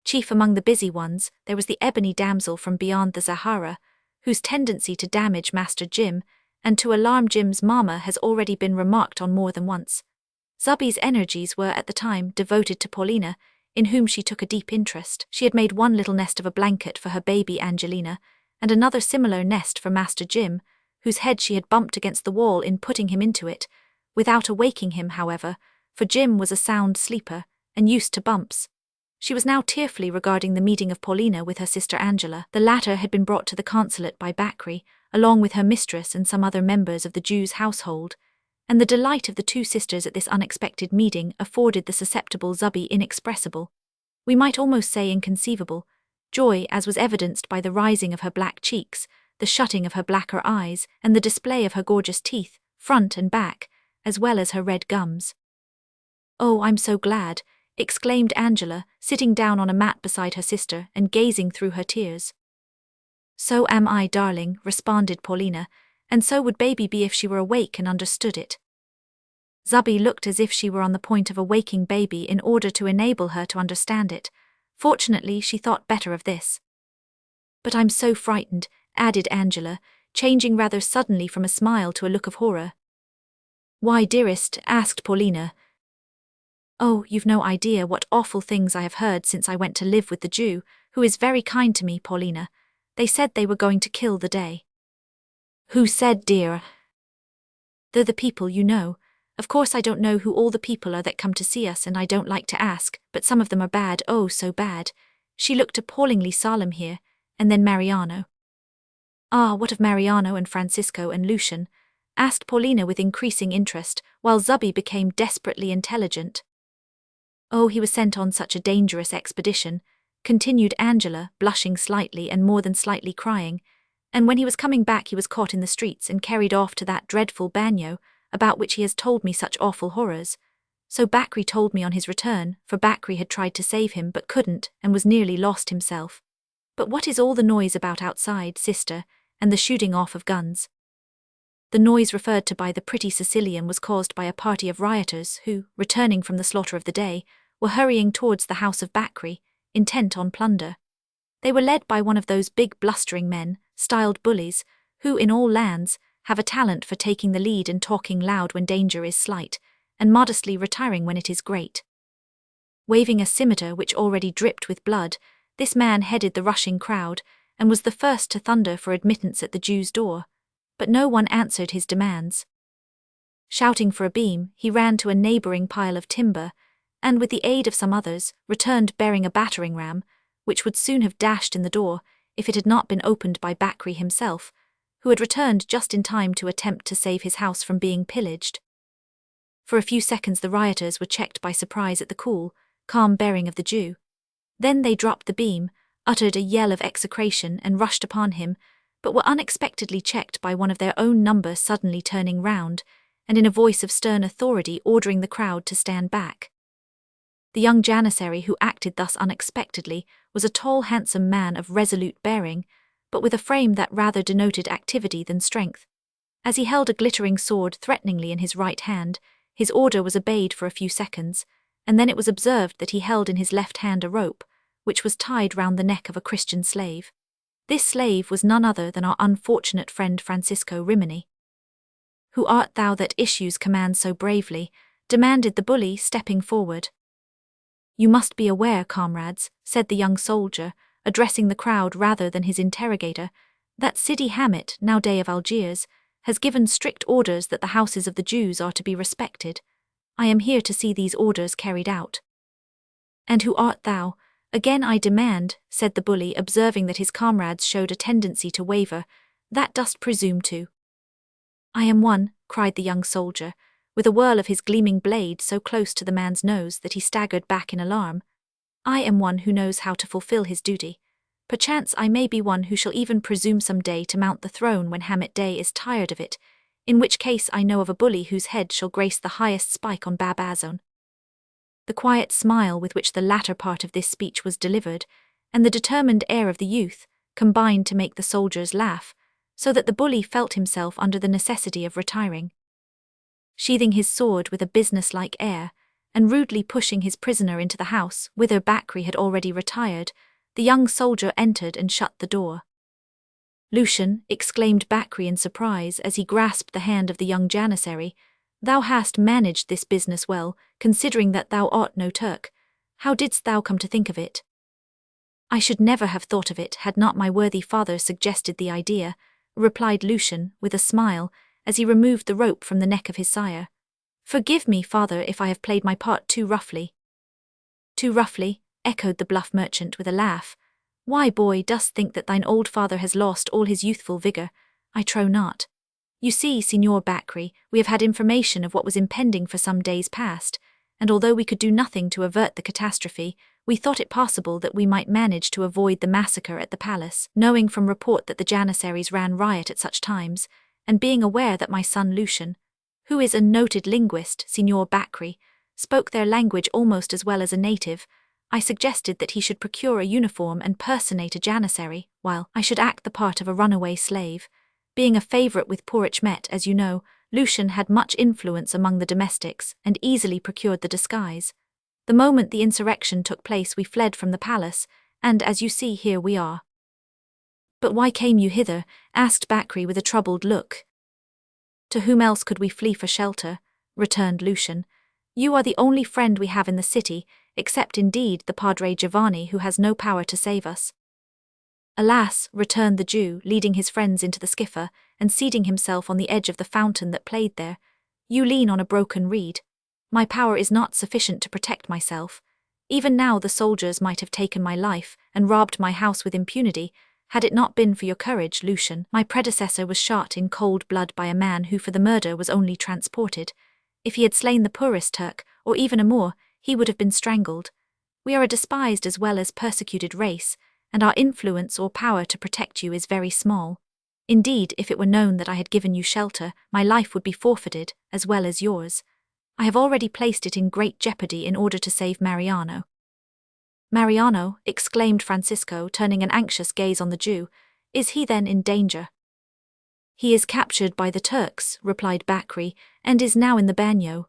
Chief among the busy ones, there was the ebony damsel from beyond the Sahara, whose tendency to damage Master Jim and to alarm Jim's mamma has already been remarked on more than once. Zubby's energies were at the time devoted to Paulina, in whom she took a deep interest. She had made one little nest of a blanket for her baby Angelina, and another similar nest for Master Jim, whose head she had bumped against the wall in putting him into it, without awaking him, however, for Jim was a sound sleeper, and used to bumps. She was now tearfully regarding the meeting of Paulina with her sister Angela. The latter had been brought to the consulate by Bakri, along with her mistress and some other members of the Jew's household, and the delight of the two sisters at this unexpected meeting afforded the susceptible Zubby inexpressible, we might almost say inconceivable, joy, as was evidenced by the rising of her black cheeks, the shutting of her blacker eyes, and the display of her gorgeous teeth, front and back, as well as her red gums. "Oh, I'm so glad," exclaimed Angela, sitting down on a mat beside her sister and gazing through her tears. "So am I, darling," responded Paulina, "and so would baby be if she were awake and understood it." Zubby looked as if she were on the point of awaking baby in order to enable her to understand it. Fortunately, she thought better of this. "But I'm so frightened," added Angela, changing rather suddenly from a smile to a look of horror. "Why, dearest?" asked Paulina. "Oh, you've no idea what awful things I have heard since I went to live with the Jew, who is very kind to me, Paulina. They said they were going to kill the day." "Who said, dear?" "They're the people you know. Of course I don't know who all the people are that come to see us, and I don't like to ask, but some of them are bad, oh so bad." She looked appallingly solemn here, and then Mariano. Ah, what of Mariano and Francisco and Lucian? Asked Paulina with increasing interest, while Zubby became desperately intelligent. Oh, he was sent on such a dangerous expedition, continued Angela, blushing slightly and more than slightly crying, and when he was coming back he was caught in the streets and carried off to that dreadful bagnio, about which he has told me such awful horrors. So Bakri told me on his return, for Bakri had tried to save him but couldn't and was nearly lost himself. But what is all the noise about outside, sister, and the shooting off of guns? The noise referred to by the pretty Sicilian was caused by a party of rioters who, returning from the slaughter of the day, were hurrying towards the house of Bakri, intent on plunder. They were led by one of those big blustering men, styled bullies, who in all lands have a talent for taking the lead and talking loud when danger is slight, and modestly retiring when it is great. Waving a scimitar which already dripped with blood, this man headed the rushing crowd, and was the first to thunder for admittance at the Jew's door. But no one answered his demands. Shouting for a beam, he ran to a neighbouring pile of timber, and with the aid of some others, returned bearing a battering ram, which would soon have dashed in the door if it had not been opened by Bakri himself, who had returned just in time to attempt to save his house from being pillaged. For a few seconds the rioters were checked by surprise at the cool, calm bearing of the Jew. Then they dropped the beam, uttered a yell of execration and rushed upon him, but were unexpectedly checked by one of their own number suddenly turning round, and in a voice of stern authority ordering the crowd to stand back. The young janissary who acted thus unexpectedly was a tall handsome man of resolute bearing, but with a frame that rather denoted activity than strength. As he held a glittering sword threateningly in his right hand, his order was obeyed for a few seconds, and then it was observed that he held in his left hand a rope, which was tied round the neck of a Christian slave. This slave was none other than our unfortunate friend Francisco Rimini. "Who art thou that issues commands so bravely?" demanded the bully, stepping forward. "You must be aware, comrades," said the young soldier, addressing the crowd rather than his interrogator, "that Sidi Hamet, now Dey of Algiers, has given strict orders that the houses of the Jews are to be respected. I am here to see these orders carried out." "And who art thou? Again I demand," said the bully, observing that his comrades showed a tendency to waver, "that dost presume to?" "I am one," cried the young soldier, with a whirl of his gleaming blade so close to the man's nose that he staggered back in alarm. "I am one who knows how to fulfill his duty. Perchance I may be one who shall even presume some day to mount the throne when Hamet Dey is tired of it, in which case I know of a bully whose head shall grace the highest spike on Bab Azon." The quiet smile with which the latter part of this speech was delivered, and the determined air of the youth, combined to make the soldiers laugh, so that the bully felt himself under the necessity of retiring. Sheathing his sword with a business-like air, and rudely pushing his prisoner into the house whither Bakri had already retired, the young soldier entered and shut the door. "Lucian," exclaimed Bakri in surprise as he grasped the hand of the young janissary, "thou hast managed this business well, considering that thou art no Turk. How didst thou come to think of it?" "I should never have thought of it had not my worthy father suggested the idea," replied Lucian with a smile, as he removed the rope from the neck of his sire. "Forgive me, father, if I have played my part too roughly." "Too roughly?" echoed the bluff merchant with a laugh. "Why, boy, dost think that thine old father has lost all his youthful vigour? I trow not. You see, Signor Bakri, we have had information of what was impending for some days past, and although we could do nothing to avert the catastrophe, we thought it possible that we might manage to avoid the massacre at the palace, knowing from report that the janissaries ran riot at such times, and being aware that my son Lucian, who is a noted linguist, Signor Bakri, spoke their language almost as well as a native, I suggested that he should procure a uniform and personate a janissary, while I should act the part of a runaway slave. Being a favourite with poor Achmet, as you know, Lucian had much influence among the domestics and easily procured the disguise. The moment the insurrection took place we fled from the palace, and as you see here we are." "But why came you hither?" asked Bakri with a troubled look. "To whom else could we flee for shelter?" returned Lucian. "You are the only friend we have in the city, except indeed the Padre Giovanni, who has no power to save us." "Alas," returned the Jew, leading his friends into the skiffer, and seating himself on the edge of the fountain that played there, "you lean on a broken reed. My power is not sufficient to protect myself. Even now the soldiers might have taken my life and robbed my house with impunity, Had it not been for your courage, Lucian, my predecessor was shot in cold blood by a man who for the murder was only transported. If he had slain the poorest Turk, or even a Moor, he would have been strangled. We are a despised as well as persecuted race, and our influence or power to protect you is very small. Indeed, if it were known that I had given you shelter, my life would be forfeited, as well as yours. I have already placed it in great jeopardy in order to save Mariano. Mariano, exclaimed Francisco, turning an anxious gaze on the Jew. Is he then in danger? He is captured by the Turks, replied Bakri, and is now in the bagnio.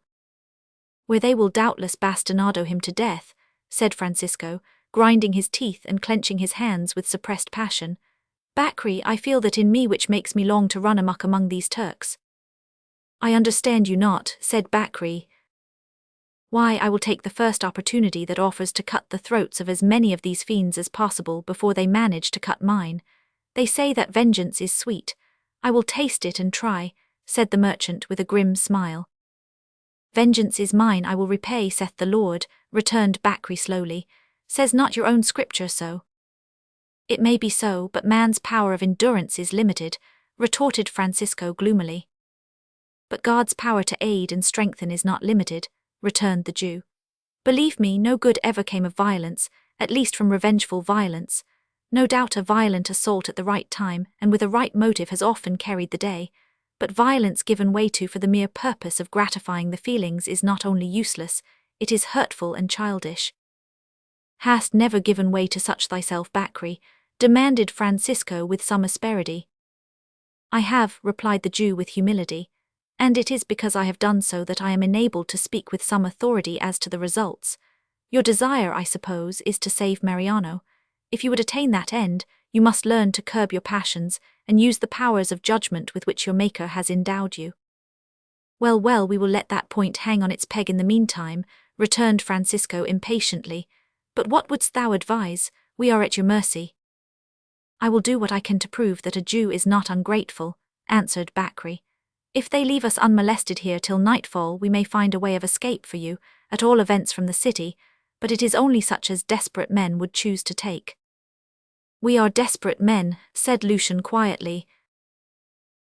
Where they will doubtless bastinado him to death, said Francisco, grinding his teeth and clenching his hands with suppressed passion. Bakri, I feel that in me which makes me long to run amok among these Turks. I understand you not, said Bakri. Why, I will take the first opportunity that offers to cut the throats of as many of these fiends as possible before they manage to cut mine. They say that vengeance is sweet. I will taste it and try, said the merchant with a grim smile. Vengeance is mine, I will repay, saith the Lord, returned Bakri slowly. Says not your own scripture so? It may be so, but man's power of endurance is limited, retorted Francisco gloomily. But God's power to aid and strengthen is not limited, returned the Jew. Believe me, no good ever came of violence, at least from revengeful violence. No doubt a violent assault at the right time and with a right motive has often carried the day, but violence given way to for the mere purpose of gratifying the feelings is not only useless, it is hurtful and childish. Hast never given way to such thyself, Bakri? Demanded Francisco with some asperity. I have, replied the Jew with humility, and it is because I have done so that I am enabled to speak with some authority as to the results. Your desire, I suppose, is to save Mariano. If you would attain that end, you must learn to curb your passions and use the powers of judgment with which your Maker has endowed you. Well, we will let that point hang on its peg in the meantime, returned Francisco impatiently. But what wouldst thou advise? We are at your mercy. I will do what I can to prove that a Jew is not ungrateful, answered Bakri. If they leave us unmolested here till nightfall, we may find a way of escape for you, at all events from the city, but it is only such as desperate men would choose to take. We are desperate men, said Lucian quietly.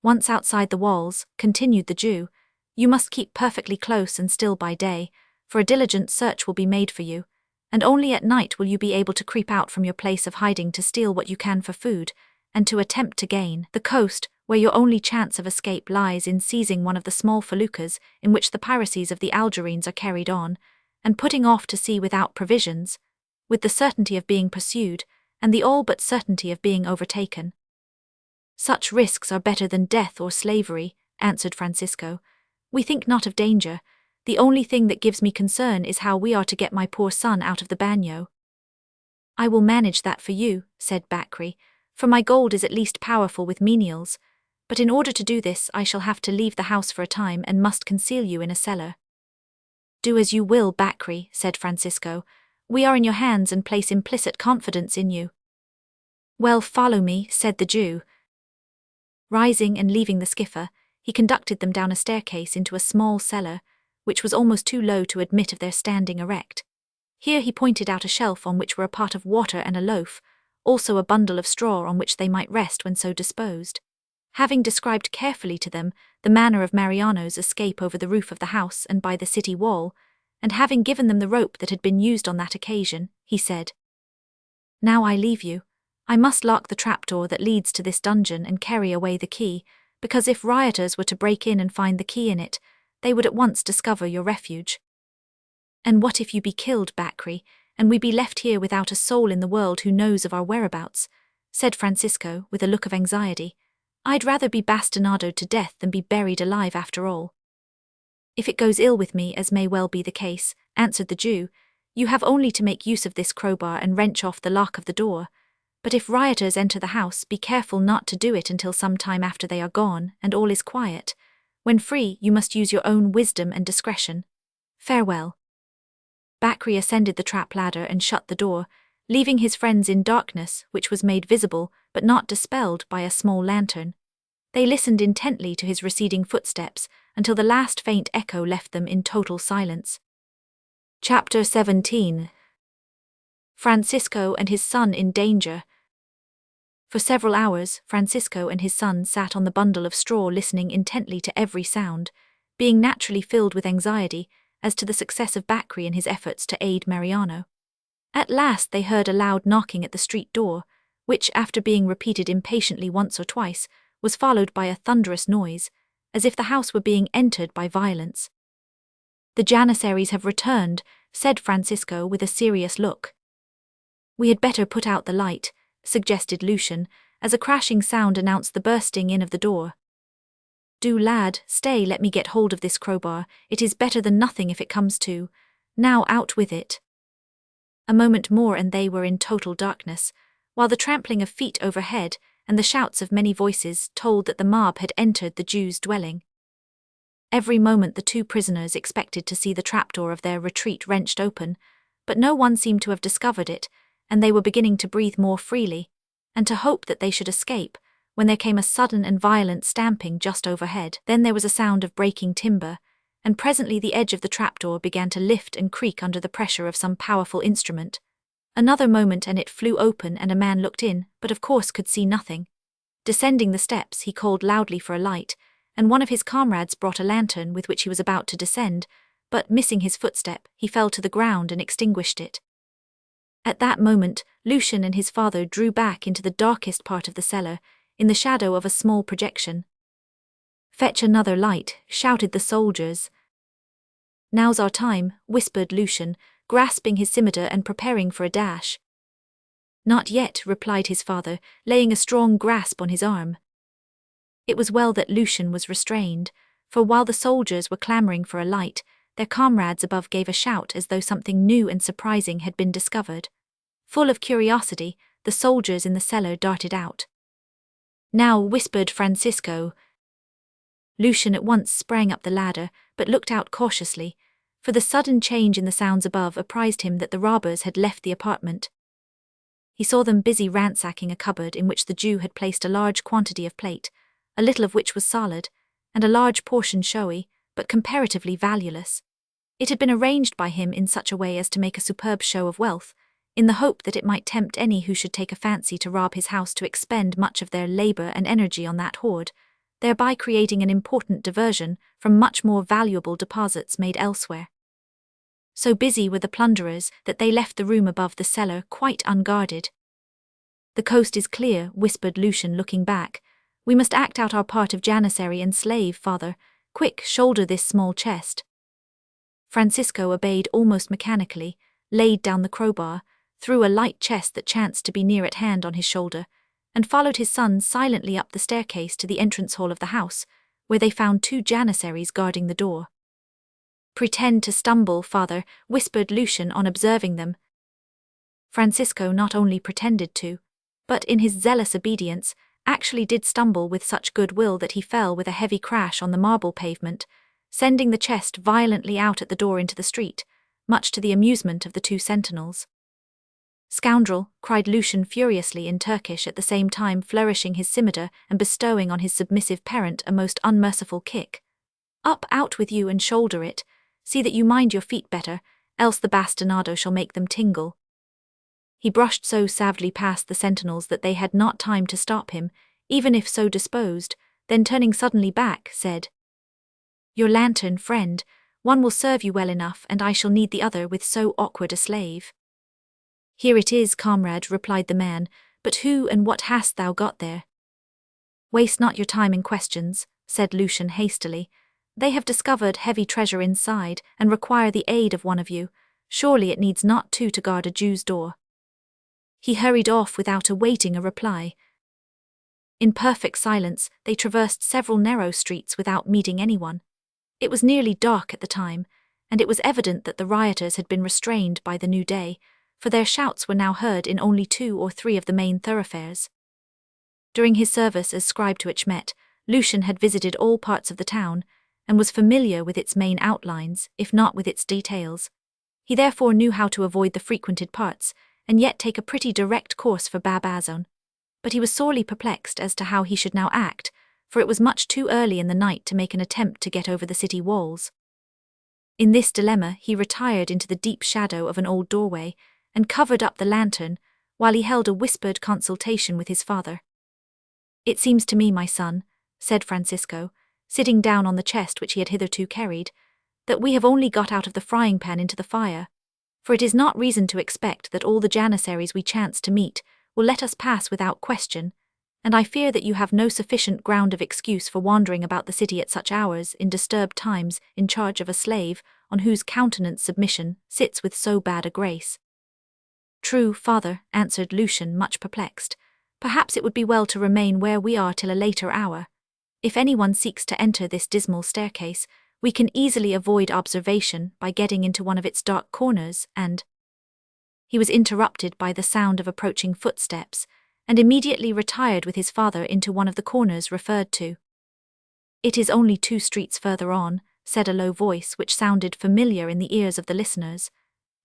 Once outside the walls, continued the Jew, you must keep perfectly close and still by day, for a diligent search will be made for you, and only at night will you be able to creep out from your place of hiding to steal what you can for food, and to attempt to gain the coast, where your only chance of escape lies in seizing one of the small feluccas in which the piracies of the Algerines are carried on, and putting off to sea without provisions, with the certainty of being pursued, and the all but certainty of being overtaken. Such risks are better than death or slavery, answered Francisco. We think not of danger. The only thing that gives me concern is how we are to get my poor son out of the bagnio. I will manage that for you, said Bakri, for my gold is at least powerful with menials, but in order to do this I shall have to leave the house for a time and must conceal you in a cellar. Do as you will, Bakri, said Francisco. We are in your hands and place implicit confidence in you. Well, follow me, said the Jew. Rising and leaving the skipper, he conducted them down a staircase into a small cellar, which was almost too low to admit of their standing erect. Here he pointed out a shelf on which were a pot of water and a loaf, also a bundle of straw on which they might rest when so disposed. Having described carefully to them the manner of Mariano's escape over the roof of the house and by the city wall, and having given them the rope that had been used on that occasion, he said, Now I leave you. I must lock the trapdoor that leads to this dungeon and carry away the key, because if rioters were to break in and find the key in it, they would at once discover your refuge. And what if you be killed, Bakri, and we be left here without a soul in the world who knows of our whereabouts? Said Francisco, with a look of anxiety. I'd rather be bastinadoed to death than be buried alive after all. If it goes ill with me, as may well be the case, answered the Jew, you have only to make use of this crowbar and wrench off the lock of the door. But if rioters enter the house, be careful not to do it until some time after they are gone and all is quiet. When free, you must use your own wisdom and discretion. Farewell. Bakri ascended the trap ladder and shut the door, leaving his friends in darkness, which was made visible but not dispelled by a small lantern. They listened intently to his receding footsteps until the last faint echo left them in total silence. Chapter 17. Francisco and his son in danger. For several hours, Francisco and his son sat on the bundle of straw listening intently to every sound, being naturally filled with anxiety as to the success of Bakri in his efforts to aid Mariano. At last they heard a loud knocking at the street door, which, after being repeated impatiently once or twice, was followed by a thunderous noise, as if the house were being entered by violence. "The Janissaries have returned," said Francisco with a serious look. "We had better put out the light," suggested Lucian, as a crashing sound announced the bursting in of the door. "Do, lad, stay, let me get hold of this crowbar, it is better than nothing if it comes to. Now out with it." A moment more and they were in total darkness, while the trampling of feet overhead and the shouts of many voices told that the mob had entered the Jews' dwelling. Every moment the two prisoners expected to see the trapdoor of their retreat wrenched open, but no one seemed to have discovered it, and they were beginning to breathe more freely, and to hope that they should escape, when there came a sudden and violent stamping just overhead. Then there was a sound of breaking timber, and presently the edge of the trapdoor began to lift and creak under the pressure of some powerful instrument. Another moment and it flew open and a man looked in, but of course could see nothing. Descending the steps, he called loudly for a light, and one of his comrades brought a lantern with which he was about to descend, but missing his footstep, he fell to the ground and extinguished it. At that moment, Lucian and his father drew back into the darkest part of the cellar, in the shadow of a small projection. "Fetch another light," shouted the soldiers. "Now's our time," whispered Lucian, grasping his scimitar and preparing for a dash. "Not yet," replied his father, laying a strong grasp on his arm. It was well that Lucian was restrained, for while the soldiers were clamouring for a light, their comrades above gave a shout as though something new and surprising had been discovered. Full of curiosity, the soldiers in the cellar darted out. "Now," whispered Francisco. Lucian at once sprang up the ladder, but looked out cautiously, for the sudden change in the sounds above apprised him that the robbers had left the apartment. He saw them busy ransacking a cupboard in which the Jew had placed a large quantity of plate, a little of which was solid, and a large portion showy, but comparatively valueless. It had been arranged by him in such a way as to make a superb show of wealth, in the hope that it might tempt any who should take a fancy to rob his house to expend much of their labour and energy on that hoard, thereby creating an important diversion from much more valuable deposits made elsewhere. So busy were the plunderers that they left the room above the cellar quite unguarded. "The coast is clear," whispered Lucian, looking back. "We must act out our part of janissary and slave, father. Quick, shoulder this small chest." Francisco obeyed almost mechanically, laid down the crowbar, threw a light chest that chanced to be near at hand on his shoulder, and followed his son silently up the staircase to the entrance hall of the house, where they found two janissaries guarding the door. "Pretend to stumble, father," whispered Lucian on observing them. Francisco not only pretended to, but in his zealous obedience, actually did stumble with such good will that he fell with a heavy crash on the marble pavement, sending the chest violently out at the door into the street, much to the amusement of the two sentinels. "Scoundrel," cried Lucian furiously in Turkish, at the same time flourishing his scimitar and bestowing on his submissive parent a most unmerciful kick. "Up, out with you and shoulder it. See that you mind your feet better, else the bastinado shall make them tingle." He brushed so savagely past the sentinels that they had not time to stop him, even if so disposed, then turning suddenly back, said, "Your lantern, friend, one will serve you well enough, and I shall need the other with so awkward a slave." "Here it is, comrade," replied the man, "but who and what hast thou got there?" "Waste not your time in questions," said Lucian hastily. "They have discovered heavy treasure inside, and require the aid of one of you. Surely it needs not two to guard a Jew's door." He hurried off without awaiting a reply. In perfect silence, they traversed several narrow streets without meeting anyone. It was nearly dark at the time, and it was evident that the rioters had been restrained by the new day, for their shouts were now heard in only 2 or 3 of the main thoroughfares. During his service as scribe to Achmet, Lucian had visited all parts of the town, and was familiar with its main outlines, if not with its details. He therefore knew how to avoid the frequented parts, and yet take a pretty direct course for Bab Azon. But he was sorely perplexed as to how he should now act, for it was much too early in the night to make an attempt to get over the city walls. In this dilemma he retired into the deep shadow of an old doorway, and covered up the lantern, while he held a whispered consultation with his father. "It seems to me, my son," said Francisco, sitting down on the chest which he had hitherto carried, "that we have only got out of the frying pan into the fire, for it is not reason to expect that all the janissaries we chance to meet will let us pass without question, and I fear that you have no sufficient ground of excuse for wandering about the city at such hours in disturbed times in charge of a slave on whose countenance submission sits with so bad a grace." "True, father," answered Lucian, much perplexed. "Perhaps it would be well to remain where we are till a later hour. If anyone seeks to enter this dismal staircase, we can easily avoid observation by getting into one of its dark corners and—" He was interrupted by the sound of approaching footsteps, and immediately retired with his father into one of the corners referred to. "It is only 2 streets further on," said a low voice which sounded familiar in the ears of the listeners.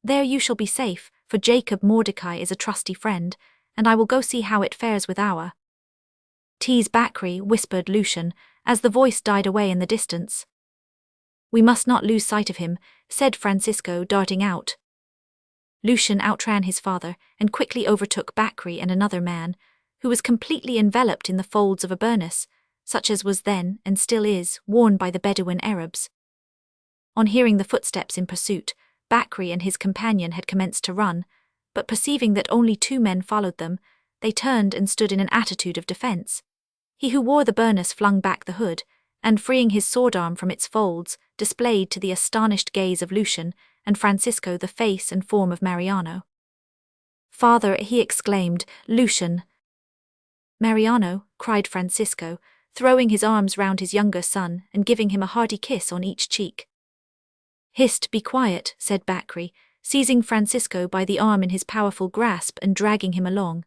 "There you shall be safe, for Jacob Mordecai is a trusty friend, and I will go see how it fares with our—" "'Tis Bakri," whispered Lucian, as the voice died away in the distance. "We must not lose sight of him," said Francisco, darting out. Lucian outran his father and quickly overtook Bakri and another man, who was completely enveloped in the folds of a burnous, such as was then, and still is, worn by the Bedouin Arabs. On hearing the footsteps in pursuit, Bakri and his companion had commenced to run, but perceiving that only 2 men followed them, they turned and stood in an attitude of defense. He who wore the burnous flung back the hood, and freeing his sword-arm from its folds, displayed to the astonished gaze of Lucian and Francisco the face and form of Mariano. "Father," he exclaimed, "Lucian!" "Mariano," cried Francisco, throwing his arms round his younger son and giving him a hearty kiss on each cheek. "Hist, be quiet," said Bakri, seizing Francisco by the arm in his powerful grasp and dragging him along.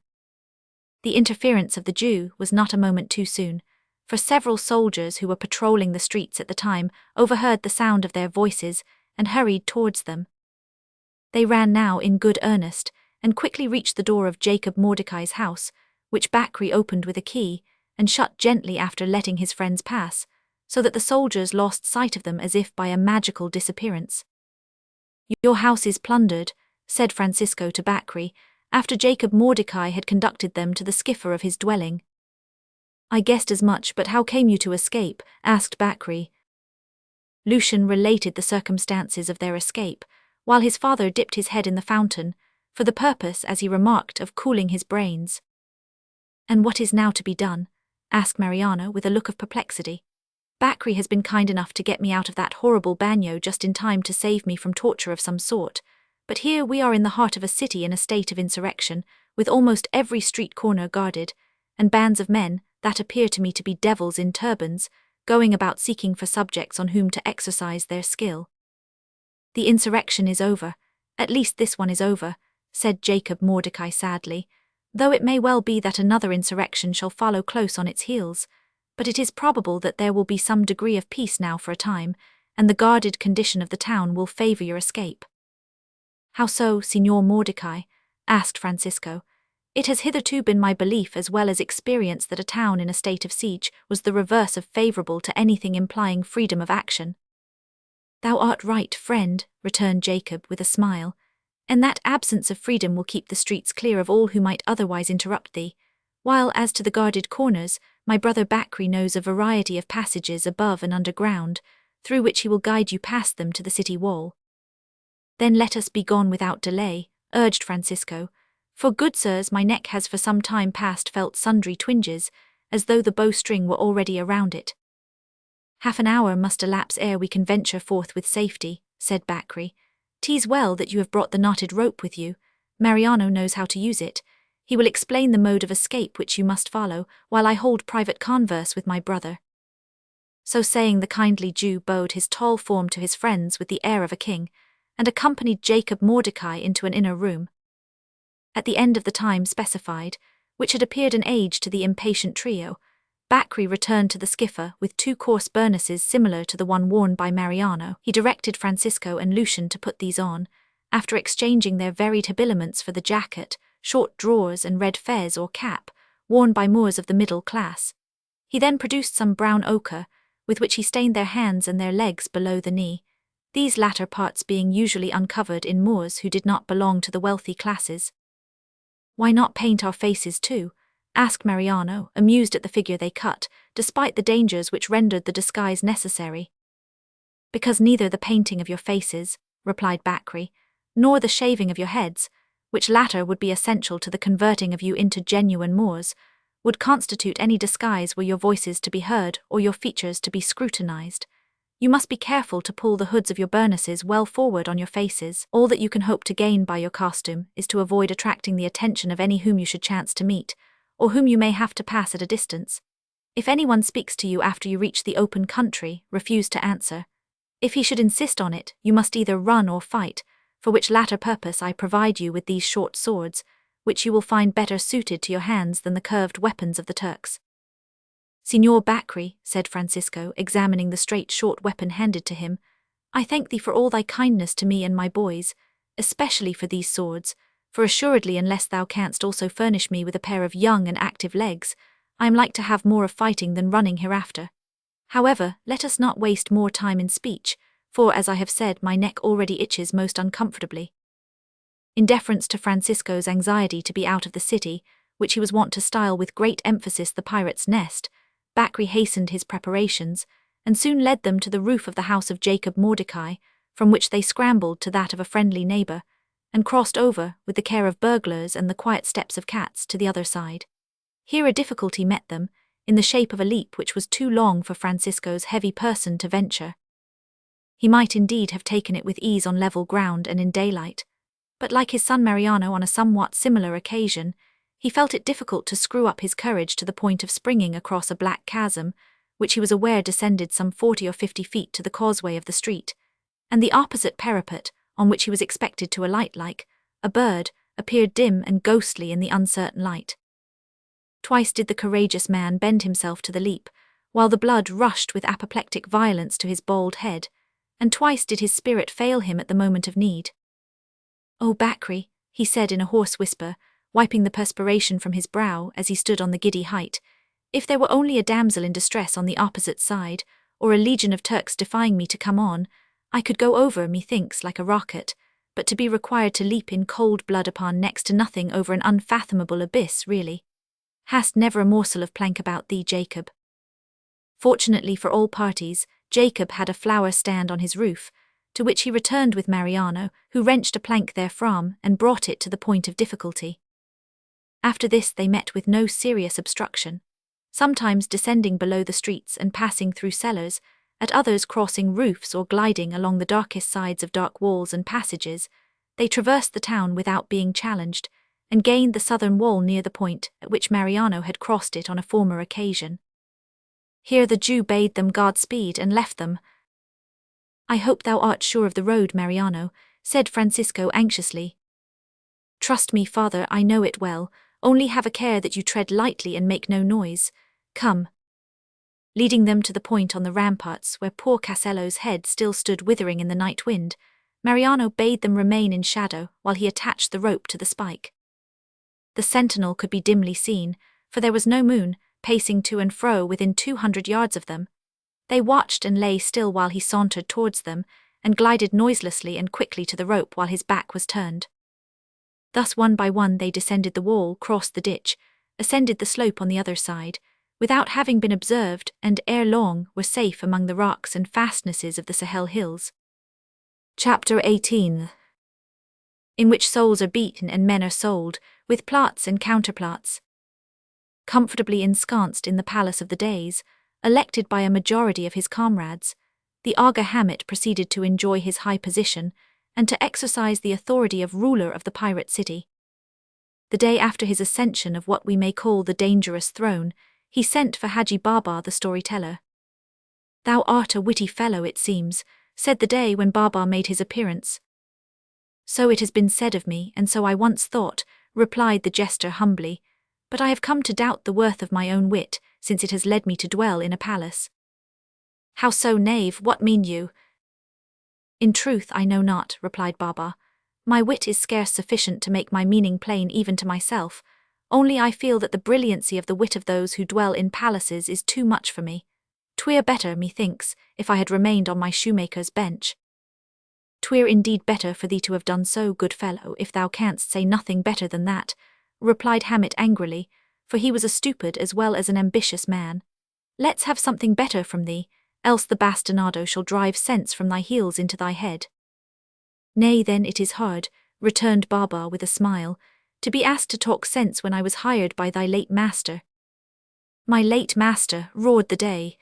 The interference of the Jew was not a moment too soon, for several soldiers who were patrolling the streets at the time overheard the sound of their voices and hurried towards them. They ran now in good earnest, and quickly reached the door of Jacob Mordecai's house, which Bakri opened with a key, and shut gently after letting his friends pass, so that the soldiers lost sight of them as if by a magical disappearance. "Your house is plundered," said Francisco to Bakri, after Jacob Mordecai had conducted them to the skipper of his dwelling. "I guessed as much, but how came you to escape?" asked Bakri. Lucian related the circumstances of their escape, while his father dipped his head in the fountain, for the purpose, as he remarked, of cooling his brains. "And what is now to be done?" asked Mariano with a look of perplexity. "Bakri has been kind enough to get me out of that horrible bagnio just in time to save me from torture of some sort, but here we are in the heart of a city in a state of insurrection, with almost every street corner guarded, and bands of men, that appear to me to be devils in turbans, going about seeking for subjects on whom to exercise their skill." "The insurrection is over, at least this one is over," said Jacob Mordecai sadly, "though it may well be that another insurrection shall follow close on its heels, but it is probable that there will be some degree of peace now for a time, and the guarded condition of the town will favor your escape." "How so, Signor Mordecai?" asked Francisco. "It has hitherto been my belief as well as experience that a town in a state of siege was the reverse of favorable to anything implying freedom of action." "Thou art right, friend," returned Jacob with a smile, "and that absence of freedom will keep the streets clear of all who might otherwise interrupt thee, while as to the guarded corners, my brother Bakri knows a variety of passages above and underground, through which he will guide you past them to the city wall." "Then let us be gone without delay," urged Francisco, "for, good sirs, my neck has for some time past felt sundry twinges, as though the bowstring were already around it." "Half an hour must elapse ere we can venture forth with safety," said Bakri. "'Tis well that you have brought the knotted rope with you. Mariano knows how to use it. He will explain the mode of escape which you must follow, while I hold private converse with my brother." So saying, the kindly Jew bowed his tall form to his friends with the air of a king, and accompanied Jacob Mordecai into an inner room. At the end of the time specified, which had appeared an age to the impatient trio, Bakri returned to the skiffer with 2 coarse burnesses similar to the one worn by Mariano. He directed Francisco and Lucian to put these on, after exchanging their varied habiliments for the jacket, short drawers and red fez or cap, worn by Moors of the middle class. He then produced some brown ochre, with which he stained their hands and their legs below the knee, these latter parts being usually uncovered in Moors who did not belong to the wealthy classes. Why not paint our faces too? Asked Mariano, amused at the figure they cut, despite the dangers which rendered the disguise necessary. Because neither the painting of your faces, replied Bakri, nor the shaving of your heads, which latter would be essential to the converting of you into genuine Moors, would constitute any disguise were your voices to be heard or your features to be scrutinized. You must be careful to pull the hoods of your burnouses well forward on your faces. All that you can hope to gain by your costume is to avoid attracting the attention of any whom you should chance to meet, or whom you may have to pass at a distance. If anyone speaks to you after you reach the open country, refuse to answer. If he should insist on it, you must either run or fight, for which latter purpose I provide you with these short swords, which you will find better suited to your hands than the curved weapons of the Turks. Signor Bakri, said Francisco, examining the straight short weapon handed to him, I thank thee for all thy kindness to me and my boys, especially for these swords, for assuredly unless thou canst also furnish me with a pair of young and active legs, I am like to have more of fighting than running hereafter. However, let us not waste more time in speech, for as I have said, my neck already itches most uncomfortably. In deference to Francisco's anxiety to be out of the city, which he was wont to style with great emphasis the pirate's nest, Bakri hastened his preparations, and soon led them to the roof of the house of Jacob Mordecai, from which they scrambled to that of a friendly neighbor, and crossed over, with the care of burglars and the quiet steps of cats, to the other side. Here a difficulty met them, in the shape of a leap which was too long for Francisco's heavy person to venture. He might indeed have taken it with ease on level ground and in daylight, but like his son Mariano on a somewhat similar occasion, he felt it difficult to screw up his courage to the point of springing across a black chasm, which he was aware descended some 40 or 50 feet to the causeway of the street, and the opposite parapet, on which he was expected to alight like a bird, appeared dim and ghostly in the uncertain light. Twice did the courageous man bend himself to the leap, while the blood rushed with apoplectic violence to his bald head, and twice did his spirit fail him at the moment of need. "O Bakri," he said in a hoarse whisper, wiping the perspiration from his brow as he stood on the giddy height, "if there were only a damsel in distress on the opposite side, or a legion of Turks defying me to come on, I could go over, methinks, like a rocket, but to be required to leap in cold blood upon next to nothing over an unfathomable abyss, really. Hast never a morsel of plank about thee, Jacob?" Fortunately for all parties, Jacob had a flower stand on his roof, to which he returned with Mariano, who wrenched a plank therefrom and brought it to the point of difficulty. After this they met with no serious obstruction, sometimes descending below the streets and passing through cellars, at others crossing roofs or gliding along the darkest sides of dark walls and passages. They traversed the town without being challenged, and gained the southern wall near the point at which Mariano had crossed it on a former occasion. Here the Jew bade them Godspeed and left them. "I hope thou art sure of the road, Mariano," said Francisco anxiously. "Trust me, father, I know it well, only have a care that you tread lightly and make no noise. Come." Leading them to the point on the ramparts where poor Casello's head still stood withering in the night wind, Mariano bade them remain in shadow while he attached the rope to the spike. The sentinel could be dimly seen, for there was no moon, pacing to and fro within 200 yards of them. They watched and lay still while he sauntered towards them, and glided noiselessly and quickly to the rope while his back was turned. Thus one by one they descended the wall, crossed the ditch, ascended the slope on the other side, without having been observed, and ere long were safe among the rocks and fastnesses of the Sahel hills. Chapter 18, in which souls are beaten and men are sold, with plots and counterplots. Comfortably ensconced in the palace of the days, elected by a majority of his comrades, the Aga Hamid proceeded to enjoy his high position and to exercise the authority of ruler of the pirate city. The day after his ascension of what we may call the dangerous throne, he sent for Haji Baba the storyteller. "Thou art a witty fellow, it seems," said the day when Baba made his appearance. "So it has been said of me, and so I once thought," replied the jester humbly, "but I have come to doubt the worth of my own wit, since it has led me to dwell in a palace." "How so, knave? What mean you?" "In truth I know not," replied Baba. "My wit is scarce sufficient to make my meaning plain even to myself, only I feel that the brilliancy of the wit of those who dwell in palaces is too much for me. 'Twere better, methinks, if I had remained on my shoemaker's bench." "'Twere indeed better for thee to have done so, good fellow, if thou canst say nothing better than that. replied Hamlet angrily, for he was a stupid as well as an ambitious man. Let's have something better from thee, else the bastinado shall drive sense from thy heels into thy head. Nay, then it is hard, returned Baba with a smile, to be asked to talk sense when I was hired by thy late master. My late master, roared the Dey.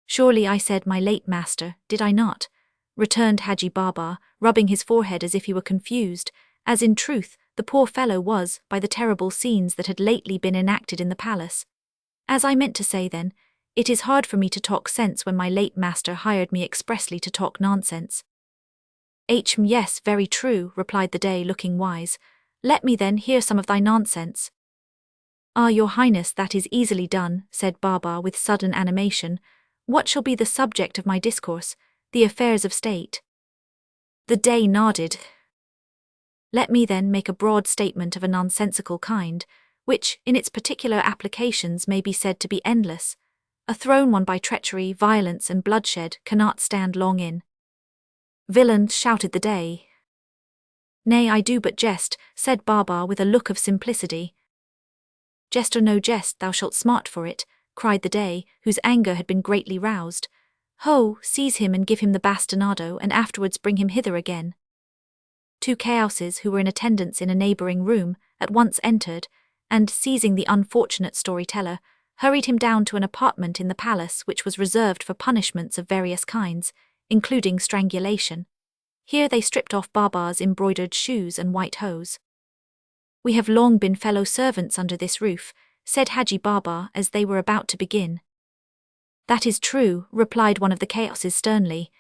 Surely I said my late master, did I not? Returned Haji Baba, rubbing his forehead as if he were confused, as in truth the poor fellow was by the terrible scenes that had lately been enacted in the palace. As I meant to say then, it is hard for me to talk sense when my late master hired me expressly to talk nonsense. Yes, very true, replied the Dey, looking wise. Let me then hear some of thy nonsense. Ah, your highness, that is easily done, said Baba with sudden animation. What shall be the subject of my discourse? The affairs of state. The Dey nodded. Let me then make a broad statement of a nonsensical kind, which, in its particular applications, may be said to be endless. A throne won by treachery, violence, and bloodshed cannot stand long in. Villain, shouted the Dey. Nay, I do but jest, said Baba with a look of simplicity. Jest or no jest, thou shalt smart for it, cried the Dey, whose anger had been greatly roused. Ho, seize him and give him the bastinado, and afterwards bring him hither again. Two caouses who were in attendance in a neighbouring room at once entered, and, seizing the unfortunate storyteller, hurried him down to an apartment in the palace which was reserved for punishments of various kinds, including strangulation. Here they stripped off Baba's embroidered shoes and white hose. We have long been fellow servants under this roof, said Haji Baba as they were about to begin. That is true, replied one of the caouses sternly.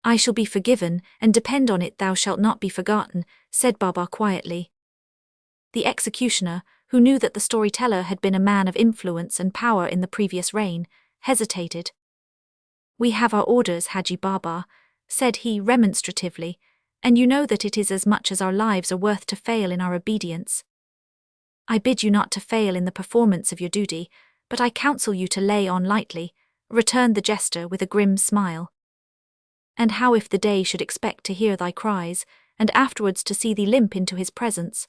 I shall be forgiven, and depend on it thou shalt not be forgotten, said Baba quietly. The executioner, who knew that the storyteller had been a man of influence and power in the previous reign, hesitated. We have our orders, Haji Baba, said he remonstratively, and you know that it is as much as our lives are worth to fail in our obedience. I bid you not to fail in the performance of your duty, but I counsel you to lay on lightly, returned the jester with a grim smile. And how if the Dey should expect to hear thy cries, and afterwards to see thee limp into his presence?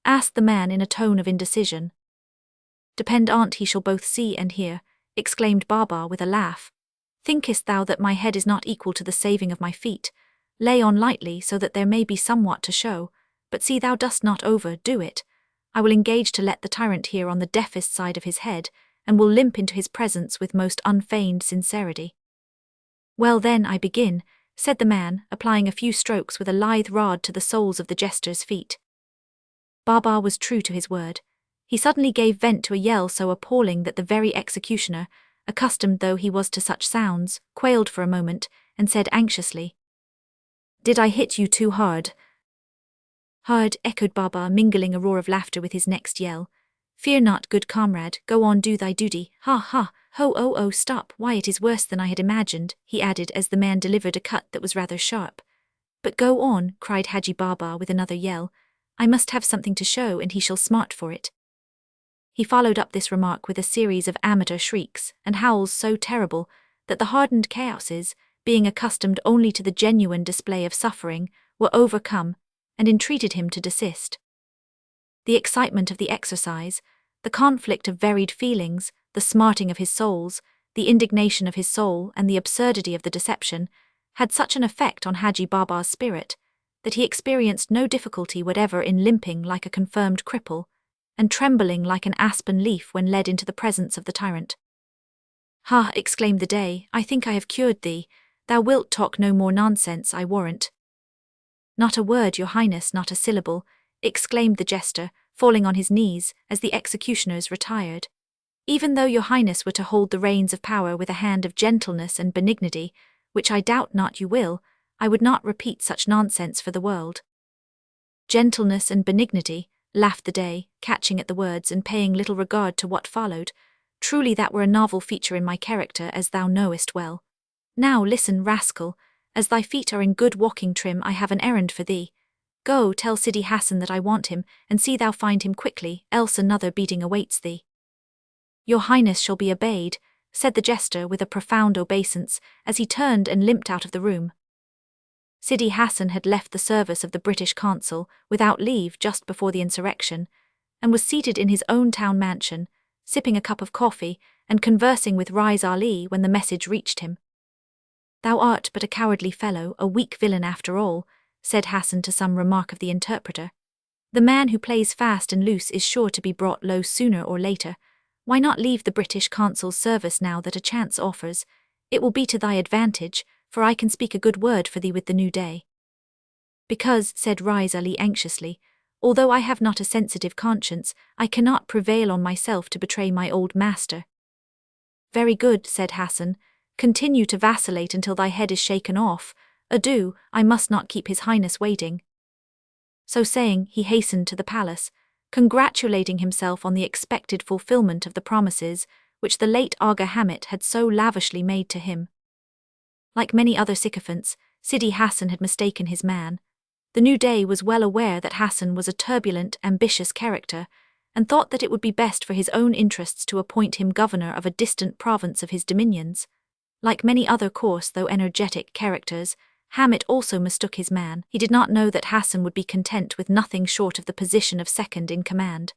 Asked the man in a tone of indecision. Depend on't he shall both see and hear, exclaimed Baba with a laugh. Thinkest thou that my head is not equal to the saving of my feet? Lay on lightly so that there may be somewhat to show, but see thou dost not overdo it. I will engage to let the tyrant hear on the deafest side of his head, and will limp into his presence with most unfeigned sincerity. Well then, I begin, said the man, applying a few strokes with a lithe rod to the soles of the jester's feet. Baba was true to his word. He suddenly gave vent to a yell so appalling that the very executioner, accustomed though he was to such sounds, quailed for a moment, and said anxiously, Did I hit you too hard? Hard, echoed Baba, mingling a roar of laughter with his next yell. Fear not, good comrade, go on, do thy duty, ha ha, ho oh oh, stop, why it is worse than I had imagined, he added as the man delivered a cut that was rather sharp. But go on, cried Haji Baba with another yell. I must have something to show, and he shall smart for it. He followed up this remark with a series of amateur shrieks and howls so terrible that the hardened caouses, being accustomed only to the genuine display of suffering, were overcome, and entreated him to desist. The excitement of the exercise, the conflict of varied feelings, the smarting of his souls, the indignation of his soul, and the absurdity of the deception, had such an effect on Haji Baba's spirit, that he experienced no difficulty whatever in limping like a confirmed cripple, and trembling like an aspen leaf when led into the presence of the tyrant. Ha! exclaimed the Dey, I think I have cured thee. Thou wilt talk no more nonsense, I warrant. Not a word, your highness, not a syllable, exclaimed the jester, falling on his knees as the executioners retired. Even though your highness were to hold the reins of power with a hand of gentleness and benignity, which I doubt not you will, I would not repeat such nonsense for the world. Gentleness and benignity, laughed the Dey, catching at the words and paying little regard to what followed. Truly that were a novel feature in my character, as thou knowest well. Now listen, rascal, as thy feet are in good walking trim, I have an errand for thee. Go, tell Sidi Hassan that I want him, and see thou find him quickly, else another beating awaits thee. Your highness shall be obeyed, said the jester with a profound obeisance, as he turned and limped out of the room. Sidi Hassan had left the service of the British consul without leave just before the insurrection, and was seated in his own town mansion, sipping a cup of coffee and conversing with Rais Ali when the message reached him. "Thou art but a cowardly fellow, a weak villain after all," said Hassan to some remark of the interpreter. "The man who plays fast and loose is sure to be brought low sooner or later. Why not leave the British consul's service now that a chance offers? It will be to thy advantage, for I can speak a good word for thee with the new day." "Because," said Rais Ali anxiously, "although I have not a sensitive conscience, I cannot prevail on myself to betray my old master." "Very good," said Hassan. "Continue to vacillate until thy head is shaken off. Adieu, I must not keep His Highness waiting." So saying, he hastened to the palace, congratulating himself on the expected fulfillment of the promises which the late Aga Hamid had so lavishly made to him. Like many other sycophants, Sidi Hassan had mistaken his man. The new day was well aware that Hassan was a turbulent, ambitious character, and thought that it would be best for his own interests to appoint him governor of a distant province of his dominions. Like many other coarse though energetic characters, Hamid also mistook his man. He did not know that Hassan would be content with nothing short of the position of second in command.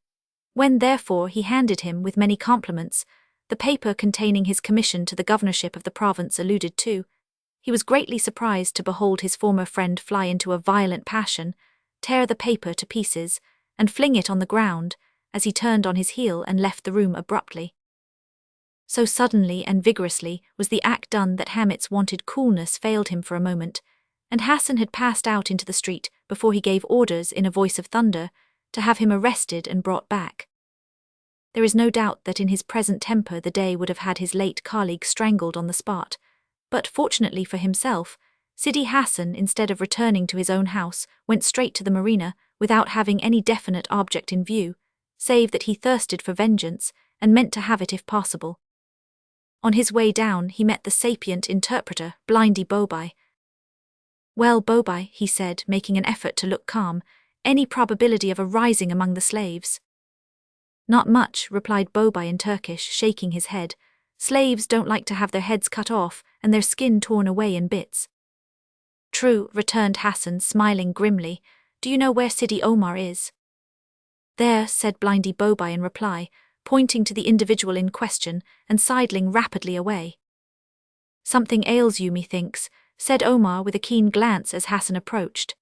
When, therefore, he handed him, with many compliments, the paper containing his commission to the governorship of the province alluded to, he was greatly surprised to behold his former friend fly into a violent passion, tear the paper to pieces, and fling it on the ground, as he turned on his heel and left the room abruptly. So suddenly and vigorously was the act done that Hamid's wonted coolness failed him for a moment, and Hassan had passed out into the street before he gave orders in a voice of thunder to have him arrested and brought back. There is no doubt that in his present temper the Dey would have had his late colleague strangled on the spot, but fortunately for himself, Sidi Hassan, instead of returning to his own house, went straight to the marina without having any definite object in view, save that he thirsted for vengeance and meant to have it if possible. On his way down he met the sapient interpreter, Blindy Bobai. "Well, Bobai," he said, making an effort to look calm, "any probability of a rising among the slaves?" "Not much," replied Bobai in Turkish, shaking his head. "Slaves don't like to have their heads cut off and their skin torn away in bits." "True," returned Hassan, smiling grimly. "Do you know where Sidi Omar is?" "There," said Blindy Bobai in reply, pointing to the individual in question and sidling rapidly away. "Something ails you, methinks," said Omar with a keen glance as Hassan approached.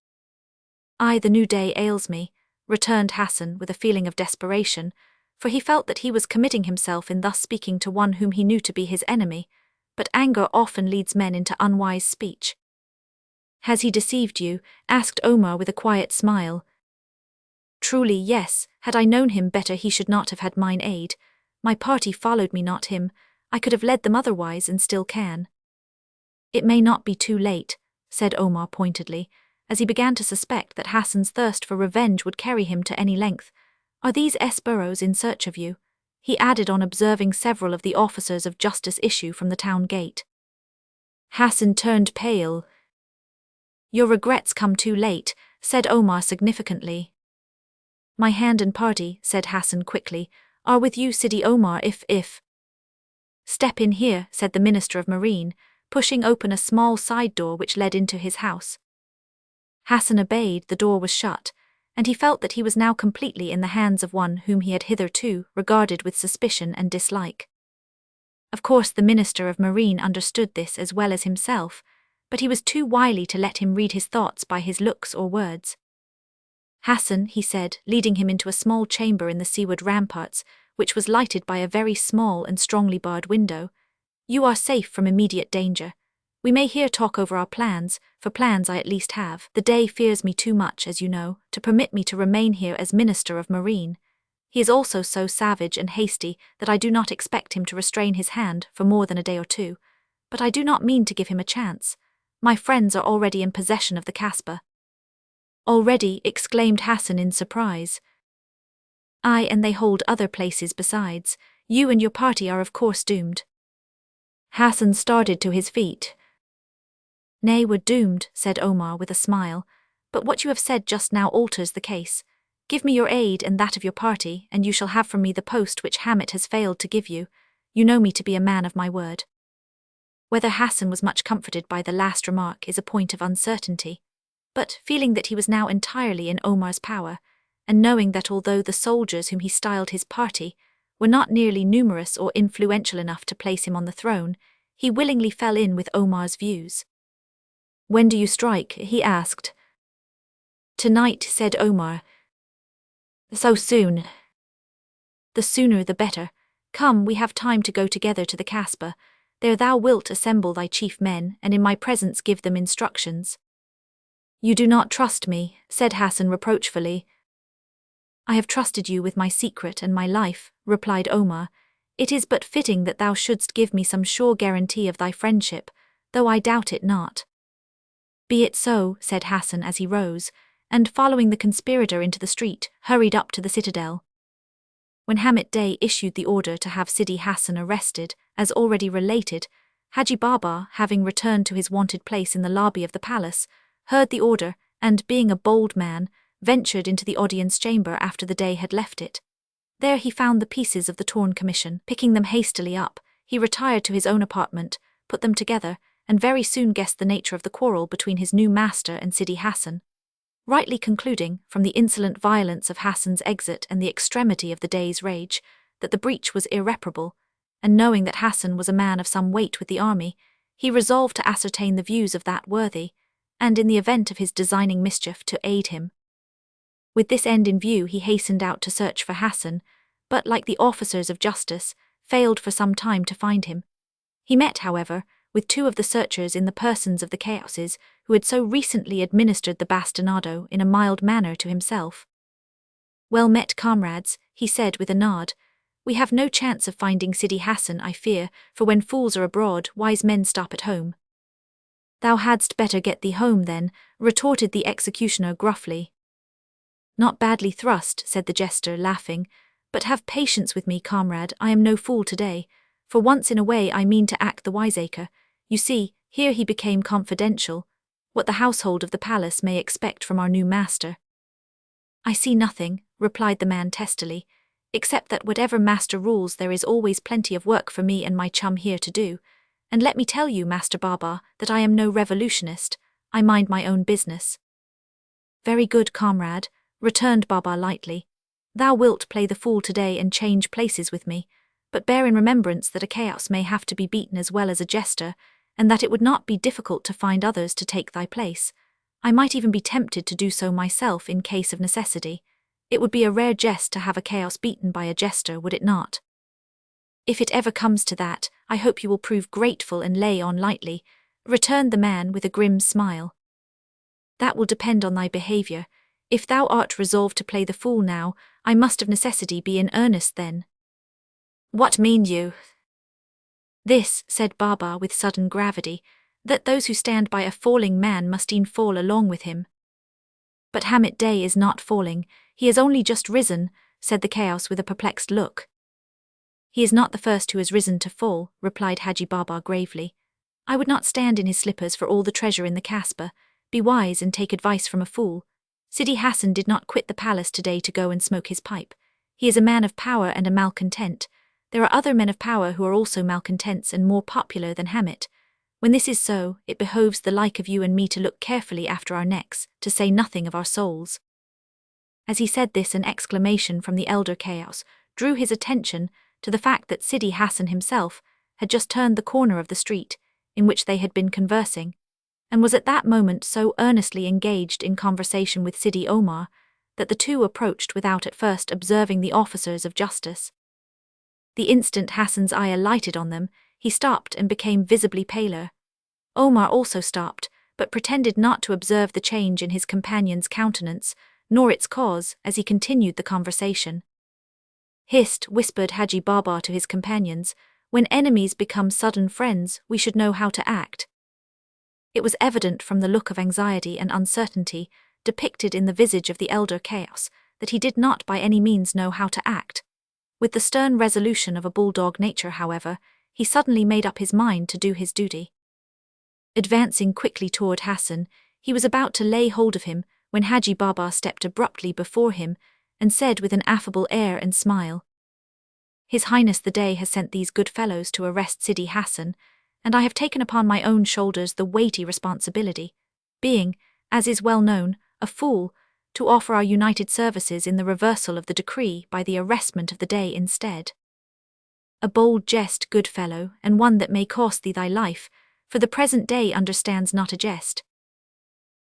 "Aye, the new day ails me," returned Hassan with a feeling of desperation, for he felt that he was committing himself in thus speaking to one whom he knew to be his enemy, but anger often leads men into unwise speech. "Has he deceived you?" asked Omar with a quiet smile. "Truly, yes. Had I known him better he should not have had mine aid. My party followed me, not him. I could have led them otherwise and still can." "It may not be too late," said Omar pointedly, as he began to suspect that Hassan's thirst for revenge would carry him to any length. "Are these esbirros in search of you?" he added on observing several of the officers of justice issue from the town gate. Hassan turned pale. "Your regrets come too late," said Omar significantly. "My hand and party," said Hassan quickly, "are with you, Sidi Omar, if... "Step in here," said the Minister of Marine, pushing open a small side door which led into his house. Hassan obeyed. The door was shut, and he felt that he was now completely in the hands of one whom he had hitherto regarded with suspicion and dislike. Of course the Minister of Marine understood this as well as himself, but he was too wily to let him read his thoughts by his looks or words. "Hassan," he said, leading him into a small chamber in the seaward ramparts, which was lighted by a very small and strongly barred window, "you are safe from immediate danger. We may here talk over our plans, for plans I at least have. The Dey fears me too much, as you know, to permit me to remain here as Minister of Marine. He is also so savage and hasty that I do not expect him to restrain his hand for more than a day or two, but I do not mean to give him a chance. My friends are already in possession of the Kasbah." "Already?" exclaimed Hassan in surprise. "Aye, and they hold other places besides. You and your party are of course doomed." Hassan started to his feet. "Nay, we're doomed," said Omar with a smile, "but what you have said just now alters the case. Give me your aid and that of your party, and you shall have from me the post which Hamid has failed to give you. You know me to be a man of my word." Whether Hassan was much comforted by the last remark is a point of uncertainty, but feeling that he was now entirely in Omar's power, and knowing that although the soldiers whom he styled his party were not nearly numerous or influential enough to place him on the throne, he willingly fell in with Omar's views. "When do you strike?" he asked. "Tonight," said Omar. "So soon?" "The sooner the better. Come, we have time to go together to the Kasbah. There thou wilt assemble thy chief men, and in my presence give them instructions." "You do not trust me," said Hassan reproachfully. "I have trusted you with my secret and my life," replied Omar. "It is but fitting that thou shouldst give me some sure guarantee of thy friendship, though I doubt it not." "Be it so," said Hassan as he rose, and following the conspirator into the street, hurried up to the citadel. When Hamid Day issued the order to have Sidi Hassan arrested, as already related, Haji Baba, having returned to his wonted place in the lobby of the palace, heard the order and, being a bold man, ventured into the audience chamber after the Dey had left it. There he found the pieces of the torn commission. Picking them hastily up, he retired to his own apartment, put them together, and very soon guessed the nature of the quarrel between his new master and Sidi Hassan. Rightly concluding, from the insolent violence of Hassan's exit and the extremity of the Dey's rage, that the breach was irreparable, and knowing that Hassan was a man of some weight with the army, he resolved to ascertain the views of that worthy, and in the event of his designing mischief to aid him. With this end in view he hastened out to search for Hassan, but like the officers of justice, failed for some time to find him. He met, however, with two of the searchers in the persons of the chaoses who had so recently administered the bastinado in a mild manner to himself. "Well met, comrades," he said with a nod. "We have no chance of finding Sidi Hassan, I fear, for when fools are abroad, wise men stop at home." "Thou hadst better get thee home, then," retorted the executioner gruffly. "Not badly thrust," said the jester, laughing, "but have patience with me, comrade, I am no fool today. For once in a way I mean to act the wiseacre. You see," here he became confidential, "what the household of the palace may expect from our new master." "I see nothing," replied the man testily, "except that whatever master rules there is always plenty of work for me and my chum here to do. And let me tell you, Master Baba, that I am no revolutionist. I mind my own business." "Very good, comrade," returned Baba lightly. "Thou wilt play the fool today and change places with me, but bear in remembrance that a chaos may have to be beaten as well as a jester, and that it would not be difficult to find others to take thy place. I might even be tempted to do so myself in case of necessity. It would be a rare jest to have a chaos beaten by a jester, would it not?" "If it ever comes to that, I hope you will prove grateful and lay on lightly," returned the man with a grim smile. "That will depend on thy behaviour. If thou art resolved to play the fool now, I must of necessity be in earnest then." "What mean you?" "This," said Baba with sudden gravity, "that those who stand by a falling man must e'en fall along with him." "But Hamid Day is not falling, he has only just risen," said the chaos with a perplexed look. "He is not the first who has risen to fall," replied Haji Baba gravely. "I would not stand in his slippers for all the treasure in the Kasbah. Be wise and take advice from a fool. Sidi Hassan did not quit the palace today to go and smoke his pipe. He is a man of power and a malcontent. There are other men of power who are also malcontents and more popular than Hamid. When this is so, it behoves the like of you and me to look carefully after our necks, to say nothing of our souls." As he said this, an exclamation from the elder chaos drew his attention to the fact that Sidi Hassan himself had just turned the corner of the street in which they had been conversing, and was at that moment so earnestly engaged in conversation with Sidi Omar that the two approached without at first observing the officers of justice. The instant Hassan's eye alighted on them, he stopped and became visibly paler. Omar also stopped, but pretended not to observe the change in his companion's countenance, nor its cause, as he continued the conversation. "Hist," whispered Haji Baba to his companions, "when enemies become sudden friends, we should know how to act." It was evident from the look of anxiety and uncertainty depicted in the visage of the elder chaos that he did not by any means know how to act. With the stern resolution of a bulldog nature, however, he suddenly made up his mind to do his duty. Advancing quickly toward Hassan, he was about to lay hold of him when Haji Baba stepped abruptly before him and said with an affable air and smile, "His Highness the Dey has sent these good fellows to arrest Sidi Hassan, and I have taken upon my own shoulders the weighty responsibility, being, as is well known, a fool, to offer our united services in the reversal of the decree by the arrestment of the day instead. A bold jest, good fellow, and one that may cost thee thy life, for the present day understands not a jest.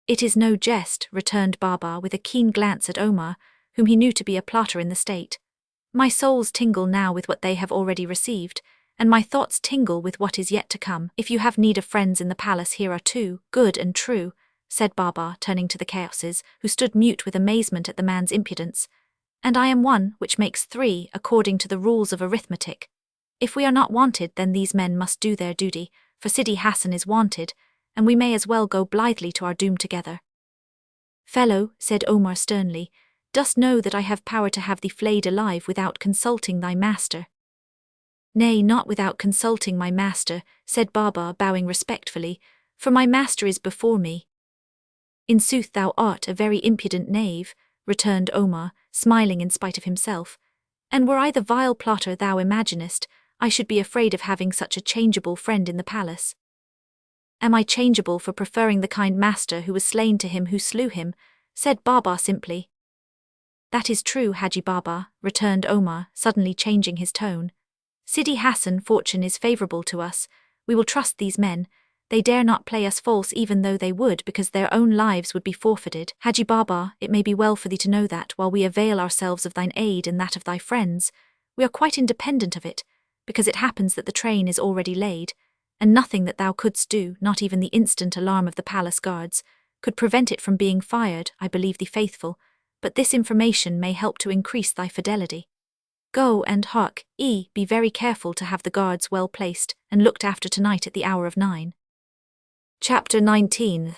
It is no jest, returned Baba with a keen glance at Omar, whom he knew to be a plotter in the state. My souls tingle now with what they have already received, and my thoughts tingle with what is yet to come. If you have need of friends in the palace, here are two, good and true, said Baba, turning to the chaoses, who stood mute with amazement at the man's impudence. And I am one, which makes three, according to the rules of arithmetic. If we are not wanted, then these men must do their duty, for Sidi Hassan is wanted, and we may as well go blithely to our doom together. Fellow, said Omar sternly, dost know that I have power to have thee flayed alive without consulting thy master? Nay, not without consulting my master, said Baba, bowing respectfully, for my master is before me. In sooth thou art a very impudent knave, returned Omar, smiling in spite of himself, and were I the vile plotter thou imaginest, I should be afraid of having such a changeable friend in the palace. Am I changeable for preferring the kind master who was slain to him who slew him? Said Baba simply. That is true, Haji Baba, returned Omar, suddenly changing his tone. Sidi Hassan, fortune is favourable to us. We will trust these men. They dare not play us false even though they would, because their own lives would be forfeited. Haji Baba, it may be well for thee to know that, while we avail ourselves of thine aid and that of thy friends, we are quite independent of it, because it happens that the train is already laid, and nothing that thou couldst do, not even the instant alarm of the palace guards, could prevent it from being fired. I believe thee faithful, but this information may help to increase thy fidelity. Go and hark, be very careful to have the guards well placed and looked after tonight at the hour of 9. Chapter 19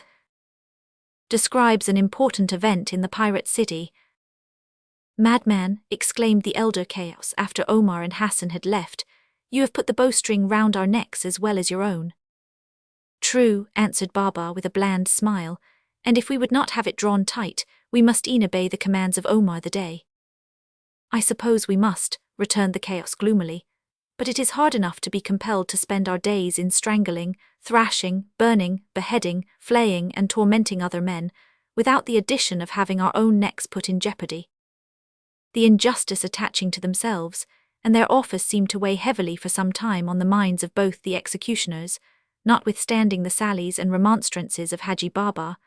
describes an important event in the pirate city. Madman, exclaimed the elder Chaos after Omar and Hassan had left, you have put the bowstring round our necks as well as your own. True, answered Baba with a bland smile, and if we would not have it drawn tight, we must e'en obey the commands of Omar the Day. I suppose we must, returned the Chaos gloomily, but it is hard enough to be compelled to spend our days in strangling, thrashing, burning, beheading, flaying and tormenting other men, without the addition of having our own necks put in jeopardy. The injustice attaching to themselves, and their office seemed to weigh heavily for some time on the minds of both the executioners, notwithstanding the sallies and remonstrances of Haji Baba,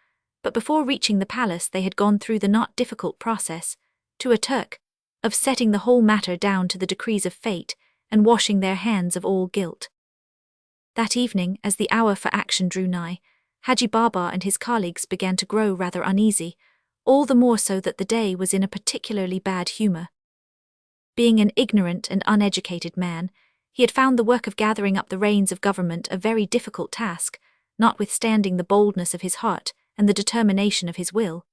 but before reaching the palace they had gone through the not difficult process, to a Turk, of setting the whole matter down to the decrees of fate and washing their hands of all guilt. That evening, as the hour for action drew nigh, Haji Baba and his colleagues began to grow rather uneasy, all the more so that the Dey was in a particularly bad humour. Being an ignorant and uneducated man, he had found the work of gathering up the reins of government a very difficult task, notwithstanding the boldness of his heart and the determination of his will.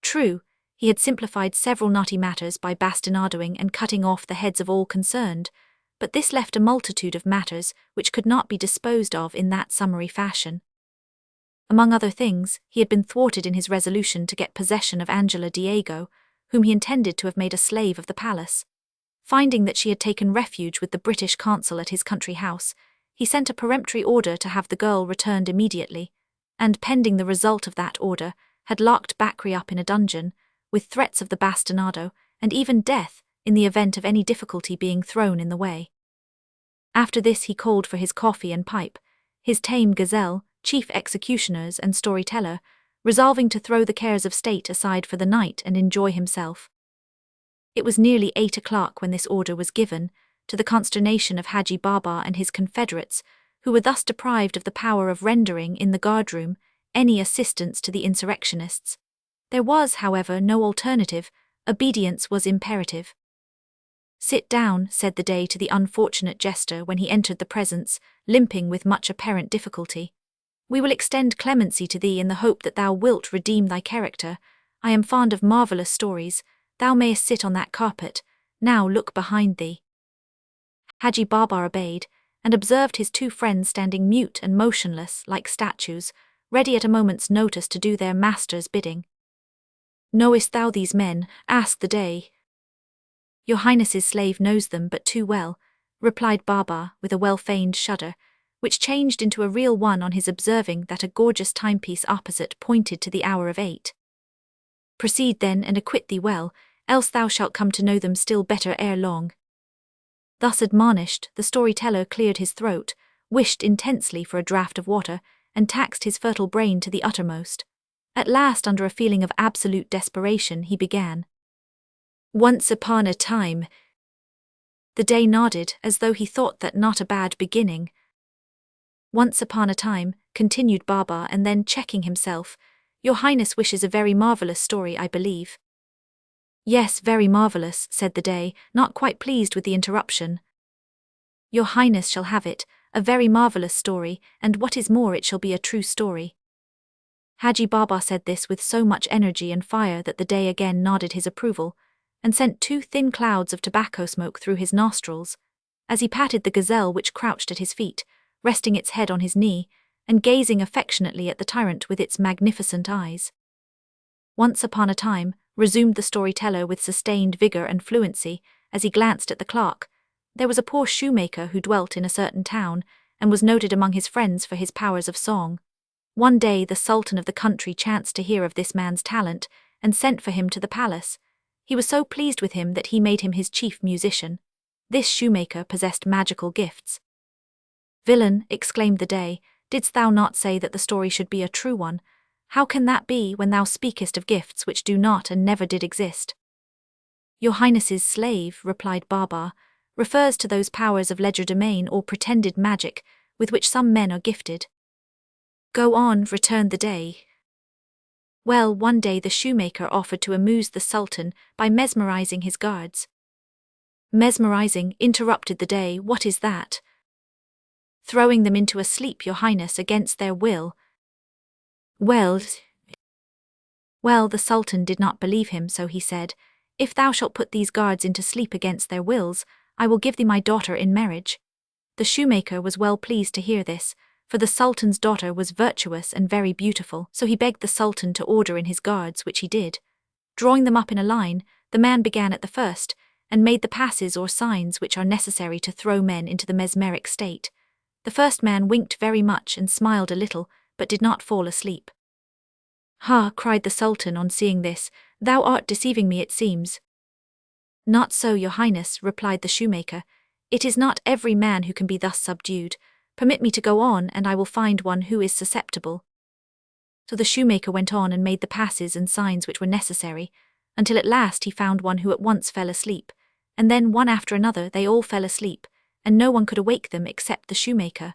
True, he had simplified several knotty matters by bastinadoing and cutting off the heads of all concerned, but this left a multitude of matters which could not be disposed of in that summary fashion. Among other things, he had been thwarted in his resolution to get possession of Angela Diego, whom he intended to have made a slave of the palace. Finding that she had taken refuge with the British consul at his country house, he sent a peremptory order to have the girl returned immediately, and pending the result of that order, had locked Bakri up in a dungeon, with threats of the bastinado, and even death, in the event of any difficulty being thrown in the way. After this he called for his coffee and pipe, his tame gazelle, chief executioners and storyteller, resolving to throw the cares of state aside for the night and enjoy himself. It was nearly 8 o'clock when this order was given, to the consternation of Haji Baba and his confederates, who were thus deprived of the power of rendering, in the guardroom, any assistance to the insurrectionists. There was, however, no alternative. Obedience was imperative. Sit down, said the Dey to the unfortunate jester when he entered the presence, limping with much apparent difficulty. We will extend clemency to thee in the hope that thou wilt redeem thy character. I am fond of marvellous stories. Thou mayest sit on that carpet. Now look behind thee. Haji Baba obeyed, and observed his two friends standing mute and motionless like statues, ready at a moment's notice to do their master's bidding. Knowest thou these men? Asked the Dey. Your Highness's slave knows them but too well, replied Baba with a well-feigned shudder, which changed into a real one on his observing that a gorgeous timepiece opposite pointed to the hour of 8. Proceed then and acquit thee well, else thou shalt come to know them still better ere long. Thus admonished, the storyteller cleared his throat, wished intensely for a draught of water, and taxed his fertile brain to the uttermost. At last, under a feeling of absolute desperation, he began. Once upon a time. The day nodded, as though he thought that not a bad beginning. Once upon a time, continued Baba, and then checking himself, Your Highness wishes a very marvellous story, I believe. Yes, very marvellous, said the day, not quite pleased with the interruption. Your Highness shall have it, a very marvellous story, and what is more, it shall be a true story. Haji Baba said this with so much energy and fire that the day again nodded his approval, and sent 2 thin clouds of tobacco smoke through his nostrils, as he patted the gazelle which crouched at his feet, resting its head on his knee, and gazing affectionately at the tyrant with its magnificent eyes. Once upon a time, resumed the storyteller with sustained vigour and fluency, as he glanced at the clock, there was a poor shoemaker who dwelt in a certain town, and was noted among his friends for his powers of song. One day the Sultan of the country chanced to hear of this man's talent, and sent for him to the palace. He was so pleased with him that he made him his chief musician. This shoemaker possessed magical gifts. Villain, exclaimed the day, didst thou not say that the story should be a true one? How can that be when thou speakest of gifts which do not and never did exist? Your Highness's slave, replied Baba, refers to those powers of legerdemain or pretended magic with which some men are gifted. Go on, returned the day. Well, one day the shoemaker offered to amuse the Sultan by mesmerizing his guards. Mesmerizing, interrupted the day, what is that? Throwing them into a sleep, Your Highness, against their will. Well, the Sultan did not believe him, so he said, If thou shalt put these guards into sleep against their wills, I will give thee my daughter in marriage. The shoemaker was well pleased to hear this, for the Sultan's daughter was virtuous and very beautiful, so he begged the Sultan to order in his guards, which he did. Drawing them up in a line, the man began at the first, and made the passes or signs which are necessary to throw men into the mesmeric state. The first man winked very much and smiled a little, but did not fall asleep. Ha, cried the Sultan on seeing this, thou art deceiving me, it seems. Not so, Your Highness, replied the shoemaker. It is not every man who can be thus subdued. Permit me to go on, and I will find one who is susceptible. So the shoemaker went on and made the passes and signs which were necessary, until at last he found one who at once fell asleep, and then one after another they all fell asleep, and no one could awake them except the shoemaker.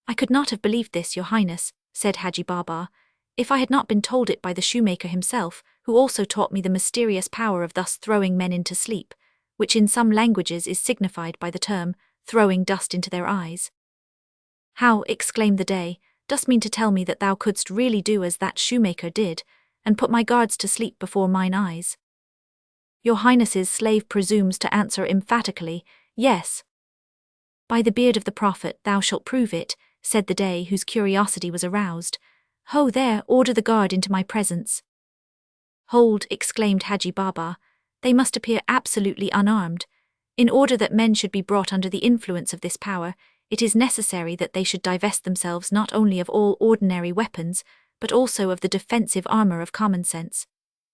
I could not have believed this, Your Highness, said Haji Baba, if I had not been told it by the shoemaker himself, who also taught me the mysterious power of thus throwing men into sleep, which in some languages is signified by the term, throwing dust into their eyes. How, exclaimed the day, dost mean to tell me that thou couldst really do as that shoemaker did, and put my guards to sleep before mine eyes? Your Highness's slave presumes to answer emphatically, yes. By the beard of the Prophet, thou shalt prove it, said the day, whose curiosity was aroused. Ho there, order the guard into my presence. Hold, exclaimed Haji Baba, they must appear absolutely unarmed. In order that men should be brought under the influence of this power, it is necessary that they should divest themselves not only of all ordinary weapons, but also of the defensive armor of common sense.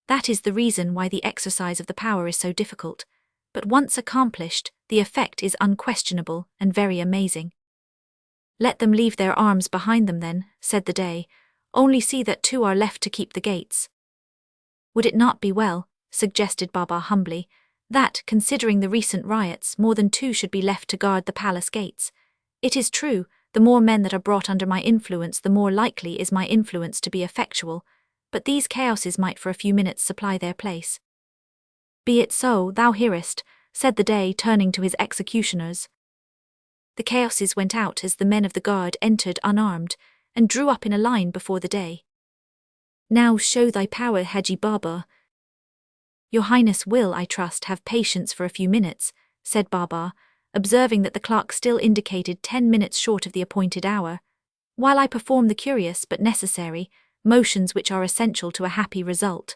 That is the reason why the exercise of the power is so difficult. But once accomplished, the effect is unquestionable and very amazing. Let them leave their arms behind them then, said the day, only see that 2 are left to keep the gates. Would it not be well, suggested Baba humbly, that, considering the recent riots, more than 2 should be left to guard the palace gates? It is true, the more men that are brought under my influence, the more likely is my influence to be effectual, but these chaoses might for a few minutes supply their place. Be it so, thou hearest, said the day, turning to his executioners. The chaoses went out as the men of the guard entered unarmed, and drew up in a line before the day. Now show thy power, Haji Baba. Your Highness will, I trust, have patience for a few minutes, said Baba, observing that the clock still indicated 10 minutes short of the appointed hour, while I perform the curious but necessary motions which are essential to a happy result.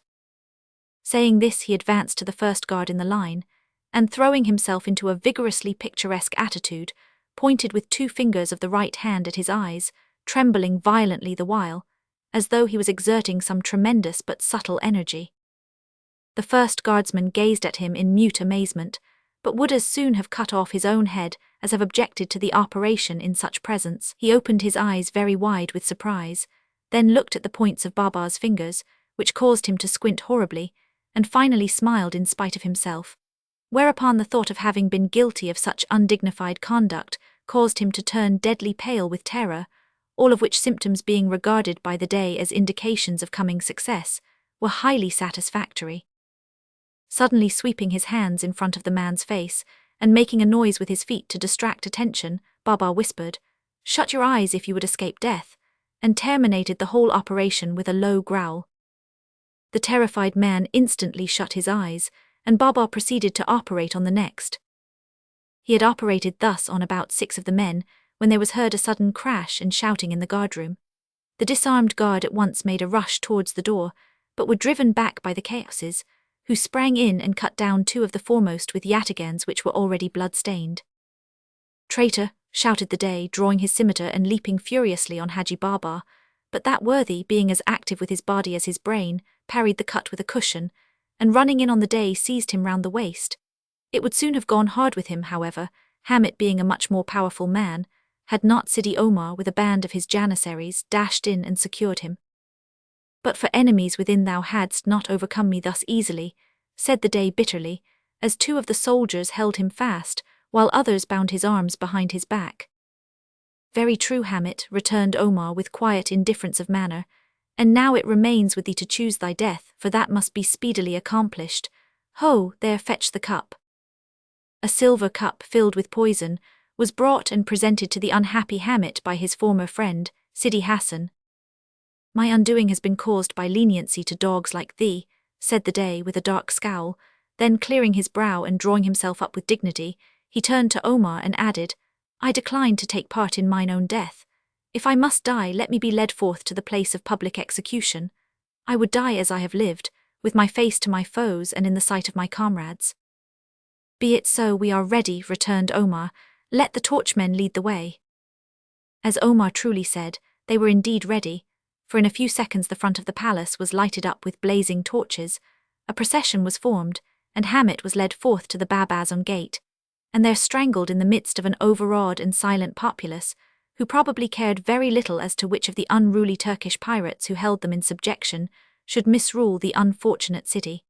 Saying this, he advanced to the first guard in the line, and throwing himself into a vigorously picturesque attitude, pointed with 2 fingers of the right hand at his eyes, trembling violently the while, as though he was exerting some tremendous but subtle energy. The first guardsman gazed at him in mute amazement, but would as soon have cut off his own head as have objected to the operation in such presence. He opened his eyes very wide with surprise, then looked at the points of Baba's fingers, which caused him to squint horribly, and finally smiled in spite of himself. Whereupon the thought of having been guilty of such undignified conduct caused him to turn deadly pale with terror, all of which symptoms being regarded by the Dey as indications of coming success, were highly satisfactory. Suddenly sweeping his hands in front of the man's face, and making a noise with his feet to distract attention, Baba whispered, "Shut your eyes if you would escape death," and terminated the whole operation with a low growl. The terrified man instantly shut his eyes, and Baba proceeded to operate on the next. He had operated thus on about 6 of the men, when there was heard a sudden crash and shouting in the guardroom. The disarmed guard at once made a rush towards the door, but were driven back by the chaoses, who sprang in and cut down 2 of the foremost with yataghans which were already blood-stained. "Traitor!" shouted the Dey, drawing his scimitar and leaping furiously on Haji Baba, but that worthy, being as active with his body as his brain, parried the cut with a cushion, and running in on the Dey seized him round the waist. It would soon have gone hard with him, however, Hamit being a much more powerful man, had not Sidi Omar with a band of his janissaries dashed in and secured him. "But for enemies within thou hadst not overcome me thus easily," said the Dey bitterly, as 2 of the soldiers held him fast, while others bound his arms behind his back. "Very true, Hamit," returned Omar with quiet indifference of manner, "and now it remains with thee to choose thy death, for that must be speedily accomplished. Ho, there, fetch the cup." A silver cup filled with poison was brought and presented to the unhappy Hamit by his former friend, Sidi Hassan. "My undoing has been caused by leniency to dogs like thee," said the Dey with a dark scowl, then clearing his brow and drawing himself up with dignity, he turned to Omar and added, "I decline to take part in mine own death. If I must die, let me be led forth to the place of public execution. I would die as I have lived, with my face to my foes and in the sight of my comrades." "Be it so, we are ready," returned Omar. "Let the torchmen lead the way." As Omar truly said, they were indeed ready, for in a few seconds the front of the palace was lighted up with blazing torches, a procession was formed, and Hamit was led forth to the Babazon gate, and there strangled in the midst of an overawed and silent populace, who probably cared very little as to which of the unruly Turkish pirates who held them in subjection should misrule the unfortunate city.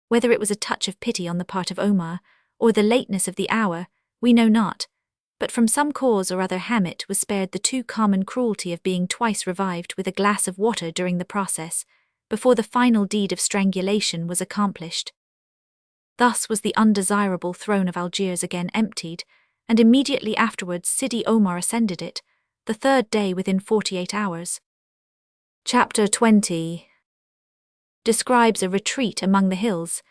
Whether it was a touch of pity on the part of Omar, or the lateness of the hour, we know not, but from some cause or other Hamit was spared the too common cruelty of being twice revived with a glass of water during the process, before the final deed of strangulation was accomplished. Thus was the undesirable throne of Algiers again emptied, and immediately afterwards Sidi Omar ascended it, the 3rd day within 48 hours. Chapter 20 describes a retreat among the hills.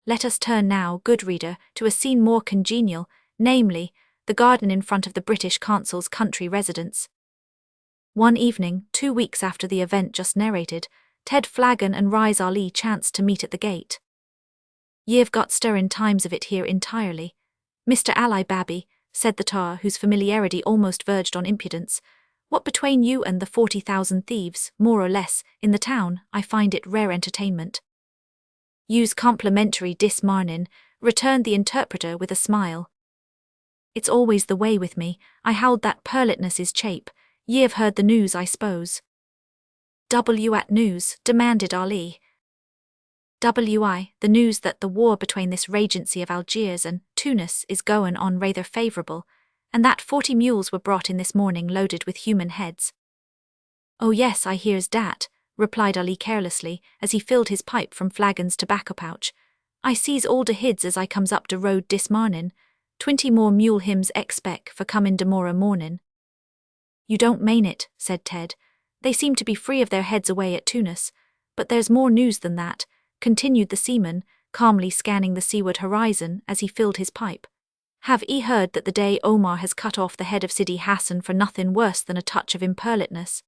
Let us turn now, good reader, to a scene more congenial, namely, the garden in front of the British consul's country residence. One evening, 2 weeks after the event just narrated, Ted Flagon and Rise Ali chanced to meet at the gate. "Ye've got stirrin' times of it here entirely, Mr. Ali Babby," said the tar, whose familiarity almost verged on impudence. "What between you and the 40,000 thieves, more or less, in the town, I find it rare entertainment." "Use complimentary dis marnin," returned the interpreter with a smile. "It's always the way with me. I howled that perilous is chape. Ye have heard the news, I suppose." "At news?" demanded Ali. The news that the war between this regency of Algiers and Tunis is goin' on rather favourable, and that 40 mules were brought in this morning loaded with human heads." "Oh yes, I hears dat," replied Ali carelessly, as he filled his pipe from Flagon's tobacco pouch. "I sees all de hids as I comes up de road dis marnin'. 20 more mule hims expec for comin' demorrow mornin'." "You don't mean it," said Ted. "They seem to be free of their heads away at Tunis, but there's more news than that," continued the seaman, calmly scanning the seaward horizon as he filled his pipe. "Have 'ee heard that the Dey Omar has cut off the head of Sidi Hassan for nothing worse than a touch of imperlitness?"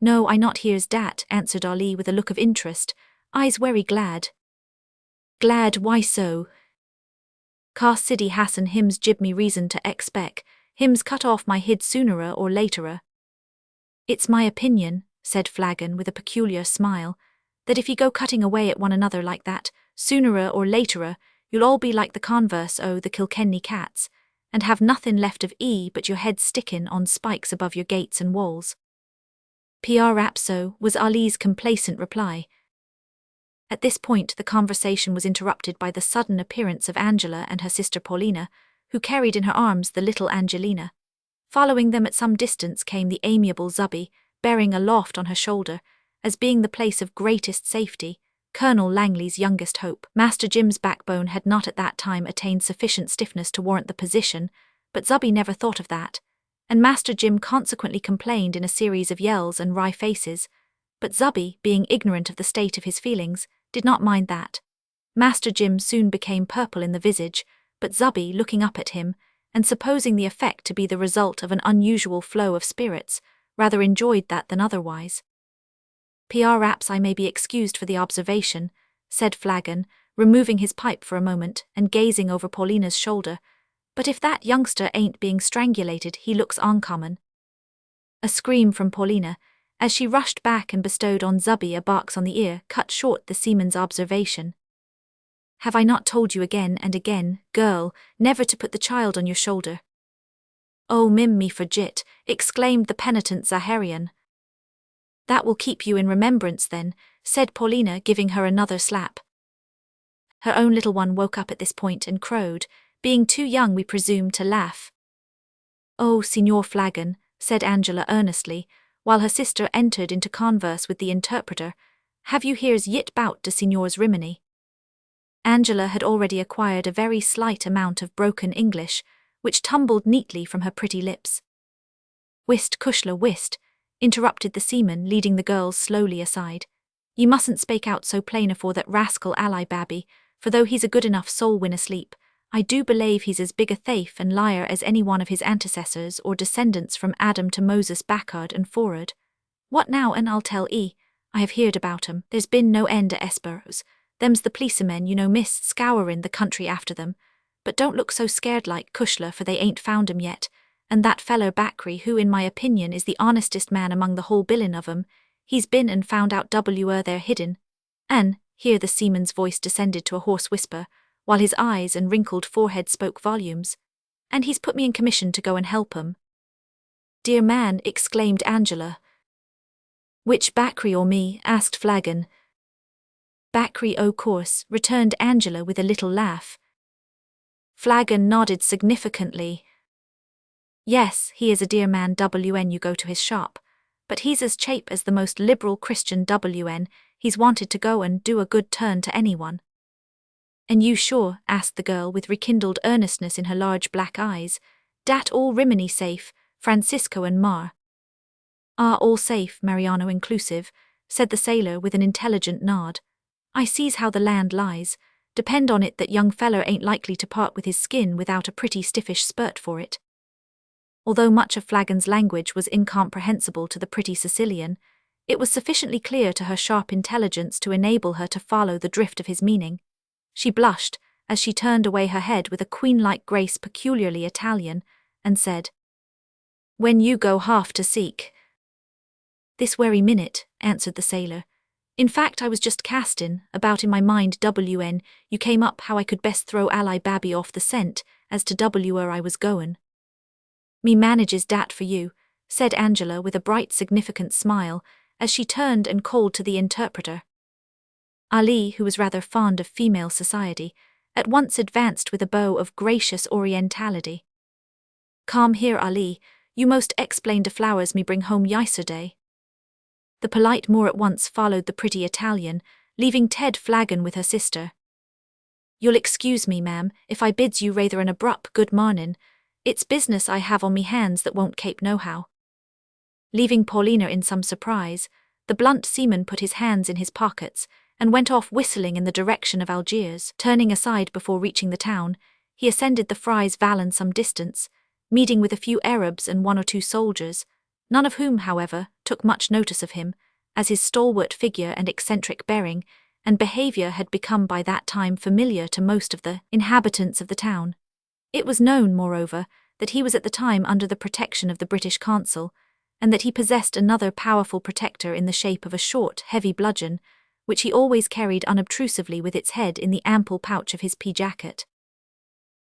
"No, I not hears dat," answered Ali with a look of interest. "I's very glad." "Glad, why so?" Car Sidi Hassan hims jib me reason to expect, hims cut off my head sooner or later. It's my opinion, said Flagon with a peculiar smile, that if you go cutting away at one another like that, sooner or later, you'll all be like the converse o' the Kilkenny cats, and have nothing left of but your head sticking on spikes above your gates and walls. Rapso, was Ali's complacent reply. At this point the conversation was interrupted by the sudden appearance of Angela and her sister Paulina, who carried in her arms the little Angelina. Following them at some distance came the amiable Zubby, bearing aloft on her shoulder, as being the place of greatest safety, Colonel Langley's youngest hope. Master Jim's backbone had not at that time attained sufficient stiffness to warrant the position, but Zubby never thought of that, and Master Jim consequently complained in a series of yells and wry faces, but Zubby, being ignorant of the state of his feelings, did not mind that. Master Jim soon became purple in the visage, but Zubby, looking up at him, and supposing the effect to be the result of an unusual flow of spirits, rather enjoyed that than otherwise. Perhaps I may be excused for the observation, said Flagon, removing his pipe for a moment and gazing over Paulina's shoulder, but if that youngster ain't being strangulated he looks uncommon. A scream from Paulina, as she rushed back and bestowed on Zubby a box on the ear, cut short the seaman's observation. Have I not told you again and again, girl, never to put the child on your shoulder? Oh, mim me forgit, exclaimed the penitent Zaharian. That will keep you in remembrance then, said Paulina, giving her another slap. Her own little one woke up at this point and crowed, being too young we presume to laugh. Oh, Signor Flagon, said Angela earnestly, while her sister entered into converse with the interpreter, have you hears yit bout de Signor's Rimini? Angela had already acquired a very slight amount of broken English, which tumbled neatly from her pretty lips. Whist cushla whist, interrupted the seaman, leading the girls slowly aside. You mustn't spake out so plain afore that rascal Ali Babby, for though he's a good enough soul when asleep, I do believe he's as big a thief and liar as any one of his antecessors or descendants from Adam to Moses back'ard and for'ard. What now, and I'll tell I have heard about 'em. There's been no end o' esperos. Them's the policemen, you know, miss, scourin' the country after them. But don't look so scared like, cushla, for they ain't found 'em yet, and that feller Bakri, who in my opinion is the honestest man among the whole billin' of 'em, he's been and found out where they're hidden. An', here the seaman's voice descended to a hoarse whisper, while his eyes and wrinkled forehead spoke volumes, and he's put me in commission to go and help 'em. Dear man, exclaimed Angela. Which Bakri or me? Asked Flagon. Bakri, o' course, returned Angela with a little laugh. Flagon nodded significantly. Yes, he is a dear man when you go to his shop, but he's as chape as the most liberal Christian when he's wanted to go and do a good turn to anyone. And you sure, asked the girl with rekindled earnestness in her large black eyes, dat all Rimini safe, Francisco and Mar? Ah, all safe, Mariano inclusive, said the sailor with an intelligent nod. I sees how the land lies. Depend on it that young feller ain't likely to part with his skin without a pretty stiffish spurt for it. Although much of Flagon's language was incomprehensible to the pretty Sicilian, it was sufficiently clear to her sharp intelligence to enable her to follow the drift of his meaning. She blushed, as she turned away her head with a queen-like grace peculiarly Italian, and said, When you go half to seek. This very minute, answered the sailor. In fact, I was just castin' about in my mind you came up how I could best throw Ali Babby off the scent, as to where I was goin'. Me manages dat for you, said Angela with a bright significant smile, as she turned and called to the interpreter. Ali, who was rather fond of female society, at once advanced with a bow of gracious orientality. Come here, Ali, you most explain de flowers me bring home yesterday. The polite Moor at once followed the pretty Italian, leaving Ted Flagon with her sister. You'll excuse me, ma'am, if I bids you rather an abrupt good marnin'. It's business I have on me hands that won't cape nohow. Leaving Paulina in some surprise, the blunt seaman put his hands in his pockets and went off whistling in the direction of Algiers. Turning aside before reaching the town, he ascended the Frise Vallon some distance, meeting with a few Arabs and one or two soldiers, none of whom, however, took much notice of him, as his stalwart figure and eccentric bearing and behaviour had become by that time familiar to most of the inhabitants of the town. It was known, moreover, that he was at the time under the protection of the British consul, and that he possessed another powerful protector in the shape of a short, heavy bludgeon, which he always carried unobtrusively with its head in the ample pouch of his pea-jacket.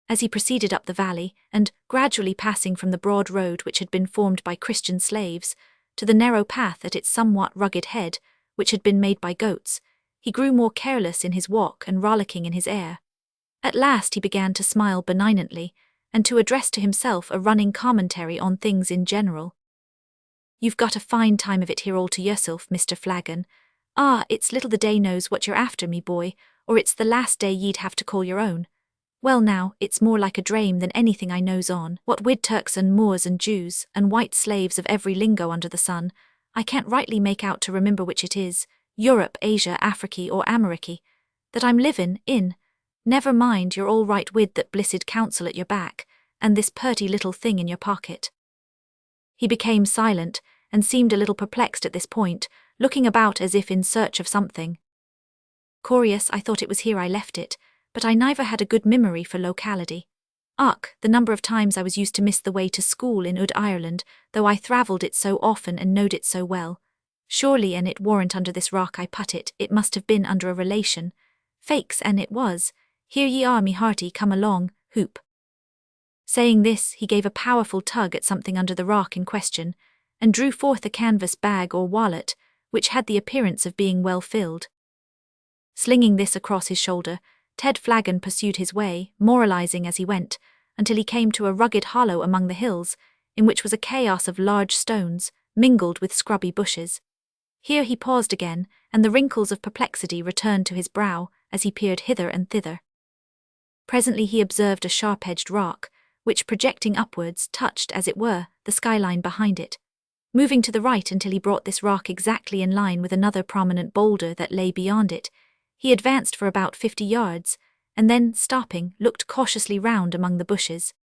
As he proceeded up the valley, and gradually passing from the broad road which had been formed by Christian slaves, to the narrow path at its somewhat rugged head, which had been made by goats, he grew more careless in his walk and rollicking in his air. At last he began to smile benignantly, and to address to himself a running commentary on things in general. "You've got a fine time of it here all to yourself, Mr. Flagon. Ah, it's little the day knows what you're after, me boy, or it's the last day ye'd have to call your own. Well now, it's more like a drame than anything I knows on, what wid Turks and Moors and Jews, and white slaves of every lingo under the sun. I can't rightly make out to remember which it is, Europe, Asia, Africy, or Americy, that I'm livin' in. Never mind, you're all right wid that blissed counsel at your back, and this purty little thing in your pocket." He became silent, and seemed a little perplexed at this point, looking about as if in search of something. "Curious, I thought it was here I left it, but I never had a good memory for locality. Och, the number of times I was used to miss the way to school in Ireland, though I travelled it so often and knowed it so well. Surely an it warn't under this rock I put it, it must have been under a relation. Fakes, an it was. Here ye are, me hearty, come along, hoop." Saying this, he gave a powerful tug at something under the rock in question, and drew forth a canvas bag or wallet, which had the appearance of being well filled. Slinging this across his shoulder, Ted Flagon pursued his way, moralizing as he went, until he came to a rugged hollow among the hills, in which was a chaos of large stones, mingled with scrubby bushes. Here he paused again, and the wrinkles of perplexity returned to his brow as he peered hither and thither. Presently he observed a sharp-edged rock, which, projecting upwards, touched, as it were, the skyline behind it. Moving to the right until he brought this rock exactly in line with another prominent boulder that lay beyond it, he advanced for about 50 yards, and then, stopping, looked cautiously round among the bushes.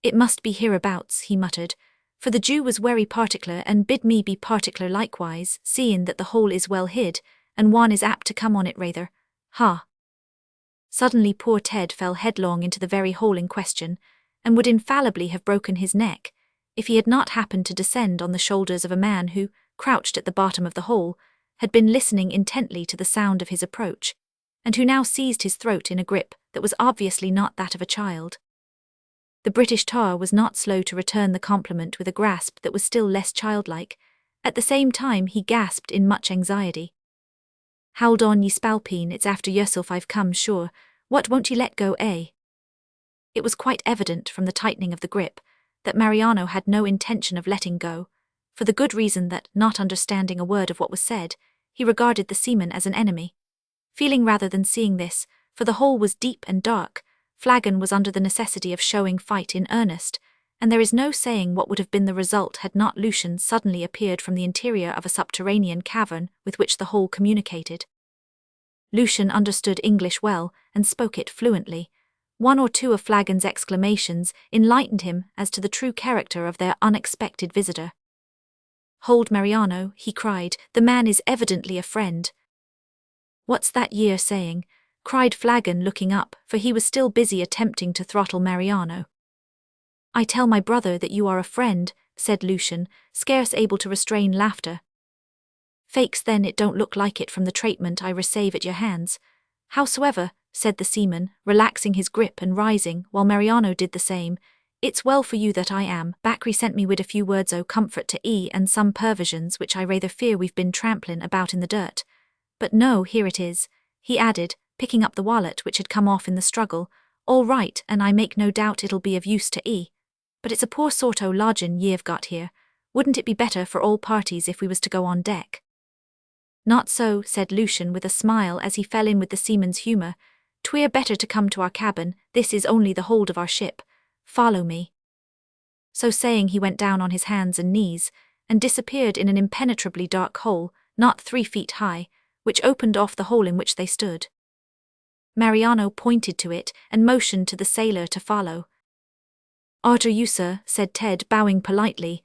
"It must be hereabouts," he muttered, "for the Jew was wery particular and bid me be particular likewise, seeing that the hole is well hid, and one is apt to come on it rather. Ha!" Suddenly poor Ted fell headlong into the very hole in question, and would infallibly have broken his neck, if he had not happened to descend on the shoulders of a man who, crouched at the bottom of the hole, had been listening intently to the sound of his approach, and who now seized his throat in a grip that was obviously not that of a child. The British tar was not slow to return the compliment with a grasp that was still less childlike. At the same time he gasped in much anxiety. "Hold on, ye spalpeen, it's after yourself I've come, sure. What, won't ye let go, eh?" It was quite evident from the tightening of the grip that Mariano had no intention of letting go, for the good reason that, not understanding a word of what was said, he regarded the seaman as an enemy. Feeling rather than seeing this, for the hole was deep and dark, Flagon was under the necessity of showing fight in earnest, and there is no saying what would have been the result had not Lucian suddenly appeared from the interior of a subterranean cavern with which the hole communicated. Lucian understood English well, and spoke it fluently. One or two of Flagon's exclamations enlightened him as to the true character of their unexpected visitor. "Hold, Mariano," he cried, "the man is evidently a friend." "What's that ye're saying?" cried Flagon, looking up, for he was still busy attempting to throttle Mariano. "I tell my brother that you are a friend," said Lucian, scarce able to restrain laughter. "Fakes, then it don't look like it from the treatment I receive at your hands. Howsoever," said the seaman, relaxing his grip and rising, while Mariano did the same, "it's well for you that I am. Bakri sent me wid a few words o' comfort to and some pervisions which I rather fear we've been tramplin' about in the dirt. But no, here it is," he added, picking up the wallet which had come off in the struggle. "All right, and I make no doubt it'll be of use to But it's a poor sort o' lodgin' ye've got here. Wouldn't it be better for all parties if we was to go on deck?" "Not so," said Lucian with a smile as he fell in with the seaman's humour. "'Twere better to come to our cabin. This is only the hold of our ship. Follow me." So saying, he went down on his hands and knees, and disappeared in an impenetrably dark hole, not 3 feet high, which opened off the hole in which they stood. Mariano pointed to it and motioned to the sailor to follow. "Arter you, sir," said Ted, bowing politely.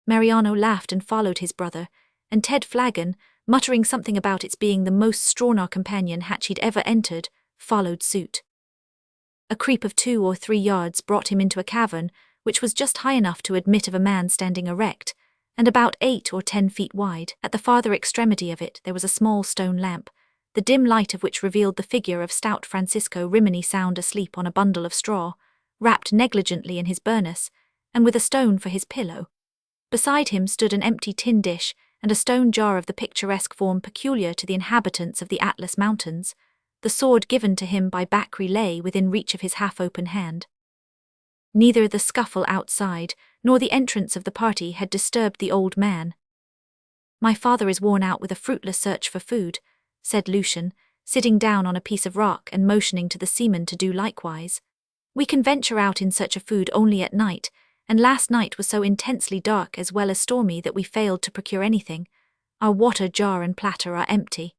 Mariano laughed and followed his brother, and Ted Flagon, muttering something about its being the most straw companion hatch he'd ever entered, followed suit. A creep of 2 or 3 yards brought him into a cavern, which was just high enough to admit of a man standing erect, and about 8 or 10 feet wide. At the farther extremity of it there was a small stone lamp, the dim light of which revealed the figure of stout Francisco Rimini sound asleep on a bundle of straw, wrapped negligently in his burnous, and with a stone for his pillow. Beside him stood an empty tin dish and a stone jar of the picturesque form peculiar to the inhabitants of the Atlas Mountains. The sword given to him by Bakri lay within reach of his half-open hand. Neither the scuffle outside nor the entrance of the party had disturbed the old man. "My father is worn out with a fruitless search for food," said Lucian, sitting down on a piece of rock and motioning to the seaman to do likewise. "We can venture out in search of food only at night, and last night was so intensely dark as well as stormy that we failed to procure anything. Our water jar and platter are empty."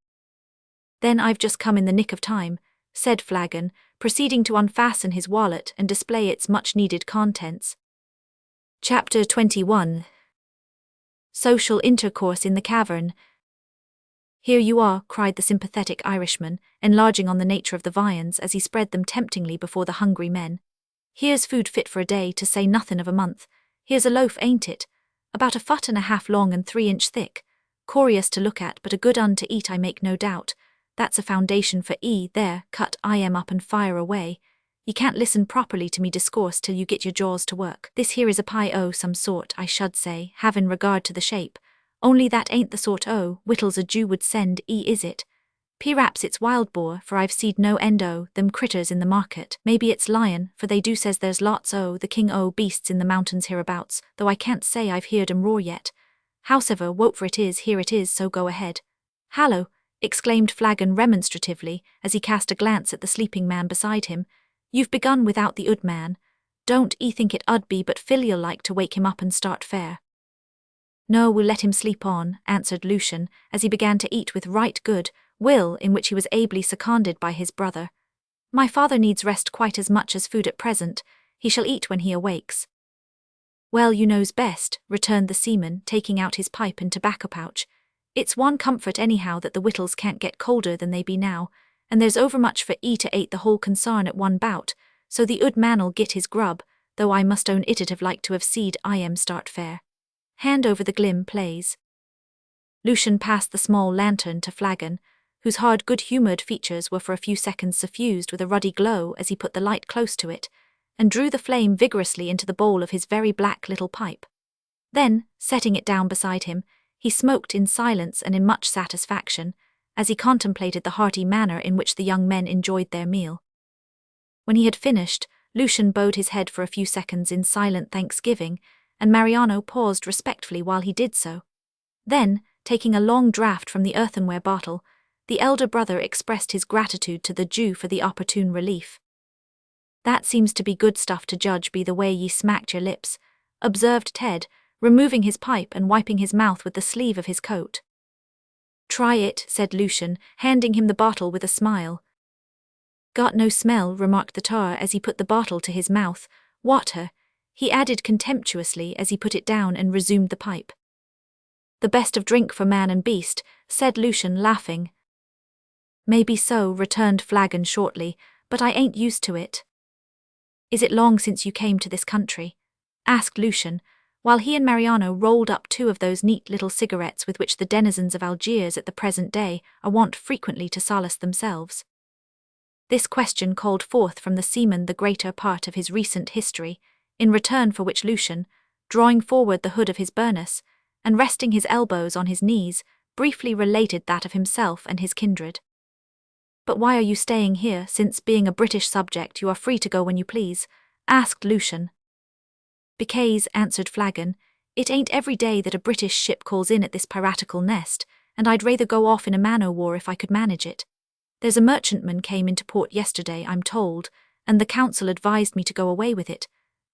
"Then I've just come in the nick of time," said Flagon, proceeding to unfasten his wallet and display its much-needed contents. Chapter 21. Social Intercourse in the Cavern. "Here you are," cried the sympathetic Irishman, enlarging on the nature of the viands as he spread them temptingly before the hungry men. "Here's food fit for a day, to say nothin' of a month. Here's a loaf, ain't it? About 1.5 foot long and 3 inch thick. Corious to look at, but a good un to eat, I make no doubt. That's a foundation for there, cut I am up and fire away. You can't listen properly to me discourse till you get your jaws to work. This here is a pie o' some sort, I should say, having regard to the shape. Only that ain't the sort o' wittles a Jew would send, is it? P'raps it's wild boar, for I've seed no end o' them critters in the market. Maybe it's lion, for they do says there's lots o' the king o' beasts in the mountains hereabouts, though I can't say I've heard 'em roar yet. Howsever, wot for it is, here it is, so go ahead." "Hallo!" exclaimed Flagon remonstratively as he cast a glance at the sleeping man beside him. "You've begun without the ud man. Don't think it ud be but filial like to wake him up and start fair." "No, we'll let him sleep on," answered Lucian, as he began to eat with right good will, in which he was ably seconded by his brother. "My father needs rest quite as much as food at present. He shall eat when he awakes." "Well, you knows best," returned the seaman, taking out his pipe and tobacco pouch. "It's one comfort anyhow that the wittles can't get colder than they be now, and there's overmuch for to ate the whole consarn at one bout, so the ud man'll git his grub, though I must own it'd have liked to have seed I am start fair. Hand over the glim, plaze." Lucian passed the small lantern to Flagon, whose hard good-humoured features were for a few seconds suffused with a ruddy glow as he put the light close to it, and drew the flame vigorously into the bowl of his very black little pipe. Then, setting it down beside him, he smoked in silence and in much satisfaction, as he contemplated the hearty manner in which the young men enjoyed their meal. When he had finished, Lucian bowed his head for a few seconds in silent thanksgiving, and Mariano paused respectfully while he did so. Then, taking a long draught from the earthenware bottle, the elder brother expressed his gratitude to the Jew for the opportune relief. "That seems to be good stuff to judge be the way ye smacked your lips," observed Ted, removing his pipe and wiping his mouth with the sleeve of his coat. "Try it," said Lucian, handing him the bottle with a smile. "Got no smell," remarked the tar as he put the bottle to his mouth. "Water," he added contemptuously as he put it down and resumed the pipe. "The best of drink for man and beast," said Lucian, laughing. "Maybe so," returned Flagon shortly, "but I ain't used to it." "Is it long since you came to this country?" asked Lucian, while he and Mariano rolled up 2 of those neat little cigarettes with which the denizens of Algiers at the present day are wont frequently to solace themselves. This question called forth from the seaman the greater part of his recent history, in return for which Lucian, drawing forward the hood of his burnous, and resting his elbows on his knees, briefly related that of himself and his kindred. "But why are you staying here, since, being a British subject, you are free to go when you please?" asked Lucian. "Because," answered Flagon, "it ain't every day that a British ship calls in at this piratical nest, and I'd rather go off in a man-o'-war if I could manage it. There's a merchantman came into port yesterday, I'm told, and the council advised me to go away with it,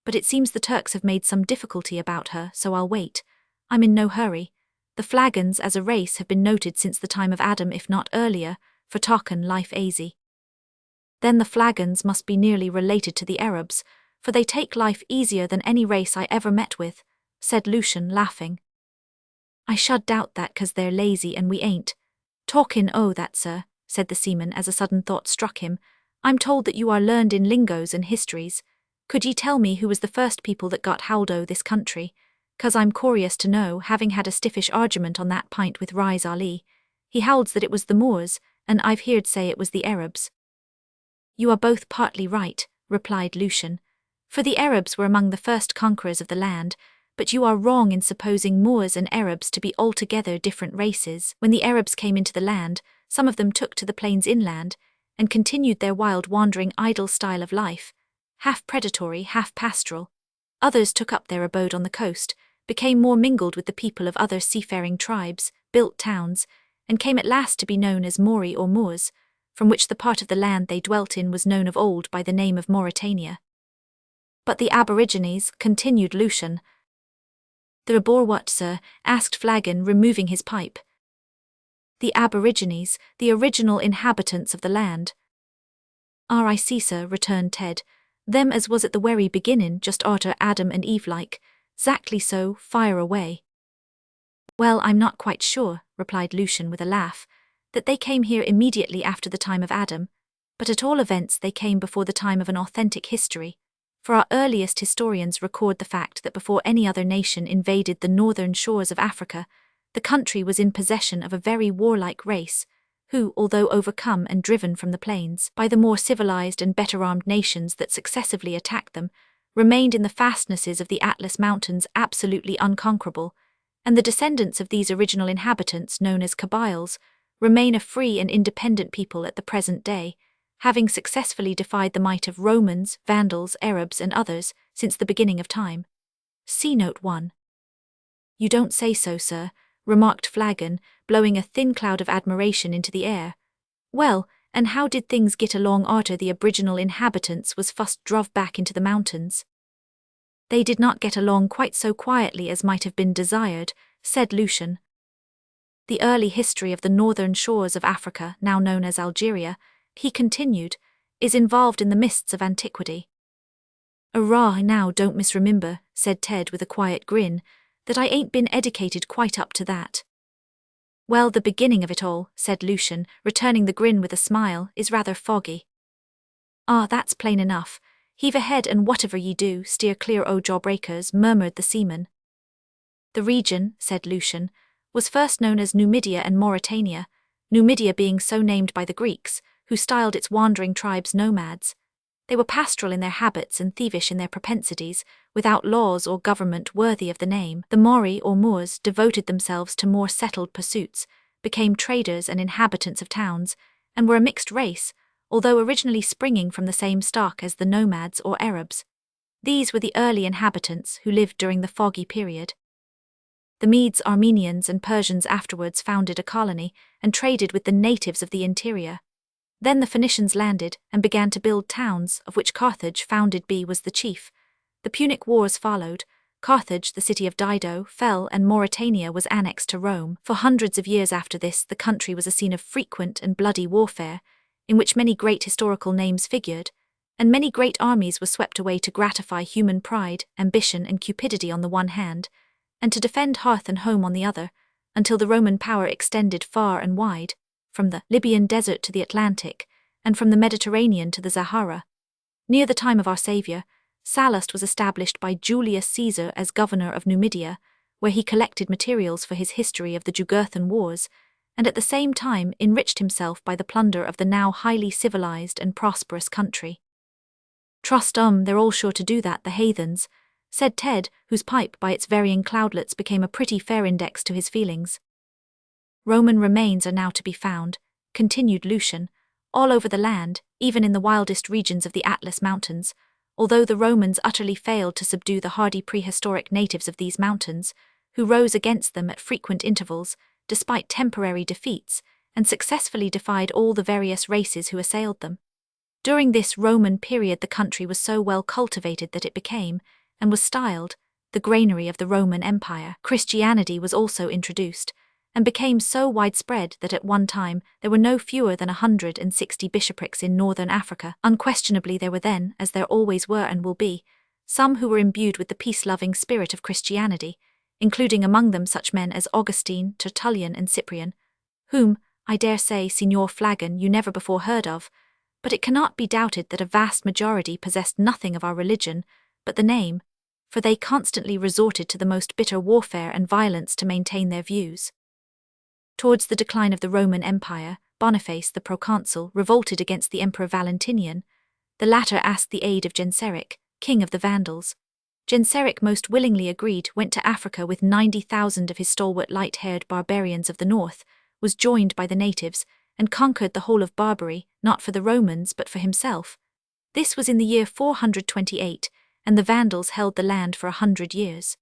but it seems the Turks have made some difficulty about her, so I'll wait. I'm in no hurry. The Flagons as a race have been noted since the time of Adam, if not earlier, for talkin' life aisy." "Then the Flagons must be nearly related to the Arabs, for they take life easier than any race I ever met with," said Lucian, laughing. I should doubt that 'cause they're lazy and we ain't. Talkin' o' that, sir, said the seaman as a sudden thought struck him, I'm told that you are learned in lingos and histories. Could ye tell me who was the first people that got hold o' this country? 'Cause I'm curious to know, having had a stiffish argument on that pint with Rise Ali. He holds that it was the Moors, and I've heard say it was the Arabs. You are both partly right, replied Lucian, for the Arabs were among the first conquerors of the land, but you are wrong in supposing Moors and Arabs to be altogether different races. When the Arabs came into the land, some of them took to the plains inland, and continued their wild wandering idle style of life, half predatory, half pastoral. Others took up their abode on the coast, became more mingled with the people of other seafaring tribes, built towns, and came at last to be known as Mori or Moors, from which the part of the land they dwelt in was known of old by the name of Mauritania. But the aborigines, continued Lucian. The abor what, sir? Asked Flagon, removing his pipe. The aborigines, the original inhabitants of the land. Ah, I see, sir, returned Ted. Them as was at the werry beginnin', just arter Adam and Eve like. Exactly so, fire away. Well, I'm not quite sure, replied Lucian with a laugh, that they came here immediately after the time of Adam, but at all events they came before the time of an authentic history, for our earliest historians record the fact that before any other nation invaded the northern shores of Africa, the country was in possession of a very warlike race, who, although overcome and driven from the plains by the more civilized and better armed nations that successively attacked them, remained in the fastnesses of the Atlas Mountains absolutely unconquerable, and the descendants of these original inhabitants, known as Kabyles, remain a free and independent people at the present day, having successfully defied the might of Romans, Vandals, Arabs, and others since the beginning of time. See Note 1. You don't say so, sir, remarked Flagon, blowing a thin cloud of admiration into the air. Well, and how did things get along arter the aboriginal inhabitants was fust druv back into the mountains? They did not get along quite so quietly as might have been desired, said Lucian. The early history of the northern shores of Africa, now known as Algeria, he continued, is involved in the mists of antiquity. Arrah, now don't misremember, said Ted with a quiet grin, that I ain't been educated quite up to that. Well, the beginning of it all, said Lucian, returning the grin with a smile, is rather foggy. Ah, that's plain enough. Heave ahead and whatever ye do, steer clear o' jawbreakers, murmured the seaman. The region, said Lucian, was first known as Numidia and Mauritania, Numidia being so named by the Greeks, who styled its wandering tribes nomads. They were pastoral in their habits and thievish in their propensities, without laws or government worthy of the name. The Mori or Moors devoted themselves to more settled pursuits, became traders and inhabitants of towns, and were a mixed race, although originally springing from the same stock as the nomads or Arabs. These were the early inhabitants who lived during the foggy period. The Medes, Armenians, and Persians afterwards founded a colony and traded with the natives of the interior. Then the Phoenicians landed and began to build towns, of which Carthage, founded by, was the chief. The Punic Wars followed. Carthage, the city of Dido, fell and Mauritania was annexed to Rome. For hundreds of years after this, the country was a scene of frequent and bloody warfare, in which many great historical names figured, and many great armies were swept away to gratify human pride, ambition, and cupidity on the one hand, and to defend hearth and home on the other, until the Roman power extended far and wide, from the Libyan desert to the Atlantic, and from the Mediterranean to the Sahara. Near the time of our Saviour, Sallust was established by Julius Caesar as governor of Numidia, where he collected materials for his history of the Jugurthan Wars, and at the same time enriched himself by the plunder of the now highly civilized and prosperous country. Trust they're all sure to do that, the heathens, said Ted, whose pipe by its varying cloudlets became a pretty fair index to his feelings. Roman remains are now to be found, continued Lucian, all over the land, even in the wildest regions of the Atlas Mountains, although the Romans utterly failed to subdue the hardy prehistoric natives of these mountains, who rose against them at frequent intervals, despite temporary defeats, and successfully defied all the various races who assailed them. During this Roman period the country was so well cultivated that it became, and was styled, the granary of the Roman Empire. Christianity was also introduced, and became so widespread that at one time there were no fewer than 160 bishoprics in northern Africa. Unquestionably there were then, as there always were and will be, some who were imbued with the peace-loving spirit of Christianity, including among them such men as Augustine, Tertullian and Cyprian, whom, I dare say, Signor Flagon, you never before heard of, but it cannot be doubted that a vast majority possessed nothing of our religion but the name, for they constantly resorted to the most bitter warfare and violence to maintain their views. Towards the decline of the Roman Empire, Boniface, the proconsul, revolted against the Emperor Valentinian. The latter asked the aid of Genseric, king of the Vandals. Genseric most willingly agreed, went to Africa with 90,000 of his stalwart light-haired barbarians of the north, was joined by the natives, and conquered the whole of Barbary, not for the Romans but for himself. This was in the year 428, and the Vandals held the land for 100 years.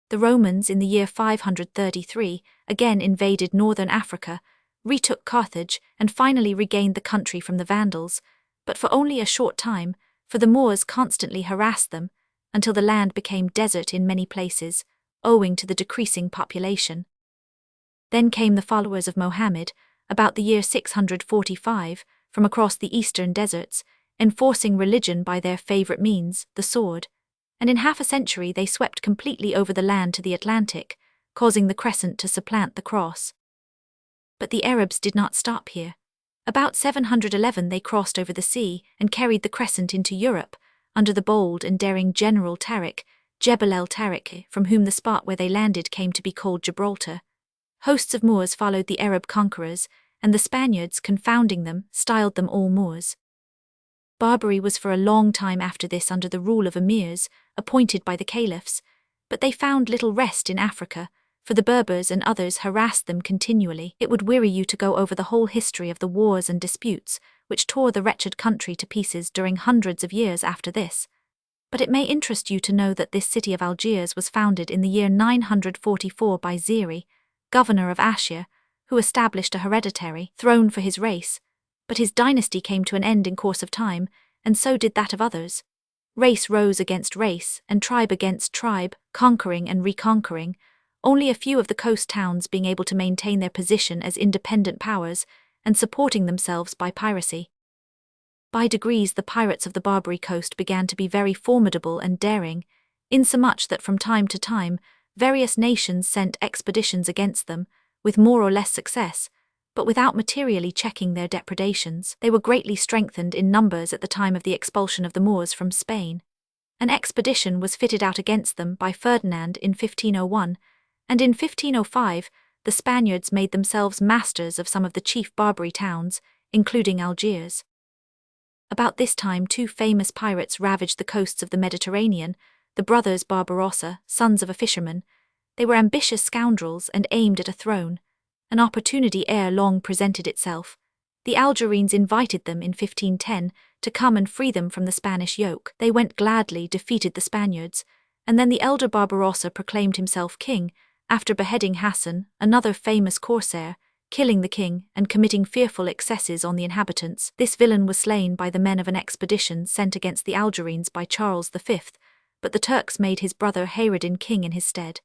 The Romans, in the year 533, again invaded northern Africa, retook Carthage, and finally regained the country from the Vandals, but for only a short time, for the Moors constantly harassed them, until the land became desert in many places, owing to the decreasing population. Then came the followers of Mohammed, about the year 645, from across the eastern deserts, enforcing religion by their favorite means, the sword, and in half a century they swept completely over the land to the Atlantic, causing the crescent to supplant the cross. But the Arabs did not stop here. About 711 they crossed over the sea and carried the crescent into Europe, under the bold and daring General Tariq, Jebel el-Tariq, from whom the spot where they landed came to be called Gibraltar. Hosts of Moors followed the Arab conquerors, and the Spaniards, confounding them, styled them all Moors. Barbary was for a long time after this under the rule of emirs, appointed by the caliphs, but they found little rest in Africa, for the Berbers and others harassed them continually. It would weary you to go over the whole history of the wars and disputes which tore the wretched country to pieces during hundreds of years after this. But it may interest you to know that this city of Algiers was founded in the year 944 by Ziri, governor of Ashia, who established a hereditary throne for his race, but his dynasty came to an end in course of time, and so did that of others. Race rose against race, and tribe against tribe, conquering and reconquering, only a few of the coast towns being able to maintain their position as independent powers and supporting themselves by piracy. By degrees the pirates of the Barbary coast began to be very formidable and daring, insomuch that from time to time various nations sent expeditions against them, with more or less success, but without materially checking their depredations. They were greatly strengthened in numbers at the time of the expulsion of the Moors from Spain. An expedition was fitted out against them by Ferdinand in 1501, and in 1505 the Spaniards made themselves masters of some of the chief Barbary towns, including Algiers. About this time 2 famous pirates ravaged the coasts of the Mediterranean, the brothers Barbarossa, sons of a fisherman. They were ambitious scoundrels and aimed at a throne. An opportunity ere long presented itself. The Algerines invited them in 1510 to come and free them from the Spanish yoke. They went gladly, defeated the Spaniards, and then the elder Barbarossa proclaimed himself king, after beheading Hassan, another famous corsair, killing the king and committing fearful excesses on the inhabitants. This villain was slain by the men of an expedition sent against the Algerines by Charles V, but the Turks made his brother Hayreddin king in his stead.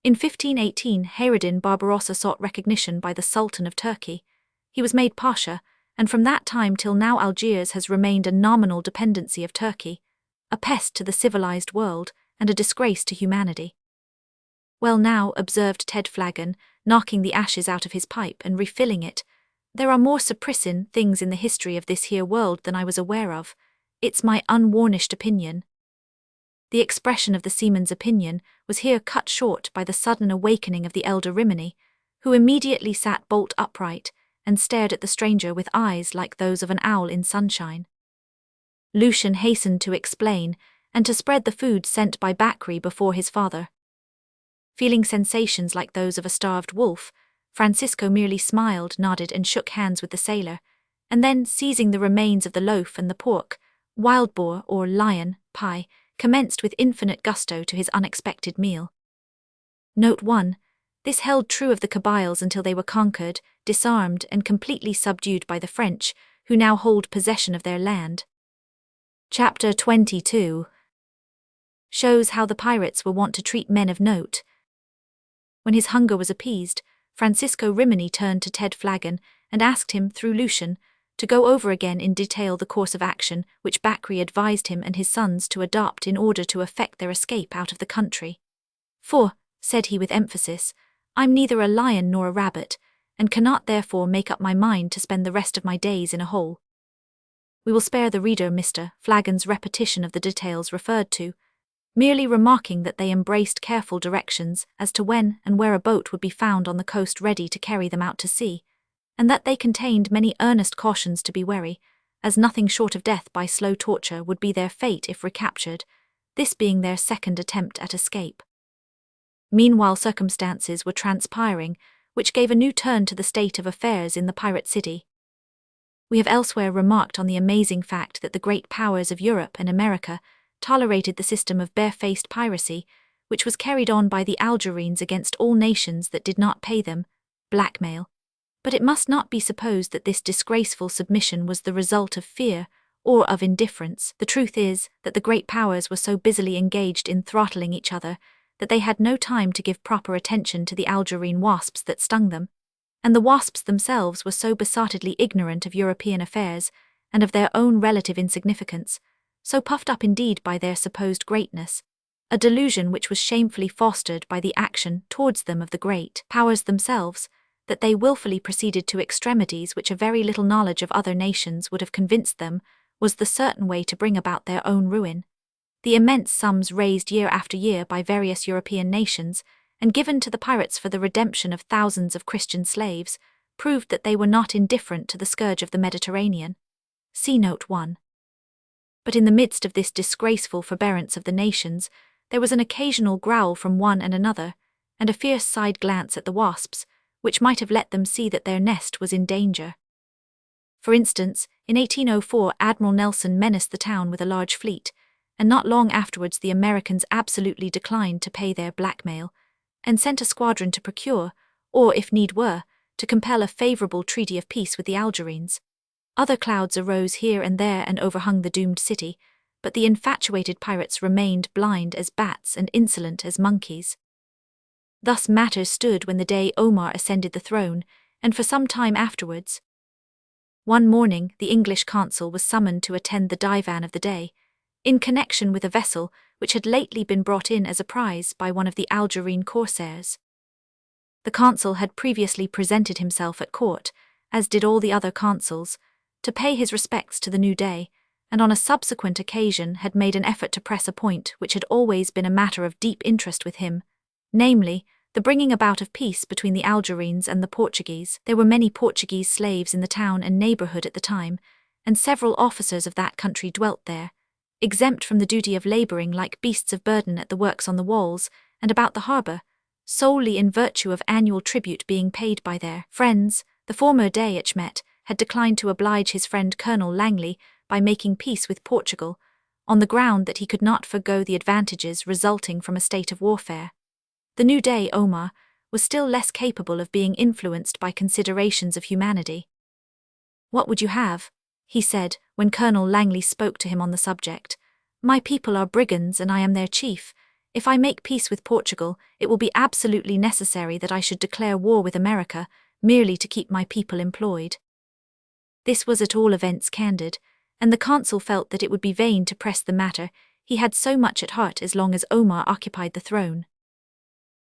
In 1518, Hayreddin Barbarossa sought recognition by the Sultan of Turkey. He was made Pasha, and from that time till now Algiers has remained a nominal dependency of Turkey, a pest to the civilized world and a disgrace to humanity. Well now, observed Ted Flagon, knocking the ashes out of his pipe and refilling it, there are more sapricin things in the history of this here world than I was aware of. It's my unwarnished opinion. The expression of the seaman's opinion was here cut short by the sudden awakening of the elder Rimini, who immediately sat bolt upright and stared at the stranger with eyes like those of an owl in sunshine. Lucian hastened to explain and to spread the food sent by Bakri before his father. Feeling sensations like those of a starved wolf, Francisco merely smiled, nodded, and shook hands with the sailor, and then, seizing the remains of the loaf and the pork, wild boar or lion pie, commenced with infinite gusto to his unexpected meal. Note 1. This held true of the Kabyles until they were conquered, disarmed, and completely subdued by the French, who now hold possession of their land. Chapter 22 shows how the pirates were wont to treat men of note. When his hunger was appeased, Francisco Rimini turned to Ted Flagon and asked him, through Lucian, to go over again in detail the course of action which Bakri advised him and his sons to adopt in order to effect their escape out of the country. For, said he with emphasis, "I'm neither a lion nor a rabbit, and cannot therefore make up my mind to spend the rest of my days in a hole." We will spare the reader Mr. Flaggon's repetition of the details referred to, merely remarking that they embraced careful directions as to when and where a boat would be found on the coast ready to carry them out to sea, and that they contained many earnest cautions to be wary, as nothing short of death by slow torture would be their fate if recaptured, this being their second attempt at escape. Meanwhile circumstances were transpiring, which gave a new turn to the state of affairs in the pirate city. We have elsewhere remarked on the amazing fact that the great powers of Europe and America tolerated the system of barefaced piracy, which was carried on by the Algerines against all nations that did not pay them, blackmail. But it must not be supposed that this disgraceful submission was the result of fear or of indifference. The truth is that the great powers were so busily engaged in throttling each other that they had no time to give proper attention to the Algerine wasps that stung them, and the wasps themselves were so besottedly ignorant of European affairs and of their own relative insignificance, so puffed up indeed by their supposed greatness, a delusion which was shamefully fostered by the action towards them of the great powers themselves, that they wilfully proceeded to extremities which a very little knowledge of other nations would have convinced them was the certain way to bring about their own ruin. The immense sums raised year after year by various European nations, and given to the pirates for the redemption of thousands of Christian slaves, proved that they were not indifferent to the scourge of the Mediterranean. See Note 1. But in the midst of this disgraceful forbearance of the nations, there was an occasional growl from one and another, and a fierce side glance at the wasps, which might have let them see that their nest was in danger. For instance, in 1804 Admiral Nelson menaced the town with a large fleet, and not long afterwards the Americans absolutely declined to pay their blackmail, and sent a squadron to procure, or if need were, to compel a favourable treaty of peace with the Algerines. Other clouds arose here and there and overhung the doomed city, but the infatuated pirates remained blind as bats and insolent as monkeys. Thus matters stood when the day Omar ascended the throne, and for some time afterwards. One morning the English consul was summoned to attend the divan of the day, in connection with a vessel which had lately been brought in as a prize by one of the Algerine corsairs. The consul had previously presented himself at court, as did all the other consuls, to pay his respects to the new day, and on a subsequent occasion had made an effort to press a point which had always been a matter of deep interest with him, namely, the bringing about of peace between the Algerines and the Portuguese. There were many Portuguese slaves in the town and neighbourhood at the time, and several officers of that country dwelt there, exempt from the duty of labouring like beasts of burden at the works on the walls and about the harbour, solely in virtue of annual tribute being paid by their friends. The former Achmet had declined to oblige his friend Colonel Langley by making peace with Portugal, on the ground that he could not forego the advantages resulting from a state of warfare. The new day Omar was still less capable of being influenced by considerations of humanity. "What would you have?" he said, when Colonel Langley spoke to him on the subject. "My people are brigands and I am their chief. If I make peace with Portugal, it will be absolutely necessary that I should declare war with America, merely to keep my people employed." This was at all events candid, and the consul felt that it would be vain to press the matter he had so much at heart as long as Omar occupied the throne.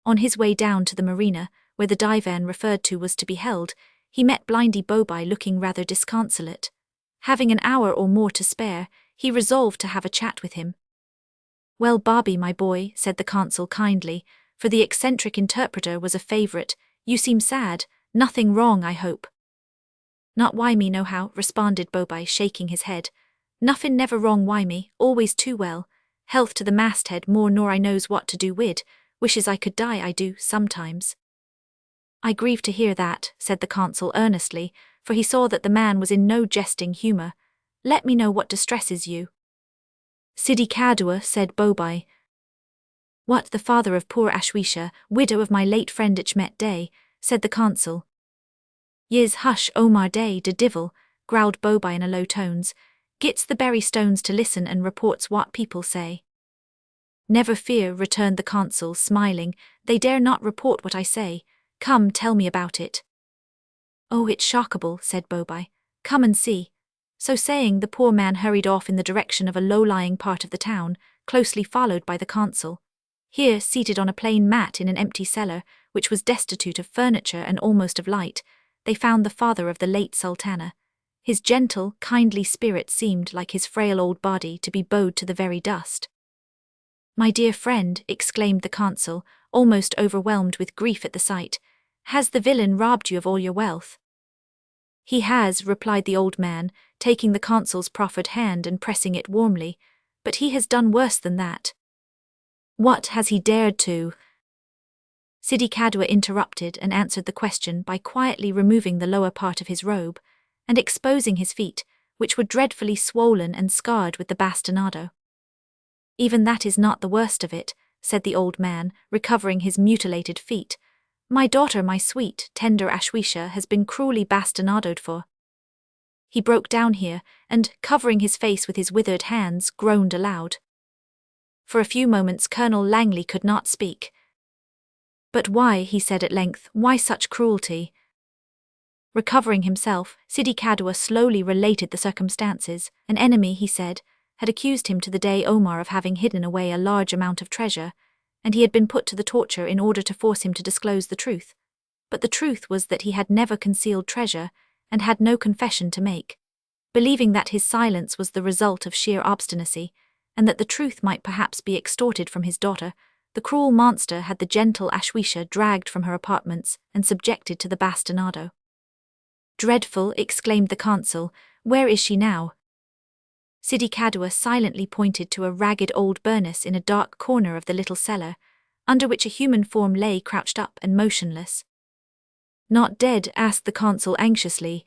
On his way down to the marina, where the divan referred to was to be held, he met Blindy Bobai looking rather disconsolate. Having an hour or more to spare, he resolved to have a chat with him. "Well, Bobby, my boy," said the consul kindly, for the eccentric interpreter was a favourite, "you seem sad. Nothing wrong, I hope?" "Not why me nohow," responded Bobai, shaking his head. "Nuffin never wrong why me, always too well. Health to the masthead more nor I knows what to do wid. Wishes I could die, I do, sometimes." "I grieve to hear that," said the consul earnestly, for he saw that the man was in no jesting humour. "Let me know what distresses you." "Sidi Kadua," said Bobai. "What, the father of poor Ashwisha, widow of my late friend Achmet Day," said the consul. "Yis, hush, Omar Day, de divil," growled Bobai in a low tones. "Gits the berry stones to listen and reports what people say." "Never fear," returned the consul, smiling, "they dare not report what I say. Come, tell me about it." "Oh, it's shockable," said Bobai. "Come and see." So saying, the poor man hurried off in the direction of a low-lying part of the town, closely followed by the consul. Here, seated on a plain mat in an empty cellar, which was destitute of furniture and almost of light, they found the father of the late sultana. His gentle, kindly spirit seemed, like his frail old body, to be bowed to the very dust. "My dear friend," exclaimed the consul, almost overwhelmed with grief at the sight, "has the villain robbed you of all your wealth?" "He has," replied the old man, taking the consul's proffered hand and pressing it warmly, "but he has done worse than that." "What has he dared to?" Sidi Kadua interrupted and answered the question by quietly removing the lower part of his robe, and exposing his feet, which were dreadfully swollen and scarred with the bastinado. "Even that is not the worst of it," said the old man, recovering his mutilated feet. "My daughter, my sweet, tender Ashwisha, has been cruelly bastinadoed for." He broke down here, and, covering his face with his withered hands, groaned aloud. For a few moments Colonel Langley could not speak. "But why," he said at length, "why such cruelty?" Recovering himself, Sidi Kadua slowly related the circumstances. An enemy, he said, had accused him to the Dey Omar of having hidden away a large amount of treasure, and he had been put to the torture in order to force him to disclose the truth. But the truth was that he had never concealed treasure, and had no confession to make. Believing that his silence was the result of sheer obstinacy, and that the truth might perhaps be extorted from his daughter, the cruel monster had the gentle Ashwisha dragged from her apartments and subjected to the bastinado. "Dreadful," exclaimed the consul, "where is she now?" Sidi Kadua silently pointed to a ragged old burnous in a dark corner of the little cellar, under which a human form lay crouched up and motionless. "Not dead?" asked the consul anxiously.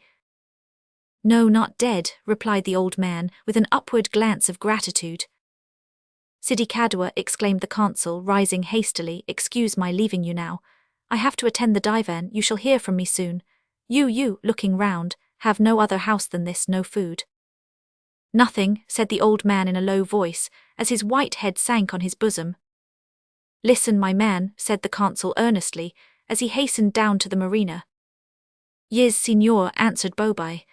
"No, not dead," replied the old man, with an upward glance of gratitude. "Sidi Kadua," exclaimed the consul, rising hastily, "excuse my leaving you now. I have to attend the divan. You shall hear from me soon. You, looking round, have no other house than this, no food." "Nothing," said the old man in a low voice, as his white head sank on his bosom. "Listen, my man," said the consul earnestly, as he hastened down to the marina. "Yes, signor," answered Bobai.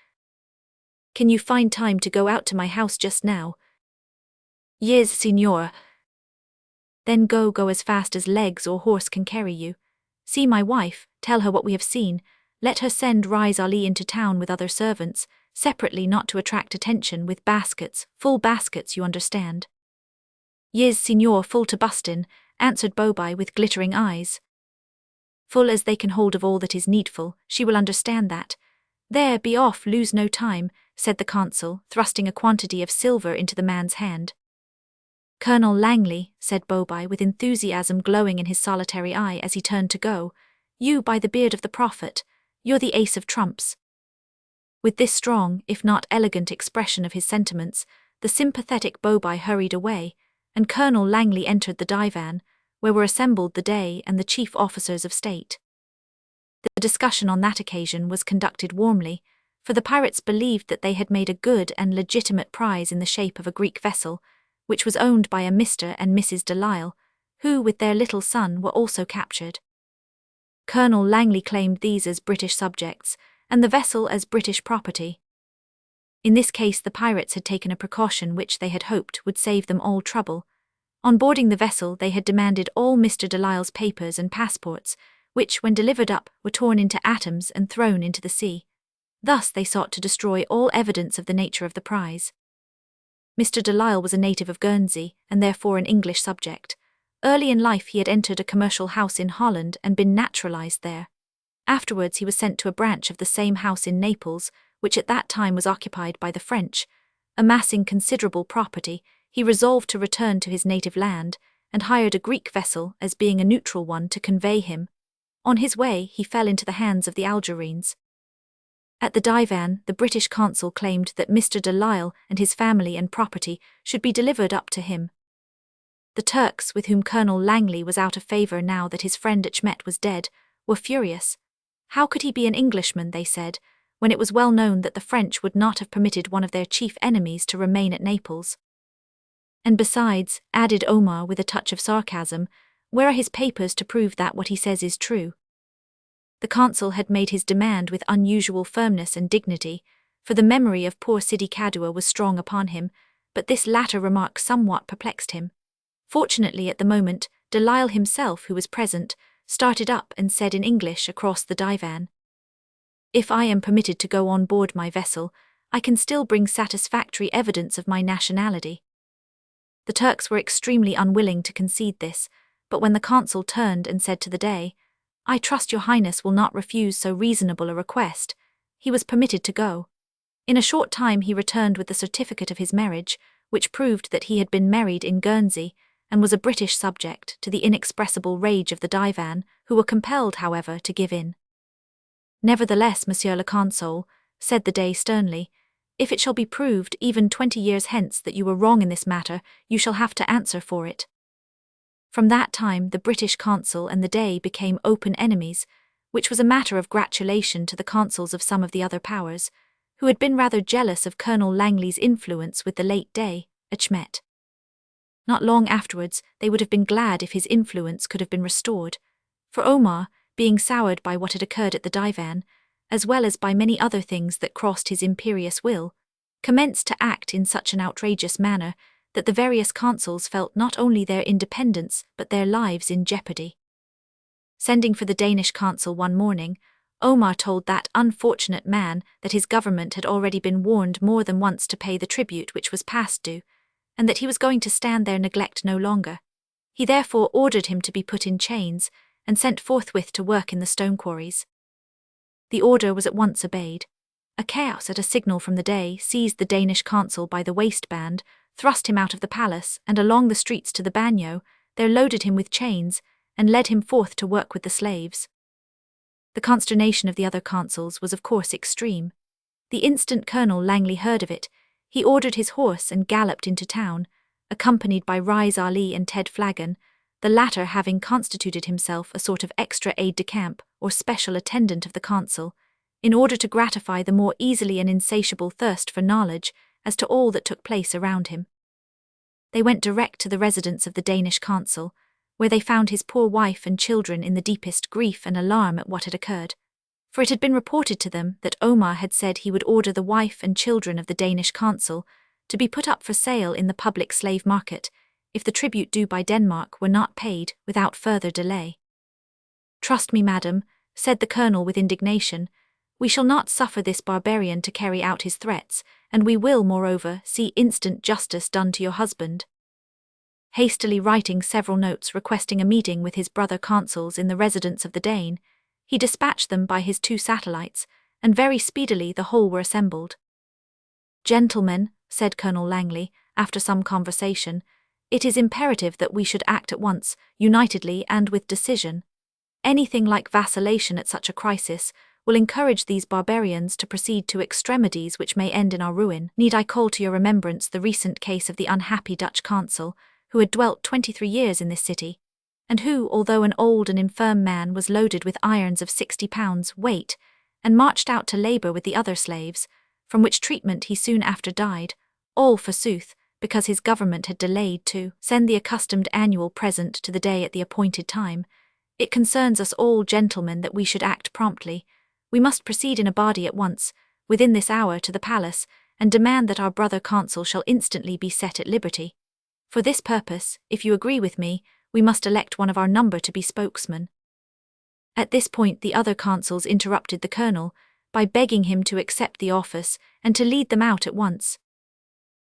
"Can you find time to go out to my house just now?" "Yes, signor." "Then go as fast as legs or horse can carry you. See my wife, tell her what we have seen. Let her send Rais Ali into town with other servants, separately, not to attract attention, with baskets, full baskets, you understand." "Yes, signor, full to bustin'," answered Bobai with glittering eyes. "Full as they can hold of all that is needful, she will understand that. There, be off, lose no time," said the consul, thrusting a quantity of silver into the man's hand. "Colonel Langley," said Bobai with enthusiasm glowing in his solitary eye as he turned to go, "you, by the beard of the prophet, you're the ace of trumps." With this strong, if not elegant expression of his sentiments, the sympathetic Bobai hurried away, and Colonel Langley entered the divan, where were assembled the Dey and the chief officers of state. The discussion on that occasion was conducted warmly, for the pirates believed that they had made a good and legitimate prize in the shape of a Greek vessel, which was owned by a Mr. and Mrs. Delisle, who, with their little son, were also captured. Colonel Langley claimed these as British subjects, and the vessel as British property. In this case the pirates had taken a precaution which they had hoped would save them all trouble. On boarding the vessel they had demanded all Mr. Delisle's papers and passports, which, when delivered up, were torn into atoms and thrown into the sea. Thus they sought to destroy all evidence of the nature of the prize. Mr. Delisle was a native of Guernsey, and therefore an English subject. Early in life he had entered a commercial house in Holland and been naturalized there. Afterwards he was sent to a branch of the same house in Naples, which at that time was occupied by the French. Amassing considerable property, he resolved to return to his native land, and hired a Greek vessel as being a neutral one to convey him. On his way he fell into the hands of the Algerines. At the divan, the British consul claimed that Mr. Delisle and his family and property should be delivered up to him. The Turks, with whom Colonel Langley was out of favour now that his friend Achmet was dead, were furious. How could he be an Englishman, they said, when it was well known that the French would not have permitted one of their chief enemies to remain at Naples? "And besides," added Omar with a touch of sarcasm, "where are his papers to prove that what he says is true?" The consul had made his demand with unusual firmness and dignity, for the memory of poor Sidi Kadua was strong upon him, but this latter remark somewhat perplexed him. Fortunately at the moment, Delisle himself, who was present, started up and said in English across the divan, "If I am permitted to go on board my vessel, I can still bring satisfactory evidence of my nationality." The Turks were extremely unwilling to concede this, but when the consul turned and said to the Dey, "I trust your highness will not refuse so reasonable a request," he was permitted to go. In a short time he returned with the certificate of his marriage, which proved that he had been married in Guernsey, and was a British subject, to the inexpressible rage of the divan, who were compelled, however, to give in. "Nevertheless, Monsieur le Consul," said the Dey sternly, "if it shall be proved, even 20 years hence, that you were wrong in this matter, you shall have to answer for it." From that time the British consul and the Dey became open enemies, which was a matter of gratulation to the consuls of some of the other powers, who had been rather jealous of Colonel Langley's influence with the late Dey, Achmet. Not long afterwards they would have been glad if his influence could have been restored, for Omar, being soured by what had occurred at the divan, as well as by many other things that crossed his imperious will, commenced to act in such an outrageous manner that the various consuls felt not only their independence but their lives in jeopardy. Sending for the Danish consul one morning, Omar told that unfortunate man that his government had already been warned more than once to pay the tribute which was past due, and that he was going to stand their neglect no longer. He therefore ordered him to be put in chains and sent forthwith to work in the stone quarries. The order was at once obeyed. A chaos at a signal from the Dey seized the Danish consul by the waistband, thrust him out of the palace and along the streets to the bagnio, there loaded him with chains, and led him forth to work with the slaves. The consternation of the other consuls was of course extreme. The instant Colonel Langley heard of it, he ordered his horse and galloped into town, accompanied by Rais Ali and Ted Flagon, the latter having constituted himself a sort of extra aide-de-camp or special attendant of the consul, in order to gratify the more easily an insatiable thirst for knowledge as to all that took place around him. They went direct to the residence of the Danish consul, where they found his poor wife and children in the deepest grief and alarm at what had occurred, for it had been reported to them that Omar had said he would order the wife and children of the Danish consul to be put up for sale in the public slave market, if the tribute due by Denmark were not paid without further delay. "Trust me, madam," said the colonel with indignation, "we shall not suffer this barbarian to carry out his threats, and we will, moreover, see instant justice done to your husband." Hastily writing several notes requesting a meeting with his brother consuls in the residence of the Dane, he dispatched them by his 2 satellites, and very speedily the whole were assembled. "Gentlemen," said Colonel Langley, after some conversation, "it is imperative that we should act at once, unitedly and with decision. Anything like vacillation at such a crisis will encourage these barbarians to proceed to extremities which may end in our ruin. Need I call to your remembrance the recent case of the unhappy Dutch consul, who had dwelt 23 years in this city, and who, although an old and infirm man, was loaded with irons of 60 pounds weight, and marched out to labour with the other slaves, from which treatment he soon after died, all, forsooth, because his government had delayed to send the accustomed annual present to the Dey at the appointed time. It concerns us all, gentlemen, that we should act promptly. We must proceed in a body at once, within this hour, to the palace, and demand that our brother consul shall instantly be set at liberty. For this purpose, if you agree with me, we must elect one of our number to be spokesman." At this point the other consuls interrupted the colonel by begging him to accept the office and to lead them out at once.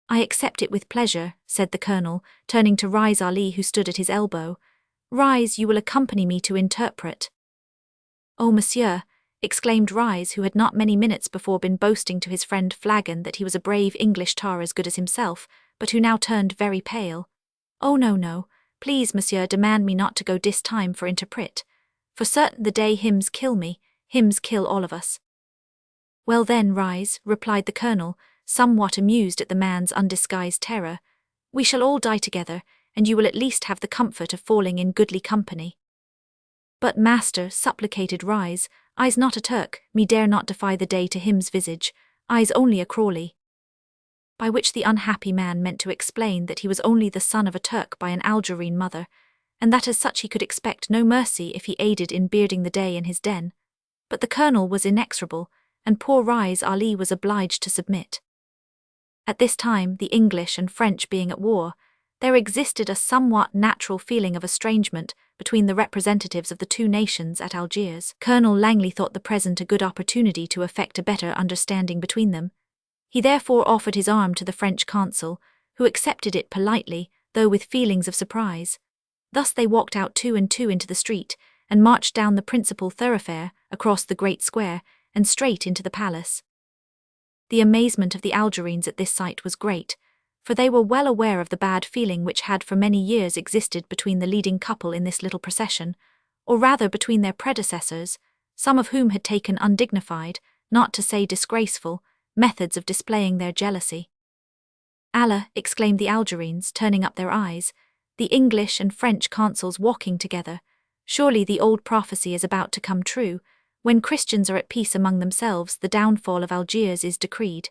"I accept it with pleasure," said the colonel, turning to Rais Ali, who stood at his elbow. "Rais, you will accompany me to interpret." "Oh, monsieur," exclaimed Rais, who had not many minutes before been boasting to his friend Flagon that he was a brave English tar as good as himself, but who now turned very pale. "Oh, no, please, monsieur, demand me not to go this time for interpret. For certain the Dey hymns kill me, hymns kill all of us." "Well then, Rais," replied the colonel, somewhat amused at the man's undisguised terror, "we shall all die together, and you will at least have the comfort of falling in goodly company." "But master," supplicated Rais, "I's not a Turk, me dare not defy the Dey to him's visage, I's only a Crawley." By which the unhappy man meant to explain that he was only the son of a Turk by an Algerine mother, and that as such he could expect no mercy if he aided in bearding the Dey in his den. But the colonel was inexorable, and poor Rais Ali was obliged to submit. At this time, the English and French being at war, there existed a somewhat natural feeling of estrangement between the representatives of the two nations at Algiers. Colonel Langley thought the present a good opportunity to effect a better understanding between them. He therefore offered his arm to the French consul, who accepted it politely, though with feelings of surprise. Thus they walked out two and two into the street, and marched down the principal thoroughfare, across the great square, and straight into the palace. The amazement of the Algerines at this sight was great, for they were well aware of the bad feeling which had for many years existed between the leading couple in this little procession, or rather between their predecessors, some of whom had taken undignified, not to say disgraceful, methods of displaying their jealousy. Allah, exclaimed the Algerines, turning up their eyes, the English and French consuls walking together. Surely the old prophecy is about to come true. When Christians are at peace among themselves, the downfall of Algiers is decreed.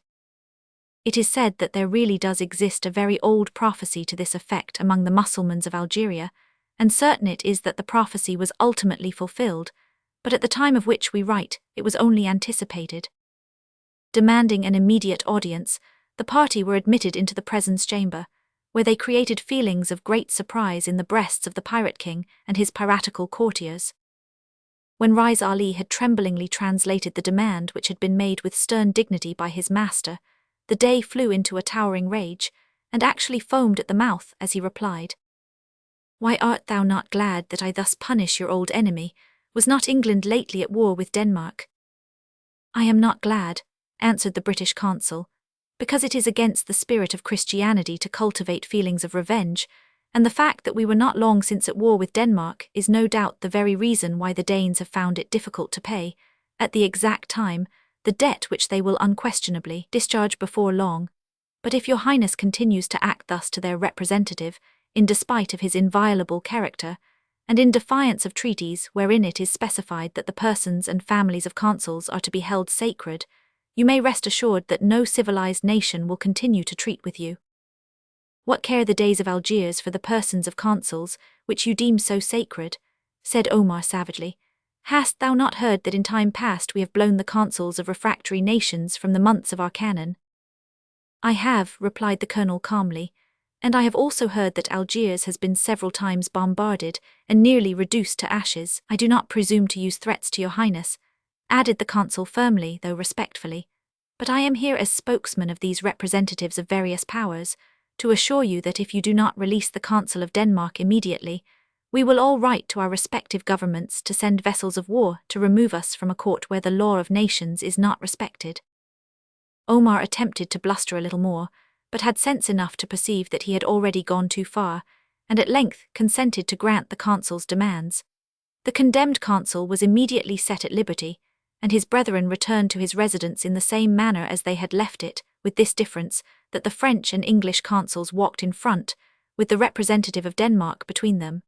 It is said that there really does exist a very old prophecy to this effect among the Mussulmans of Algeria, and certain it is that the prophecy was ultimately fulfilled, but at the time of which we write, it was only anticipated. Demanding an immediate audience, the party were admitted into the presence chamber, where they created feelings of great surprise in the breasts of the pirate king and his piratical courtiers. When Rais Ali had tremblingly translated the demand which had been made with stern dignity by his master, the Dey flew into a towering rage, and actually foamed at the mouth as he replied, "Why art thou not glad that I thus punish your old enemy? Was not England lately at war with Denmark?" "I am not glad," answered the British consul, "because it is against the spirit of Christianity to cultivate feelings of revenge, and the fact that we were not long since at war with Denmark is no doubt the very reason why the Danes have found it difficult to pay, at the exact time, the debt which they will unquestionably discharge before long. But if your Highness continues to act thus to their representative, in despite of his inviolable character, and in defiance of treaties wherein it is specified that the persons and families of consuls are to be held sacred, you may rest assured that no civilized nation will continue to treat with you. What care the days of Algiers for the persons of consuls, which you deem so sacred?" said Omar savagely. "Hast thou not heard that in time past we have blown the consuls of refractory nations from the months of our cannon?" "I have," replied the colonel calmly, "and I have also heard that Algiers has been several times bombarded and nearly reduced to ashes. I do not presume to use threats to your Highness," added the consul firmly, though respectfully, "but I am here as spokesman of these representatives of various powers, to assure you that if you do not release the consul of Denmark immediately, we will all write to our respective governments to send vessels of war to remove us from a court where the law of nations is not respected." Omar attempted to bluster a little more, but had sense enough to perceive that he had already gone too far, and at length consented to grant the consul's demands. The condemned consul was immediately set at liberty, and his brethren returned to his residence in the same manner as they had left it, with this difference, that the French and English consuls walked in front, with the representative of Denmark between them.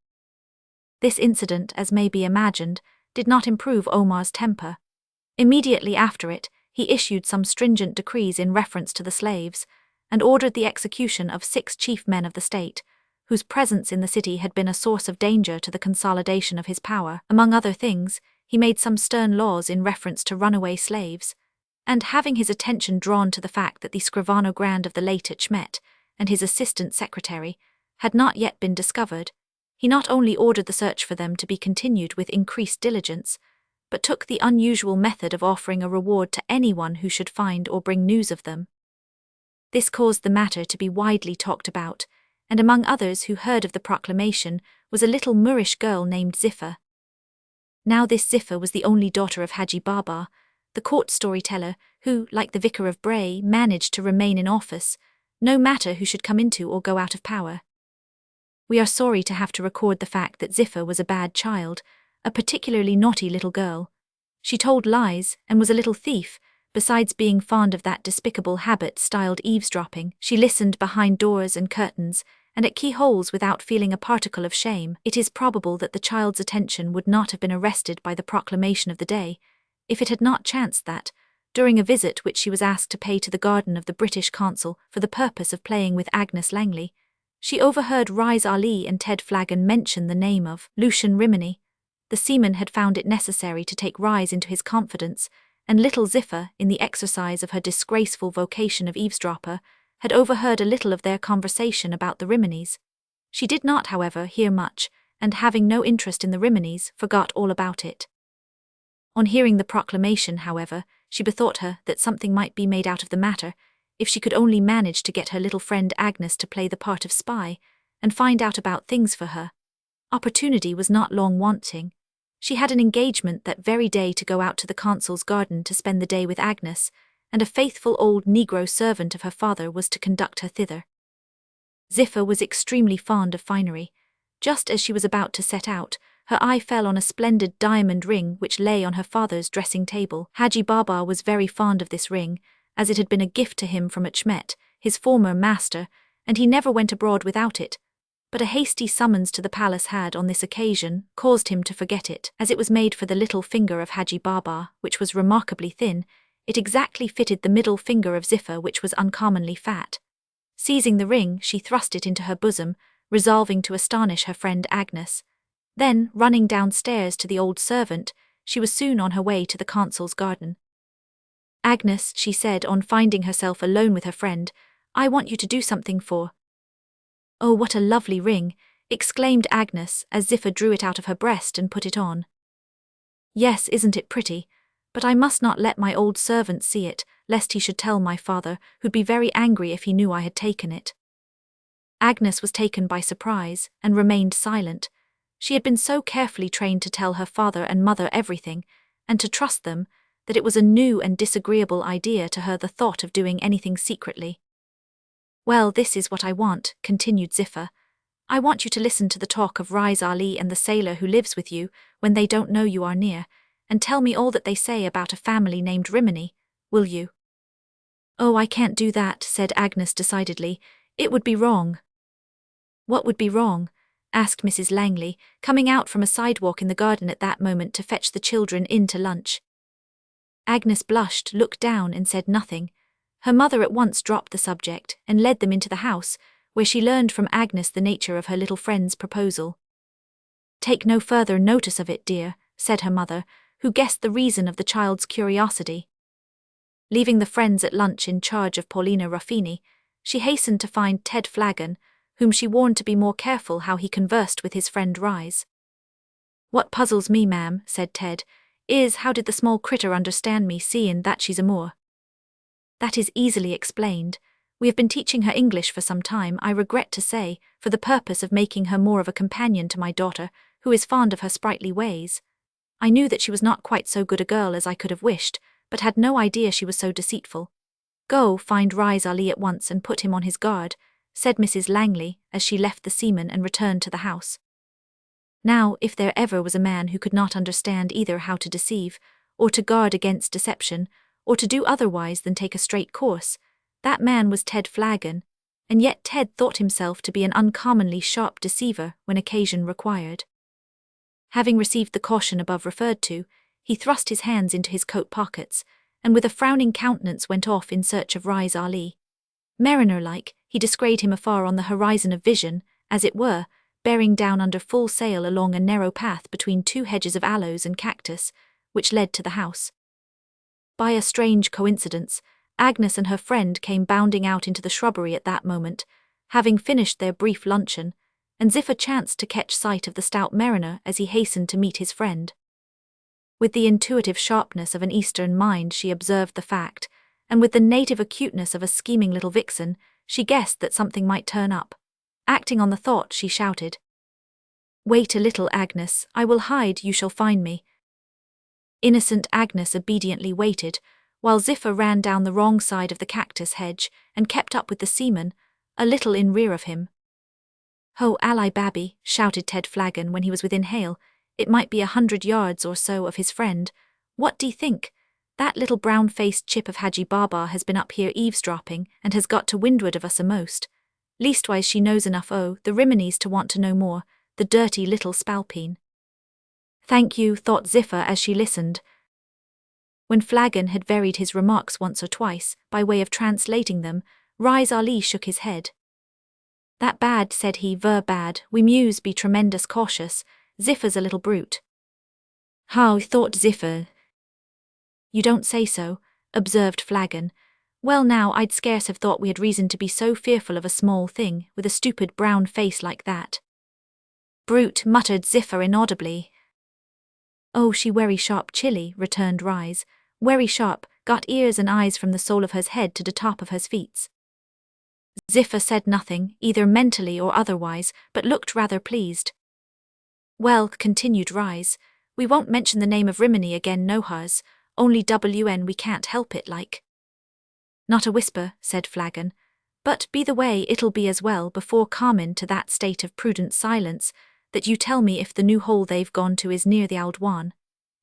This incident, as may be imagined, did not improve Omar's temper. Immediately after it, he issued some stringent decrees in reference to the slaves, and ordered the execution of 6 chief men of the state, whose presence in the city had been a source of danger to the consolidation of his power. Among other things, he made some stern laws in reference to runaway slaves, and having his attention drawn to the fact that the scrivano grand of the late Achmet and his assistant secretary had not yet been discovered, he not only ordered the search for them to be continued with increased diligence, but took the unusual method of offering a reward to anyone who should find or bring news of them. This caused the matter to be widely talked about, and among others who heard of the proclamation was a little Moorish girl named Ziffa. Now this Ziffa was the only daughter of Haji Baba, the court storyteller who, like the vicar of Bray, managed to remain in office, no matter who should come into or go out of power. We are sorry to have to record the fact that Ziffa was a bad child, a particularly naughty little girl. She told lies and was a little thief. Besides being fond of that despicable habit styled eavesdropping, she listened behind doors and curtains, and at keyholes without feeling a particle of shame. It is probable that the child's attention would not have been arrested by the proclamation of the day, if it had not chanced that, during a visit which she was asked to pay to the garden of the British consul for the purpose of playing with Agnes Langley, she overheard Rais Ali and Ted Flagon mention the name of Lucian Rimini. The seaman had found it necessary to take Rais into his confidence, and little Ziffa, in the exercise of her disgraceful vocation of eavesdropper, had overheard a little of their conversation about the Riminis. She did not, however, hear much, and having no interest in the Riminies, forgot all about it. On hearing the proclamation, however, she bethought her that something might be made out of the matter, if she could only manage to get her little friend Agnes to play the part of spy, and find out about things for her. Opportunity was not long wanting. She had an engagement that very day to go out to the consul's garden to spend the day with Agnes, and a faithful old Negro servant of her father was to conduct her thither. Ziffa was extremely fond of finery. Just as she was about to set out, her eye fell on a splendid diamond ring which lay on her father's dressing table. Haji Baba was very fond of this ring, as it had been a gift to him from Achmet, his former master, and he never went abroad without it. But a hasty summons to the palace had, on this occasion, caused him to forget it. As it was made for the little finger of Haji Baba, which was remarkably thin, it exactly fitted the middle finger of Ziffa, which was uncommonly fat. Seizing the ring, she thrust it into her bosom, resolving to astonish her friend Agnes. Then, running downstairs to the old servant, she was soon on her way to the consul's garden. "Agnes," she said on finding herself alone with her friend, "I want you to do something for—" "Oh, what a lovely ring!" exclaimed Agnes as Ziffa drew it out of her breast and put it on. "Yes, isn't it pretty? But I must not let my old servant see it, lest he should tell my father, who'd be very angry if he knew I had taken it." Agnes was taken by surprise, and remained silent. She had been so carefully trained to tell her father and mother everything, and to trust them, that it was a new and disagreeable idea to her the thought of doing anything secretly. "Well, this is what I want," continued Ziffa. "I want you to listen to the talk of Rais Ali and the sailor who lives with you when they don't know you are near, and tell me all that they say about a family named Rimini. Will you?" "Oh, I can't do that," said Agnes decidedly. "It would be wrong." "What would be wrong?" asked Mrs. Langley, coming out from a sidewalk in the garden at that moment to fetch the children in to lunch. Agnes blushed, looked down, and said nothing. Her mother at once dropped the subject and led them into the house, where she learned from Agnes the nature of her little friend's proposal. "Take no further notice of it, dear," said her mother, who guessed the reason of the child's curiosity. Leaving the friends at lunch in charge of Paulina Ruffini, she hastened to find Ted Flagon, whom she warned to be more careful how he conversed with his friend Rise. "What puzzles me, ma'am," said Ted, "is how did the small critter understand me, seeing that she's a Moor?" "That is easily explained. We have been teaching her English for some time, I regret to say, for the purpose of making her more of a companion to my daughter, who is fond of her sprightly ways. I knew that she was not quite so good a girl as I could have wished, but had no idea she was so deceitful. Go, find Rais Ali at once and put him on his guard," said Mrs. Langley as she left the seaman and returned to the house. Now, if there ever was a man who could not understand either how to deceive, or to guard against deception, or to do otherwise than take a straight course, that man was Ted Flagon, and yet Ted thought himself to be an uncommonly sharp deceiver when occasion required. Having received the caution above referred to, he thrust his hands into his coat pockets, and with a frowning countenance went off in search of Rais Ali. Mariner-like, he descried him afar on the horizon of vision, as it were, bearing down under full sail along a narrow path between two hedges of aloes and cactus, which led to the house. By a strange coincidence, Agnes and her friend came bounding out into the shrubbery at that moment, having finished their brief luncheon, and Ziffa chanced to catch sight of the stout mariner as he hastened to meet his friend. With the intuitive sharpness of an Eastern mind she observed the fact, and with the native acuteness of a scheming little vixen, she guessed that something might turn up. Acting on the thought, she shouted, "Wait a little, Agnes, I will hide, you shall find me." Innocent Agnes obediently waited, while Ziffa ran down the wrong side of the cactus hedge and kept up with the seaman, a little in rear of him. "Ho, Ali Babby," shouted Ted Flagon when he was within hail, it might be 100 yards or so of his friend. "What d'ye think? That little brown-faced chip of Haji Baba has been up here eavesdropping and has got to windward of us a'most. Leastwise she knows enough the Riminies to want to know more, the dirty little spalpeen." "Thank you," thought Ziffa as she listened. When Flagon had varied his remarks once or twice, by way of translating them, Rais Ali shook his head. "That bad," said he, "ver bad, we muse be tremendous cautious, Ziffa's a little brute." "How," thought Ziffa. "You don't say so," observed Flagon. Well now, I'd scarce have thought we had reason to be so fearful of a small thing, with a stupid brown face like that. Brute, muttered Ziffer inaudibly. Oh, she werry sharp chilly, returned Rise. Werry sharp, got ears and eyes from the sole of hers head to the top of hers feet. Ziffer said nothing, either mentally or otherwise, but looked rather pleased. Well, continued Rise, we won't mention the name of Rimini again nohows, only WN we can't help it like. Not a whisper, said Flagon, but be the way it'll be as well before comin to that state of prudent silence, that you tell me if the new hole they've gone to is near the old one.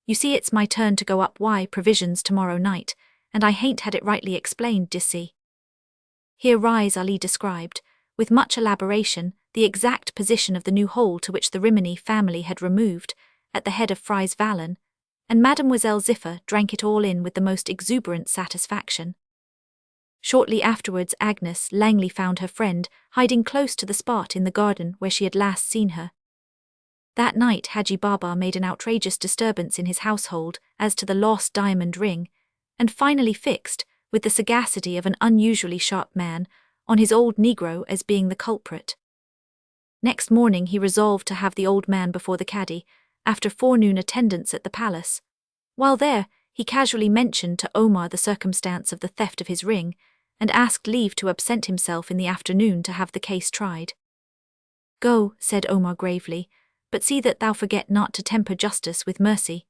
You see it's my turn to go up provisions tomorrow night, and I hain't had it rightly explained, d'ye. Here Rise Ali described, with much elaboration, the exact position of the new hole to which the Rimini family had removed, at the head of Fry's Vallon, and Mademoiselle Ziffer drank it all in with the most exuberant satisfaction. Shortly afterwards Agnes Langley found her friend hiding close to the spot in the garden where she had last seen her. That night Haji Baba made an outrageous disturbance in his household as to the lost diamond ring, and finally fixed, with the sagacity of an unusually sharp man, on his old negro as being the culprit. Next morning he resolved to have the old man before the caddy, after forenoon attendance at the palace. While there, he casually mentioned to Omar the circumstance of the theft of his ring, and asked leave to absent himself in the afternoon to have the case tried. Go, said Omar gravely, but see that thou forget not to temper justice with mercy.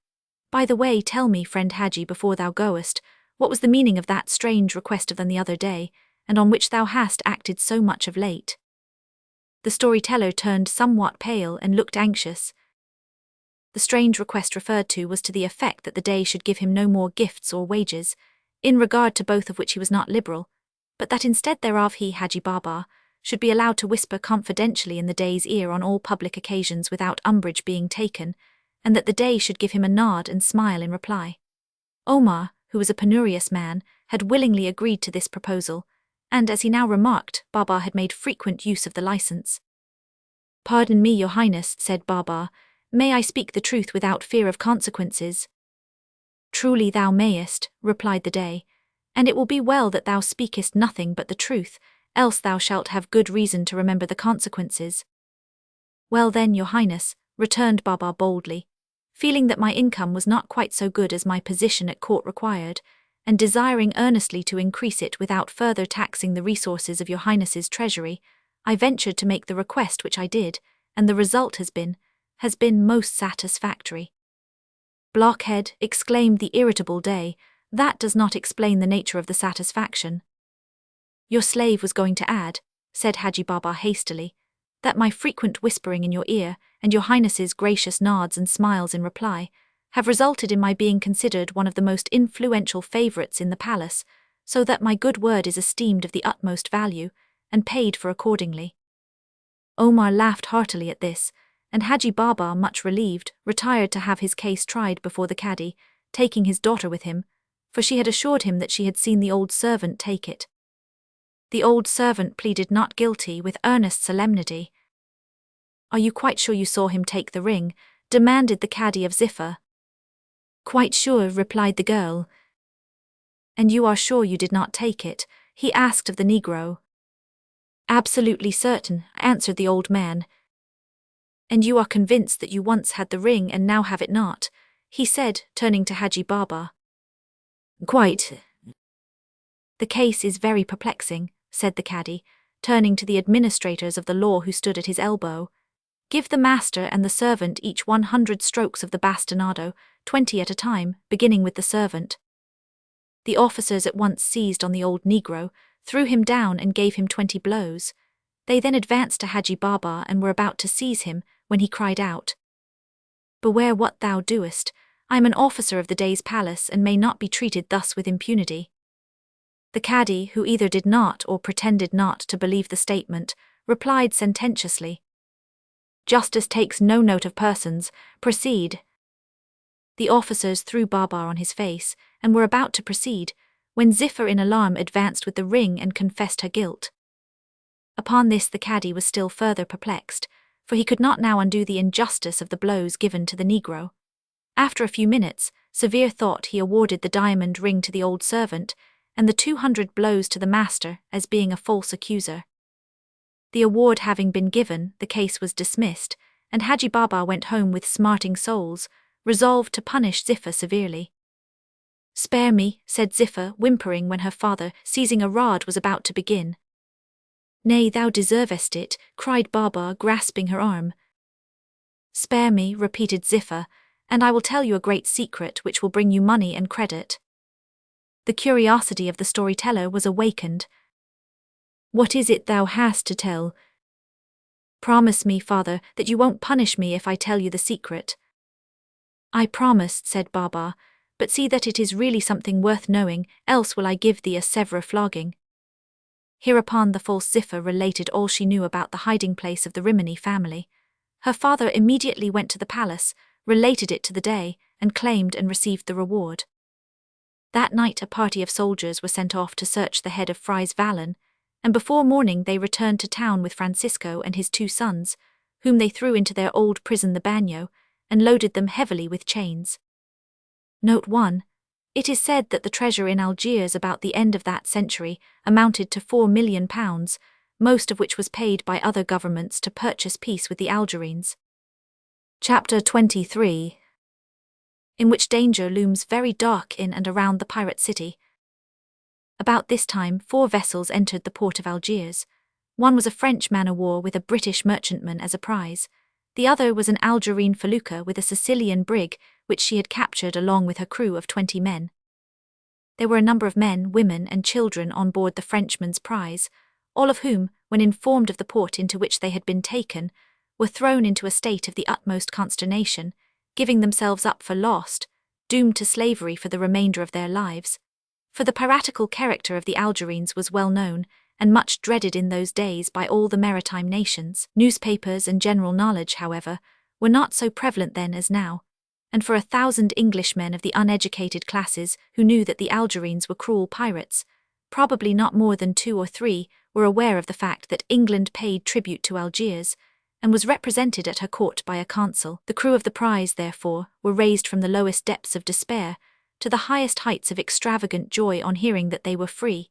By the way, tell me, friend Haji, before thou goest, what was the meaning of that strange request of thine the other day, and on which thou hast acted so much of late? The storyteller turned somewhat pale and looked anxious. The strange request referred to was to the effect that the day should give him no more gifts or wages, in regard to both of which he was not liberal, but that instead thereof he, Haji Baba, should be allowed to whisper confidentially in the day's ear on all public occasions without umbrage being taken, and that the day should give him a nod and smile in reply. Omar, who was a penurious man, had willingly agreed to this proposal, and, as he now remarked, Baba had made frequent use of the license. Pardon me, your highness, said Baba, may I speak the truth without fear of consequences? Truly thou mayest, replied the day, and it will be well that thou speakest nothing but the truth, else thou shalt have good reason to remember the consequences. Well then, your highness, returned Baba boldly, feeling that my income was not quite so good as my position at court required, and desiring earnestly to increase it without further taxing the resources of your highness's treasury, I ventured to make the request which I did, and the result has been most satisfactory. Blockhead, exclaimed the irritable day, that does not explain the nature of the satisfaction. Your slave was going to add, said Haji Baba hastily, that my frequent whispering in your ear, and your highness's gracious nods and smiles in reply, have resulted in my being considered one of the most influential favourites in the palace, so that my good word is esteemed of the utmost value, and paid for accordingly. Omar laughed heartily at this, and Haji Baba, much relieved, retired to have his case tried before the caddy, taking his daughter with him, for she had assured him that she had seen the old servant take it. The old servant pleaded not guilty with earnest solemnity. Are you quite sure you saw him take the ring? Demanded the caddy of Ziffer. Quite sure, replied the girl. And you are sure you did not take it? He asked of the negro. Absolutely certain, answered the old man. And you are convinced that you once had the ring and now have it not? He said, turning to Haji Baba. Quite. The case is very perplexing, said the caddy, turning to the administrators of the law who stood at his elbow. Give the master and the servant each 100 strokes of the bastinado, 20 at a time, beginning with the servant. The officers at once seized on the old negro, threw him down and gave him 20 blows. They then advanced to Haji Baba and were about to seize him, when he cried out, Beware what thou doest. I am an officer of the day's palace and may not be treated thus with impunity. The caddy, who either did not or pretended not to believe the statement, replied sententiously, Justice takes no note of persons, proceed. The officers threw Baba on his face, and were about to proceed, when Ziffer in alarm advanced with the ring and confessed her guilt. Upon this the caddy was still further perplexed, for he could not now undo the injustice of the blows given to the negro. After a few minutes, severe thought he awarded the diamond ring to the old servant, and the 200 blows to the master as being a false accuser. The award having been given, the case was dismissed, and Haji Baba went home with smarting soles, resolved to punish Ziffa severely. "Spare me," said Ziffa, whimpering when her father, seizing a rod, was about to begin. "Nay, thou deservest it," cried Baba, grasping her arm. "Spare me," repeated Ziffa, "and I will tell you a great secret which will bring you money and credit." The curiosity of the storyteller was awakened. "What is it thou hast to tell?" "Promise me, father, that you won't punish me if I tell you the secret." "I promised," said Baba, "but see that it is really something worth knowing, else will I give thee a severe flogging." Hereupon the false Ziffa related all she knew about the hiding place of the Rimini family. Her father immediately went to the palace, related it to the day, and claimed and received the reward. That night a party of soldiers were sent off to search the head of Fries Vallen, and before morning they returned to town with Francisco and his 2 sons, whom they threw into their old prison the Bagno, and loaded them heavily with chains. Note 1. It is said that the treasure in Algiers about the end of that century amounted to £4 million, most of which was paid by other governments to purchase peace with the Algerines. Chapter 23. In which danger looms very dark in and around the pirate city. About this time 4 vessels entered the port of Algiers. One was a French man-o'-war with a British merchantman as a prize. The other was an Algerine felucca with a Sicilian brig, which she had captured along with her crew of 20 men. There were a number of men, women, and children on board the Frenchman's prize, all of whom, when informed of the port into which they had been taken, were thrown into a state of the utmost consternation, giving themselves up for lost, doomed to slavery for the remainder of their lives. For the piratical character of the Algerines was well known, and much dreaded in those days by all the maritime nations. Newspapers and general knowledge, however, were not so prevalent then as now, and for 1,000 Englishmen of the uneducated classes who knew that the Algerines were cruel pirates, probably not more than 2 or 3 were aware of the fact that England paid tribute to Algiers, and was represented at her court by a consul. The crew of the prize, therefore, were raised from the lowest depths of despair to the highest heights of extravagant joy on hearing that they were free,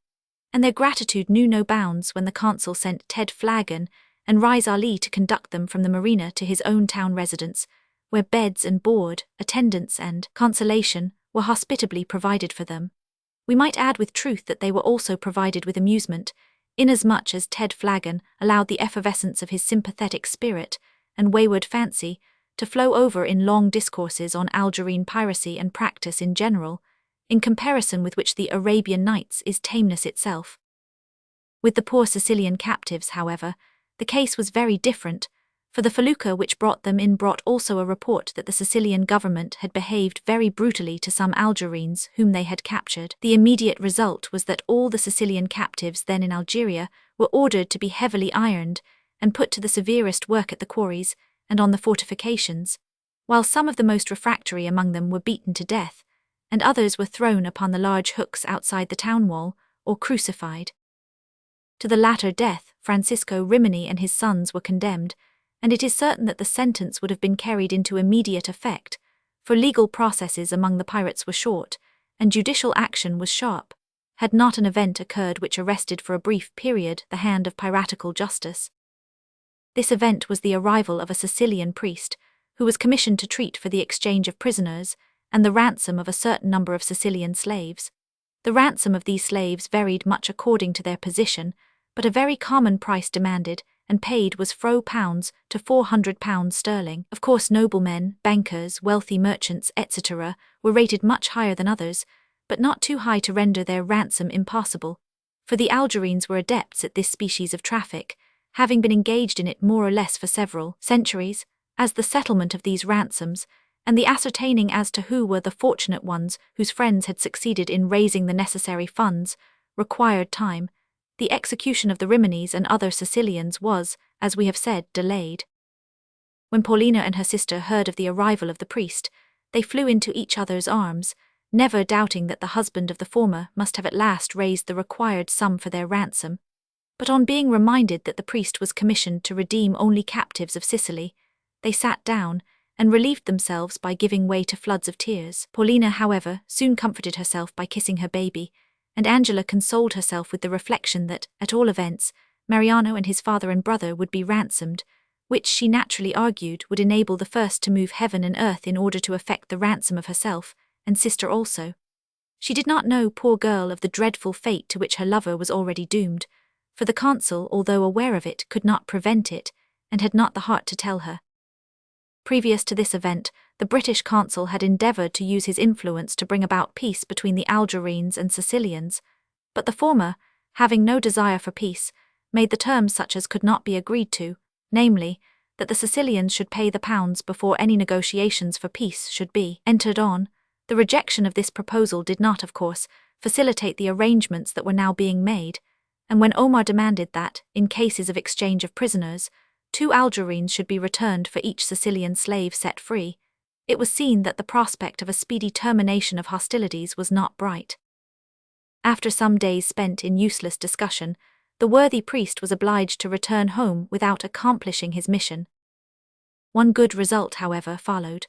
and their gratitude knew no bounds when the consul sent Ted Flagon and Riz Ali to conduct them from the marina to his own town residence, where beds and board, attendance and consolation were hospitably provided for them. We might add with truth that they were also provided with amusement, inasmuch as Ted Flagon allowed the effervescence of his sympathetic spirit and wayward fancy to flow over in long discourses on Algerine piracy and practice in general, in comparison with which the Arabian Nights is tameness itself. With the poor Sicilian captives, however, the case was very different, for the felucca which brought them in brought also a report that the Sicilian government had behaved very brutally to some Algerines whom they had captured. The immediate result was that all the Sicilian captives then in Algeria were ordered to be heavily ironed and put to the severest work at the quarries and on the fortifications, while some of the most refractory among them were beaten to death, and others were thrown upon the large hooks outside the town wall, or crucified. To the latter death, Francisco Rimini and his sons were condemned, and it is certain that the sentence would have been carried into immediate effect, for legal processes among the pirates were short, and judicial action was sharp, had not an event occurred which arrested for a brief period the hand of piratical justice. This event was the arrival of a Sicilian priest, who was commissioned to treat for the exchange of prisoners and the ransom of a certain number of Sicilian slaves. The ransom of these slaves varied much according to their position, but a very common price demanded and paid was £4 to £400 sterling. Of course noblemen, bankers, wealthy merchants, etc. were rated much higher than others, but not too high to render their ransom impossible, for the Algerines were adepts at this species of traffic, having been engaged in it more or less for several centuries, as the settlement of these ransoms, and the ascertaining as to who were the fortunate ones whose friends had succeeded in raising the necessary funds, required time. The execution of the Riminis and other Sicilians was, as we have said, delayed. When Paulina and her sister heard of the arrival of the priest, they flew into each other's arms, never doubting that the husband of the former must have at last raised the required sum for their ransom. But on being reminded that the priest was commissioned to redeem only captives of Sicily, they sat down and relieved themselves by giving way to floods of tears. Paulina, however, soon comforted herself by kissing her baby, and Angela consoled herself with the reflection that, at all events, Mariano and his father and brother would be ransomed, which she naturally argued would enable the first to move heaven and earth in order to effect the ransom of herself, and sister also. She did not know, poor girl, of the dreadful fate to which her lover was already doomed, for the consul, although aware of it, could not prevent it, and had not the heart to tell her. Previous to this event, the British consul had endeavoured to use his influence to bring about peace between the Algerines and Sicilians, but the former, having no desire for peace, made the terms such as could not be agreed to, namely, that the Sicilians should pay the pounds before any negotiations for peace should be entered on. The rejection of this proposal did not, of course, facilitate the arrangements that were now being made, and when Omar demanded that, in cases of exchange of prisoners, 2 Algerines should be returned for each Sicilian slave set free, it was seen that the prospect of a speedy termination of hostilities was not bright. After some days spent in useless discussion, the worthy priest was obliged to return home without accomplishing his mission. One good result, however, followed.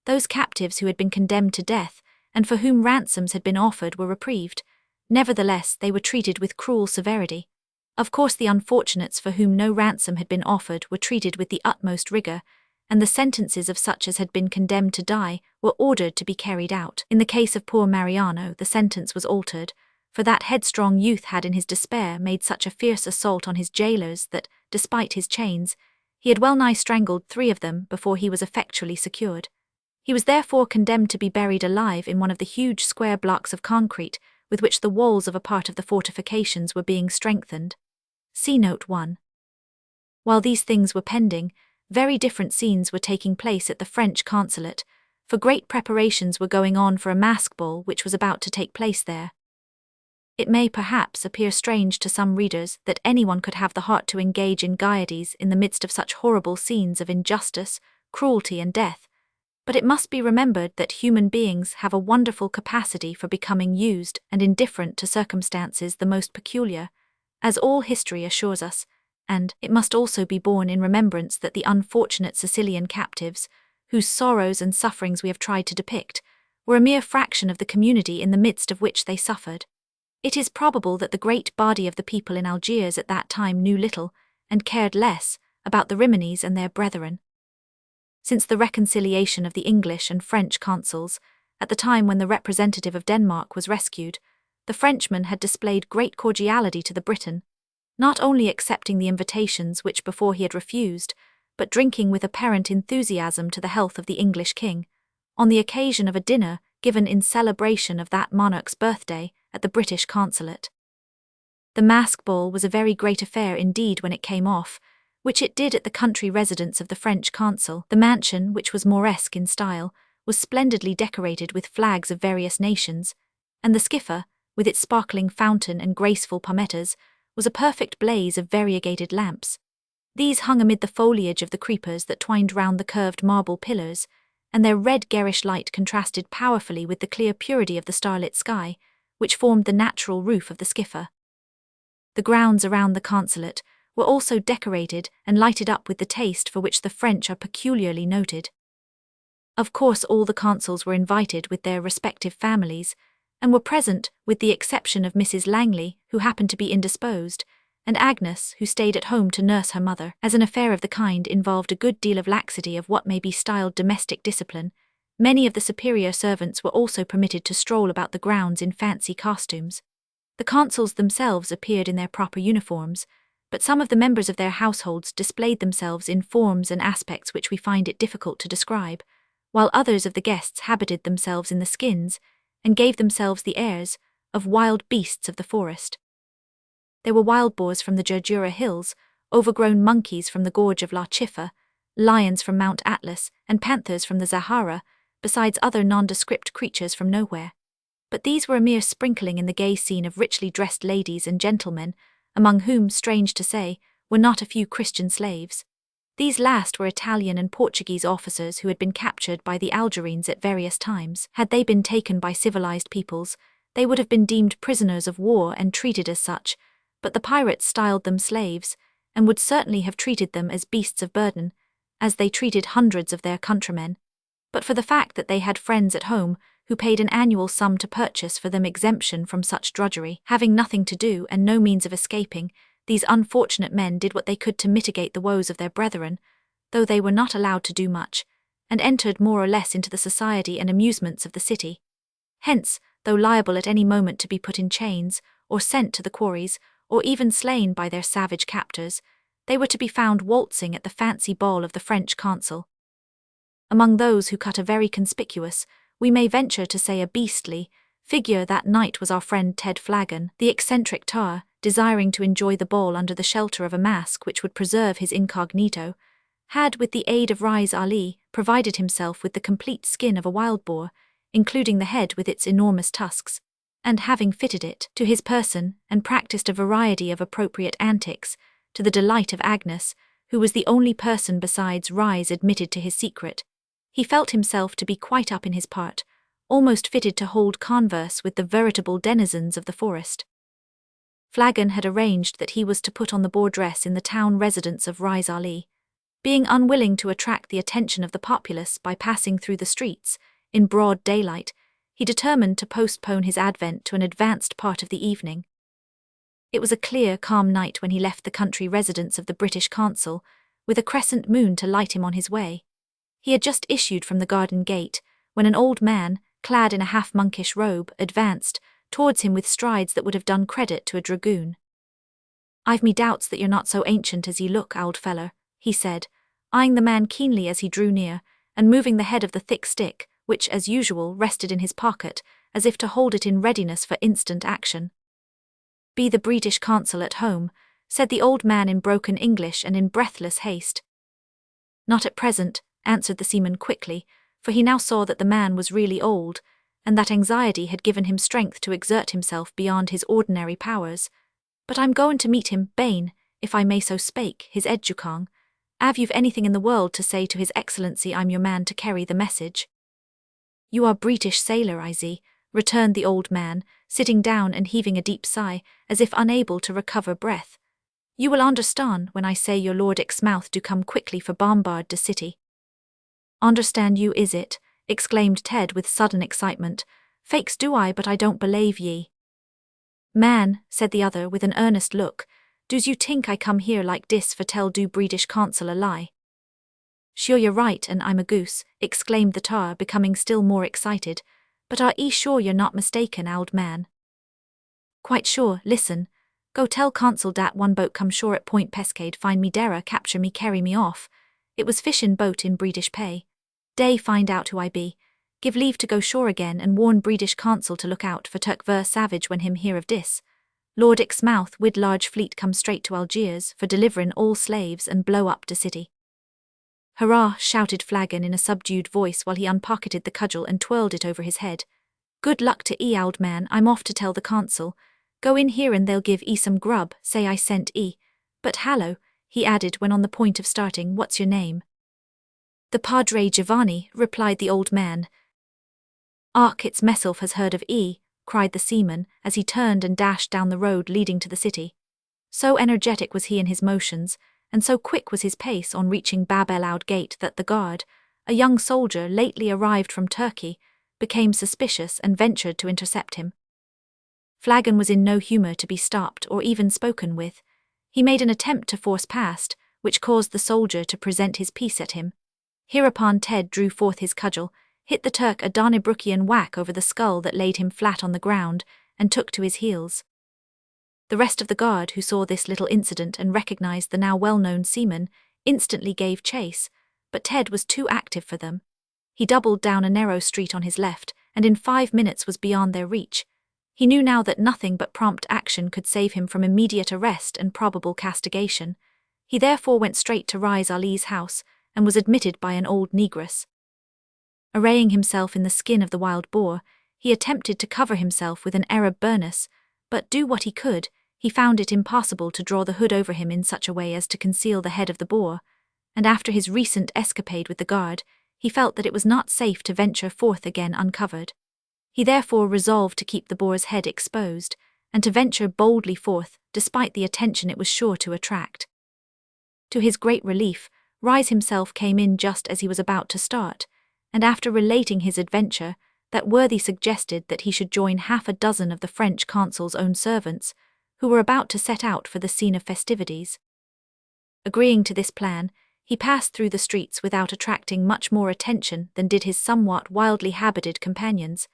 Those captives who had been condemned to death, and for whom ransoms had been offered, were reprieved. Nevertheless, they were treated with cruel severity. Of course, the unfortunates for whom no ransom had been offered were treated with the utmost rigour, and the sentences of such as had been condemned to die were ordered to be carried out. In the case of poor Mariano, the sentence was altered, for that headstrong youth had in his despair made such a fierce assault on his jailers that, despite his chains, he had well nigh strangled 3 of them before he was effectually secured. He was therefore condemned to be buried alive in one of the huge square blocks of concrete with which the walls of a part of the fortifications were being strengthened. See Note 1. While these things were pending, very different scenes were taking place at the French consulate, for great preparations were going on for a mask ball which was about to take place there. It may perhaps appear strange to some readers that anyone could have the heart to engage in gaieties in the midst of such horrible scenes of injustice, cruelty, and death, but it must be remembered that human beings have a wonderful capacity for becoming used and indifferent to circumstances the most peculiar, as all history assures us, and it must also be borne in remembrance that the unfortunate Sicilian captives, whose sorrows and sufferings we have tried to depict, were a mere fraction of the community in the midst of which they suffered. It is probable that the great body of the people in Algiers at that time knew little, and cared less, about the Rimini's and their brethren. Since the reconciliation of the English and French consuls, at the time when the representative of Denmark was rescued, the Frenchman had displayed great cordiality to the Briton, not only accepting the invitations which before he had refused, but drinking with apparent enthusiasm to the health of the English king, on the occasion of a dinner given in celebration of that monarch's birthday at the British consulate. The mask ball was a very great affair indeed when it came off, which it did at the country residence of the French consul. The mansion, which was Moresque in style, was splendidly decorated with flags of various nations, and the skipper, with its sparkling fountain and graceful palmettas, was a perfect blaze of variegated lamps. These hung amid the foliage of the creepers that twined round the curved marble pillars, and their red garish light contrasted powerfully with the clear purity of the starlit sky, which formed the natural roof of the skipper. The grounds around the consulate were also decorated and lighted up with the taste for which the French are peculiarly noted. Of course, all the consuls were invited with their respective families, and were present with the exception of Mrs. Langley, who happened to be indisposed, and Agnes, who stayed at home to nurse her mother. As an affair of the kind involved a good deal of laxity of what may be styled domestic discipline, many of the superior servants were also permitted to stroll about the grounds in fancy costumes. The consuls themselves appeared in their proper uniforms, but some of the members of their households displayed themselves in forms and aspects which we find it difficult to describe, while others of the guests habited themselves in the skins, and gave themselves the airs of wild beasts of the forest. There were wild boars from the Jerdura hills, overgrown monkeys from the gorge of La Chifa, lions from Mount Atlas, and panthers from the Sahara, besides other nondescript creatures from nowhere. But these were a mere sprinkling in the gay scene of richly dressed ladies and gentlemen, among whom, strange to say, were not a few Christian slaves. These last were Italian and Portuguese officers who had been captured by the Algerines at various times. Had they been taken by civilized peoples, they would have been deemed prisoners of war and treated as such, but the pirates styled them slaves, and would certainly have treated them as beasts of burden, as they treated hundreds of their countrymen, but for the fact that they had friends at home who paid an annual sum to purchase for them exemption from such drudgery. Having nothing to do and no means of escaping, these unfortunate men did what they could to mitigate the woes of their brethren, though they were not allowed to do much, and entered more or less into the society and amusements of the city. Hence, though liable at any moment to be put in chains, or sent to the quarries, or even slain by their savage captors, they were to be found waltzing at the fancy ball of the French consul. Among those who cut a very conspicuous, we may venture to say a beastly, figure that night was our friend Ted Flagon, the eccentric tar, desiring to enjoy the ball under the shelter of a mask which would preserve his incognito, had, with the aid of Rais Ali, provided himself with the complete skin of a wild boar, including the head with its enormous tusks, and having fitted it to his person and practiced a variety of appropriate antics, to the delight of Agnes, who was the only person besides Rais admitted to his secret, he felt himself to be quite up in his part, almost fitted to hold converse with the veritable denizens of the forest. Flagon had arranged that he was to put on the boar dress in the town residence of Rais Ali. Being unwilling to attract the attention of the populace by passing through the streets, in broad daylight, he determined to postpone his advent to an advanced part of the evening. It was a clear, calm night when he left the country residence of the British consul, with a crescent moon to light him on his way. He had just issued from the garden gate, when an old man, clad in a half-monkish robe, advanced towards him with strides that would have done credit to a dragoon. "I've me doubts that you're not so ancient as ye look, old feller," he said, eyeing the man keenly as he drew near, and moving the head of the thick stick, which, as usual, rested in his pocket, as if to hold it in readiness for instant action. "Be the British consul at home?" said the old man in broken English and in breathless haste. "Not at present," answered the seaman quickly, for he now saw that the man was really old, and that anxiety had given him strength to exert himself beyond his ordinary powers. "But I'm goin' to meet him, bane, if I may so spake, his edjucong. Av you've anything in the world to say to his excellency, I'm your man to carry the message." "You are British sailor, I see," returned the old man, sitting down and heaving a deep sigh, as if unable to recover breath. "You will understand when I say your Lord Exmouth do come quickly for bombard the city." "Understand you, is it?" exclaimed Ted with sudden excitement. "Fakes do I, but I don't believe ye." "Man," said the other with an earnest look, "does you tink I come here like dis for tell do British consul a lie?" "Sure you're right, and I'm a goose," exclaimed the tar, becoming still more excited. "But are ye sure you're not mistaken, old man?" "Quite sure. Listen. Go tell consul dat one boat come shore at Point Pescade, find me dera, capture me, carry me off. It was fishin' boat in British pay. Dey find out who I be. Give leave to go shore again and warn British consul to look out for Turk ver savage when him hear of dis. Lord Exmouth wid large fleet come straight to Algiers for deliverin' all slaves and blow up de city." "Hurrah!" shouted Flagon in a subdued voice while he unpocketed the cudgel and twirled it over his head. "Good luck to e, old man, I'm off to tell the consul. Go in here and they'll give e some grub, say I sent e. But hallo," he added when on the point of starting, "what's your name?" "The Padre Giovanni," replied the old man. "Ark, it's meself has heard of e," cried the seaman, as he turned and dashed down the road leading to the city. So energetic was he in his motions, and so quick was his pace on reaching Bab el Oued Gate that the guard, a young soldier lately arrived from Turkey, became suspicious and ventured to intercept him. Flagon was in no humour to be stopped or even spoken with. He made an attempt to force past, which caused the soldier to present his piece at him. Hereupon Ted drew forth his cudgel, hit the Turk a Donnebrookian whack over the skull that laid him flat on the ground, and took to his heels. The rest of the guard, who saw this little incident and recognized the now well-known seaman, instantly gave chase, but Ted was too active for them. He doubled down a narrow street on his left, and in 5 minutes was beyond their reach. He knew now that nothing but prompt action could save him from immediate arrest and probable castigation. He therefore went straight to Rais Ali's house, and was admitted by an old negress. Arraying himself in the skin of the wild boar, he attempted to cover himself with an Arab burnous, but do what he could, he found it impossible to draw the hood over him in such a way as to conceal the head of the boar, and after his recent escapade with the guard, he felt that it was not safe to venture forth again uncovered. He therefore resolved to keep the boar's head exposed, and to venture boldly forth, despite the attention it was sure to attract. To his great relief, Rais himself came in just as he was about to start, and after relating his adventure, that worthy suggested that he should join half a dozen of the French consul's own servants, who were about to set out for the scene of festivities. Agreeing to this plan, he passed through the streets without attracting much more attention than did his somewhat wildly habited companions,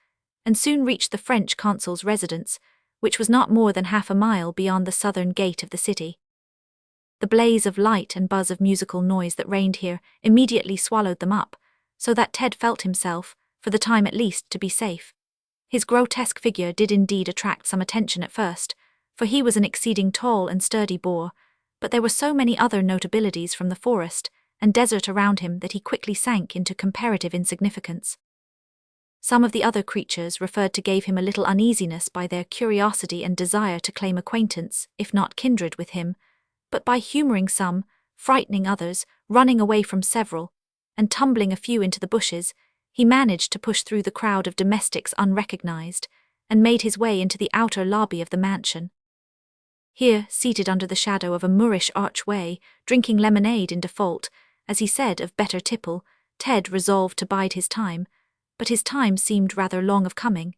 and soon reached the French consul's residence, which was not more than half a mile beyond the southern gate of the city. The blaze of light and buzz of musical noise that reigned here immediately swallowed them up, so that Ted felt himself, for the time at least, to be safe. His grotesque figure did indeed attract some attention at first, for he was an exceeding tall and sturdy boar, but there were so many other notabilities from the forest and desert around him that he quickly sank into comparative insignificance. Some of the other creatures referred to gave him a little uneasiness by their curiosity and desire to claim acquaintance, if not kindred, with him, but by humouring some, frightening others, running away from several, and tumbling a few into the bushes, he managed to push through the crowd of domestics unrecognised, and made his way into the outer lobby of the mansion. Here, seated under the shadow of a Moorish archway, drinking lemonade in default, as he said of better tipple, Ted resolved to bide his time, but his time seemed rather long of coming.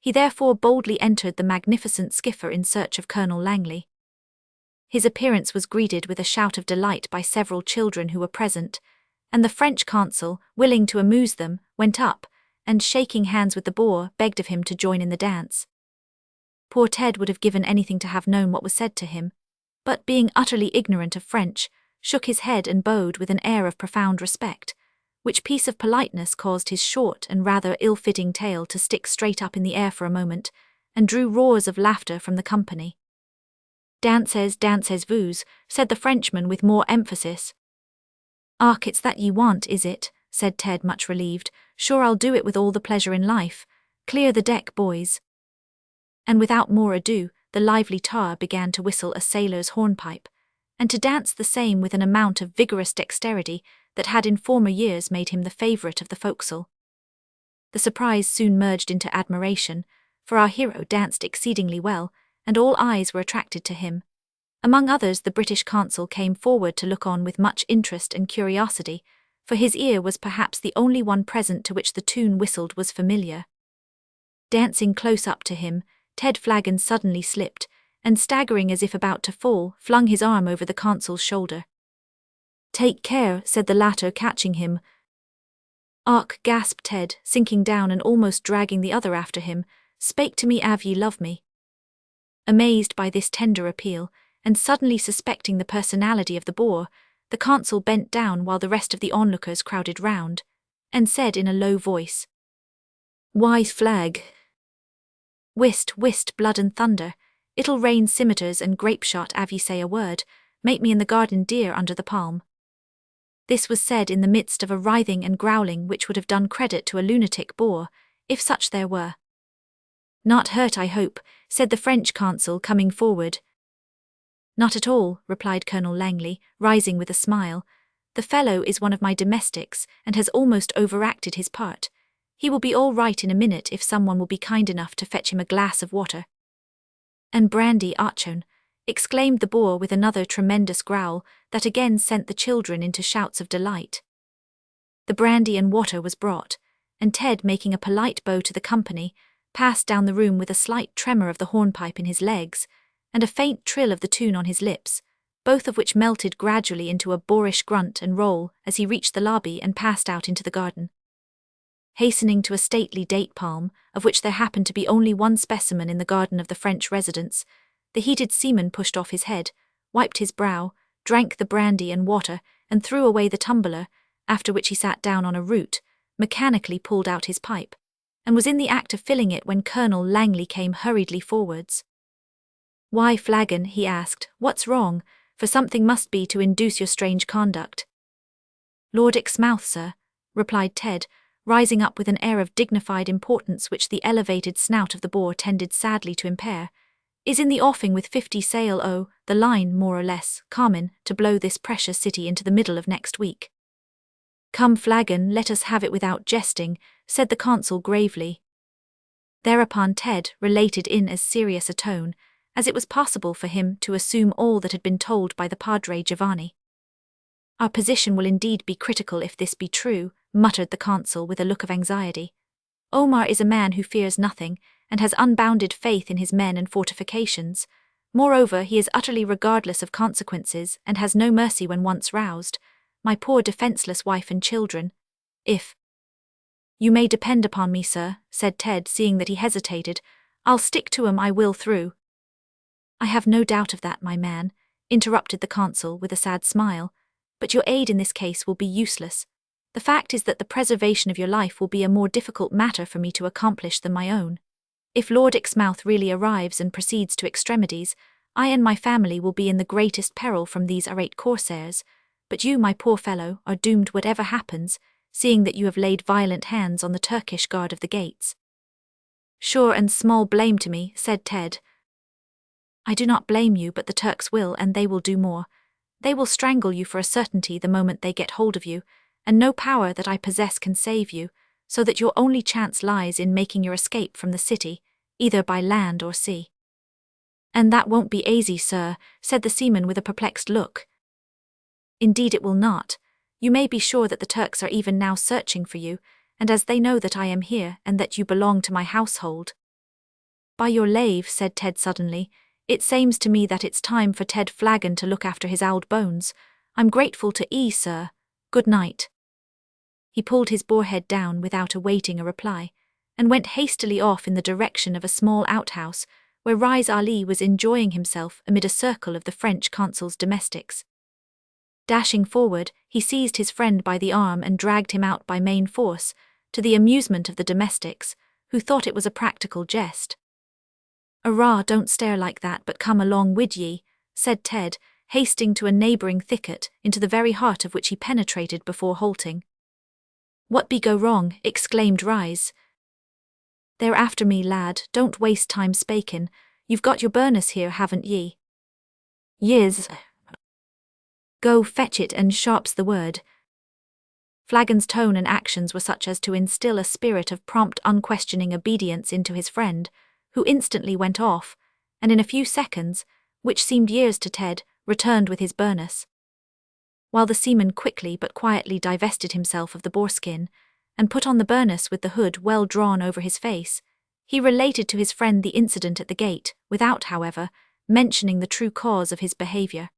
He therefore boldly entered the magnificent skipper in search of Colonel Langley. His appearance was greeted with a shout of delight by several children who were present, and the French consul, willing to amuse them, went up, and shaking hands with the boar, begged of him to join in the dance. Poor Ted would have given anything to have known what was said to him, but being utterly ignorant of French, shook his head and bowed with an air of profound respect, which piece of politeness caused his short and rather ill-fitting tail to stick straight up in the air for a moment, and drew roars of laughter from the company. Dancez-vous, said the Frenchman with more emphasis. "Ark, it's that ye want, is it?" said Ted, much relieved. "Sure, I'll do it with all the pleasure in life. Clear the deck, boys." And without more ado, the lively tar began to whistle a sailor's hornpipe, and to dance the same with an amount of vigorous dexterity that had in former years made him the favourite of the forecastle. The surprise soon merged into admiration, for our hero danced exceedingly well, and all eyes were attracted to him. Among others, the British consul came forward to look on with much interest and curiosity, for his ear was perhaps the only one present to which the tune whistled was familiar. Dancing close up to him, Ted Flagon suddenly slipped, and staggering as if about to fall, flung his arm over the consul's shoulder. "Take care," said the latter, catching him. "Ark," gasped Ted, sinking down and almost dragging the other after him. "Spake to me av ye love me." Amazed by this tender appeal, and suddenly suspecting the personality of the boar, the consul bent down while the rest of the onlookers crowded round, and said in a low voice, "Why flag? Whist, whist, blood and thunder, it'll rain scimitars and grape-shot av ye say a word, make me in the garden deer under the palm." This was said in the midst of a writhing and growling which would have done credit to a lunatic boar, if such there were. "Not hurt, I hope," said the French consul, coming forward. "Not at all," replied Colonel Langley, rising with a smile. "The fellow is one of my domestics, and has almost overacted his part. He will be all right in a minute if someone will be kind enough to fetch him a glass of water." "And brandy, Archon," exclaimed the boar with another tremendous growl that again sent the children into shouts of delight. The brandy and water was brought, and Ted, making a polite bow to the company, passed down the room with a slight tremor of the hornpipe in his legs, and a faint trill of the tune on his lips, both of which melted gradually into a boorish grunt and roll as he reached the lobby and passed out into the garden. Hastening to a stately date palm, of which there happened to be only one specimen in the garden of the French residence, the heated seaman pushed off his head, wiped his brow, drank the brandy and water, and threw away the tumbler, after which he sat down on a root, mechanically pulled out his pipe, and was in the act of filling it when Colonel Langley came hurriedly forwards. "Why, Flagon," he asked, "what's wrong? For something must be to induce your strange conduct." "Lord Exmouth, sir," replied Ted, rising up with an air of dignified importance which the elevated snout of the boar tended sadly to impair, "is in the offing with 50 sail the line, more or less, Carmen, to blow this precious city into the middle of next week." "Come, Flagon, let us have it without jesting," said the consul gravely. Thereupon Ted related in as serious a tone as it was possible for him to assume all that had been told by the Padre Giovanni. "Our position will indeed be critical if this be true," muttered the consul with a look of anxiety. Omar is a man who fears nothing, and has unbounded faith in his men and fortifications. Moreover, he is utterly regardless of consequences, and has no mercy when once roused. My poor defenseless wife and children. If you may depend upon me, sir, said Ted, seeing that he hesitated, I'll stick to 'em, I will through. I have no doubt of that, my man, interrupted the consul with a sad smile, but your aid in this case will be useless. The fact is that the preservation of your life will be a more difficult matter for me to accomplish than my own. If Lord Exmouth really arrives and proceeds to extremities, I and my family will be in the greatest peril from these irate corsairs, but you, my poor fellow, are doomed whatever happens, seeing that you have laid violent hands on the Turkish guard of the gates. Sure and small blame to me, said Ted. I do not blame you, but the Turks will, and they will do more. They will strangle you for a certainty the moment they get hold of you, and no power that I possess can save you, so that your only chance lies in making your escape from the city, either by land or sea. And that won't be easy, sir, said the seaman with a perplexed look. Indeed it will not. You may be sure that the Turks are even now searching for you, and as they know that I am here and that you belong to my household. By your lave, said Ted suddenly, it seems to me that it's time for Ted Flagon to look after his old bones. I'm grateful to 'ee, sir. Good night. He pulled his boarhead down without awaiting a reply, and went hastily off in the direction of a small outhouse, where Rais Ali was enjoying himself amid a circle of the French consul's domestics. Dashing forward, he seized his friend by the arm and dragged him out by main force, to the amusement of the domestics, who thought it was a practical jest. "Arrah, don't stare like that, but come along wid ye," said Ted, hasting to a neighbouring thicket, into the very heart of which he penetrated before halting. "What be go wrong?" exclaimed Rais. "They're after me, lad, don't waste time spakin'. You've got your burnous here, haven't ye?" "Yis." "Go fetch it, and sharp's the word." Flagon's tone and actions were such as to instill a spirit of prompt, unquestioning obedience into his friend, who instantly went off, and in a few seconds, which seemed years to Ted, returned with his burnous. While the seaman quickly but quietly divested himself of the boarskin, and put on the burnous with the hood well drawn over his face, he related to his friend the incident at the gate, without, however, mentioning the true cause of his behaviour.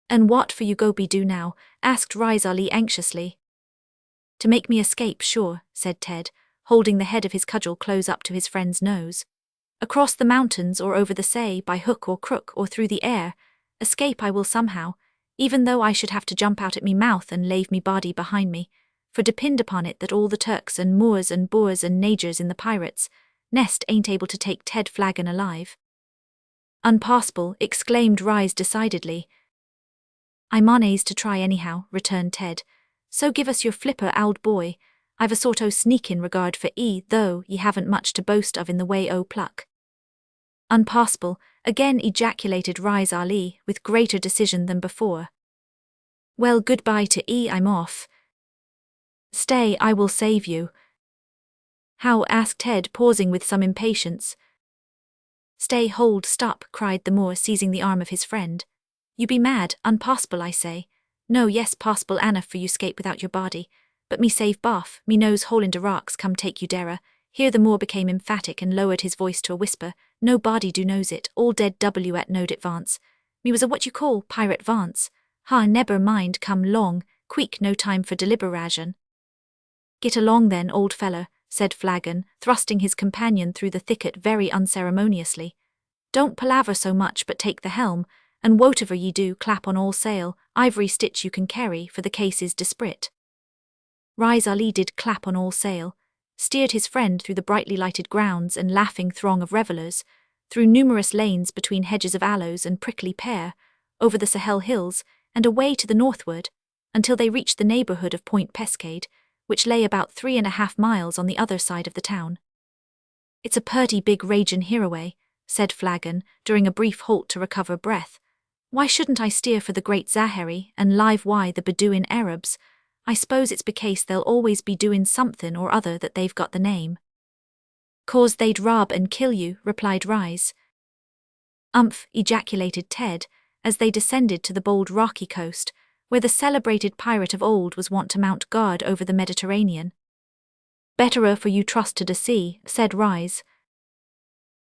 "And what for you go be do now?" asked Rais Ali anxiously. "To make me escape, sure," said Ted, holding the head of his cudgel close up to his friend's nose. "Across the mountains or over the sea, by hook or crook or through the air, escape I will somehow, even though I should have to jump out at me mouth and lave me body behind me, for depend upon it that all the Turks and Moors and Boers and Nagers in the pirates' nest ain't able to take Ted Flagon alive." "Unpossible," exclaimed Rais decidedly. "I'm on a's to try anyhow," returned Ted. "So give us your flipper, old boy. I've a sort o' sneakin' regard for 'ee, though ye haven't much to boast of in the way o' pluck." "Unpossible," again ejaculated Rais Ali, with greater decision than before. "Well, goodbye to 'ee, I'm off." "Stay, I will save you." "How?" asked Ted, pausing with some impatience. "Stay, hold, stop," cried the Moor, seizing the arm of his friend. "You be mad, unpossible, I say. No, yes, possible enough for you scape without your body, but me save boff, me nose hole in de rocks come take you dera." Here the Moor became emphatic and lowered his voice to a whisper. "No body do knows it, all dead w at node advance. Me was a what you call pirate vance. Ha, neber mind, come long, queek, no time for deliberation." "Get along then, old feller," said Flagon, thrusting his companion through the thicket very unceremoniously. "Don't palaver so much, but take the helm, and whatever ye do, clap on all sail, ivory stitch you can carry, for the case is desperate." Rais Ali did clap on all sail, steered his friend through the brightly lighted grounds and laughing throng of revellers, through numerous lanes between hedges of aloes and prickly pear, over the Sahel hills, and away to the northward, until they reached the neighbourhood of Point Pescade, which lay about 3.5 miles on the other side of the town. "It's a purty big ragin' hereaway," said Flagon, during a brief halt to recover breath. "Why shouldn't I steer for the Great Zahari and live why the Bedouin Arabs? I suppose it's becase they'll always be doin' somethin' or other that they've got the name." "'Cause they'd rob and kill you," replied Rais. "Umph," ejaculated Ted, as they descended to the bold rocky coast, where the celebrated pirate of old was wont to mount guard over the Mediterranean. Betterer for you trusted to sea, said Rise.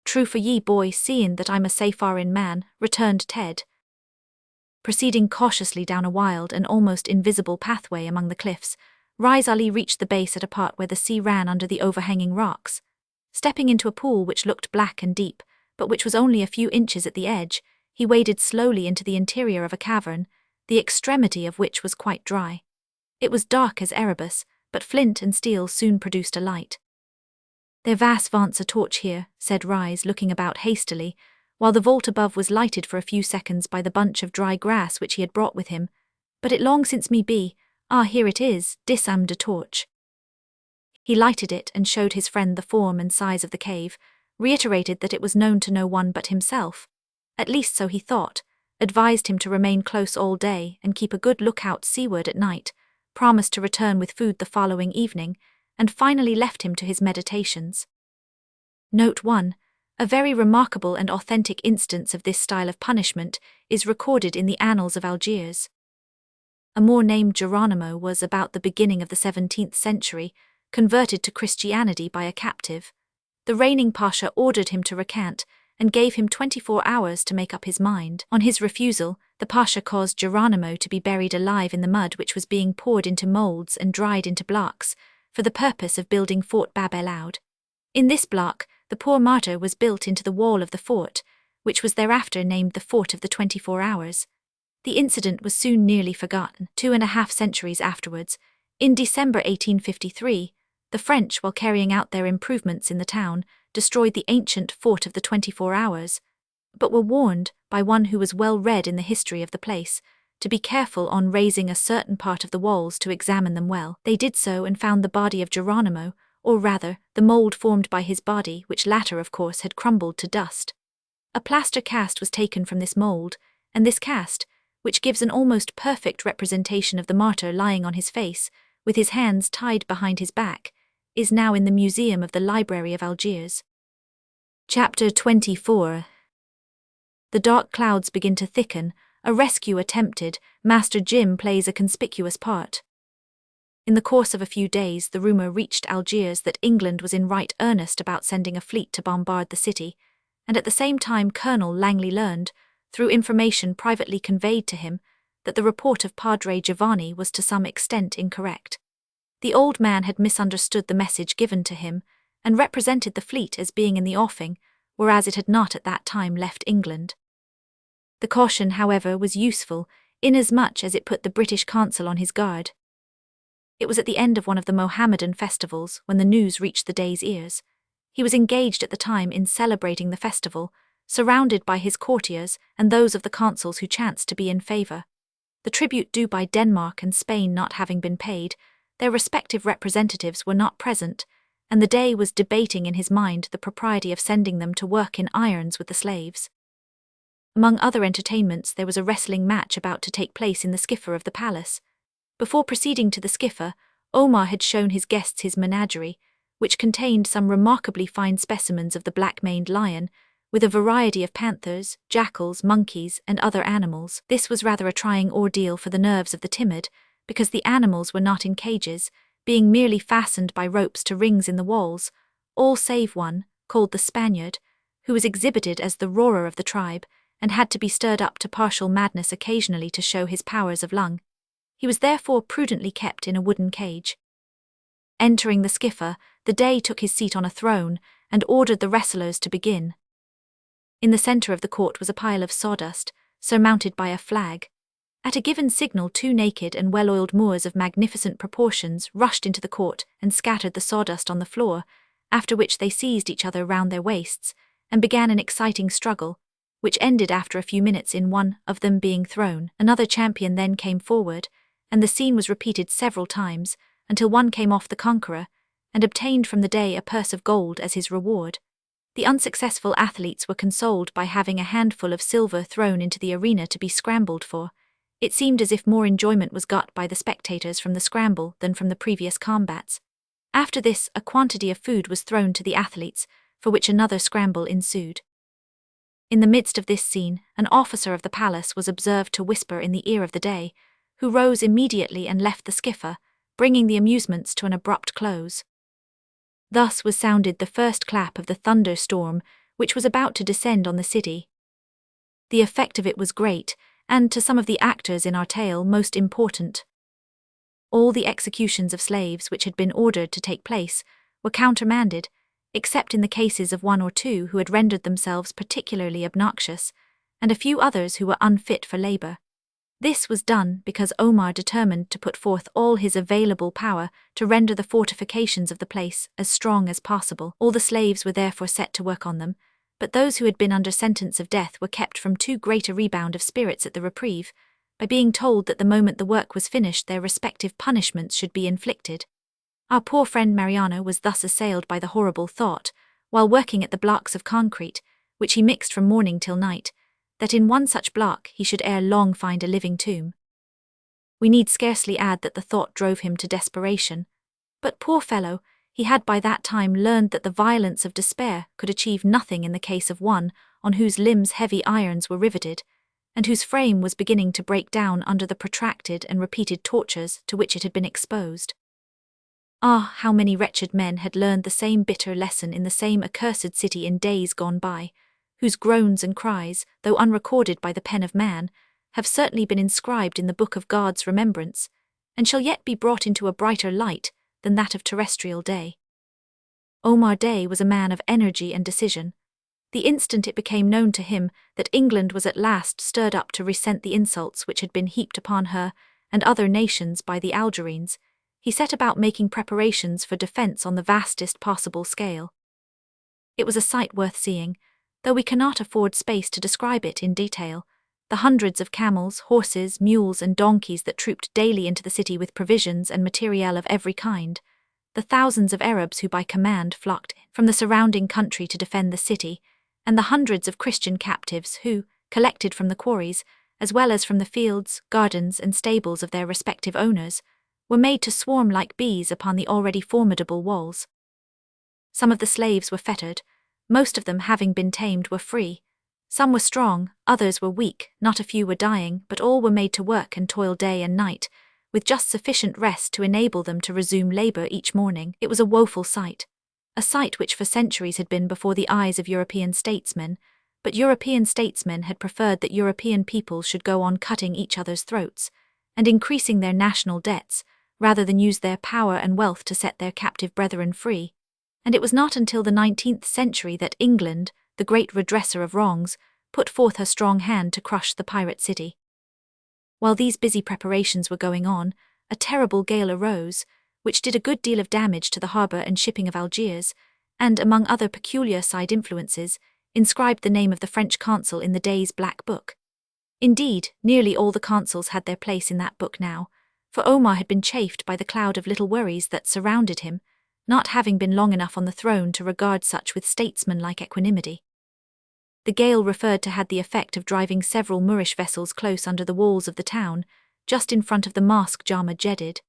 True for ye, boy, seeing that I'm a seafaring man, returned Ted. Proceeding cautiously down a wild and almost invisible pathway among the cliffs, Rise Ali reached the base at a part where the sea ran under the overhanging rocks. Stepping into a pool which looked black and deep, but which was only a few inches at the edge, he waded slowly into the interior of a cavern, the extremity of which was quite dry. It was dark as Erebus, but flint and steel soon produced a light. There vast vants a torch here, said Rise, looking about hastily, while the vault above was lighted for a few seconds by the bunch of dry grass which he had brought with him. But it long since me be, here it is, disam de torch. He lighted it and showed his friend the form and size of the cave, reiterated that it was known to no one but himself. At least so he thought, advised him to remain close all day and keep a good lookout seaward at night, promised to return with food the following evening, and finally left him to his meditations. Note 1. A very remarkable and authentic instance of this style of punishment is recorded in the annals of Algiers. A Moor named Geronimo was, about the beginning of the 17th century, converted to Christianity by a captive. The reigning pasha ordered him to recant, and gave him 24 hours to make up his mind. On his refusal, the pasha caused Geronimo to be buried alive in the mud which was being poured into molds and dried into blocks, for the purpose of building Fort Bab el Oued. In this block, the poor martyr was built into the wall of the fort, which was thereafter named the Fort of the 24 Hours. The incident was soon nearly forgotten. 2.5 centuries afterwards, in December 1853, the French, while carrying out their improvements in the town, destroyed the ancient Fort of the 24 Hours, but were warned, by one who was well read in the history of the place, to be careful on raising a certain part of the walls to examine them well. They did so and found the body of Geronimo, or rather, the mould formed by his body, which latter, of course, had crumbled to dust. A plaster cast was taken from this mould, and this cast, which gives an almost perfect representation of the martyr lying on his face, with his hands tied behind his back, is now in the Museum of the Library of Algiers. Chapter 24. The dark clouds begin to thicken, a rescue attempted, Master Jim plays a conspicuous part. In the course of a few days, the rumour reached Algiers that England was in right earnest about sending a fleet to bombard the city, and at the same time Colonel Langley learned, through information privately conveyed to him, that the report of Padre Giovanni was to some extent incorrect. The old man had misunderstood the message given to him, and represented the fleet as being in the offing, whereas it had not at that time left England. The caution, however, was useful, inasmuch as it put the British consul on his guard. It was at the end of one of the Mohammedan festivals when the news reached the Dey's ears. He was engaged at the time in celebrating the festival, surrounded by his courtiers and those of the consuls who chanced to be in favour. The tribute due by Denmark and Spain not having been paid, their respective representatives were not present, and the Dey was debating in his mind the propriety of sending them to work in irons with the slaves. Among other entertainments, there was a wrestling match about to take place in the skiffer of the palace. Before proceeding to the skiffer, Omar had shown his guests his menagerie, which contained some remarkably fine specimens of the black-maned lion, with a variety of panthers, jackals, monkeys, and other animals. This was rather a trying ordeal for the nerves of the timid, because the animals were not in cages, being merely fastened by ropes to rings in the walls, all save one, called the Spaniard, who was exhibited as the roarer of the tribe, and had to be stirred up to partial madness occasionally to show his powers of lung. He was therefore prudently kept in a wooden cage. Entering the skiffer, the Dey took his seat on a throne, and ordered the wrestlers to begin. In the centre of the court was a pile of sawdust, surmounted by a flag. At a given signal, 2 naked and well-oiled Moors of magnificent proportions rushed into the court and scattered the sawdust on the floor, after which they seized each other round their waists, and began an exciting struggle, which ended after a few minutes in one of them being thrown. Another champion then came forward, and the scene was repeated several times, until one came off the conqueror, and obtained from the Dey a purse of gold as his reward. The unsuccessful athletes were consoled by having a handful of silver thrown into the arena to be scrambled for. It seemed as if more enjoyment was got by the spectators from the scramble than from the previous combats. After this, a quantity of food was thrown to the athletes, for which another scramble ensued. In the midst of this scene, an officer of the palace was observed to whisper in the ear of the Dey, who rose immediately and left the skiffer, bringing the amusements to an abrupt close. Thus was sounded the first clap of the thunderstorm which was about to descend on the city. The effect of it was great, and to some of the actors in our tale most important. All the executions of slaves which had been ordered to take place were countermanded, except in the cases of one or two who had rendered themselves particularly obnoxious, and a few others who were unfit for labor. This was done because Omar determined to put forth all his available power to render the fortifications of the place as strong as possible. All the slaves were therefore set to work on them, but those who had been under sentence of death were kept from too great a rebound of spirits at the reprieve, by being told that the moment the work was finished their respective punishments should be inflicted. Our poor friend Mariano was thus assailed by the horrible thought, while working at the blocks of concrete, which he mixed from morning till night, that in one such block he should ere long find a living tomb. We need scarcely add that the thought drove him to desperation, but poor fellow, he had by that time learned that the violence of despair could achieve nothing in the case of one on whose limbs heavy irons were riveted, and whose frame was beginning to break down under the protracted and repeated tortures to which it had been exposed. Ah, how many wretched men had learned the same bitter lesson in the same accursed city in days gone by, whose groans and cries, though unrecorded by the pen of man, have certainly been inscribed in the book of God's remembrance, and shall yet be brought into a brighter light than that of terrestrial day. Omar Day was a man of energy and decision. The instant it became known to him that England was at last stirred up to resent the insults which had been heaped upon her and other nations by the Algerines, he set about making preparations for defence on the vastest possible scale. It was a sight worth seeing, though we cannot afford space to describe it in detail. The hundreds of camels, horses, mules and donkeys that trooped daily into the city with provisions and materiel of every kind, the thousands of Arabs who by command flocked from the surrounding country to defend the city, and the hundreds of Christian captives who, collected from the quarries, as well as from the fields, gardens and stables of their respective owners, were made to swarm like bees upon the already formidable walls. Some of the slaves were fettered, most of them having been tamed were free. Some were strong, others were weak, not a few were dying, but all were made to work and toil day and night, with just sufficient rest to enable them to resume labor each morning. It was a woeful sight, a sight which for centuries had been before the eyes of European statesmen, but European statesmen had preferred that European peoples should go on cutting each other's throats, and increasing their national debts, rather than use their power and wealth to set their captive brethren free. And it was not until the 19th century that England, the great redresser of wrongs, put forth her strong hand to crush the pirate city. While these busy preparations were going on, a terrible gale arose, which did a good deal of damage to the harbour and shipping of Algiers, and, among other peculiar side influences, inscribed the name of the French consul in the day's black book. Indeed, nearly all the consuls had their place in that book now, for Omar had been chafed by the cloud of little worries that surrounded him, not having been long enough on the throne to regard such with statesmanlike equanimity. The gale referred to had the effect of driving several Moorish vessels close under the walls of the town, just in front of the mosque Jama Jedid.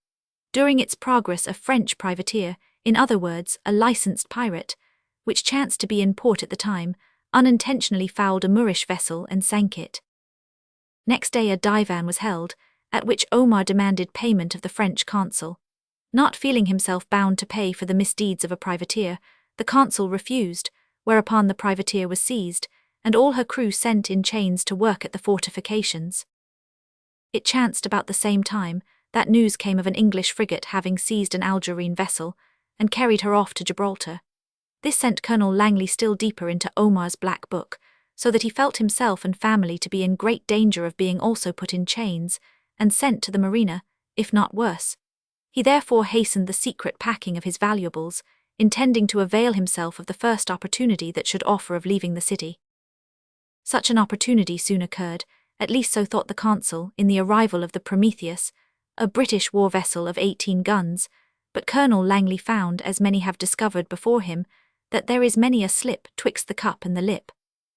During its progress a French privateer, in other words, a licensed pirate, which chanced to be in port at the time, unintentionally fouled a Moorish vessel and sank it. Next day a divan was held, at which Omar demanded payment of the French consul. Not feeling himself bound to pay for the misdeeds of a privateer, the consul refused, whereupon the privateer was seized, and all her crew sent in chains to work at the fortifications. It chanced about the same time that news came of an English frigate having seized an Algerine vessel, and carried her off to Gibraltar. This sent Colonel Langley still deeper into Omar's black book, so that he felt himself and family to be in great danger of being also put in chains, and sent to the marina, if not worse. He therefore hastened the secret packing of his valuables, intending to avail himself of the first opportunity that should offer of leaving the city. Such an opportunity soon occurred, at least so thought the consul, in the arrival of the Prometheus, a British war vessel of 18 guns, but Colonel Langley found, as many have discovered before him, that there is many a slip twixt the cup and the lip.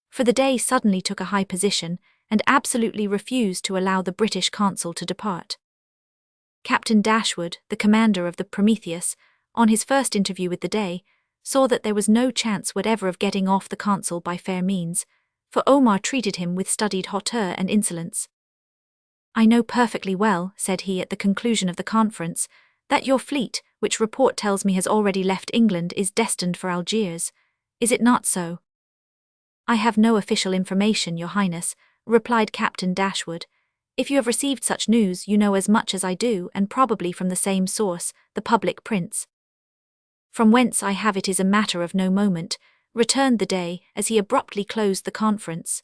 For the Dey suddenly took a high position, and absolutely refused to allow the British consul to depart. Captain Dashwood, the commander of the Prometheus, on his first interview with the Dey, saw that there was no chance whatever of getting off the consul by fair means, for Omar treated him with studied hauteur and insolence. "I know perfectly well," said he at the conclusion of the conference, "that your fleet, which report tells me has already left England, is destined for Algiers. Is it not so?" "I have no official information, Your Highness," replied Captain Dashwood. "If you have received such news, you know as much as I do, and probably from the same source, the public prince." "From whence I have it is a matter of no moment," returned the Dey, as he abruptly closed the conference.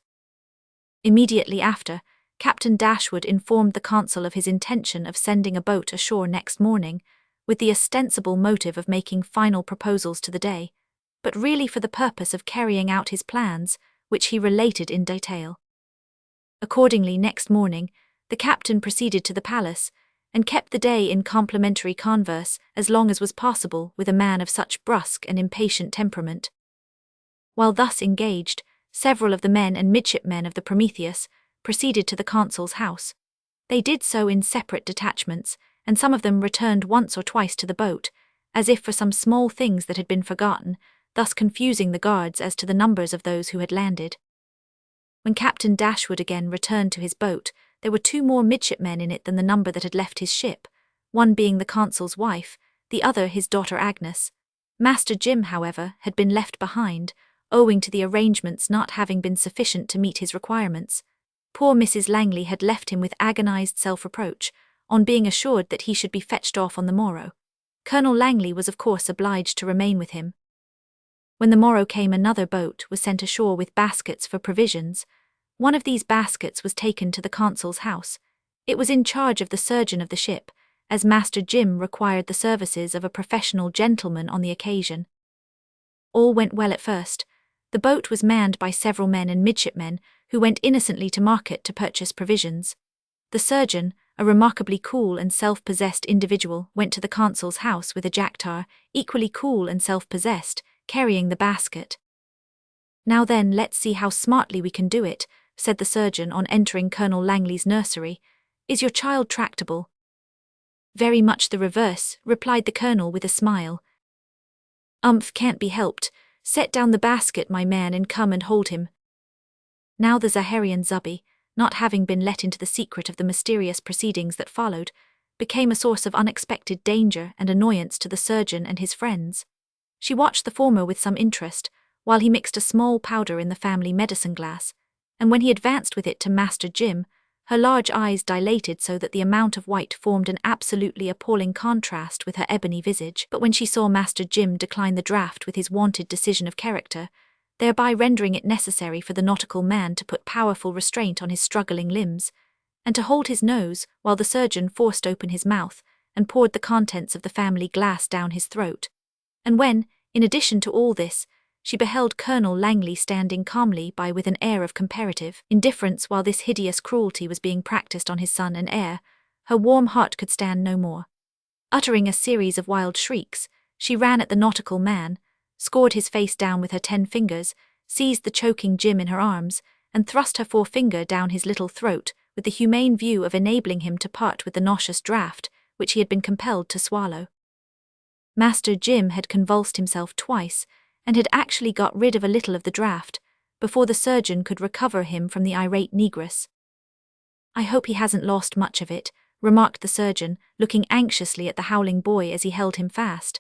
Immediately after, Captain Dashwood informed the consul of his intention of sending a boat ashore next morning, with the ostensible motive of making final proposals to the Dey, but really for the purpose of carrying out his plans, which he related in detail. Accordingly, next morning, the captain proceeded to the palace, and kept the Dey in complimentary converse as long as was possible with a man of such brusque and impatient temperament. While thus engaged, several of the men and midshipmen of the Prometheus proceeded to the consul's house. They did so in separate detachments, and some of them returned once or twice to the boat, as if for some small things that had been forgotten, thus confusing the guards as to the numbers of those who had landed. When Captain Dashwood again returned to his boat, there were 2 more midshipmen in it than the number that had left his ship, one being the consul's wife, the other his daughter Agnes. Master Jim, however, had been left behind, owing to the arrangements not having been sufficient to meet his requirements. Poor Mrs. Langley had left him with agonized self-reproach, on being assured that he should be fetched off on the morrow. Colonel Langley was of course obliged to remain with him. When the morrow came, another boat was sent ashore with baskets for provisions. One of these baskets was taken to the consul's house. It was in charge of the surgeon of the ship, as Master Jim required the services of a professional gentleman on the occasion. All went well at first. The boat was manned by several men and midshipmen who went innocently to market to purchase provisions. The surgeon, a remarkably cool and self-possessed individual, went to the consul's house with a jacktar, equally cool and self-possessed, carrying the basket. "Now then, let's see how smartly we can do it," said the surgeon on entering Colonel Langley's nursery. "Is your child tractable?" "Very much the reverse," replied the colonel with a smile. "Can't be helped. Set down the basket, my man, and come and hold him." Now the Zaharian Zubi, not having been let into the secret of the mysterious proceedings that followed, became a source of unexpected danger and annoyance to the surgeon and his friends. She watched the former with some interest, while he mixed a small powder in the family medicine glass, and when he advanced with it to Master Jim, her large eyes dilated so that the amount of white formed an absolutely appalling contrast with her ebony visage. But when she saw Master Jim decline the draught with his wonted decision of character, thereby rendering it necessary for the nautical man to put powerful restraint on his struggling limbs, and to hold his nose while the surgeon forced open his mouth and poured the contents of the family glass down his throat, and when, in addition to all this, she beheld Colonel Langley standing calmly by with an air of comparative indifference while this hideous cruelty was being practiced on his son and heir, her warm heart could stand no more. Uttering a series of wild shrieks, she ran at the nautical man, scored his face down with her 10 fingers, seized the choking Jim in her arms, and thrust her forefinger down his little throat with the humane view of enabling him to part with the nauseous draught which he had been compelled to swallow. Master Jim had convulsed himself twice, and had actually got rid of a little of the draught, before the surgeon could recover him from the irate negress. "I hope he hasn't lost much of it," remarked the surgeon, looking anxiously at the howling boy as he held him fast.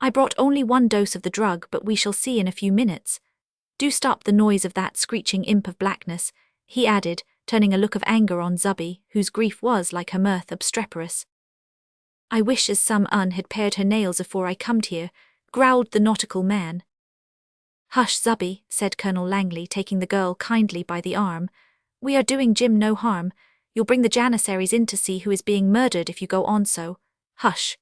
"I brought only 1 dose of the drug, but we shall see in a few minutes. Do stop the noise of that screeching imp of blackness," he added, turning a look of anger on Zubi, whose grief was, like her mirth, obstreperous. "I wish as some un had pared her nails afore I comed here," growled the nautical man. "Hush, Zubi," said Colonel Langley, taking the girl kindly by the arm. "We are doing Jim no harm. You'll bring the Janissaries in to see who is being murdered if you go on so. Hush."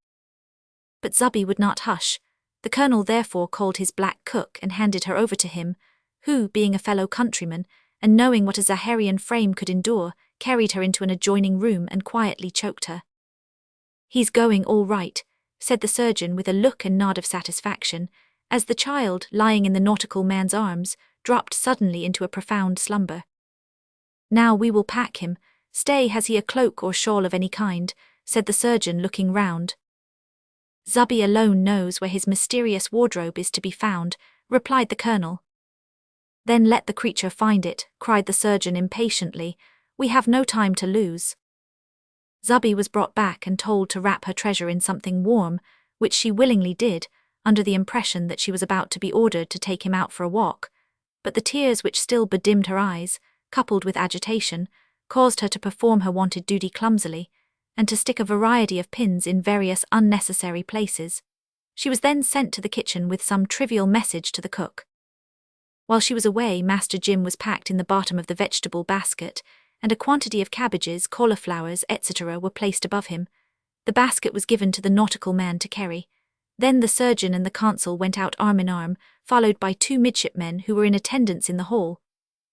But Zubi would not hush. The colonel therefore called his black cook and handed her over to him, who, being a fellow countryman, and knowing what a Zaharian frame could endure, carried her into an adjoining room and quietly choked her. "He's going all right," said the surgeon with a look and nod of satisfaction, as the child, lying in the nautical man's arms, dropped suddenly into a profound slumber. "Now we will pack him. Stay, has he a cloak or shawl of any kind?" said the surgeon, looking round. "Zubi alone knows where his mysterious wardrobe is to be found," replied the colonel. "Then let the creature find it," cried the surgeon impatiently. "We have no time to lose." Zubi was brought back and told to wrap her treasure in something warm, which she willingly did, under the impression that she was about to be ordered to take him out for a walk, but the tears which still bedimmed her eyes, coupled with agitation, caused her to perform her wonted duty clumsily, and to stick a variety of pins in various unnecessary places. She was then sent to the kitchen with some trivial message to the cook. While she was away, Master Jim was packed in the bottom of the vegetable basket, and a quantity of cabbages, cauliflowers, etc. were placed above him. The basket was given to the nautical man to carry. Then the surgeon and the consul went out arm in arm, followed by 2 midshipmen who were in attendance in the hall.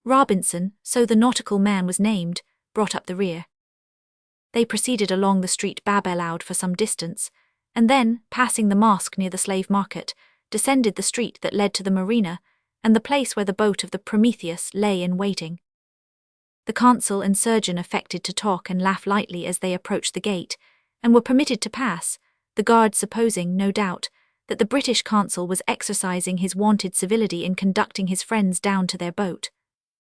Robinson, so the nautical man was named, brought up the rear. They proceeded along the street Babelloud for some distance, and then, passing the mosque near the slave market, descended the street that led to the marina, and the place where the boat of the Prometheus lay in waiting. The consul and surgeon affected to talk and laugh lightly as they approached the gate, and were permitted to pass, the guard supposing, no doubt, that the British consul was exercising his wonted civility in conducting his friends down to their boat.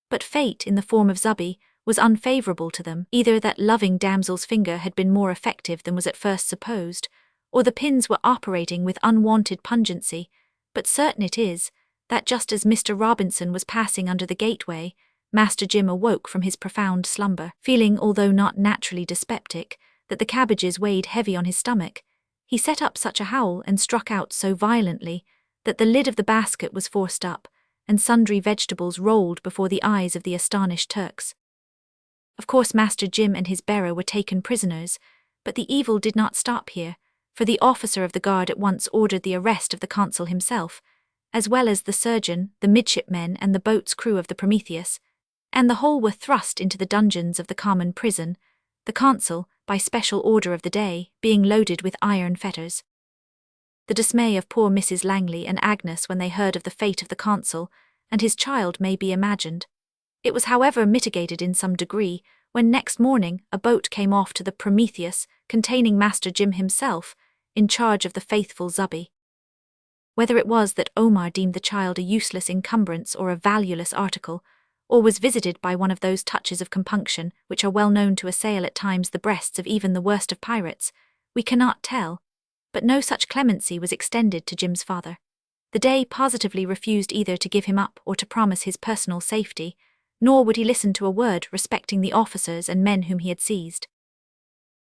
But fate, in the form of Zuby, was unfavourable to them. Either that loving damsel's finger had been more effective than was at first supposed, or the pins were operating with unwonted pungency, but certain it is that just as Mr. Robinson was passing under the gateway, Master Jim awoke from his profound slumber, feeling, although not naturally dyspeptic, that the cabbages weighed heavy on his stomach. He set up such a howl and struck out so violently that the lid of the basket was forced up, and sundry vegetables rolled before the eyes of the astonished Turks. Of course Master Jim and his bearer were taken prisoners, but the evil did not stop here, for the officer of the guard at once ordered the arrest of the consul himself, as well as the surgeon, the midshipmen, and the boat's crew of the Prometheus, and the whole were thrust into the dungeons of the common prison, the consul, by special order of the day, being loaded with iron fetters. The dismay of poor Mrs. Langley and Agnes when they heard of the fate of the consul and his child may be imagined. It was however mitigated in some degree when next morning a boat came off to the Prometheus containing Master Jim himself, in charge of the faithful Zuby. Whether it was that Omar deemed the child a useless encumbrance or a valueless article, or was visited by one of those touches of compunction which are well known to assail at times the breasts of even the worst of pirates, we cannot tell, but no such clemency was extended to Jim's father. The Dey positively refused either to give him up or to promise his personal safety, nor would he listen to a word respecting the officers and men whom he had seized.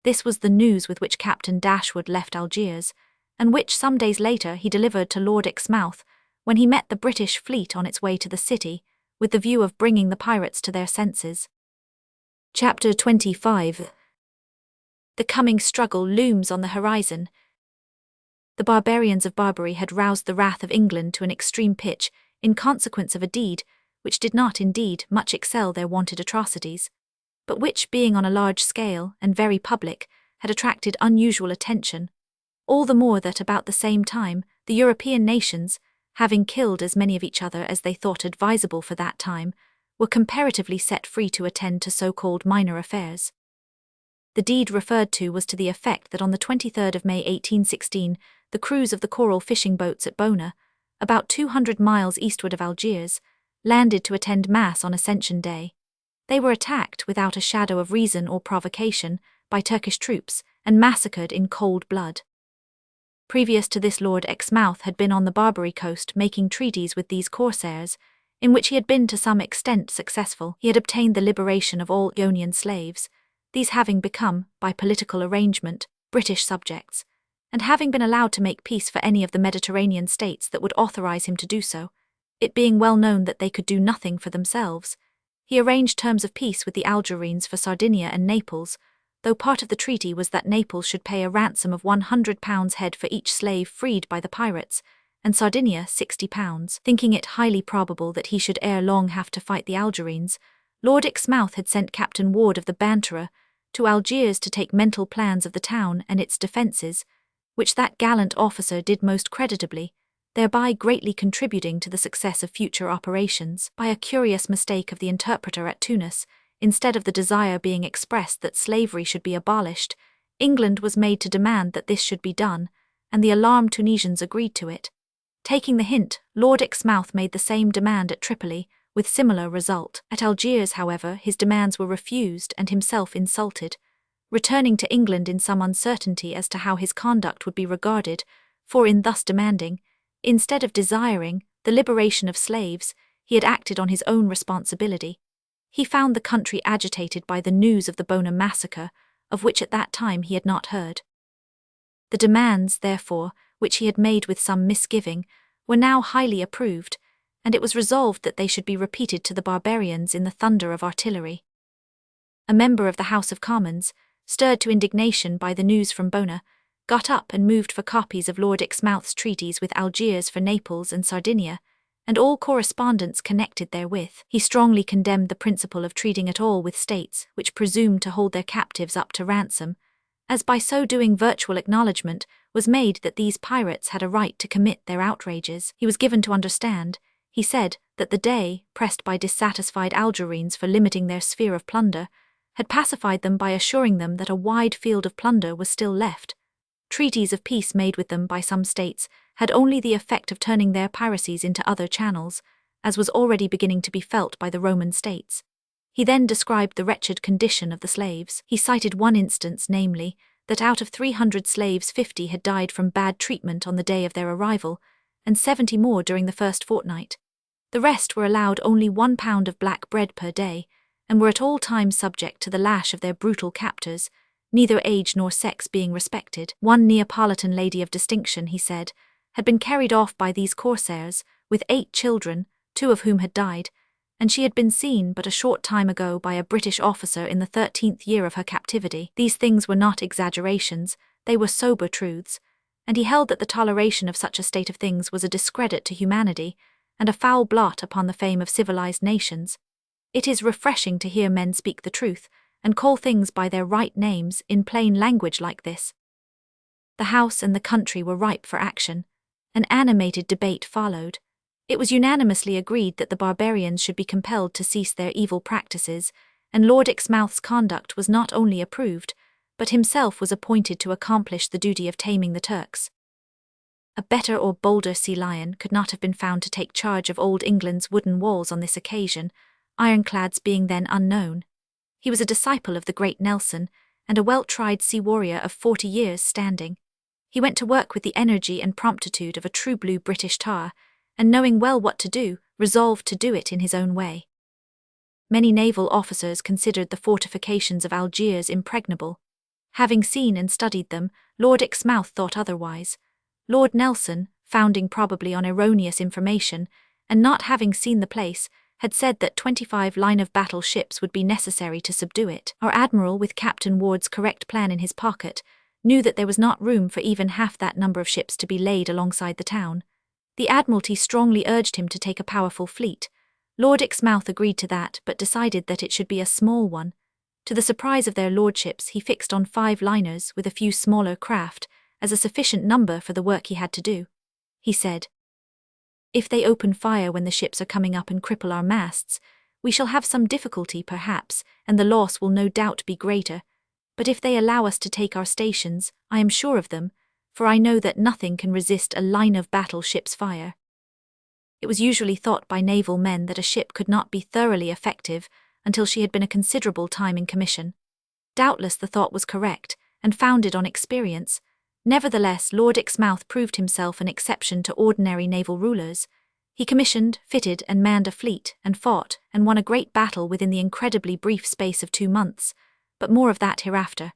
This was the news with which Captain Dashwood left Algiers, and which some days later he delivered to Lord Exmouth when he met the British fleet on its way to the city, with the view of bringing the pirates to their senses. Chapter 25. The coming struggle looms on the horizon. The barbarians of Barbary had roused the wrath of England to an extreme pitch in consequence of a deed which did not indeed much excel their wonted atrocities, but which, being on a large scale and very public, had attracted unusual attention, all the more that about the same time the European nations, having killed as many of each other as they thought advisable for that time, were comparatively set free to attend to so-called minor affairs. The deed referred to was to the effect that on the 23rd of May 1816, the crews of the coral fishing boats at Bona, about 200 miles eastward of Algiers, landed to attend Mass on Ascension Day. They were attacked without a shadow of reason or provocation by Turkish troops and massacred in cold blood. Previous to this Lord Exmouth had been on the Barbary coast making treaties with these corsairs, in which he had been to some extent successful. He had obtained the liberation of all Ionian slaves, these having become, by political arrangement, British subjects, and having been allowed to make peace for any of the Mediterranean states that would authorize him to do so, it being well known that they could do nothing for themselves. He arranged terms of peace with the Algerines for Sardinia and Naples, though part of the treaty was that Naples should pay a ransom of £100 head for each slave freed by the pirates, and Sardinia £60. Thinking it highly probable that he should ere long have to fight the Algerines, Lord Exmouth had sent Captain Ward of the Banterer to Algiers to take mental plans of the town and its defences, which that gallant officer did most creditably, thereby greatly contributing to the success of future operations. By a curious mistake of the interpreter at Tunis, instead of the desire being expressed that slavery should be abolished, England was made to demand that this should be done, and the alarmed Tunisians agreed to it. Taking the hint, Lord Exmouth made the same demand at Tripoli, with similar result. At Algiers, however, his demands were refused and himself insulted. Returning to England in some uncertainty as to how his conduct would be regarded, for in thus demanding, instead of desiring, the liberation of slaves, he had acted on his own responsibility. He found the country agitated by the news of the Bona massacre, of which at that time he had not heard. The demands, therefore, which he had made with some misgiving, were now highly approved, and it was resolved that they should be repeated to the barbarians in the thunder of artillery. A member of the House of Commons, stirred to indignation by the news from Bona, got up and moved for copies of Lord Exmouth's treaties with Algiers for Naples and Sardinia, and all correspondence connected therewith. He strongly condemned the principle of treating at all with states which presumed to hold their captives up to ransom, as by so doing virtual acknowledgment was made that these pirates had a right to commit their outrages. He was given to understand, he said, that the Dey, pressed by dissatisfied Algerines for limiting their sphere of plunder, had pacified them by assuring them that a wide field of plunder was still left. Treaties of peace made with them by some states had only the effect of turning their piracies into other channels, as was already beginning to be felt by the Roman states. He then described the wretched condition of the slaves. He cited one instance, namely, that out of 300 slaves 50 had died from bad treatment on the day of their arrival, and 70 more during the first fortnight. The rest were allowed only 1 pound of black bread per day, and were at all times subject to the lash of their brutal captors, neither age nor sex being respected. One Neapolitan lady of distinction, he said, had been carried off by these corsairs, with 8 children, 2 of whom had died, and she had been seen but a short time ago by a British officer in the 13th year of her captivity. These things were not exaggerations, they were sober truths, and he held that the toleration of such a state of things was a discredit to humanity, and a foul blot upon the fame of civilized nations. It is refreshing to hear men speak the truth, and call things by their right names in plain language like this. The House and the country were ripe for action. An animated debate followed. It was unanimously agreed that the barbarians should be compelled to cease their evil practices, and Lord Exmouth's conduct was not only approved, but himself was appointed to accomplish the duty of taming the Turks. A better or bolder sea lion could not have been found to take charge of old England's wooden walls on this occasion, ironclads being then unknown. He was a disciple of the great Nelson, and a well-tried sea warrior of 40 years' standing. He went to work with the energy and promptitude of a true blue British tar, and knowing well what to do, resolved to do it in his own way. Many naval officers considered the fortifications of Algiers impregnable. Having seen and studied them, Lord Exmouth thought otherwise. Lord Nelson, founding probably on erroneous information, and not having seen the place, had said that 25 line-of-battle ships would be necessary to subdue it. Our admiral, with Captain Ward's correct plan in his pocket, knew that there was not room for even half that number of ships to be laid alongside the town. The Admiralty strongly urged him to take a powerful fleet. Lord Exmouth agreed to that, but decided that it should be a small one. To the surprise of their lordships, he fixed on 5 liners with a few smaller craft as a sufficient number for the work he had to do. He said, "If they open fire when the ships are coming up and cripple our masts, we shall have some difficulty perhaps, and the loss will no doubt be greater. But if they allow us to take our stations, I am sure of them, for I know that nothing can resist a line-of-battle ship's fire." It was usually thought by naval men that a ship could not be thoroughly effective until she had been a considerable time in commission. Doubtless the thought was correct, and founded on experience. Nevertheless, Lord Exmouth proved himself an exception to ordinary naval rulers. He commissioned, fitted, and manned a fleet, and fought, and won a great battle within the incredibly brief space of 2 months, but more of that hereafter.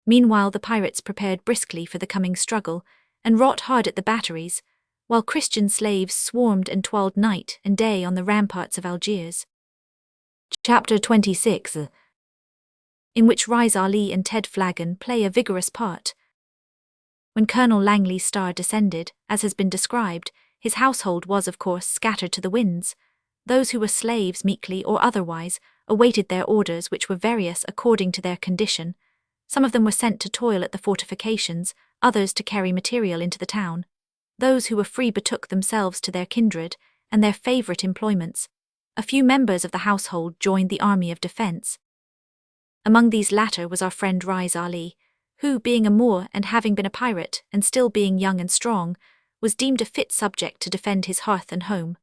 Meanwhile the pirates prepared briskly for the coming struggle, and wrought hard at the batteries, while Christian slaves swarmed and toiled night and day on the ramparts of Algiers. Chapter 26, in which Riz Ali and Ted Flagon play a vigorous part. When Colonel Langley's star descended, as has been described, his household was of course scattered to the winds. Those who were slaves, meekly or otherwise, awaited their orders, which were various according to their condition. Some of them were sent to toil at the fortifications, others to carry material into the town. Those who were free betook themselves to their kindred and their favourite employments. A few members of the household joined the army of defence. Among these latter was our friend Riz Ali, who, being a Moor and having been a pirate, and still being young and strong, was deemed a fit subject to defend his hearth and home.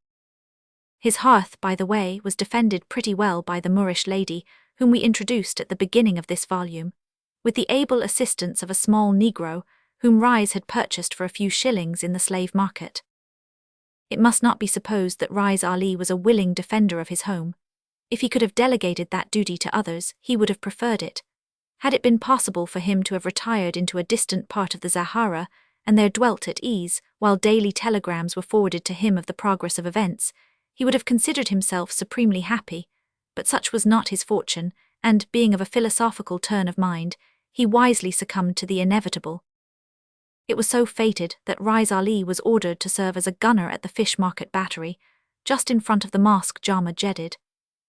His hearth, by the way, was defended pretty well by the Moorish lady, whom we introduced at the beginning of this volume, with the able assistance of a small Negro, whom Rise had purchased for a few shillings in the slave market. It must not be supposed that Rise Ali was a willing defender of his home. If he could have delegated that duty to others, he would have preferred it. Had it been possible for him to have retired into a distant part of the Sahara, and there dwelt at ease, while daily telegrams were forwarded to him of the progress of events, he would have considered himself supremely happy, but such was not his fortune, and, being of a philosophical turn of mind, he wisely succumbed to the inevitable. It was so fated that Rise Ali was ordered to serve as a gunner at the Fish Market Battery, just in front of the Mosque Jama Jedid.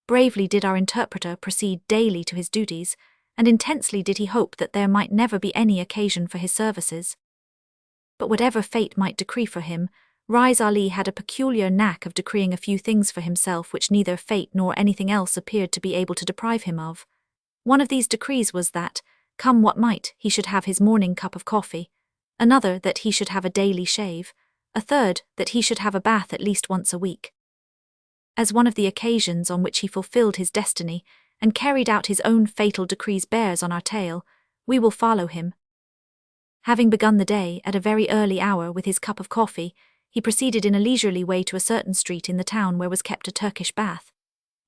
Bravely did our interpreter proceed daily to his duties, and intensely did he hope that there might never be any occasion for his services. But whatever fate might decree for him, Rise Ali had a peculiar knack of decreeing a few things for himself which neither fate nor anything else appeared to be able to deprive him of. One of these decrees was that, come what might, he should have his morning cup of coffee, another that he should have a daily shave, a third that he should have a bath at least once a week. As one of the occasions on which he fulfilled his destiny and carried out his own fatal decrees bears on our tale, we will follow him. Having begun the day at a very early hour with his cup of coffee, he proceeded in a leisurely way to a certain street in the town where was kept a Turkish bath.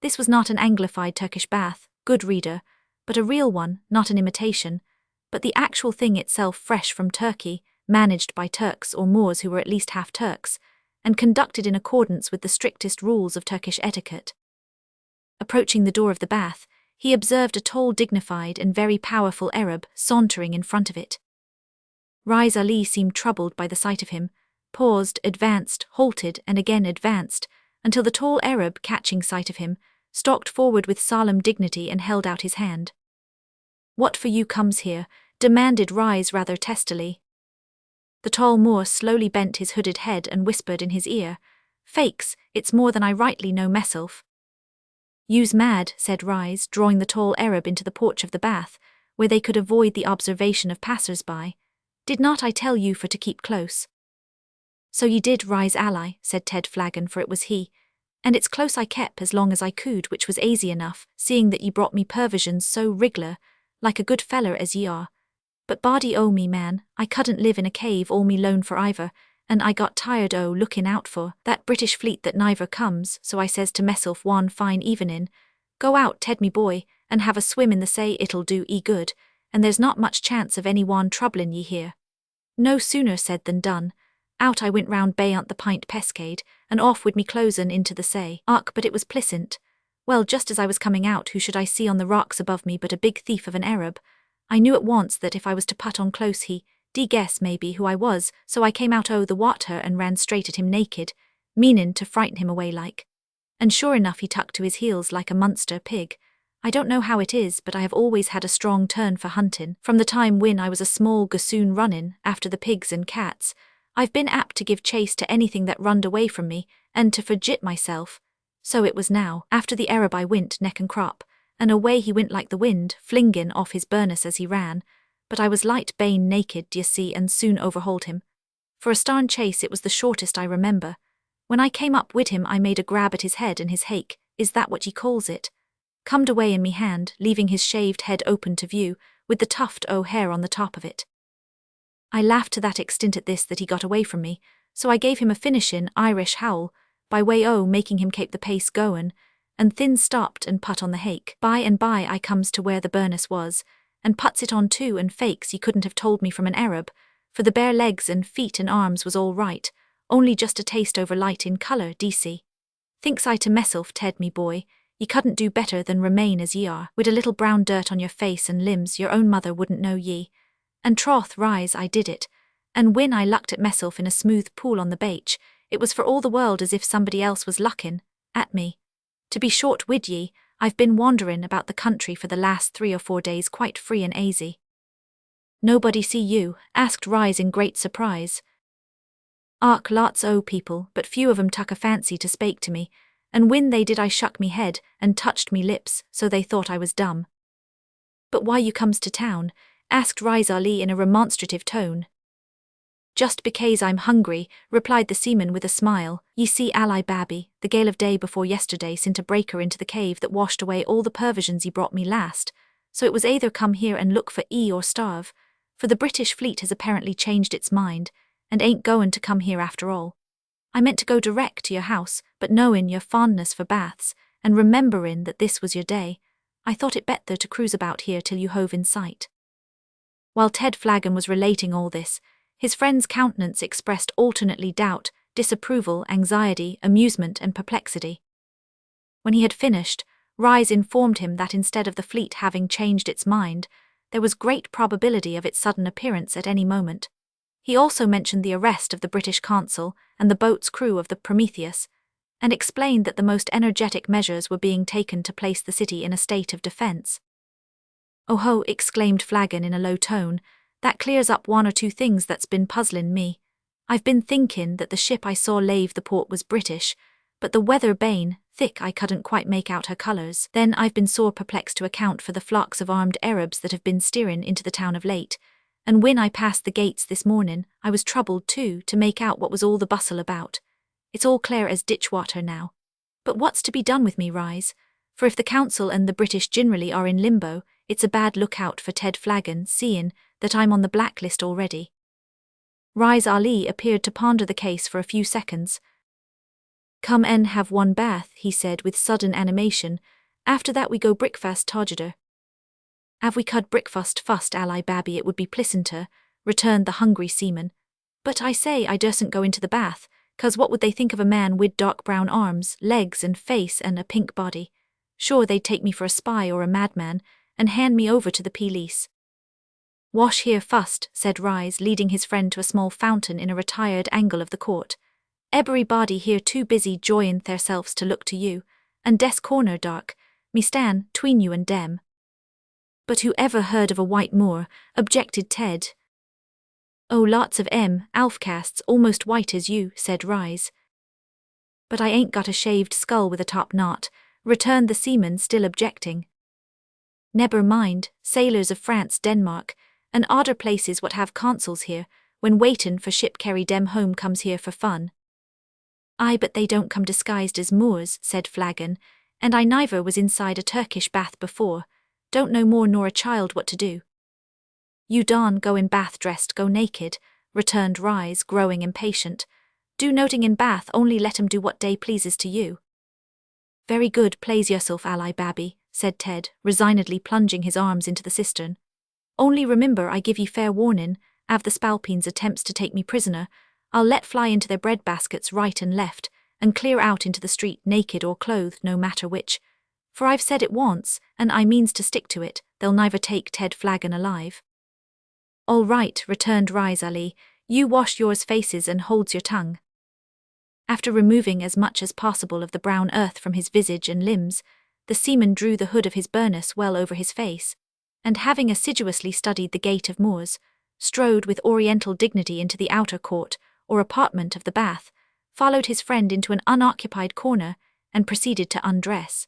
This was not an Anglified Turkish bath, good reader, but a real one, not an imitation, but the actual thing itself fresh from Turkey, managed by Turks or Moors who were at least half Turks, and conducted in accordance with the strictest rules of Turkish etiquette. Approaching the door of the bath, he observed a tall, dignified, and very powerful Arab sauntering in front of it. Rise Ali seemed troubled by the sight of him, paused, advanced, halted, and again advanced, until the tall Arab, catching sight of him, stalked forward with solemn dignity and held out his hand. "What for you comes here?" demanded Rise rather testily. The tall Moor slowly bent his hooded head and whispered in his ear, "Fakes, it's more than I rightly know meself." "You's mad," said Rise, drawing the tall Arab into the porch of the bath, where they could avoid the observation of passers-by. "Did not I tell you for to keep close?" "So ye did, Rise ally," said Ted Flagon, for it was he, "and it's close I kep as long as I could, which was aisy enough, seeing that ye brought me pervisions so rig'lar, like a good feller as ye are. But body o' me, man, I couldn't live in a cave all me lone for iver, and I got tired o' looking out for that British fleet that niver comes, so I says to meself one fine evenin', go out, Ted me boy, and have a swim in the say, it'll do 'ee good, and there's not much chance of any one troublin' ye here." No sooner said than done. Out I went round Bayant the Pint Pescade, and off wid me closen into the say. But it was plisant. Well, just as I was coming out, who should I see on the rocks above me but a big thief of an Arab? I knew at once that if I was to put on close he'd guess, maybe, who I was, so I came out o' the water and ran straight at him naked, meanin' to frighten him away like. And sure enough he tuck to his heels like a Munster pig. I don't know how it is, but I have always had a strong turn for huntin'. From the time when I was a small gossoon runnin' after the pigs and cats, I've been apt to give chase to anything that runned away from me, and to forgit myself. So it was now, after the Arab I wint neck and crop, and away he went like the wind, flingin' off his burnous as he ran, but I was light bane naked, d'ye see, and soon overhauled him. For a starn chase it was the shortest I remember. When I came up wid him I made a grab at his head and his hake, is that what ye calls it? Comed away in me hand, leaving his shaved head open to view, with the tuft o' hair on the top of it. I laughed to that extent at this that he got away from me, so I gave him a finishin' Irish howl, by way o' making him kape the pace goin', and thin stopped and put on the hake. By and by I comes to where the burnous was, and puts it on too, and fakes ye couldn't have told me from an Arab, for the bare legs and feet and arms was all right, only just a taste over light in colour, d'ye. Thinks I to meself, Ted me boy, ye couldn't do better than remain as ye are, wid a little brown dirt on your face and limbs your own mother wouldn't know ye. And troth, Rise, I did it, and when I lucked at meself in a smooth pool on the beach, it was for all the world as if somebody else was luckin' at me. To be short wid ye, I've been wanderin' about the country for the last 3 or 4 days quite free and aisy." "Nobody see you?" asked Rise in great surprise. "Ark, lots o' people, but few of 'em tuck a fancy to spake to me, and when they did I shuck me head and touched me lips, so they thought I was dumb." "But why you comes to town?" asked Rise Ali in a remonstrative tone. "Just becase I'm hungry," replied the seaman with a smile. "Ye see, Ally Babby, the gale of day before yesterday sent a breaker into the cave that washed away all the pervisions ye brought me last, so it was either come here and look for or starve. for the British fleet has apparently changed its mind, and ain't goin' to come here after all. I meant to go direct to your house, but knowin' your fondness for baths, and rememberin' that this was your day, I thought it better to cruise about here till you hove in sight." While Ted Flagon was relating all this, his friend's countenance expressed alternately doubt, disapproval, anxiety, amusement, and perplexity. When he had finished, Rise informed him that instead of the fleet having changed its mind, there was great probability of its sudden appearance at any moment. He also mentioned the arrest of the British consul and the boat's crew of the Prometheus, and explained that the most energetic measures were being taken to place the city in a state of defense. "Oh ho," exclaimed Flagon in a low tone, "that clears up one or two things that's been puzzlin' me. I've been thinkin' that the ship I saw lave the port was British, but the weather bane thick I couldn't quite make out her colours. Then I've been sore perplexed to account for the flocks of armed Arabs that have been steerin' into the town of late, and when I passed the gates this mornin', I was troubled too to make out what was all the bustle about. It's all clear as ditch water now. But what's to be done with me, Rise? For if the council and the British generally are in limbo, it's a bad lookout for Ted Flagon, seein' that I'm on the blacklist already." Rise Ali appeared to ponder the case for a few seconds. "Come and have one bath," he said with sudden animation. "After that we go brickfast together." "Av we could brickfast fust, ally babby, it would be plissanter," returned the hungry seaman. "But I say I dursn't go into the bath, 'cause what would they think of a man wid dark brown arms, legs and face and a pink body? Sure they'd take me for a spy or a madman, and hand me over to the police." "Wash here fust," said Rise, leading his friend to a small fountain in a retired angle of the court. "Everybody here too busy joyin' theirselves to look to you, and des corner dark, me stan' tween you and dem." "But who ever heard of a white Moor?" objected Ted. "Oh, lots of outcasts almost white as you," said Rise. "But I ain't got a shaved skull with a top knot," returned the seaman, still objecting. "Never mind, sailors of France, Denmark, and odder places what have consuls here, when waitin' for ship carry dem home comes here for fun." "Aye, but they don't come disguised as Moors," said Flagon, "and I neither was inside a Turkish bath before, don't know more nor a child what to do." "You darn go in bath dressed, go naked," returned Rise, growing impatient. "Do noting in bath only let 'em do what day pleases to you." "Very good, plaise yourself, ally babby," said Ted, resignedly plunging his arms into the cistern. "Only remember I give ye fair warnin', av the spalpeens attempts to take me prisoner, I'll let fly into their bread baskets right and left, and clear out into the street naked or clothed, no matter which. For I've said it once, and I means to stick to it, they'll neither take Ted Flagon alive." "All right," returned Rise Ali, "you wash yours faces and holds your tongue." After removing as much as possible of the brown earth from his visage and limbs, the seaman drew the hood of his burnous well over his face, and having assiduously studied the gait of Moors, strode with oriental dignity into the outer court, or apartment of the bath, followed his friend into an unoccupied corner, and proceeded to undress.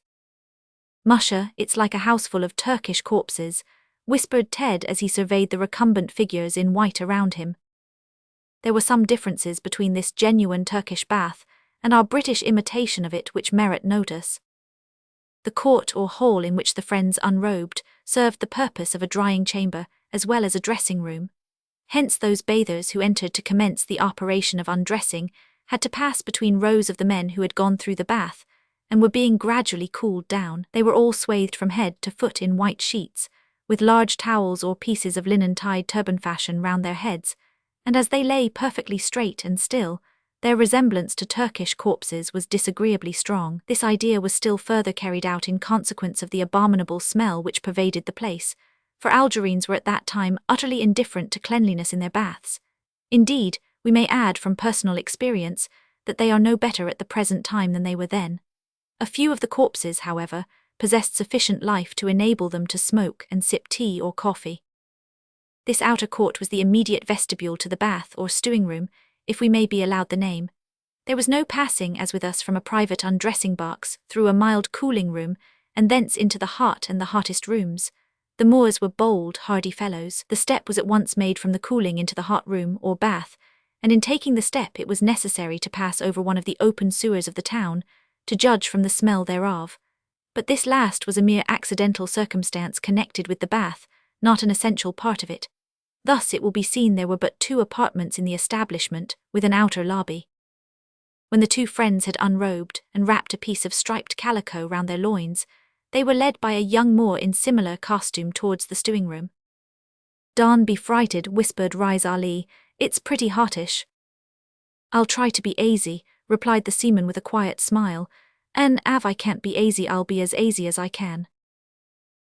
"Musha, it's like a houseful of Turkish corpses," whispered Ted as he surveyed the recumbent figures in white around him. There were some differences between this genuine Turkish bath and our British imitation of it which merit notice. The court or hall in which the friends unrobed served the purpose of a drying chamber as well as a dressing room. Hence those bathers who entered to commence the operation of undressing had to pass between rows of the men who had gone through the bath and were being gradually cooled down. They were all swathed from head to foot in white sheets, with large towels or pieces of linen tied turban fashion round their heads, and as they lay perfectly straight and still, their resemblance to Turkish corpses was disagreeably strong. This idea was still further carried out in consequence of the abominable smell which pervaded the place, for Algerines were at that time utterly indifferent to cleanliness in their baths. Indeed, we may add from personal experience that they are no better at the present time than they were then. A few of the corpses, however, possessed sufficient life to enable them to smoke and sip tea or coffee. This outer court was the immediate vestibule to the bath or stewing room, if we may be allowed the name. There was no passing, as with us, from a private undressing box through a mild cooling room, and thence into the hot and the hottest rooms. The Moors were bold, hardy fellows. The step was at once made from the cooling into the hot room or bath, and in taking the step it was necessary to pass over one of the open sewers of the town, to judge from the smell thereof. But this last was a mere accidental circumstance connected with the bath, not an essential part of it. Thus it will be seen there were but 2 apartments in the establishment, with an outer lobby. When the 2 friends had unrobed and wrapped a piece of striped calico round their loins, they were led by a young Moor in similar costume towards the stewing room. "Don't be frighted," whispered Rise Ali, "it's pretty hottish." "I'll try to be aisy," replied the seaman with a quiet smile, "and av I can't be aisy I'll be as aisy as I can."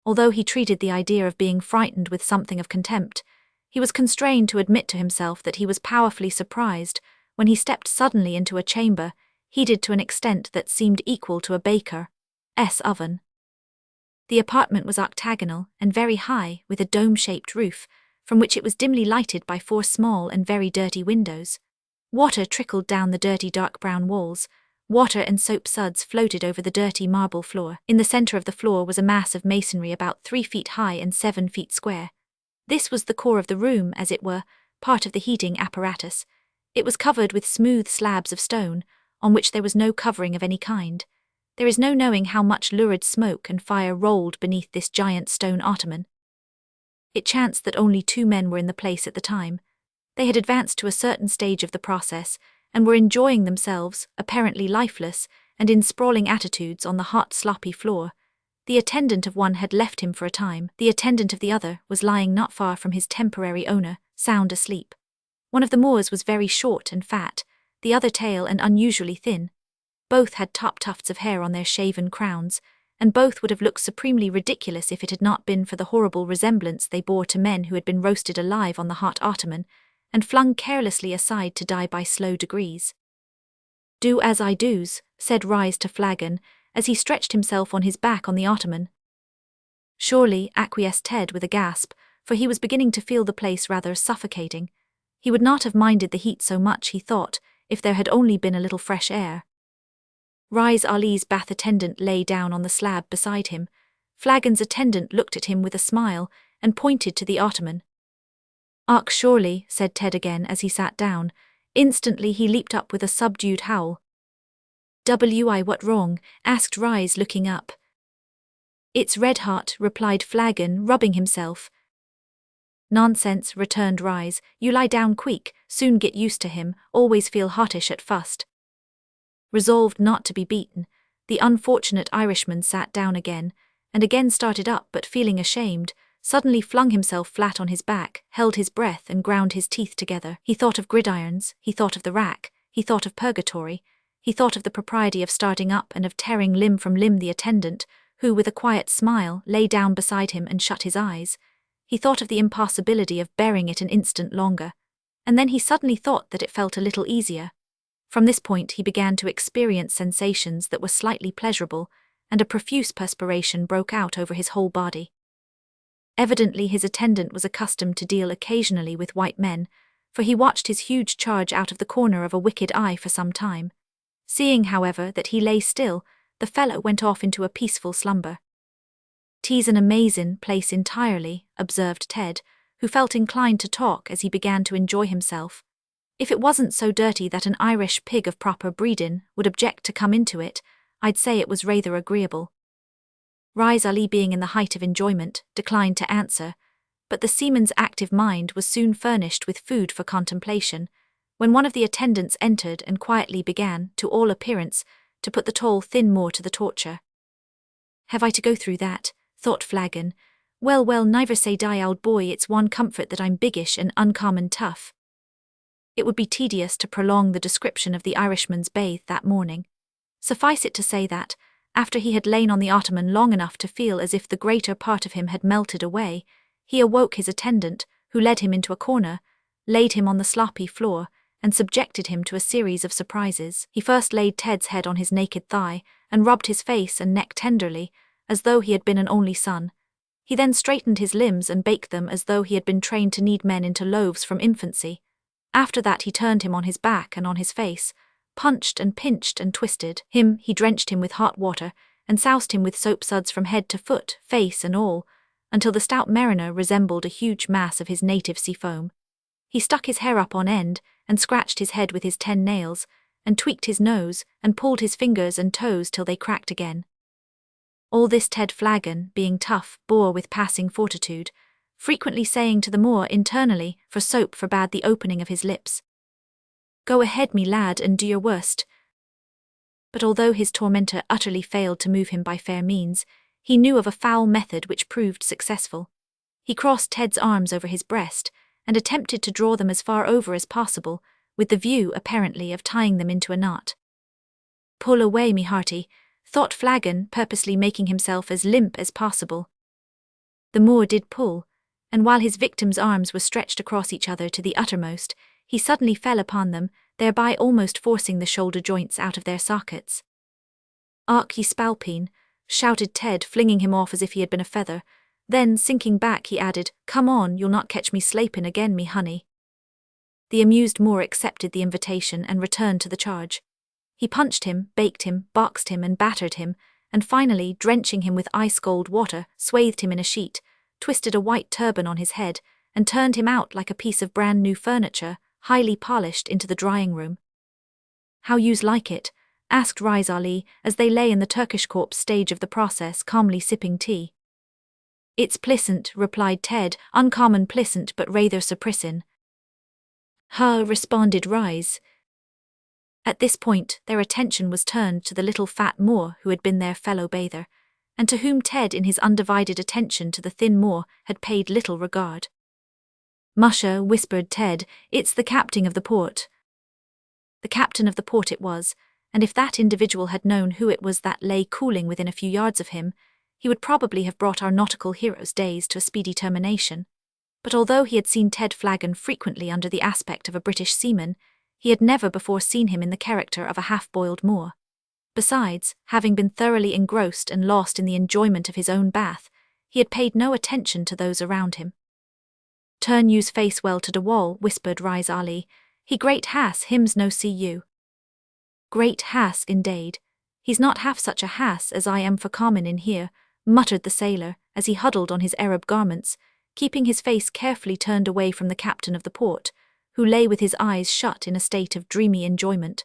Although he treated the idea of being frightened with something of contempt, he was constrained to admit to himself that he was powerfully surprised when he stepped suddenly into a chamber, heated to an extent that seemed equal to a baker's oven. The apartment was octagonal and very high, with a dome-shaped roof, from which it was dimly lighted by 4 small and very dirty windows. Water trickled down the dirty dark brown walls. Water and soap suds floated over the dirty marble floor. In the center of the floor was a mass of masonry about 3 feet high and 7 feet square. This was the core of the room, as it were, part of the heating apparatus. It was covered with smooth slabs of stone, on which there was no covering of any kind. There is no knowing how much lurid smoke and fire rolled beneath this giant stone ottoman. It chanced that only 2 men were in the place at the time. They had advanced to a certain stage of the process, and were enjoying themselves, apparently lifeless, and in sprawling attitudes on the hot, sloppy floor. The attendant of one had left him for a time. The attendant of the other was lying not far from his temporary owner, sound asleep. One of the Moors was very short and fat, the other tall and unusually thin. Both had top tufts of hair on their shaven crowns, and both would have looked supremely ridiculous if it had not been for the horrible resemblance they bore to men who had been roasted alive on the hot ottoman, and flung carelessly aside to die by slow degrees. "Do as I do's," said Rise to Flagon, as he stretched himself on his back on the ottoman. "Surely," acquiesced Ted with a gasp, for he was beginning to feel the place rather suffocating. He would not have minded the heat so much, he thought, if there had only been a little fresh air. Rise Ali's bath attendant lay down on the slab beside him. Flagon's attendant looked at him with a smile, and pointed to the ottoman. "Och, surely," said Ted again as he sat down. Instantly he leaped up with a subdued howl. "Why, what wrong?" asked Rise, looking up. "It's red hot," replied Flagon, rubbing himself. "Nonsense," returned Rise, "you lie down quick, soon get used to him, always feel hottish at fust." Resolved not to be beaten, the unfortunate Irishman sat down again, and again started up, but feeling ashamed, suddenly flung himself flat on his back, held his breath and ground his teeth together. He thought of gridirons, he thought of the rack, he thought of purgatory, he thought of the propriety of starting up and of tearing limb from limb the attendant, who, with a quiet smile, lay down beside him and shut his eyes. He thought of the impossibility of bearing it an instant longer, and then he suddenly thought that it felt a little easier. From this point he began to experience sensations that were slightly pleasurable, and a profuse perspiration broke out over his whole body. Evidently his attendant was accustomed to deal occasionally with white men, for he watched his huge charge out of the corner of a wicked eye for some time. Seeing, however, that he lay still, the fellow went off into a peaceful slumber. "'Tis an amazin' place entirely," observed Ted, who felt inclined to talk as he began to enjoy himself. "If it wasn't so dirty that an Irish pig of proper breedin' would object to come into it, I'd say it was rather agreeable." Rise Ali, being in the height of enjoyment, declined to answer, but the seaman's active mind was soon furnished with food for contemplation, when one of the attendants entered and quietly began, to all appearance, to put the tall thin Moor to the torture. "Have I to go through that?" thought Flagon. "Well, niver say die, old boy, it's one comfort that I'm biggish and uncommon tough." It would be tedious to prolong the description of the Irishman's bathe that morning. Suffice it to say that, after he had lain on the ottoman long enough to feel as if the greater part of him had melted away, he awoke his attendant, who led him into a corner, laid him on the sloppy floor, and subjected him to a series of surprises. He first laid Ted's head on his naked thigh, and rubbed his face and neck tenderly, as though he had been an only son. He then straightened his limbs and baked them as though he had been trained to knead men into loaves from infancy. After that he turned him on his back and on his face, punched and pinched and twisted him. He drenched him with hot water, and soused him with soap suds from head to foot, face and all, until the stout mariner resembled a huge mass of his native sea foam. He stuck his hair up on end, and scratched his head with his 10 nails, and tweaked his nose, and pulled his fingers and toes till they cracked again. All this Ted Flagon, being tough, bore with passing fortitude, frequently saying to the Moor internally, for soap forbade the opening of his lips. "Go ahead, me lad, and do your worst." But although his tormentor utterly failed to move him by fair means, he knew of a foul method which proved successful. He crossed Ted's arms over his breast and attempted to draw them as far over as possible, with the view, apparently, of tying them into a knot. "Pull away, me hearty," thought Flagon, purposely making himself as limp as possible. The Moor did pull, and while his victim's arms were stretched across each other to the uttermost, he suddenly fell upon them, thereby almost forcing the shoulder joints out of their sockets. "Ark ye spalpeen," shouted Ted, flinging him off as if he had been a feather. Then, sinking back, he added, "Come on, you'll not catch me slapin' again, me honey." The amused Moor accepted the invitation and returned to the charge. He punched him, baked him, boxed him, and battered him, and finally, drenching him with ice-cold water, swathed him in a sheet, twisted a white turban on his head, and turned him out like a piece of brand-new furniture, highly polished, into the drying-room. "How yous like it?" asked Rise Ali, as they lay in the Turkish corpse stage of the process, calmly sipping tea. "It's plisant," replied Ted, "uncommon plisant, but rather surprisin'." "Huh," responded Rise. At this point, their attention was turned to the little fat Moor who had been their fellow bather, and to whom Ted, in his undivided attention to the thin Moor, had paid little regard. "Musha," whispered Ted, "it's the captain of the port." The captain of the port it was, and if that individual had known who it was that lay cooling within a few yards of him, he would probably have brought our nautical hero's days to a speedy termination. But although he had seen Ted Flagon frequently under the aspect of a British seaman, he had never before seen him in the character of a half-boiled Moor. Besides, having been thoroughly engrossed and lost in the enjoyment of his own bath, he had paid no attention to those around him. "Turn you's face well to de wall," whispered Rise Ali. "He great hass hims no see you." "Great hass, indade. He's not half such a hass as I am for common in here," muttered the sailor, as he huddled on his Arab garments, keeping his face carefully turned away from the captain of the port, who lay with his eyes shut in a state of dreamy enjoyment.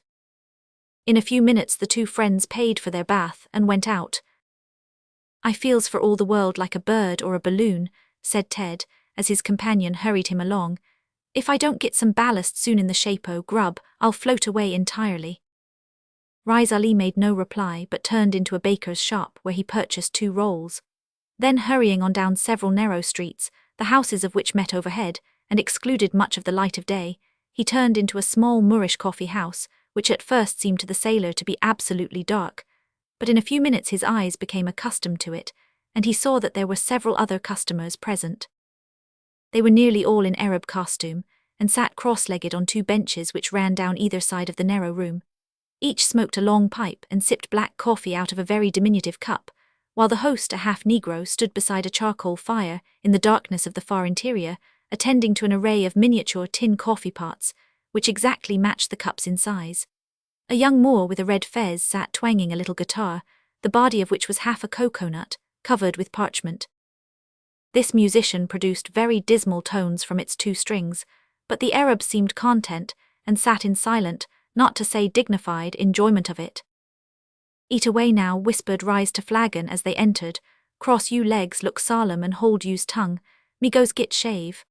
In a few minutes the two friends paid for their bath and went out. "I feels for all the world like a bird or a balloon," said Ted, as his companion hurried him along. "If I don't get some ballast soon in the shape o' grub, I'll float away entirely." Rise Ali made no reply, but turned into a baker's shop where he purchased 2 rolls. Then, hurrying on down several narrow streets, the houses of which met overhead, and excluded much of the light of day, he turned into a small Moorish coffee house, which at first seemed to the sailor to be absolutely dark, but in a few minutes his eyes became accustomed to it, and he saw that there were several other customers present. They were nearly all in Arab costume, and sat cross-legged on 2 benches which ran down either side of the narrow room. Each smoked a long pipe and sipped black coffee out of a very diminutive cup, while the host, a half-Negro, stood beside a charcoal fire in the darkness of the far interior, attending to an array of miniature tin coffee pots, which exactly matched the cups in size. A young Moor with a red fez sat twanging a little guitar, the body of which was half a cocoa-nut, covered with parchment. This musician produced very dismal tones from its 2 strings, but the Arab seemed content, and sat in silent, not to say dignified, enjoyment of it. "Eat away now," whispered Rise to Flagon as they entered. "Cross you legs, look solemn, and hold you's tongue. Me goes git shave."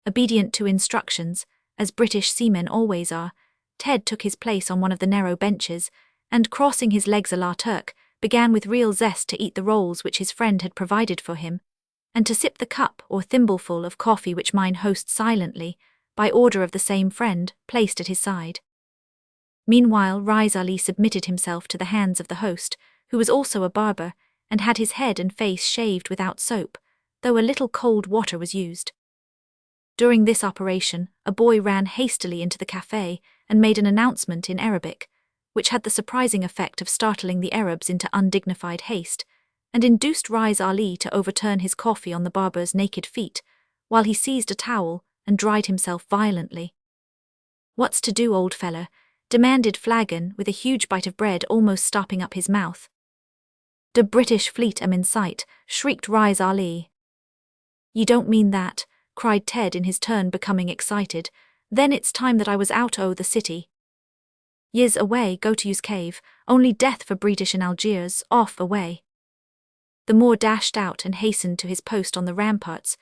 Obedient to instructions, as British seamen always are, Ted took his place on one of the narrow benches, and, crossing his legs a la Turk, began with real zest to eat the rolls which his friend had provided for him, and to sip the cup or thimbleful of coffee which mine host silently, by order of the same friend, placed at his side. Meanwhile, Rise Ali submitted himself to the hands of the host, who was also a barber, and had his head and face shaved without soap, though a little cold water was used. During this operation, a boy ran hastily into the café and made an announcement in Arabic, which had the surprising effect of startling the Arabs into undignified haste, and induced Rise Ali to overturn his coffee on the barber's naked feet, while he seized a towel and dried himself violently. "What's to do, old fella?" demanded Flagon, with a huge bite of bread almost stopping up his mouth. "The British fleet am in sight," shrieked Rise Ali. "You don't mean that," cried Ted in his turn, becoming excited. "Then it's time that I was out o' the city." "Yis away, go to you's cave, only death for British in Algiers, off away." The Moor dashed out and hastened to his post on the ramparts,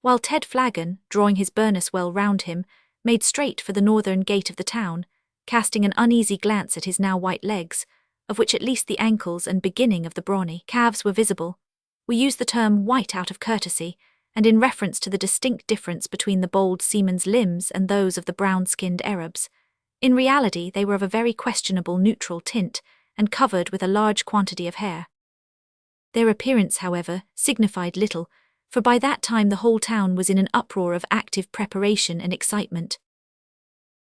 while Ted Flagon, drawing his burnous well round him, made straight for the northern gate of the town, casting an uneasy glance at his now white legs, of which at least the ankles and beginning of the brawny calves were visible. We use the term white out of courtesy, and in reference to the distinct difference between the bold seaman's limbs and those of the brown-skinned Arabs. In reality, they were of a very questionable neutral tint, and covered with a large quantity of hair. Their appearance, however, signified little, for by that time the whole town was in an uproar of active preparation and excitement.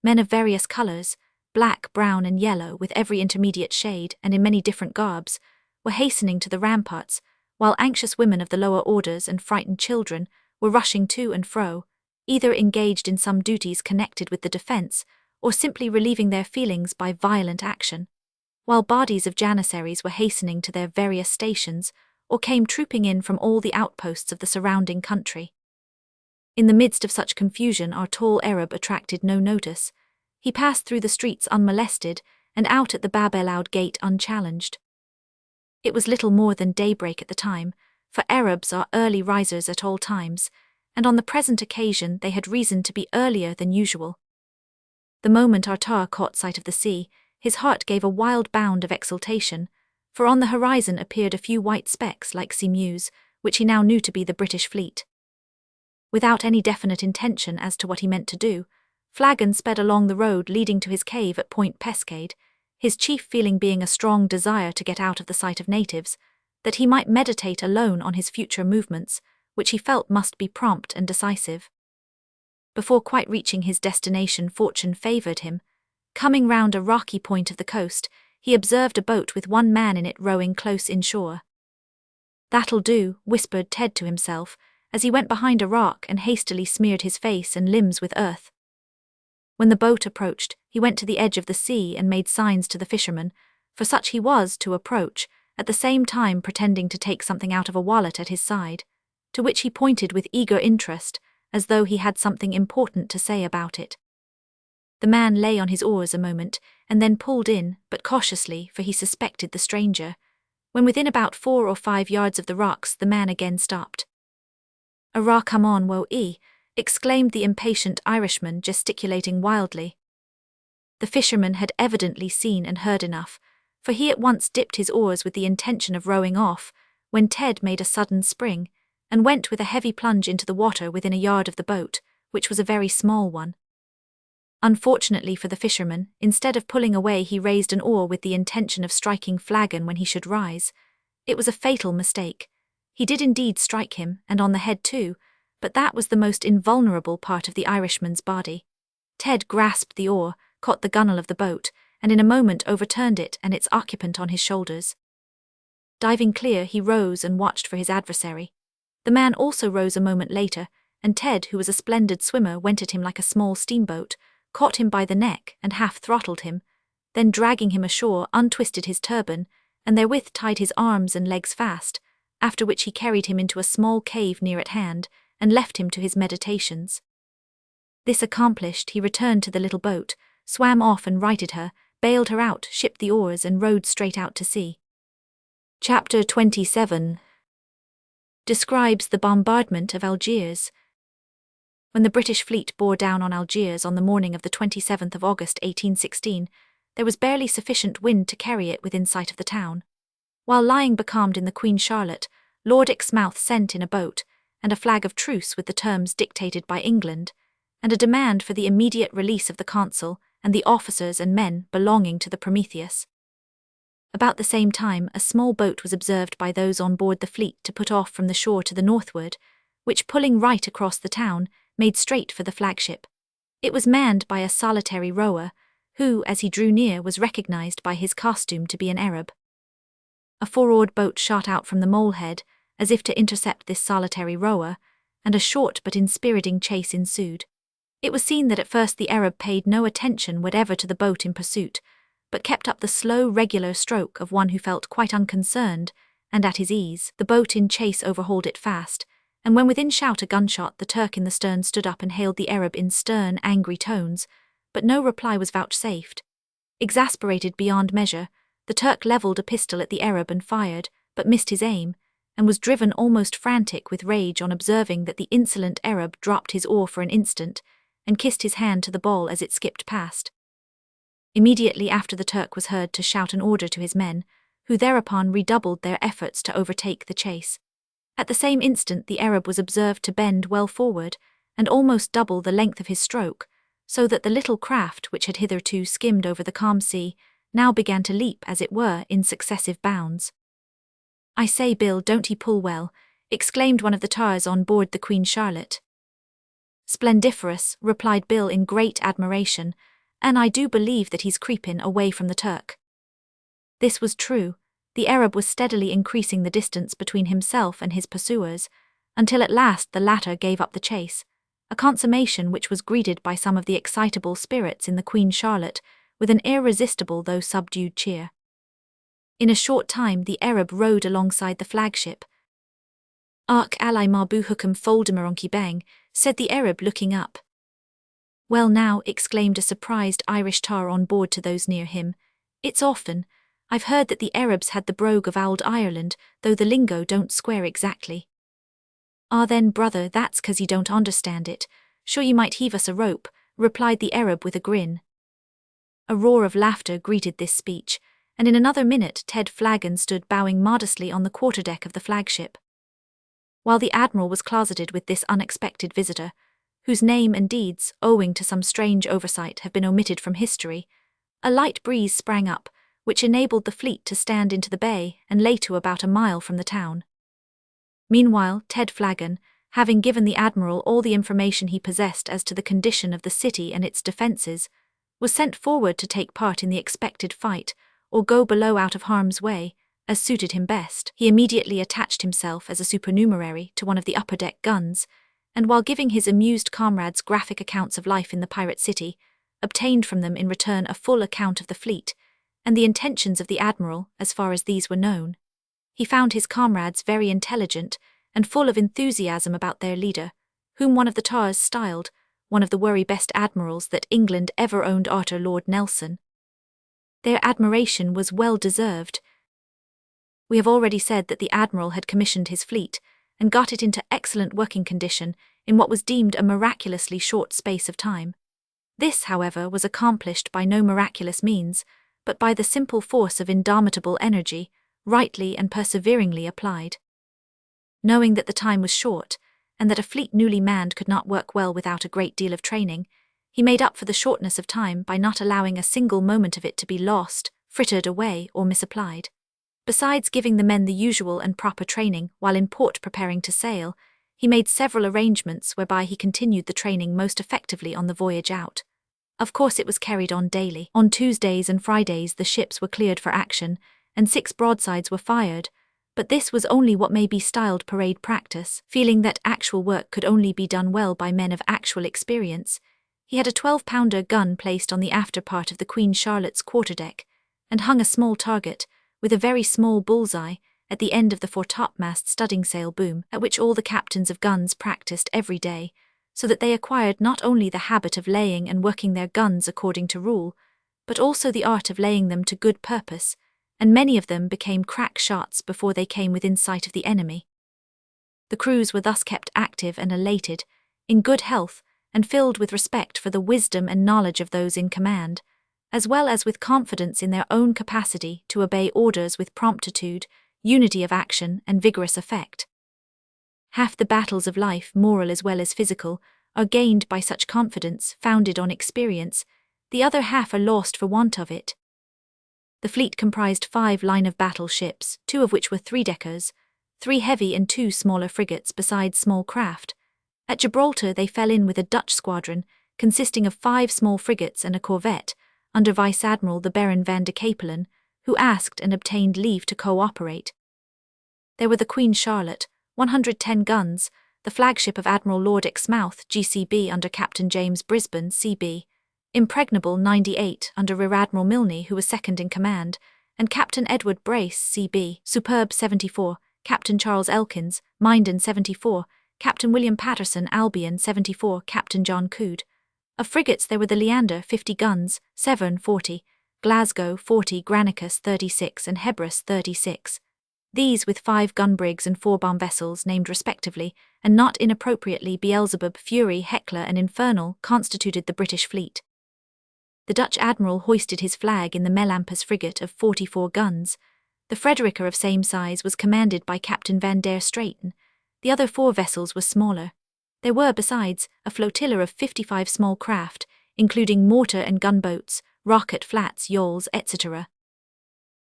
Men of various colours, black, brown and yellow, with every intermediate shade and in many different garbs, were hastening to the ramparts, while anxious women of the lower orders and frightened children were rushing to and fro, either engaged in some duties connected with the defence, or simply relieving their feelings by violent action, while bodies of janissaries were hastening to their various stations, or came trooping in from all the outposts of the surrounding country. In the midst of such confusion our tall Arab attracted no notice. He passed through the streets unmolested, and out at the Bab el Oud gate unchallenged. It was little more than daybreak at the time, for Arabs are early risers at all times, and on the present occasion they had reason to be earlier than usual. The moment our tar caught sight of the sea, his heart gave a wild bound of exultation, for on the horizon appeared a few white specks like sea mews, which he now knew to be the British fleet. Without any definite intention as to what he meant to do, Flagon sped along the road leading to his cave at Point Pescade, his chief feeling being a strong desire to get out of the sight of natives, that he might meditate alone on his future movements, which he felt must be prompt and decisive. Before quite reaching his destination, fortune favoured him. Coming round a rocky point of the coast, he observed a boat with one man in it rowing close inshore. "That'll do," whispered Ted to himself, as he went behind a rock and hastily smeared his face and limbs with earth. When the boat approached, he went to the edge of the sea and made signs to the fisherman, for such he was, to approach, at the same time pretending to take something out of a wallet at his side, to which he pointed with eager interest, as though he had something important to say about it. The man lay on his oars a moment, and then pulled in, but cautiously, for he suspected the stranger. When within about 4 or 5 yards of the rocks, the man again stopped. "Arrah, come on, woe-ee," exclaimed the impatient Irishman, gesticulating wildly. The fisherman had evidently seen and heard enough, for he at once dipped his oars with the intention of rowing off, when Ted made a sudden spring, and went with a heavy plunge into the water within a yard of the boat, which was a very small one. Unfortunately for the fisherman, instead of pulling away he raised an oar with the intention of striking Flagon when he should rise. It was a fatal mistake. He did indeed strike him, and on the head too, but that was the most invulnerable part of the Irishman's body. Ted grasped the oar, caught the gunwale of the boat, and in a moment overturned it and its occupant on his shoulders. Diving clear, he rose and watched for his adversary. The man also rose a moment later, and Ted, who was a splendid swimmer, went at him like a small steamboat, caught him by the neck and half-throttled him, then dragging him ashore untwisted his turban, and therewith tied his arms and legs fast, after which he carried him into a small cave near at hand, and left him to his meditations. This accomplished, he returned to the little boat, swam off and righted her, bailed her out, shipped the oars, and rowed straight out to sea. Chapter 27 describes the bombardment of Algiers. When the British fleet bore down on Algiers on the morning of the 27th of August 1816, there was barely sufficient wind to carry it within sight of the town. While lying becalmed in the Queen Charlotte, Lord Exmouth sent in a boat, and a flag of truce with the terms dictated by England, and a demand for the immediate release of the consul and the officers and men belonging to the Prometheus. About the same time, a small boat was observed by those on board the fleet to put off from the shore to the northward, which, pulling right across the town, made straight for the flagship. It was manned by a solitary rower, who, as he drew near, was recognized by his costume to be an Arab. A 4-oared boat shot out from the molehead, as if to intercept this solitary rower, and a short but inspiriting chase ensued. It was seen that at first the Arab paid no attention whatever to the boat in pursuit, but kept up the slow, regular stroke of one who felt quite unconcerned and at his ease. The boat in chase overhauled it fast, and when within shout a gunshot, the Turk in the stern stood up and hailed the Arab in stern, angry tones, but no reply was vouchsafed. Exasperated beyond measure, the Turk levelled a pistol at the Arab and fired, but missed his aim, and was driven almost frantic with rage on observing that the insolent Arab dropped his oar for an instant and kissed his hand to the ball as it skipped past. Immediately after, the Turk was heard to shout an order to his men, who thereupon redoubled their efforts to overtake the chase. At the same instant the Arab was observed to bend well forward and almost double the length of his stroke, so that the little craft, which had hitherto skimmed over the calm sea, now began to leap, as it were, in successive bounds. "I say, Bill, don't he pull well?" exclaimed one of the tars on board the Queen Charlotte. "Splendiferous," replied Bill in great admiration, "and I do believe that he's creepin' away from the Turk." This was true. The Arab was steadily increasing the distance between himself and his pursuers, until at last the latter gave up the chase, a consummation which was greeted by some of the excitable spirits in the Queen Charlotte with an irresistible though subdued cheer. In a short time the Arab rowed alongside the flagship. "Ark alai marbu hukum foldemeronki bang," said the Arab, looking up. "Well now," exclaimed a surprised Irish tar on board to those near him, "it's often. I've heard that the Arabs had the brogue of ould Ireland, though the lingo don't square exactly." "Ah then, brother, that's 'cause you don't understand it. Sure you might heave us a rope," replied the Arab with a grin. A roar of laughter greeted this speech, and in another minute Ted Flagon stood bowing modestly on the quarterdeck of the flagship. While the Admiral was closeted with this unexpected visitor, whose name and deeds, owing to some strange oversight, have been omitted from history, a light breeze sprang up, which enabled the fleet to stand into the bay and lay to about a mile from the town. Meanwhile, Ted Flagon, having given the Admiral all the information he possessed as to the condition of the city and its defences, was sent forward to take part in the expected fight, or go below out of harm's way, as suited him best. He immediately attached himself as a supernumerary to one of the upper-deck guns, and while giving his amused comrades graphic accounts of life in the pirate city, obtained from them in return a full account of the fleet, and the intentions of the Admiral, as far as these were known. He found his comrades very intelligent and full of enthusiasm about their leader, whom one of the tars styled one of the worry best admirals that England ever owned, arter Lord Nelson. Their admiration was well deserved. We have already said that the Admiral had commissioned his fleet and got it into excellent working condition in what was deemed a miraculously short space of time. This, however, was accomplished by no miraculous means, but by the simple force of indomitable energy, rightly and perseveringly applied. Knowing that the time was short, and that a fleet newly manned could not work well without a great deal of training, he made up for the shortness of time by not allowing a single moment of it to be lost, frittered away, or misapplied. Besides giving the men the usual and proper training while in port preparing to sail, he made several arrangements whereby he continued the training most effectively on the voyage out. Of course it was carried on daily. On Tuesdays and Fridays the ships were cleared for action, and 6 broadsides were fired, but this was only what may be styled parade practice. Feeling that actual work could only be done well by men of actual experience, he had a 12-pounder gun placed on the after part of the Queen Charlotte's quarterdeck, and hung a small target, with a very small bullseye, at the end of the foretopmast studding sail boom, at which all the captains of guns practiced every day, so that they acquired not only the habit of laying and working their guns according to rule, but also the art of laying them to good purpose, and many of them became crack shots before they came within sight of the enemy. The crews were thus kept active and elated, in good health, and filled with respect for the wisdom and knowledge of those in command, as well as with confidence in their own capacity to obey orders with promptitude, unity of action, and vigorous effect. Half the battles of life, moral as well as physical, are gained by such confidence founded on experience, the other half are lost for want of it. The fleet comprised 5 line-of-battle ships, 2 of which were 3-deckers, 3 heavy and 2 smaller frigates besides small craft. At Gibraltar they fell in with a Dutch squadron, consisting of 5 small frigates and a corvette, under Vice-Admiral the Baron van de Capellen, who asked and obtained leave to co-operate. There were the Queen Charlotte, 110 guns, the flagship of Admiral Lord Exmouth, GCB, under Captain James Brisbane, CB, Impregnable, 98, under Rear Admiral Milne, who was second in command, and Captain Edward Brace, CB, Superb, 74, Captain Charles Elkins, Minden, 74, Captain William Patterson, Albion, 74, Captain John Coode. Of frigates there were the Leander, 50 guns, Severn, 40, Glasgow, 40, Granicus, 36, and Hebrus, 36. These, with 5 gun-brigs and 4 bomb vessels named respectively, and not inappropriately Beelzebub, Fury, Heckler and Infernal, constituted the British fleet. The Dutch admiral hoisted his flag in the Melampus frigate of 44 guns. The Frederica of same size was commanded by Captain Van der Straeten. The other 4 vessels were smaller. There were, besides, a flotilla of 55 small craft, including mortar and gunboats, rocket flats, yawls, etc.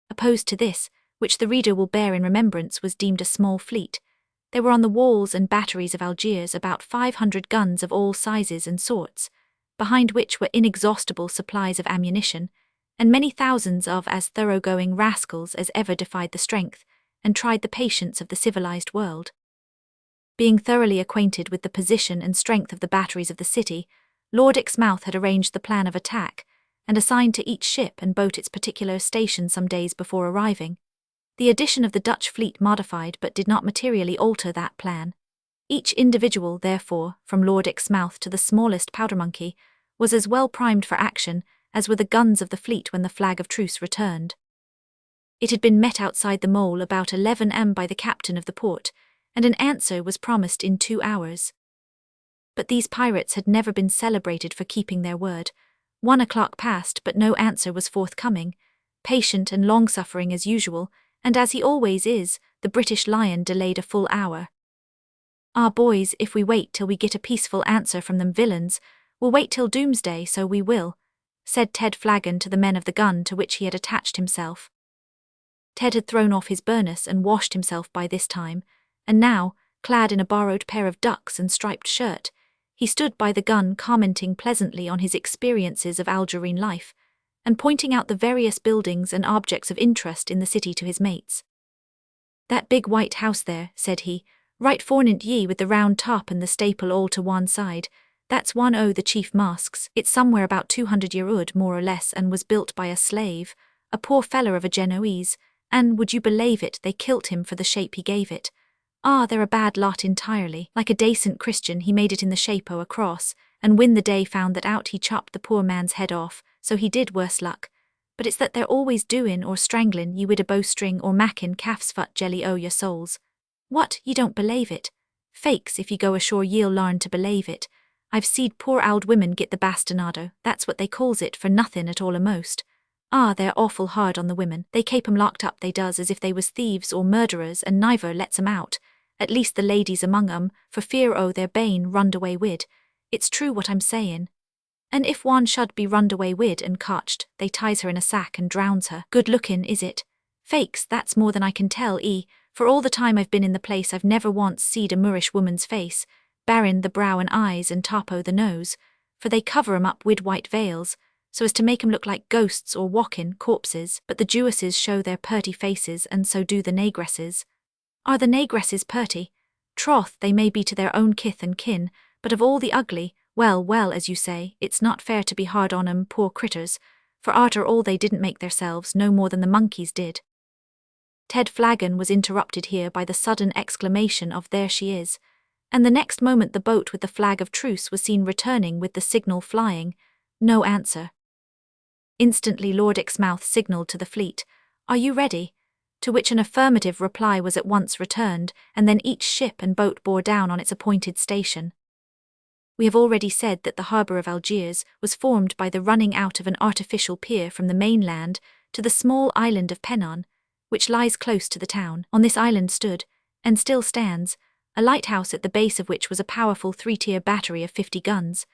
Opposed to this, which the reader will bear in remembrance was deemed a small fleet, there were on the walls and batteries of Algiers about 500 guns of all sizes and sorts, behind which were inexhaustible supplies of ammunition, and many thousands of as thoroughgoing rascals as ever defied the strength and tried the patience of the civilized world. Being thoroughly acquainted with the position and strength of the batteries of the city, Lord Exmouth had arranged the plan of attack, and assigned to each ship and boat its particular station some days before arriving. The addition of the Dutch fleet modified but did not materially alter that plan. Each individual, therefore, from Lord Exmouth to the smallest powder monkey, was as well primed for action as were the guns of the fleet when the flag of truce returned. It had been met outside the mole about 11 am by the captain of the port, and an answer was promised in 2 hours. But these pirates had never been celebrated for keeping their word. 1 o'clock passed, but no answer was forthcoming. Patient and long-suffering as usual, and as he always is, the British Lion delayed a full hour. "Ah, boys, if we wait till we get a peaceful answer from them villains, we'll wait till doomsday, so we will," said Ted Flagon to the men of the gun to which he had attached himself. Ted had thrown off his burnous and washed himself by this time, and now, clad in a borrowed pair of ducks and striped shirt, he stood by the gun commenting pleasantly on his experiences of Algerine life, and pointing out the various buildings and objects of interest in the city to his mates. "That big white house there," said he, "right fornint ye with the round top and the staple all to one side, that's one o' the chief mosques. It's somewhere about 200 year old, more or less, and was built by a slave, a poor feller of a Genoese, and, would you belave it, they kilt him for the shape he gave it. Ah, they're a bad lot entirely. Like a dacent Christian, he made it in the shape o' a cross, and when the day found that out he chopped the poor man's head off, so he did worse luck. But it's that they're always doin' or stranglin' ye wid a bowstring or mackin' calf's foot jelly o' your souls. What, ye don't belave it? Fakes, if ye go ashore ye'll larn to belave it. I've seed poor ould women get the bastinado, that's what they calls it, for nothin' at all a'most. Ah, they're awful hard on the women. They kape 'em locked up, they does, as if they was thieves or murderers, and neither lets 'em out, at least the ladies among 'em, for fear o' their bane runned away wid. It's true what I'm sayin'. And if one should be runned away wid and cotched, they ties her in a sack and drowns her. Good lookin', is it? Fakes, that's more than I can tell, for all the time I've been in the place I've never once seed a Moorish woman's face, barrin' the brow and eyes and top o' the nose, for they cover 'em up wid white veils, so as to make 'em look like ghosts or walkin' corpses, but the Jewesses show their purty faces, and so do the negresses. Are the negresses purty? Troth, they may be to their own kith and kin, but of all the ugly, well, as you say, it's not fair to be hard on 'em, poor critters, for arter all they didn't make theirselves no more than the monkeys did." Ted Flagon was interrupted here by the sudden exclamation of "There she is," and the next moment the boat with the flag of truce was seen returning with the signal flying. No answer. Instantly Lord Exmouth signalled to the fleet, "Are you ready?" To which an affirmative reply was at once returned, and then each ship and boat bore down on its appointed station. We have already said that the harbour of Algiers was formed by the running out of an artificial pier from the mainland to the small island of Pennon, which lies close to the town. On this island stood, and still stands, a lighthouse at the base of which was a powerful 3-tier battery of 50 guns.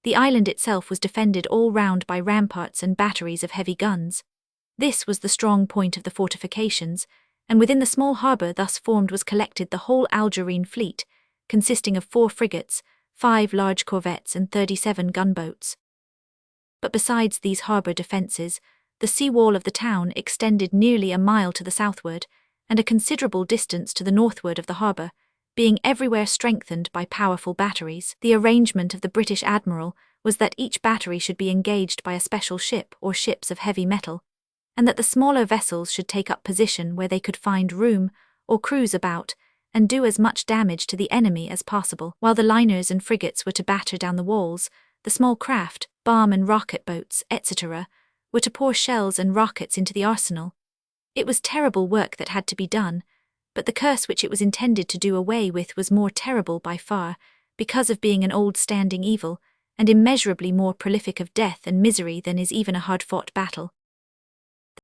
The island itself was defended all round by ramparts and batteries of heavy guns. This was the strong point of the fortifications, and within the small harbour thus formed was collected the whole Algerine fleet, consisting of 4 frigates, 5 large corvettes and 37 gunboats. But besides these harbour defences, the sea-wall of the town extended nearly a mile to the southward, and a considerable distance to the northward of the harbour, being everywhere strengthened by powerful batteries. The arrangement of the British admiral was that each battery should be engaged by a special ship or ships of heavy metal, and that the smaller vessels should take up position where they could find room or cruise about and do as much damage to the enemy as possible, while the liners and frigates were to batter down the walls. The small craft, bomb and rocket boats, etc., were to pour shells and rockets into the arsenal. It was terrible work that had to be done, but the curse which it was intended to do away with was more terrible by far, because of being an old standing evil, and immeasurably more prolific of death and misery than is even a hard-fought battle.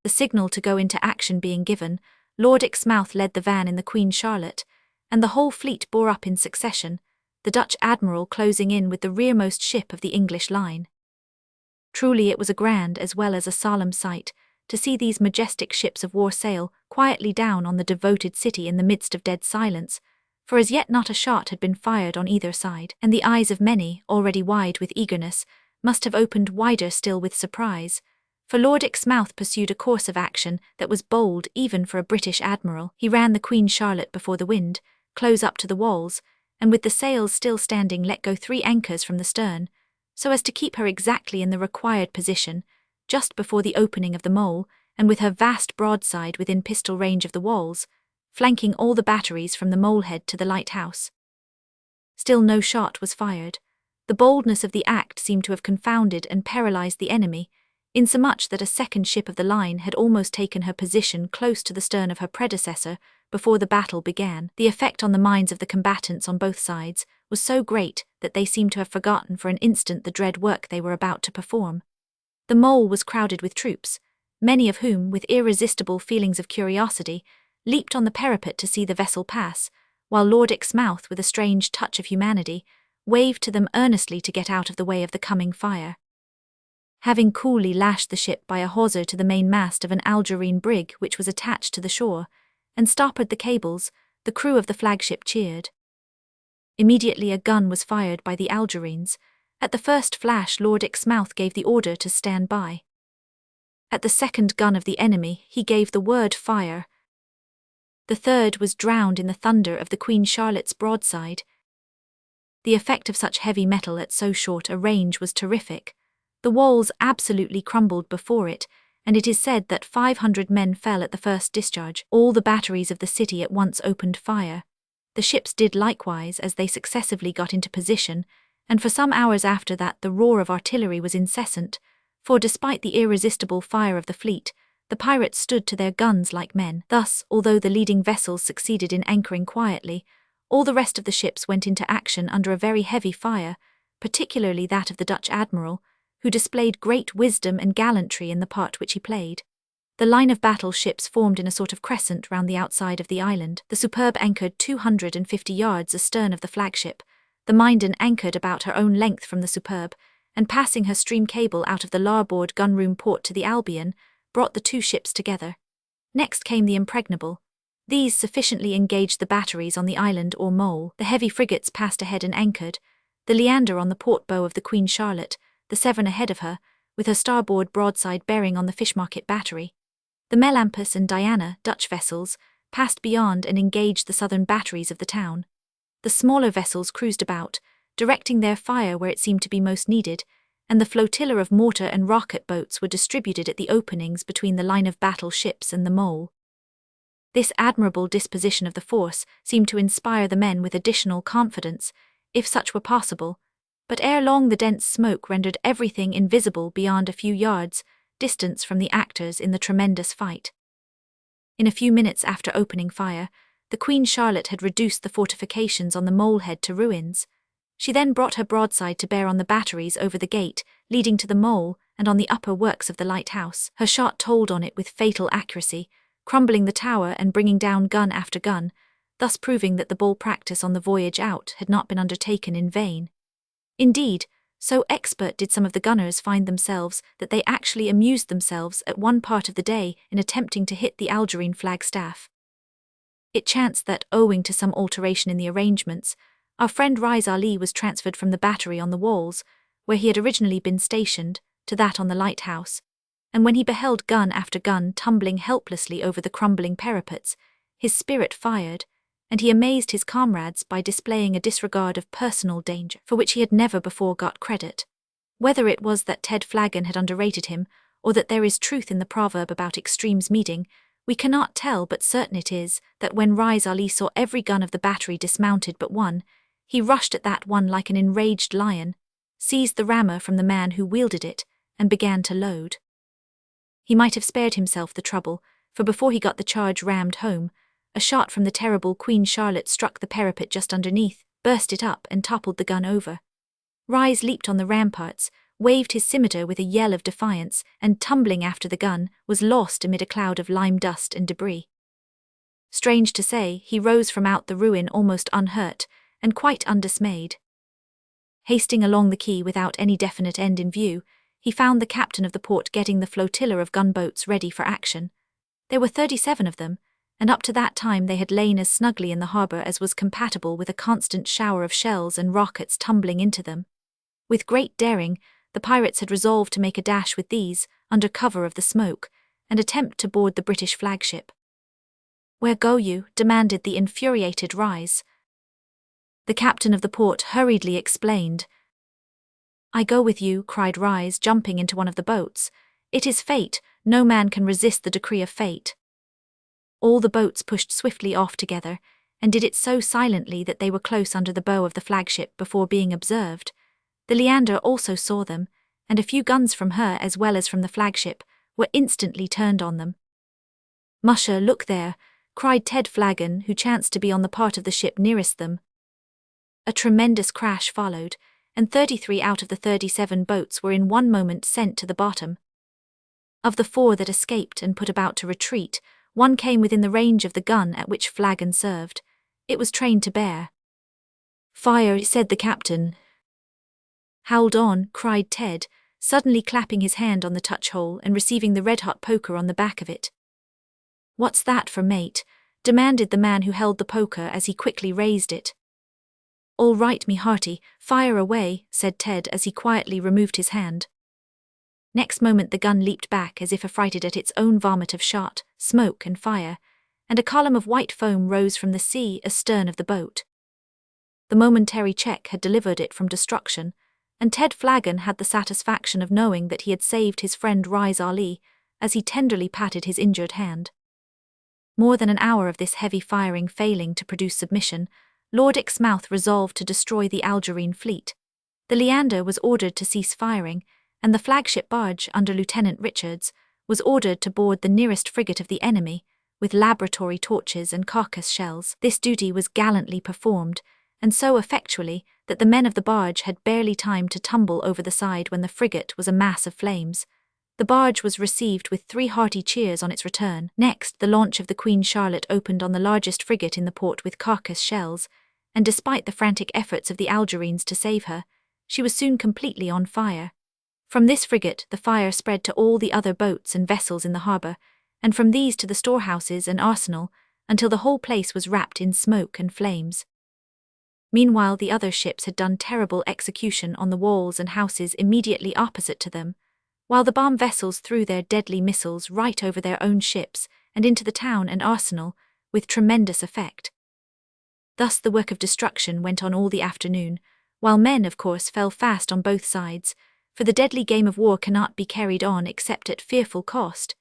The signal to go into action being given, Lord Exmouth led the van in the Queen Charlotte, and the whole fleet bore up in succession, the Dutch admiral closing in with the rearmost ship of the English line. Truly it was a grand as well as a solemn sight, to see these majestic ships of war sail quietly down on the devoted city in the midst of dead silence, for as yet not a shot had been fired on either side, and the eyes of many, already wide with eagerness, must have opened wider still with surprise, for Lord Exmouth pursued a course of action that was bold even for a British admiral. He ran the Queen Charlotte before the wind, close up to the walls, and with the sails still standing let go 3 anchors from the stern, so as to keep her exactly in the required position, just before the opening of the mole, and with her vast broadside within pistol range of the walls, flanking all the batteries from the molehead to the lighthouse. Still no shot was fired. The boldness of the act seemed to have confounded and paralyzed the enemy, insomuch that a second ship of the line had almost taken her position close to the stern of her predecessor before the battle began. The effect on the minds of the combatants on both sides was so great that they seemed to have forgotten for an instant the dread work they were about to perform. The mole was crowded with troops, many of whom, with irresistible feelings of curiosity, leaped on the parapet to see the vessel pass, while Lord Exmouth, with a strange touch of humanity, waved to them earnestly to get out of the way of the coming fire. Having coolly lashed the ship by a hawser to the main mast of an Algerine brig which was attached to the shore, and stoppered the cables, the crew of the flagship cheered. Immediately a gun was fired by the Algerines. At the first flash Lord Exmouth gave the order to stand by. At the second gun of the enemy he gave the word fire. The third was drowned in the thunder of the Queen Charlotte's broadside. The effect of such heavy metal at so short a range was terrific. The walls absolutely crumbled before it, and it is said that 500 men fell at the first discharge. All the batteries of the city at once opened fire. The ships did likewise as they successively got into position, and for some hours after that the roar of artillery was incessant, for despite the irresistible fire of the fleet, the pirates stood to their guns like men. Thus, although the leading vessels succeeded in anchoring quietly, all the rest of the ships went into action under a very heavy fire, particularly that of the Dutch admiral, who displayed great wisdom and gallantry in the part which he played. The line of battle ships formed in a sort of crescent round the outside of the island. The Superb anchored 250 yards astern of the flagship, the Minden anchored about her own length from the Superb, and passing her stream cable out of the larboard gunroom port to the Albion, brought the 2 ships together. Next came the Impregnable. These sufficiently engaged the batteries on the island or mole. The heavy frigates passed ahead and anchored, the Leander on the port bow of the Queen Charlotte, the Severn ahead of her, with her starboard broadside bearing on the Fishmarket battery. The Melampus and Diana, Dutch vessels, passed beyond and engaged the southern batteries of the town. The smaller vessels cruised about, directing their fire where it seemed to be most needed, and the flotilla of mortar and rocket boats were distributed at the openings between the line of battle ships and the mole. This admirable disposition of the force seemed to inspire the men with additional confidence, if such were possible, but ere long the dense smoke rendered everything invisible beyond a few yards' distance from the actors in the tremendous fight. In a few minutes after opening fire, the Queen Charlotte had reduced the fortifications on the molehead to ruins. She then brought her broadside to bear on the batteries over the gate leading to the mole and on the upper works of the lighthouse. Her shot told on it with fatal accuracy, crumbling the tower and bringing down gun after gun, thus proving that the ball practice on the voyage out had not been undertaken in vain. Indeed, so expert did some of the gunners find themselves that they actually amused themselves at one part of the day in attempting to hit the Algerine flagstaff. It chanced that, owing to some alteration in the arrangements, our friend Rais Ali was transferred from the battery on the walls, where he had originally been stationed, to that on the lighthouse, and when he beheld gun after gun tumbling helplessly over the crumbling parapets, his spirit fired, and he amazed his comrades by displaying a disregard of personal danger for which he had never before got credit. Whether it was that Ted Flagon had underrated him, or that there is truth in the proverb about extremes meeting, we cannot tell, but certain it is that when Rais Ali saw every gun of the battery dismounted but one, he rushed at that one like an enraged lion, seized the rammer from the man who wielded it, and began to load. He might have spared himself the trouble, for before he got the charge rammed home, a shot from the terrible Queen Charlotte struck the parapet just underneath, burst it up and toppled the gun over. Rise leaped on the ramparts, waved his scimitar with a yell of defiance, and tumbling after the gun, was lost amid a cloud of lime dust and debris. Strange to say, he rose from out the ruin almost unhurt, and quite undismayed. Hasting along the quay without any definite end in view, he found the captain of the port getting the flotilla of gunboats ready for action. There were 37 of them, and up to that time they had lain as snugly in the harbour as was compatible with a constant shower of shells and rockets tumbling into them. With great daring, the pirates had resolved to make a dash with these, under cover of the smoke, and attempt to board the British flagship. "Where go you?" demanded the infuriated Rise. The captain of the port hurriedly explained. "I go with you," cried Rise, jumping into one of the boats. "It is fate, no man can resist the decree of fate." All the boats pushed swiftly off together, and did it so silently that they were close under the bow of the flagship before being observed. The Leander also saw them, and a few guns from her as well as from the flagship were instantly turned on them. "Musha, look there," cried Ted Flagon, who chanced to be on the part of the ship nearest them. A tremendous crash followed, and 33 out of the 37 boats were in one moment sent to the bottom. Of the 4 that escaped and put about to retreat, one came within the range of the gun at which Flagon served. It was trained to bear. "Fire," said the captain. "Hold on," cried Ted, suddenly clapping his hand on the touch-hole and receiving the red-hot poker on the back of it. "What's that for, mate?" demanded the man who held the poker as he quickly raised it. "All right, me hearty, fire away," said Ted as he quietly removed his hand. Next moment the gun leaped back as if affrighted at its own vomit of shot, smoke and fire, and a column of white foam rose from the sea astern of the boat. The momentary check had delivered it from destruction, and Ted Flagon had the satisfaction of knowing that he had saved his friend Rise Ali as he tenderly patted his injured hand. More than an hour of this heavy firing failing to produce submission, Lord Exmouth resolved to destroy the Algerine fleet. The Leander was ordered to cease firing, and the flagship barge under Lieutenant Richards was ordered to board the nearest frigate of the enemy, with laboratory torches and carcass shells. This duty was gallantly performed, and so effectually that the men of the barge had barely time to tumble over the side when the frigate was a mass of flames. The barge was received with 3 hearty cheers on its return. Next, the launch of the Queen Charlotte opened on the largest frigate in the port with carcass shells, and despite the frantic efforts of the Algerines to save her, she was soon completely on fire. From this frigate the fire spread to all the other boats and vessels in the harbour, and from these to the storehouses and arsenal, until the whole place was wrapped in smoke and flames. Meanwhile the other ships had done terrible execution on the walls and houses immediately opposite to them, while the bomb vessels threw their deadly missiles right over their own ships and into the town and arsenal, with tremendous effect. Thus the work of destruction went on all the afternoon, while men, of course, fell fast on both sides, for the deadly game of war cannot be carried on except at fearful cost.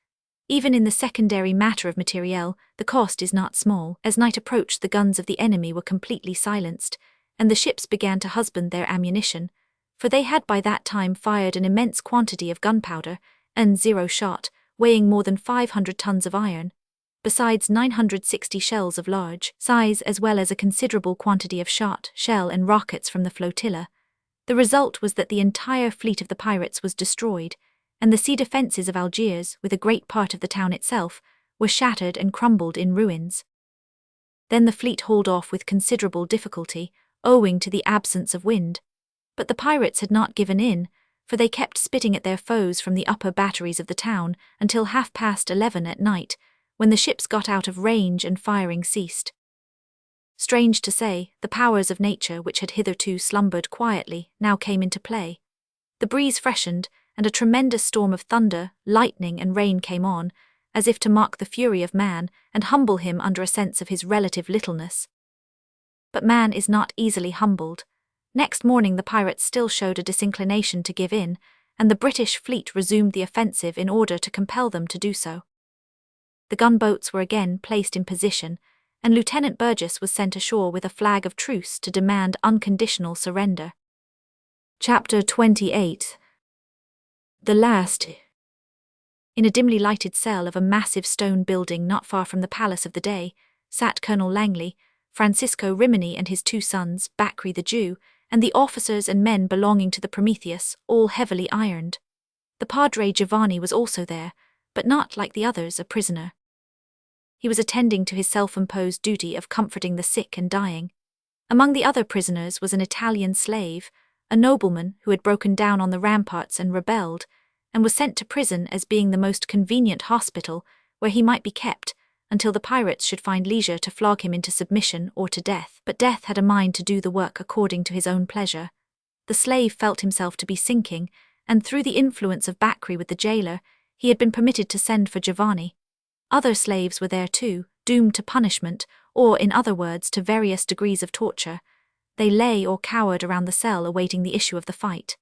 Even in the secondary matter of materiel, the cost is not small. As night approached, the guns of the enemy were completely silenced, and the ships began to husband their ammunition, for they had by that time fired an immense quantity of gunpowder, and 0 shot, weighing more than 500 tons of iron, besides 960 shells of large size as well as a considerable quantity of shot, shell and rockets from the flotilla. The result was that the entire fleet of the pirates was destroyed, and the sea defences of Algiers, with a great part of the town itself, were shattered and crumbled in ruins. Then the fleet hauled off with considerable difficulty, owing to the absence of wind. But the pirates had not given in, for they kept spitting at their foes from the upper batteries of the town until 11:30 at night, when the ships got out of range and firing ceased. Strange to say, the powers of nature which had hitherto slumbered quietly now came into play. The breeze freshened, and a tremendous storm of thunder, lightning and rain came on, as if to mock the fury of man and humble him under a sense of his relative littleness. But man is not easily humbled. Next morning the pirates still showed a disinclination to give in, and the British fleet resumed the offensive in order to compel them to do so. The gunboats were again placed in position, and Lieutenant Burgess was sent ashore with a flag of truce to demand unconditional surrender. Chapter 28. The last. In a dimly lighted cell of a massive stone building not far from the palace of the day, sat Colonel Langley, Francisco Rimini and his 2 sons, Bakri the Jew, and the officers and men belonging to the Prometheus, all heavily ironed. The Padre Giovanni was also there, but not, like the others, a prisoner. He was attending to his self-imposed duty of comforting the sick and dying. Among the other prisoners was an Italian slave, a nobleman who had broken down on the ramparts and rebelled, and was sent to prison as being the most convenient hospital where he might be kept until the pirates should find leisure to flog him into submission or to death. But death had a mind to do the work according to his own pleasure. The slave felt himself to be sinking, and through the influence of Bakri with the jailer, he had been permitted to send for Giovanni. Other slaves were there too, doomed to punishment, or, in other words, to various degrees of torture. They lay or cowered around the cell awaiting the issue of the fight.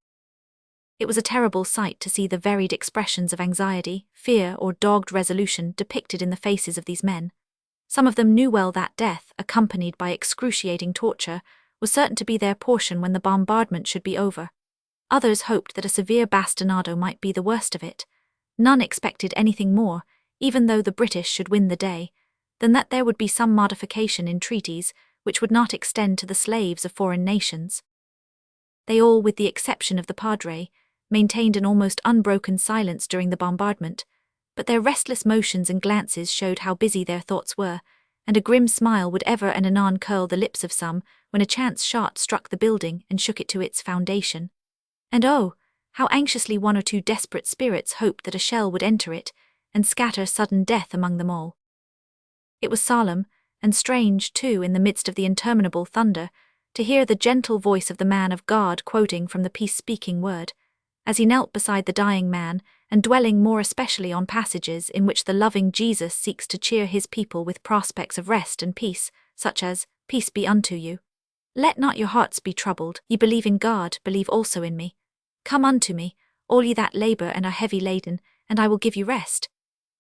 It was a terrible sight to see the varied expressions of anxiety, fear, or dogged resolution depicted in the faces of these men. Some of them knew well that death, accompanied by excruciating torture, was certain to be their portion when the bombardment should be over. Others hoped that a severe bastinado might be the worst of it. None expected anything more, even though the British should win the day, than that there would be some modification in treaties which would not extend to the slaves of foreign nations. They all, with the exception of the Padre, maintained an almost unbroken silence during the bombardment, but their restless motions and glances showed how busy their thoughts were, and a grim smile would ever and anon curl the lips of some when a chance shot struck the building and shook it to its foundation. And oh, how anxiously 1 or 2 desperate spirits hoped that a shell would enter it and scatter sudden death among them all. It was solemn, and strange, too, in the midst of the interminable thunder, to hear the gentle voice of the man of God quoting from the peace-speaking word, as he knelt beside the dying man and dwelling more especially on passages in which the loving Jesus seeks to cheer his people with prospects of rest and peace, such as, "Peace be unto you. Let not your hearts be troubled. Ye believe in God, believe also in me. Come unto me, all ye that labor and are heavy laden, and I will give you rest."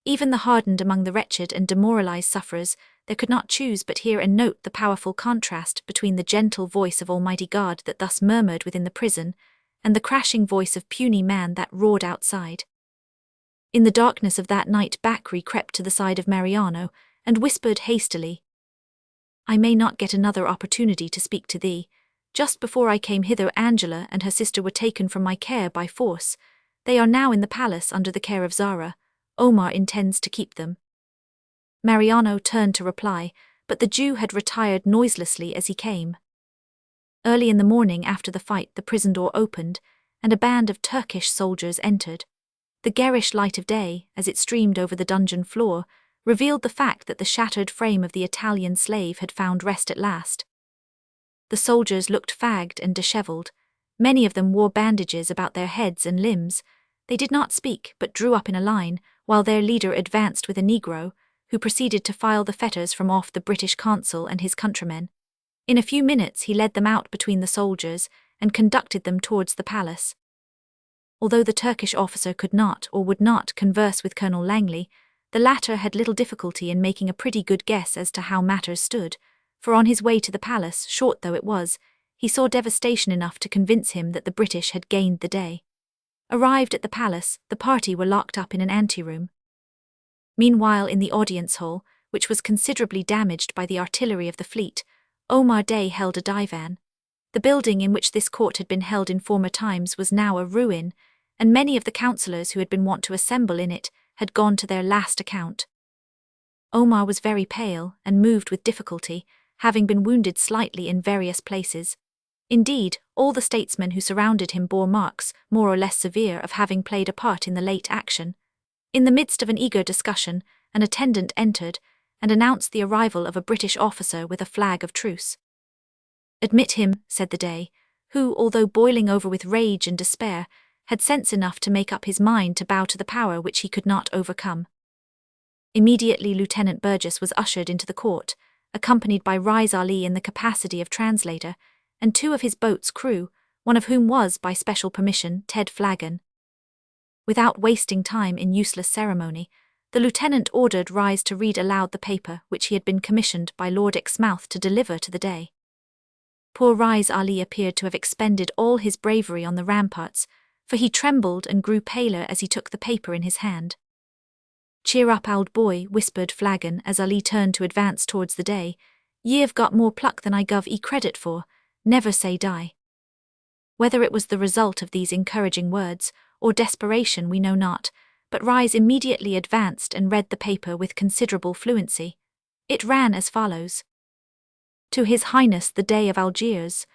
Even the hardened among the wretched and demoralized sufferers, there could not choose but hear and note the powerful contrast between the gentle voice of Almighty God that thus murmured within the prison, and the crashing voice of puny man that roared outside. In the darkness of that night Bakri crept to the side of Mariano, and whispered hastily, "I may not get another opportunity to speak to thee. Just before I came hither Angela and her sister were taken from my care by force. They are now in the palace under the care of Zara. Omar intends to keep them." Mariano turned to reply, but the Jew had retired noiselessly as he came. Early in the morning after the fight the prison door opened, and a band of Turkish soldiers entered. The garish light of day, as it streamed over the dungeon floor, revealed the fact that the shattered frame of the Italian slave had found rest at last. The soldiers looked fagged and dishevelled. Many of them wore bandages about their heads and limbs. They did not speak, but drew up in a line, while their leader advanced with a Negro, who proceeded to file the fetters from off the British consul and his countrymen. In a few minutes he led them out between the soldiers and conducted them towards the palace. Although the Turkish officer could not or would not converse with Colonel Langley, the latter had little difficulty in making a pretty good guess as to how matters stood, for on his way to the palace, short though it was, he saw devastation enough to convince him that the British had gained the day. Arrived at the palace, the party were locked up in an anteroom. Meanwhile, in the audience hall, which was considerably damaged by the artillery of the fleet, Omar Day held a divan. The building in which this court had been held in former times was now a ruin, and many of the councillors who had been wont to assemble in it had gone to their last account. Omar was very pale and moved with difficulty, having been wounded slightly in various places. Indeed, all the statesmen who surrounded him bore marks, more or less severe, of having played a part in the late action. In the midst of an eager discussion, an attendant entered and announced the arrival of a British officer with a flag of truce. "Admit him," said the Dey, who, although boiling over with rage and despair, had sense enough to make up his mind to bow to the power which he could not overcome. Immediately Lieutenant Burgess was ushered into the court, accompanied by Rais Ali in the capacity of translator, and 2 of his boat's crew, one of whom was, by special permission, Ted Flagon. Without wasting time in useless ceremony, the lieutenant ordered Rais to read aloud the paper which he had been commissioned by Lord Exmouth to deliver to the Dey. Poor Rais Ali appeared to have expended all his bravery on the ramparts, for he trembled and grew paler as he took the paper in his hand. "Cheer up, old boy," whispered Flagon as Ali turned to advance towards the day. "Ye've got more pluck than I guv 'ee credit for. Never say die." Whether it was the result of these encouraging words, or desperation, we know not, but Rise immediately advanced and read the paper with considerable fluency. It ran as follows. "To His Highness the Dey of Algiers.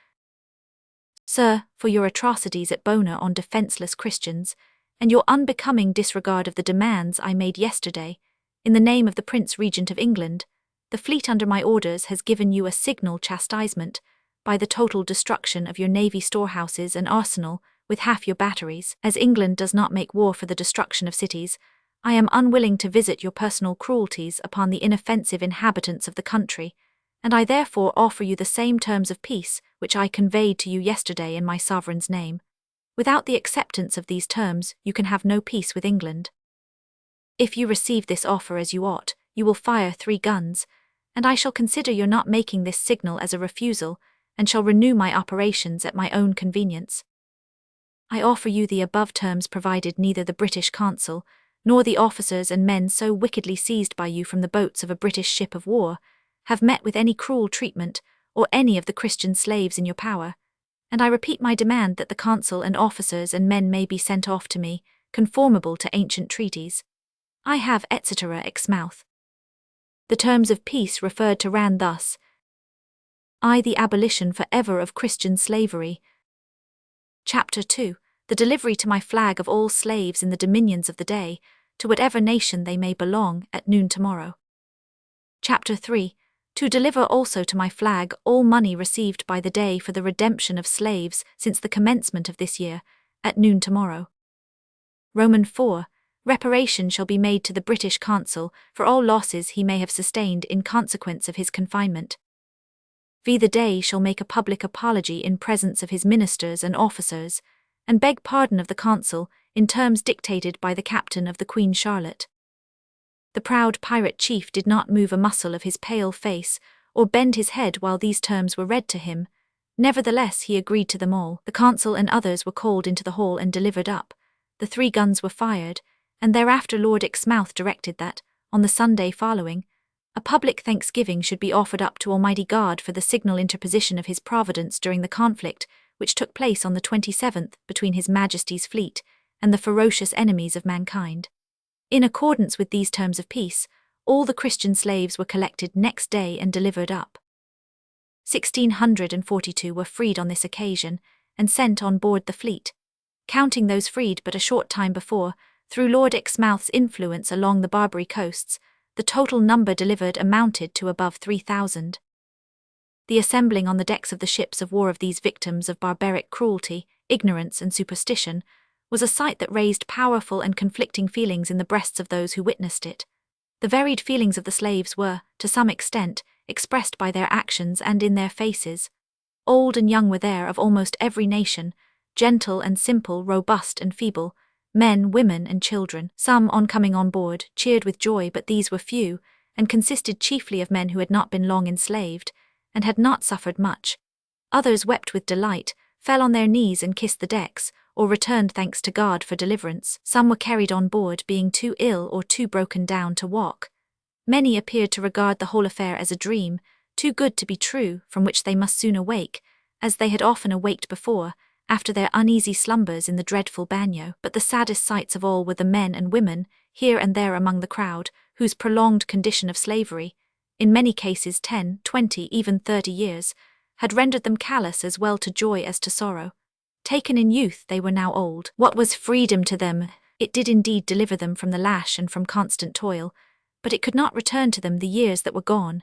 Sir, for your atrocities at Bona on defenceless Christians, and your unbecoming disregard of the demands I made yesterday, in the name of the Prince Regent of England, the fleet under my orders has given you a signal chastisement by the total destruction of your navy storehouses and arsenal with half your batteries. As England does not make war for the destruction of cities, I am unwilling to visit your personal cruelties upon the inoffensive inhabitants of the country, and I therefore offer you the same terms of peace which I conveyed to you yesterday in my sovereign's name. Without the acceptance of these terms, you can have no peace with England. If you receive this offer as you ought, you will fire 3 guns, and I shall consider your not making this signal as a refusal, and shall renew my operations at my own convenience. I offer you the above terms provided neither the British consul, nor the officers and men so wickedly seized by you from the boats of a British ship of war, have met with any cruel treatment, or any of the Christian slaves in your power, and I repeat my demand that the consul and officers and men may be sent off to me, conformable to ancient treaties. I have etc. Exmouth. The terms of peace referred to ran thus. I. The abolition for ever of Christian slavery. Chapter 2. The delivery to my flag of all slaves in the dominions of the day, to whatever nation they may belong, at noon tomorrow. Chapter 3. To deliver also to my flag all money received by the day for the redemption of slaves since the commencement of this year, at noon tomorrow. Roman 4. Reparation shall be made to the British consul for all losses he may have sustained in consequence of his confinement. V. The Dey shall make a public apology in presence of his ministers and officers, and beg pardon of the consul in terms dictated by the captain of the Queen Charlotte. The proud pirate chief did not move a muscle of his pale face, or bend his head while these terms were read to him. Nevertheless he agreed to them all. The consul and others were called into the hall and delivered up. The 3 guns were fired, and thereafter Lord Exmouth directed that, on the Sunday following, a public thanksgiving should be offered up to Almighty God for the signal interposition of His providence during the conflict which took place on the 27th between His Majesty's fleet and the ferocious enemies of mankind. In accordance with these terms of peace, all the Christian slaves were collected next day and delivered up. 1,642 were freed on this occasion and sent on board the fleet. Counting those freed but a short time before, through Lord Exmouth's influence along the Barbary coasts, the total number delivered amounted to above 3,000. The assembling on the decks of the ships of war of these victims of barbaric cruelty, ignorance, and superstition was a sight that raised powerful and conflicting feelings in the breasts of those who witnessed it. The varied feelings of the slaves were, to some extent, expressed by their actions and in their faces. Old and young were there of almost every nation, gentle and simple, robust and feeble, men, women, and children. Some, on coming on board, cheered with joy, but these were few, and consisted chiefly of men who had not been long enslaved, and had not suffered much. Others wept with delight, fell on their knees and kissed the decks, or returned thanks to God for deliverance. Some were carried on board, being too ill or too broken down to walk. Many appeared to regard the whole affair as a dream, too good to be true, from which they must soon awake, as they had often awaked before, after their uneasy slumbers in the dreadful bagnio. But the saddest sights of all were the men and women, here and there among the crowd, whose prolonged condition of slavery, in many cases 10, 20, even 30 years, had rendered them callous as well to joy as to sorrow. Taken in youth, they were now old. What was freedom to them? It did indeed deliver them from the lash and from constant toil, but it could not return to them the years that were gone.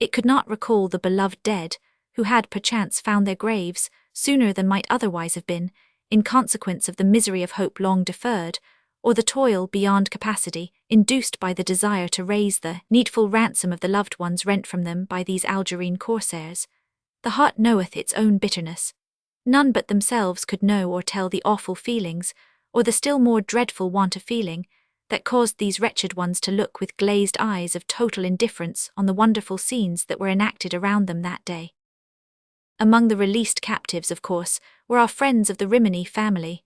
It could not recall the beloved dead, who had perchance found their graves, sooner than might otherwise have been, in consequence of the misery of hope long deferred, or the toil beyond capacity, induced by the desire to raise the needful ransom of the loved ones rent from them by these Algerine corsairs. The heart knoweth its own bitterness. None but themselves could know or tell the awful feelings, or the still more dreadful want of feeling, that caused these wretched ones to look with glazed eyes of total indifference on the wonderful scenes that were enacted around them that day. Among the released captives, of course, were our friends of the Rimini family.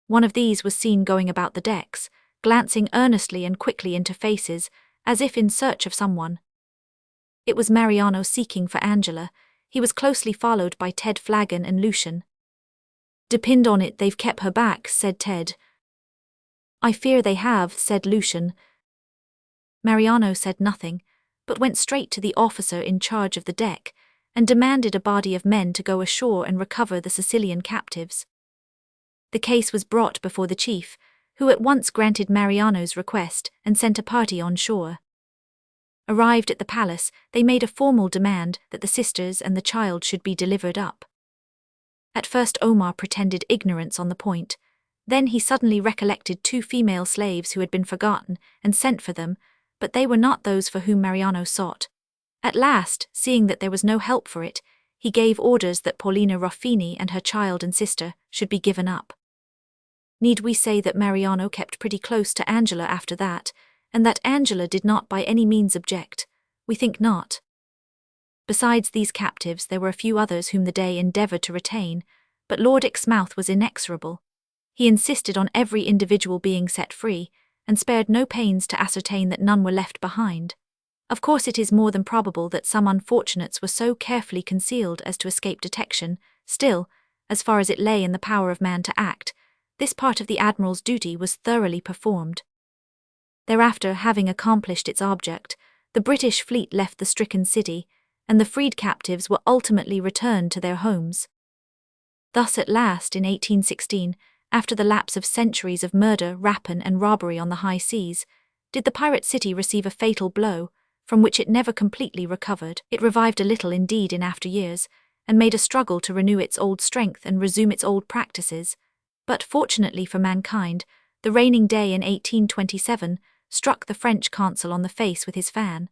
One of these was seen going about the decks, glancing earnestly and quickly into faces, as if in search of someone. It was Mariano seeking for Angela. He was closely followed by Ted Flagon and Lucian. "Depend on it they've kept her back," said Ted. "I fear they have," said Lucian. Mariano said nothing, but went straight to the officer in charge of the deck, and demanded a body of men to go ashore and recover the Sicilian captives. The case was brought before the chief, who at once granted Mariano's request and sent a party on shore. Arrived at the palace, they made a formal demand that the sisters and the child should be delivered up. At first Omar pretended ignorance on the point. Then he suddenly recollected 2 female slaves who had been forgotten and sent for them, but they were not those for whom Mariano sought. At last, seeing that there was no help for it, he gave orders that Paulina Ruffini and her child and sister should be given up. Need we say that Mariano kept pretty close to Angela after that, and that Angela did not by any means object? We think not. Besides these captives there were a few others whom the Dey endeavoured to retain, but Lord Exmouth was inexorable. He insisted on every individual being set free, and spared no pains to ascertain that none were left behind. Of course it is more than probable that some unfortunates were so carefully concealed as to escape detection. Still, as far as it lay in the power of man to act, this part of the Admiral's duty was thoroughly performed. Thereafter, having accomplished its object, the British fleet left the stricken city, and the freed captives were ultimately returned to their homes. Thus at last, in 1816, after the lapse of centuries of murder, rapine and robbery on the high seas, did the pirate city receive a fatal blow, from which it never completely recovered. It revived a little indeed in after years, and made a struggle to renew its old strength and resume its old practices. But fortunately for mankind, the reigning Dey in 1827 struck the French consul on the face with his fan.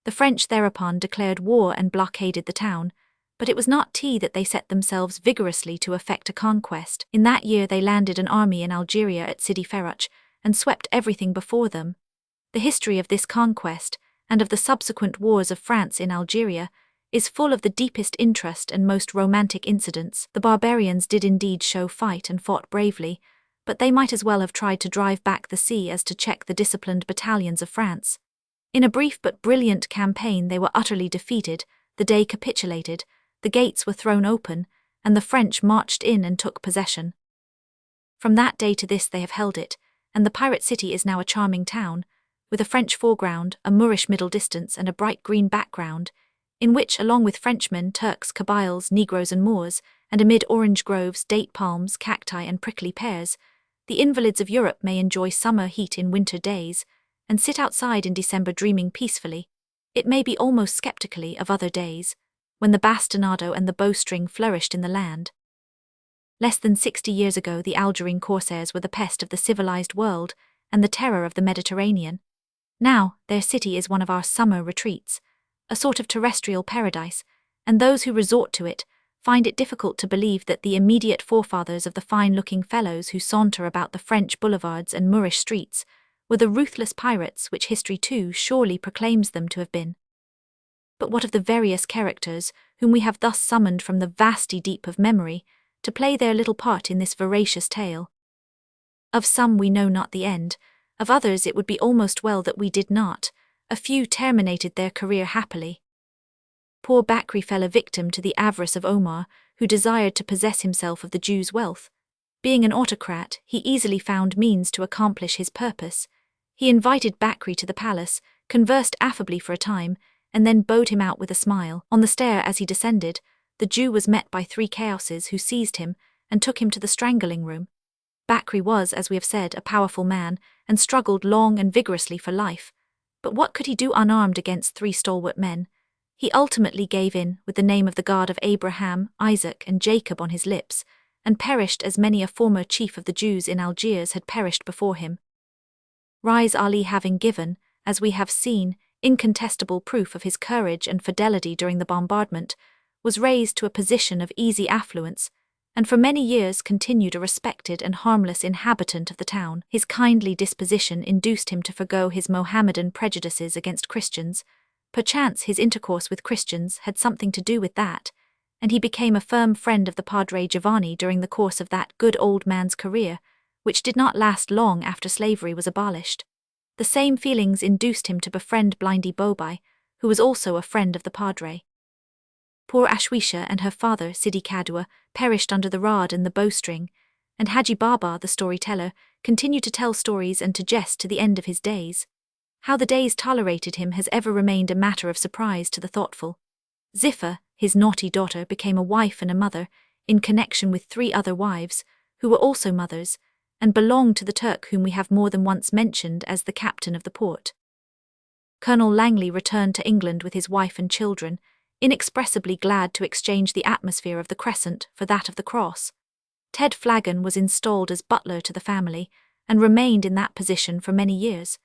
The French thereupon declared war and blockaded the town, but it was not tea that they set themselves vigorously to effect a conquest. In that year they landed an army in Algeria at Sidi Ferruch, and swept everything before them. The history of this conquest, and of the subsequent wars of France in Algeria, is full of the deepest interest and most romantic incidents. The barbarians did indeed show fight and fought bravely, but they might as well have tried to drive back the sea as to check the disciplined battalions of France. In a brief but brilliant campaign they were utterly defeated, the Dey capitulated, the gates were thrown open, and the French marched in and took possession. From that day to this they have held it, and the pirate city is now a charming town, with a French foreground, a Moorish middle distance and a bright green background, in which, along with Frenchmen, Turks, Kabyles, Negroes and Moors, and amid orange groves, date palms, cacti and prickly pears, the invalids of Europe may enjoy summer heat in winter days, and sit outside in December dreaming peacefully, it may be almost sceptically, of other days, when the bastinado and the bowstring flourished in the land. Less than 60 years ago the Algerine corsairs were the pest of the civilized world and the terror of the Mediterranean. Now their city is one of our summer retreats, a sort of terrestrial paradise, and those who resort to it find it difficult to believe that the immediate forefathers of the fine-looking fellows who saunter about the French boulevards and Moorish streets were the ruthless pirates which history too surely proclaims them to have been. But what of the various characters whom we have thus summoned from the vasty deep of memory to play their little part in this voracious tale? Of some we know not the end, of others it would be almost well that we did not. A few terminated their career happily. Poor Bakri fell a victim to the avarice of Omar, who desired to possess himself of the Jew's wealth. Being an autocrat, he easily found means to accomplish his purpose. He invited Bakri to the palace, conversed affably for a time, and then bowed him out with a smile. On the stair as he descended, the Jew was met by 3 chaoses who seized him and took him to the strangling room. Bakri was, as we have said, a powerful man, and struggled long and vigorously for life. But what could he do unarmed against 3 stalwart men? He ultimately gave in, with the name of the God of Abraham, Isaac, and Jacob on his lips, and perished as many a former chief of the Jews in Algiers had perished before him. Rise Ali, having given, as we have seen, incontestable proof of his courage and fidelity during the bombardment, was raised to a position of easy affluence, and for many years continued a respected and harmless inhabitant of the town. His kindly disposition induced him to forego his Mohammedan prejudices against Christians. Perchance his intercourse with Christians had something to do with that, and he became a firm friend of the Padre Giovanni during the course of that good old man's career, which did not last long after slavery was abolished. The same feelings induced him to befriend Blindy Bobai, who was also a friend of the padre. Poor Ashwisha and her father, Sidi Kadua, perished under the rod and the bowstring, and Haji Baba, the storyteller, continued to tell stories and to jest to the end of his days. How the days tolerated him has ever remained a matter of surprise to the thoughtful. Ziffa, his naughty daughter, became a wife and a mother, in connection with 3 other wives, who were also mothers, and belonged to the Turk whom we have more than once mentioned as the captain of the port. Colonel Langley returned to England with his wife and children, inexpressibly glad to exchange the atmosphere of the Crescent for that of the Cross. Ted Flagon was installed as butler to the family, and remained in that position for many years.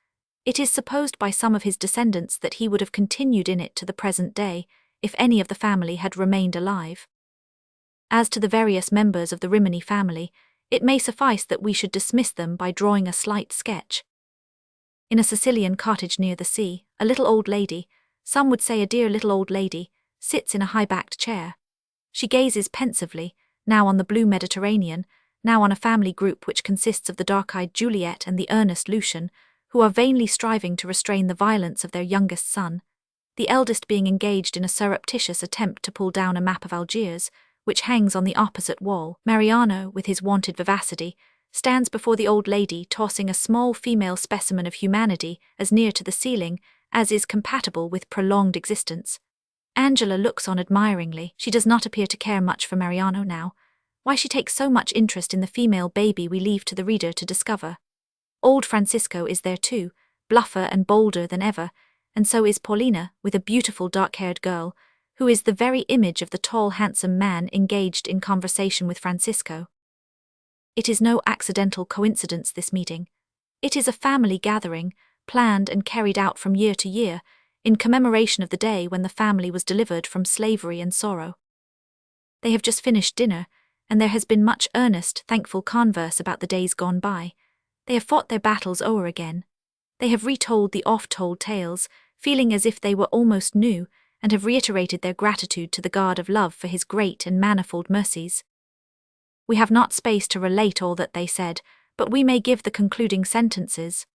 It is supposed by some of his descendants that he would have continued in it to the present day, if any of the family had remained alive. As to the various members of the Rimini family, it may suffice that we should dismiss them by drawing a slight sketch. In a Sicilian cottage near the sea, a little old lady, some would say a dear little old lady, sits in a high-backed chair. She gazes pensively, now on the blue Mediterranean, now on a family group which consists of the dark-eyed Juliet and the earnest Lucian, who are vainly striving to restrain the violence of their youngest son, the eldest being engaged in a surreptitious attempt to pull down a map of Algiers, which hangs on the opposite wall. Mariano, with his wonted vivacity, stands before the old lady tossing a small female specimen of humanity as near to the ceiling as is compatible with prolonged existence. Angela looks on admiringly. She does not appear to care much for Mariano now. Why she takes so much interest in the female baby we leave to the reader to discover. Old Francisco is there too, bluffer and bolder than ever, and so is Paulina, with a beautiful dark-haired girl, who is the very image of the tall handsome man engaged in conversation with Francisco. It is no accidental coincidence, this meeting. It is a family gathering, planned and carried out from year to year, in commemoration of the day when the family was delivered from slavery and sorrow. They have just finished dinner, and there has been much earnest, thankful converse about the days gone by. They have fought their battles o'er again. They have retold the oft-told tales, feeling as if they were almost new, and have reiterated their gratitude to the God of love for his great and manifold mercies. We have not space to relate all that they said, but we may give the concluding sentences.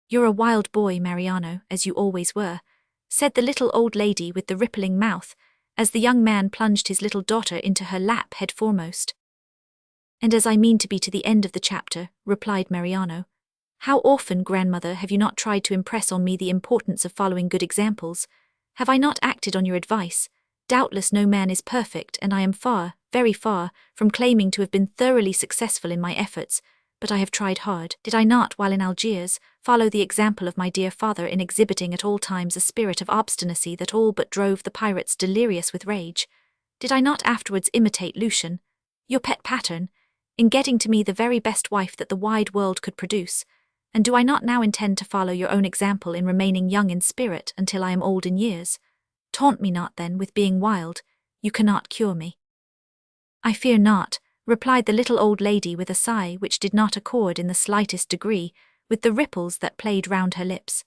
"You're a wild boy, Mariano, as you always were," said the little old lady with the rippling mouth, as the young man plunged his little daughter into her lap head foremost. "And as I mean to be to the end of the chapter," replied Mariano. "How often, grandmother, have you not tried to impress on me the importance of following good examples? Have I not acted on your advice? Doubtless no man is perfect, and I am far, very far, from claiming to have been thoroughly successful in my efforts, but I have tried hard. Did I not, while in Algiers, follow the example of my dear father in exhibiting at all times a spirit of obstinacy that all but drove the pirates delirious with rage? Did I not afterwards imitate Lucian, your pet pattern, in getting to me the very best wife that the wide world could produce? And do I not now intend to follow your own example in remaining young in spirit until I am old in years? Taunt me not, then, with being wild. You cannot cure me." "I fear not," replied the little old lady with a sigh which did not accord in the slightest degree with the ripples that played round her lips.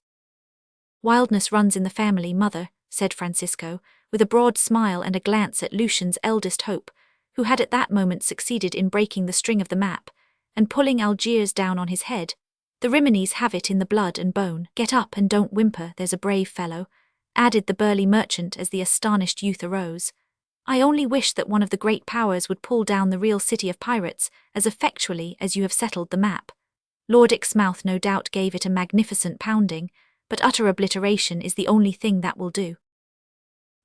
"Wildness runs in the family, mother," said Francisco, with a broad smile and a glance at Lucian's eldest hope, who had at that moment succeeded in breaking the string of the map, and pulling Algiers down on his head. "The Riminis have it in the blood and bone. Get up and don't whimper, there's a brave fellow," added the burly merchant as the astonished youth arose. "I only wish that one of the great powers would pull down the real city of pirates as effectually as you have settled the map. Lord Exmouth no doubt gave it a magnificent pounding, but utter obliteration is the only thing that will do."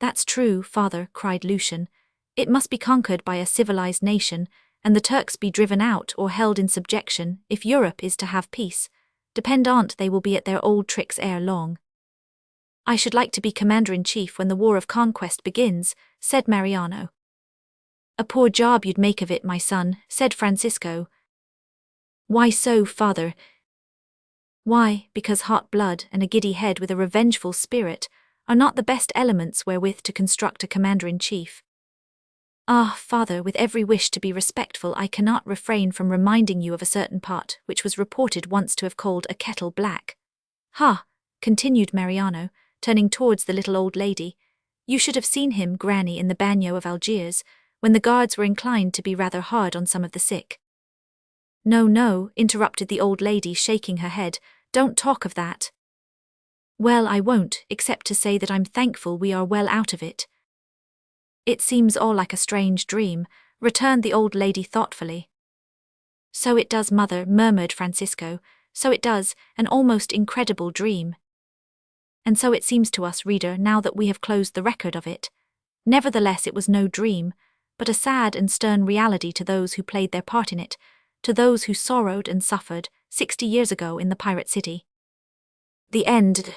"That's true, father," cried Lucian. "It must be conquered by a civilized nation, and the Turks be driven out or held in subjection if Europe is to have peace. Depend on't they will be at their old tricks ere long." "I should like to be commander-in-chief when the war of conquest begins," said Mariano. "A poor job you'd make of it, my son," said Francisco. "Why so, father?" "Why, because hot blood and a giddy head with a revengeful spirit are not the best elements wherewith to construct a commander-in-chief. Ah, father, with every wish to be respectful, I cannot refrain from reminding you of a certain pot which was reported once to have called a kettle black. Ha!" continued Mariano, turning towards the little old lady. "You should have seen him, granny, in the bagnio of Algiers, when the guards were inclined to be rather hard on some of the sick." No, no, interrupted the old lady, shaking her head. Don't talk of that. Well, I won't, except to say that I'm thankful we are well out of it. It seems all like a strange dream, returned the old lady thoughtfully. So it does, mother, murmured Francisco, so it does, an almost incredible dream. And so it seems to us, reader, now that we have closed the record of it. Nevertheless, it was no dream, but a sad and stern reality to those who played their part in it, to those who sorrowed and suffered 60 years ago in the pirate city. The end.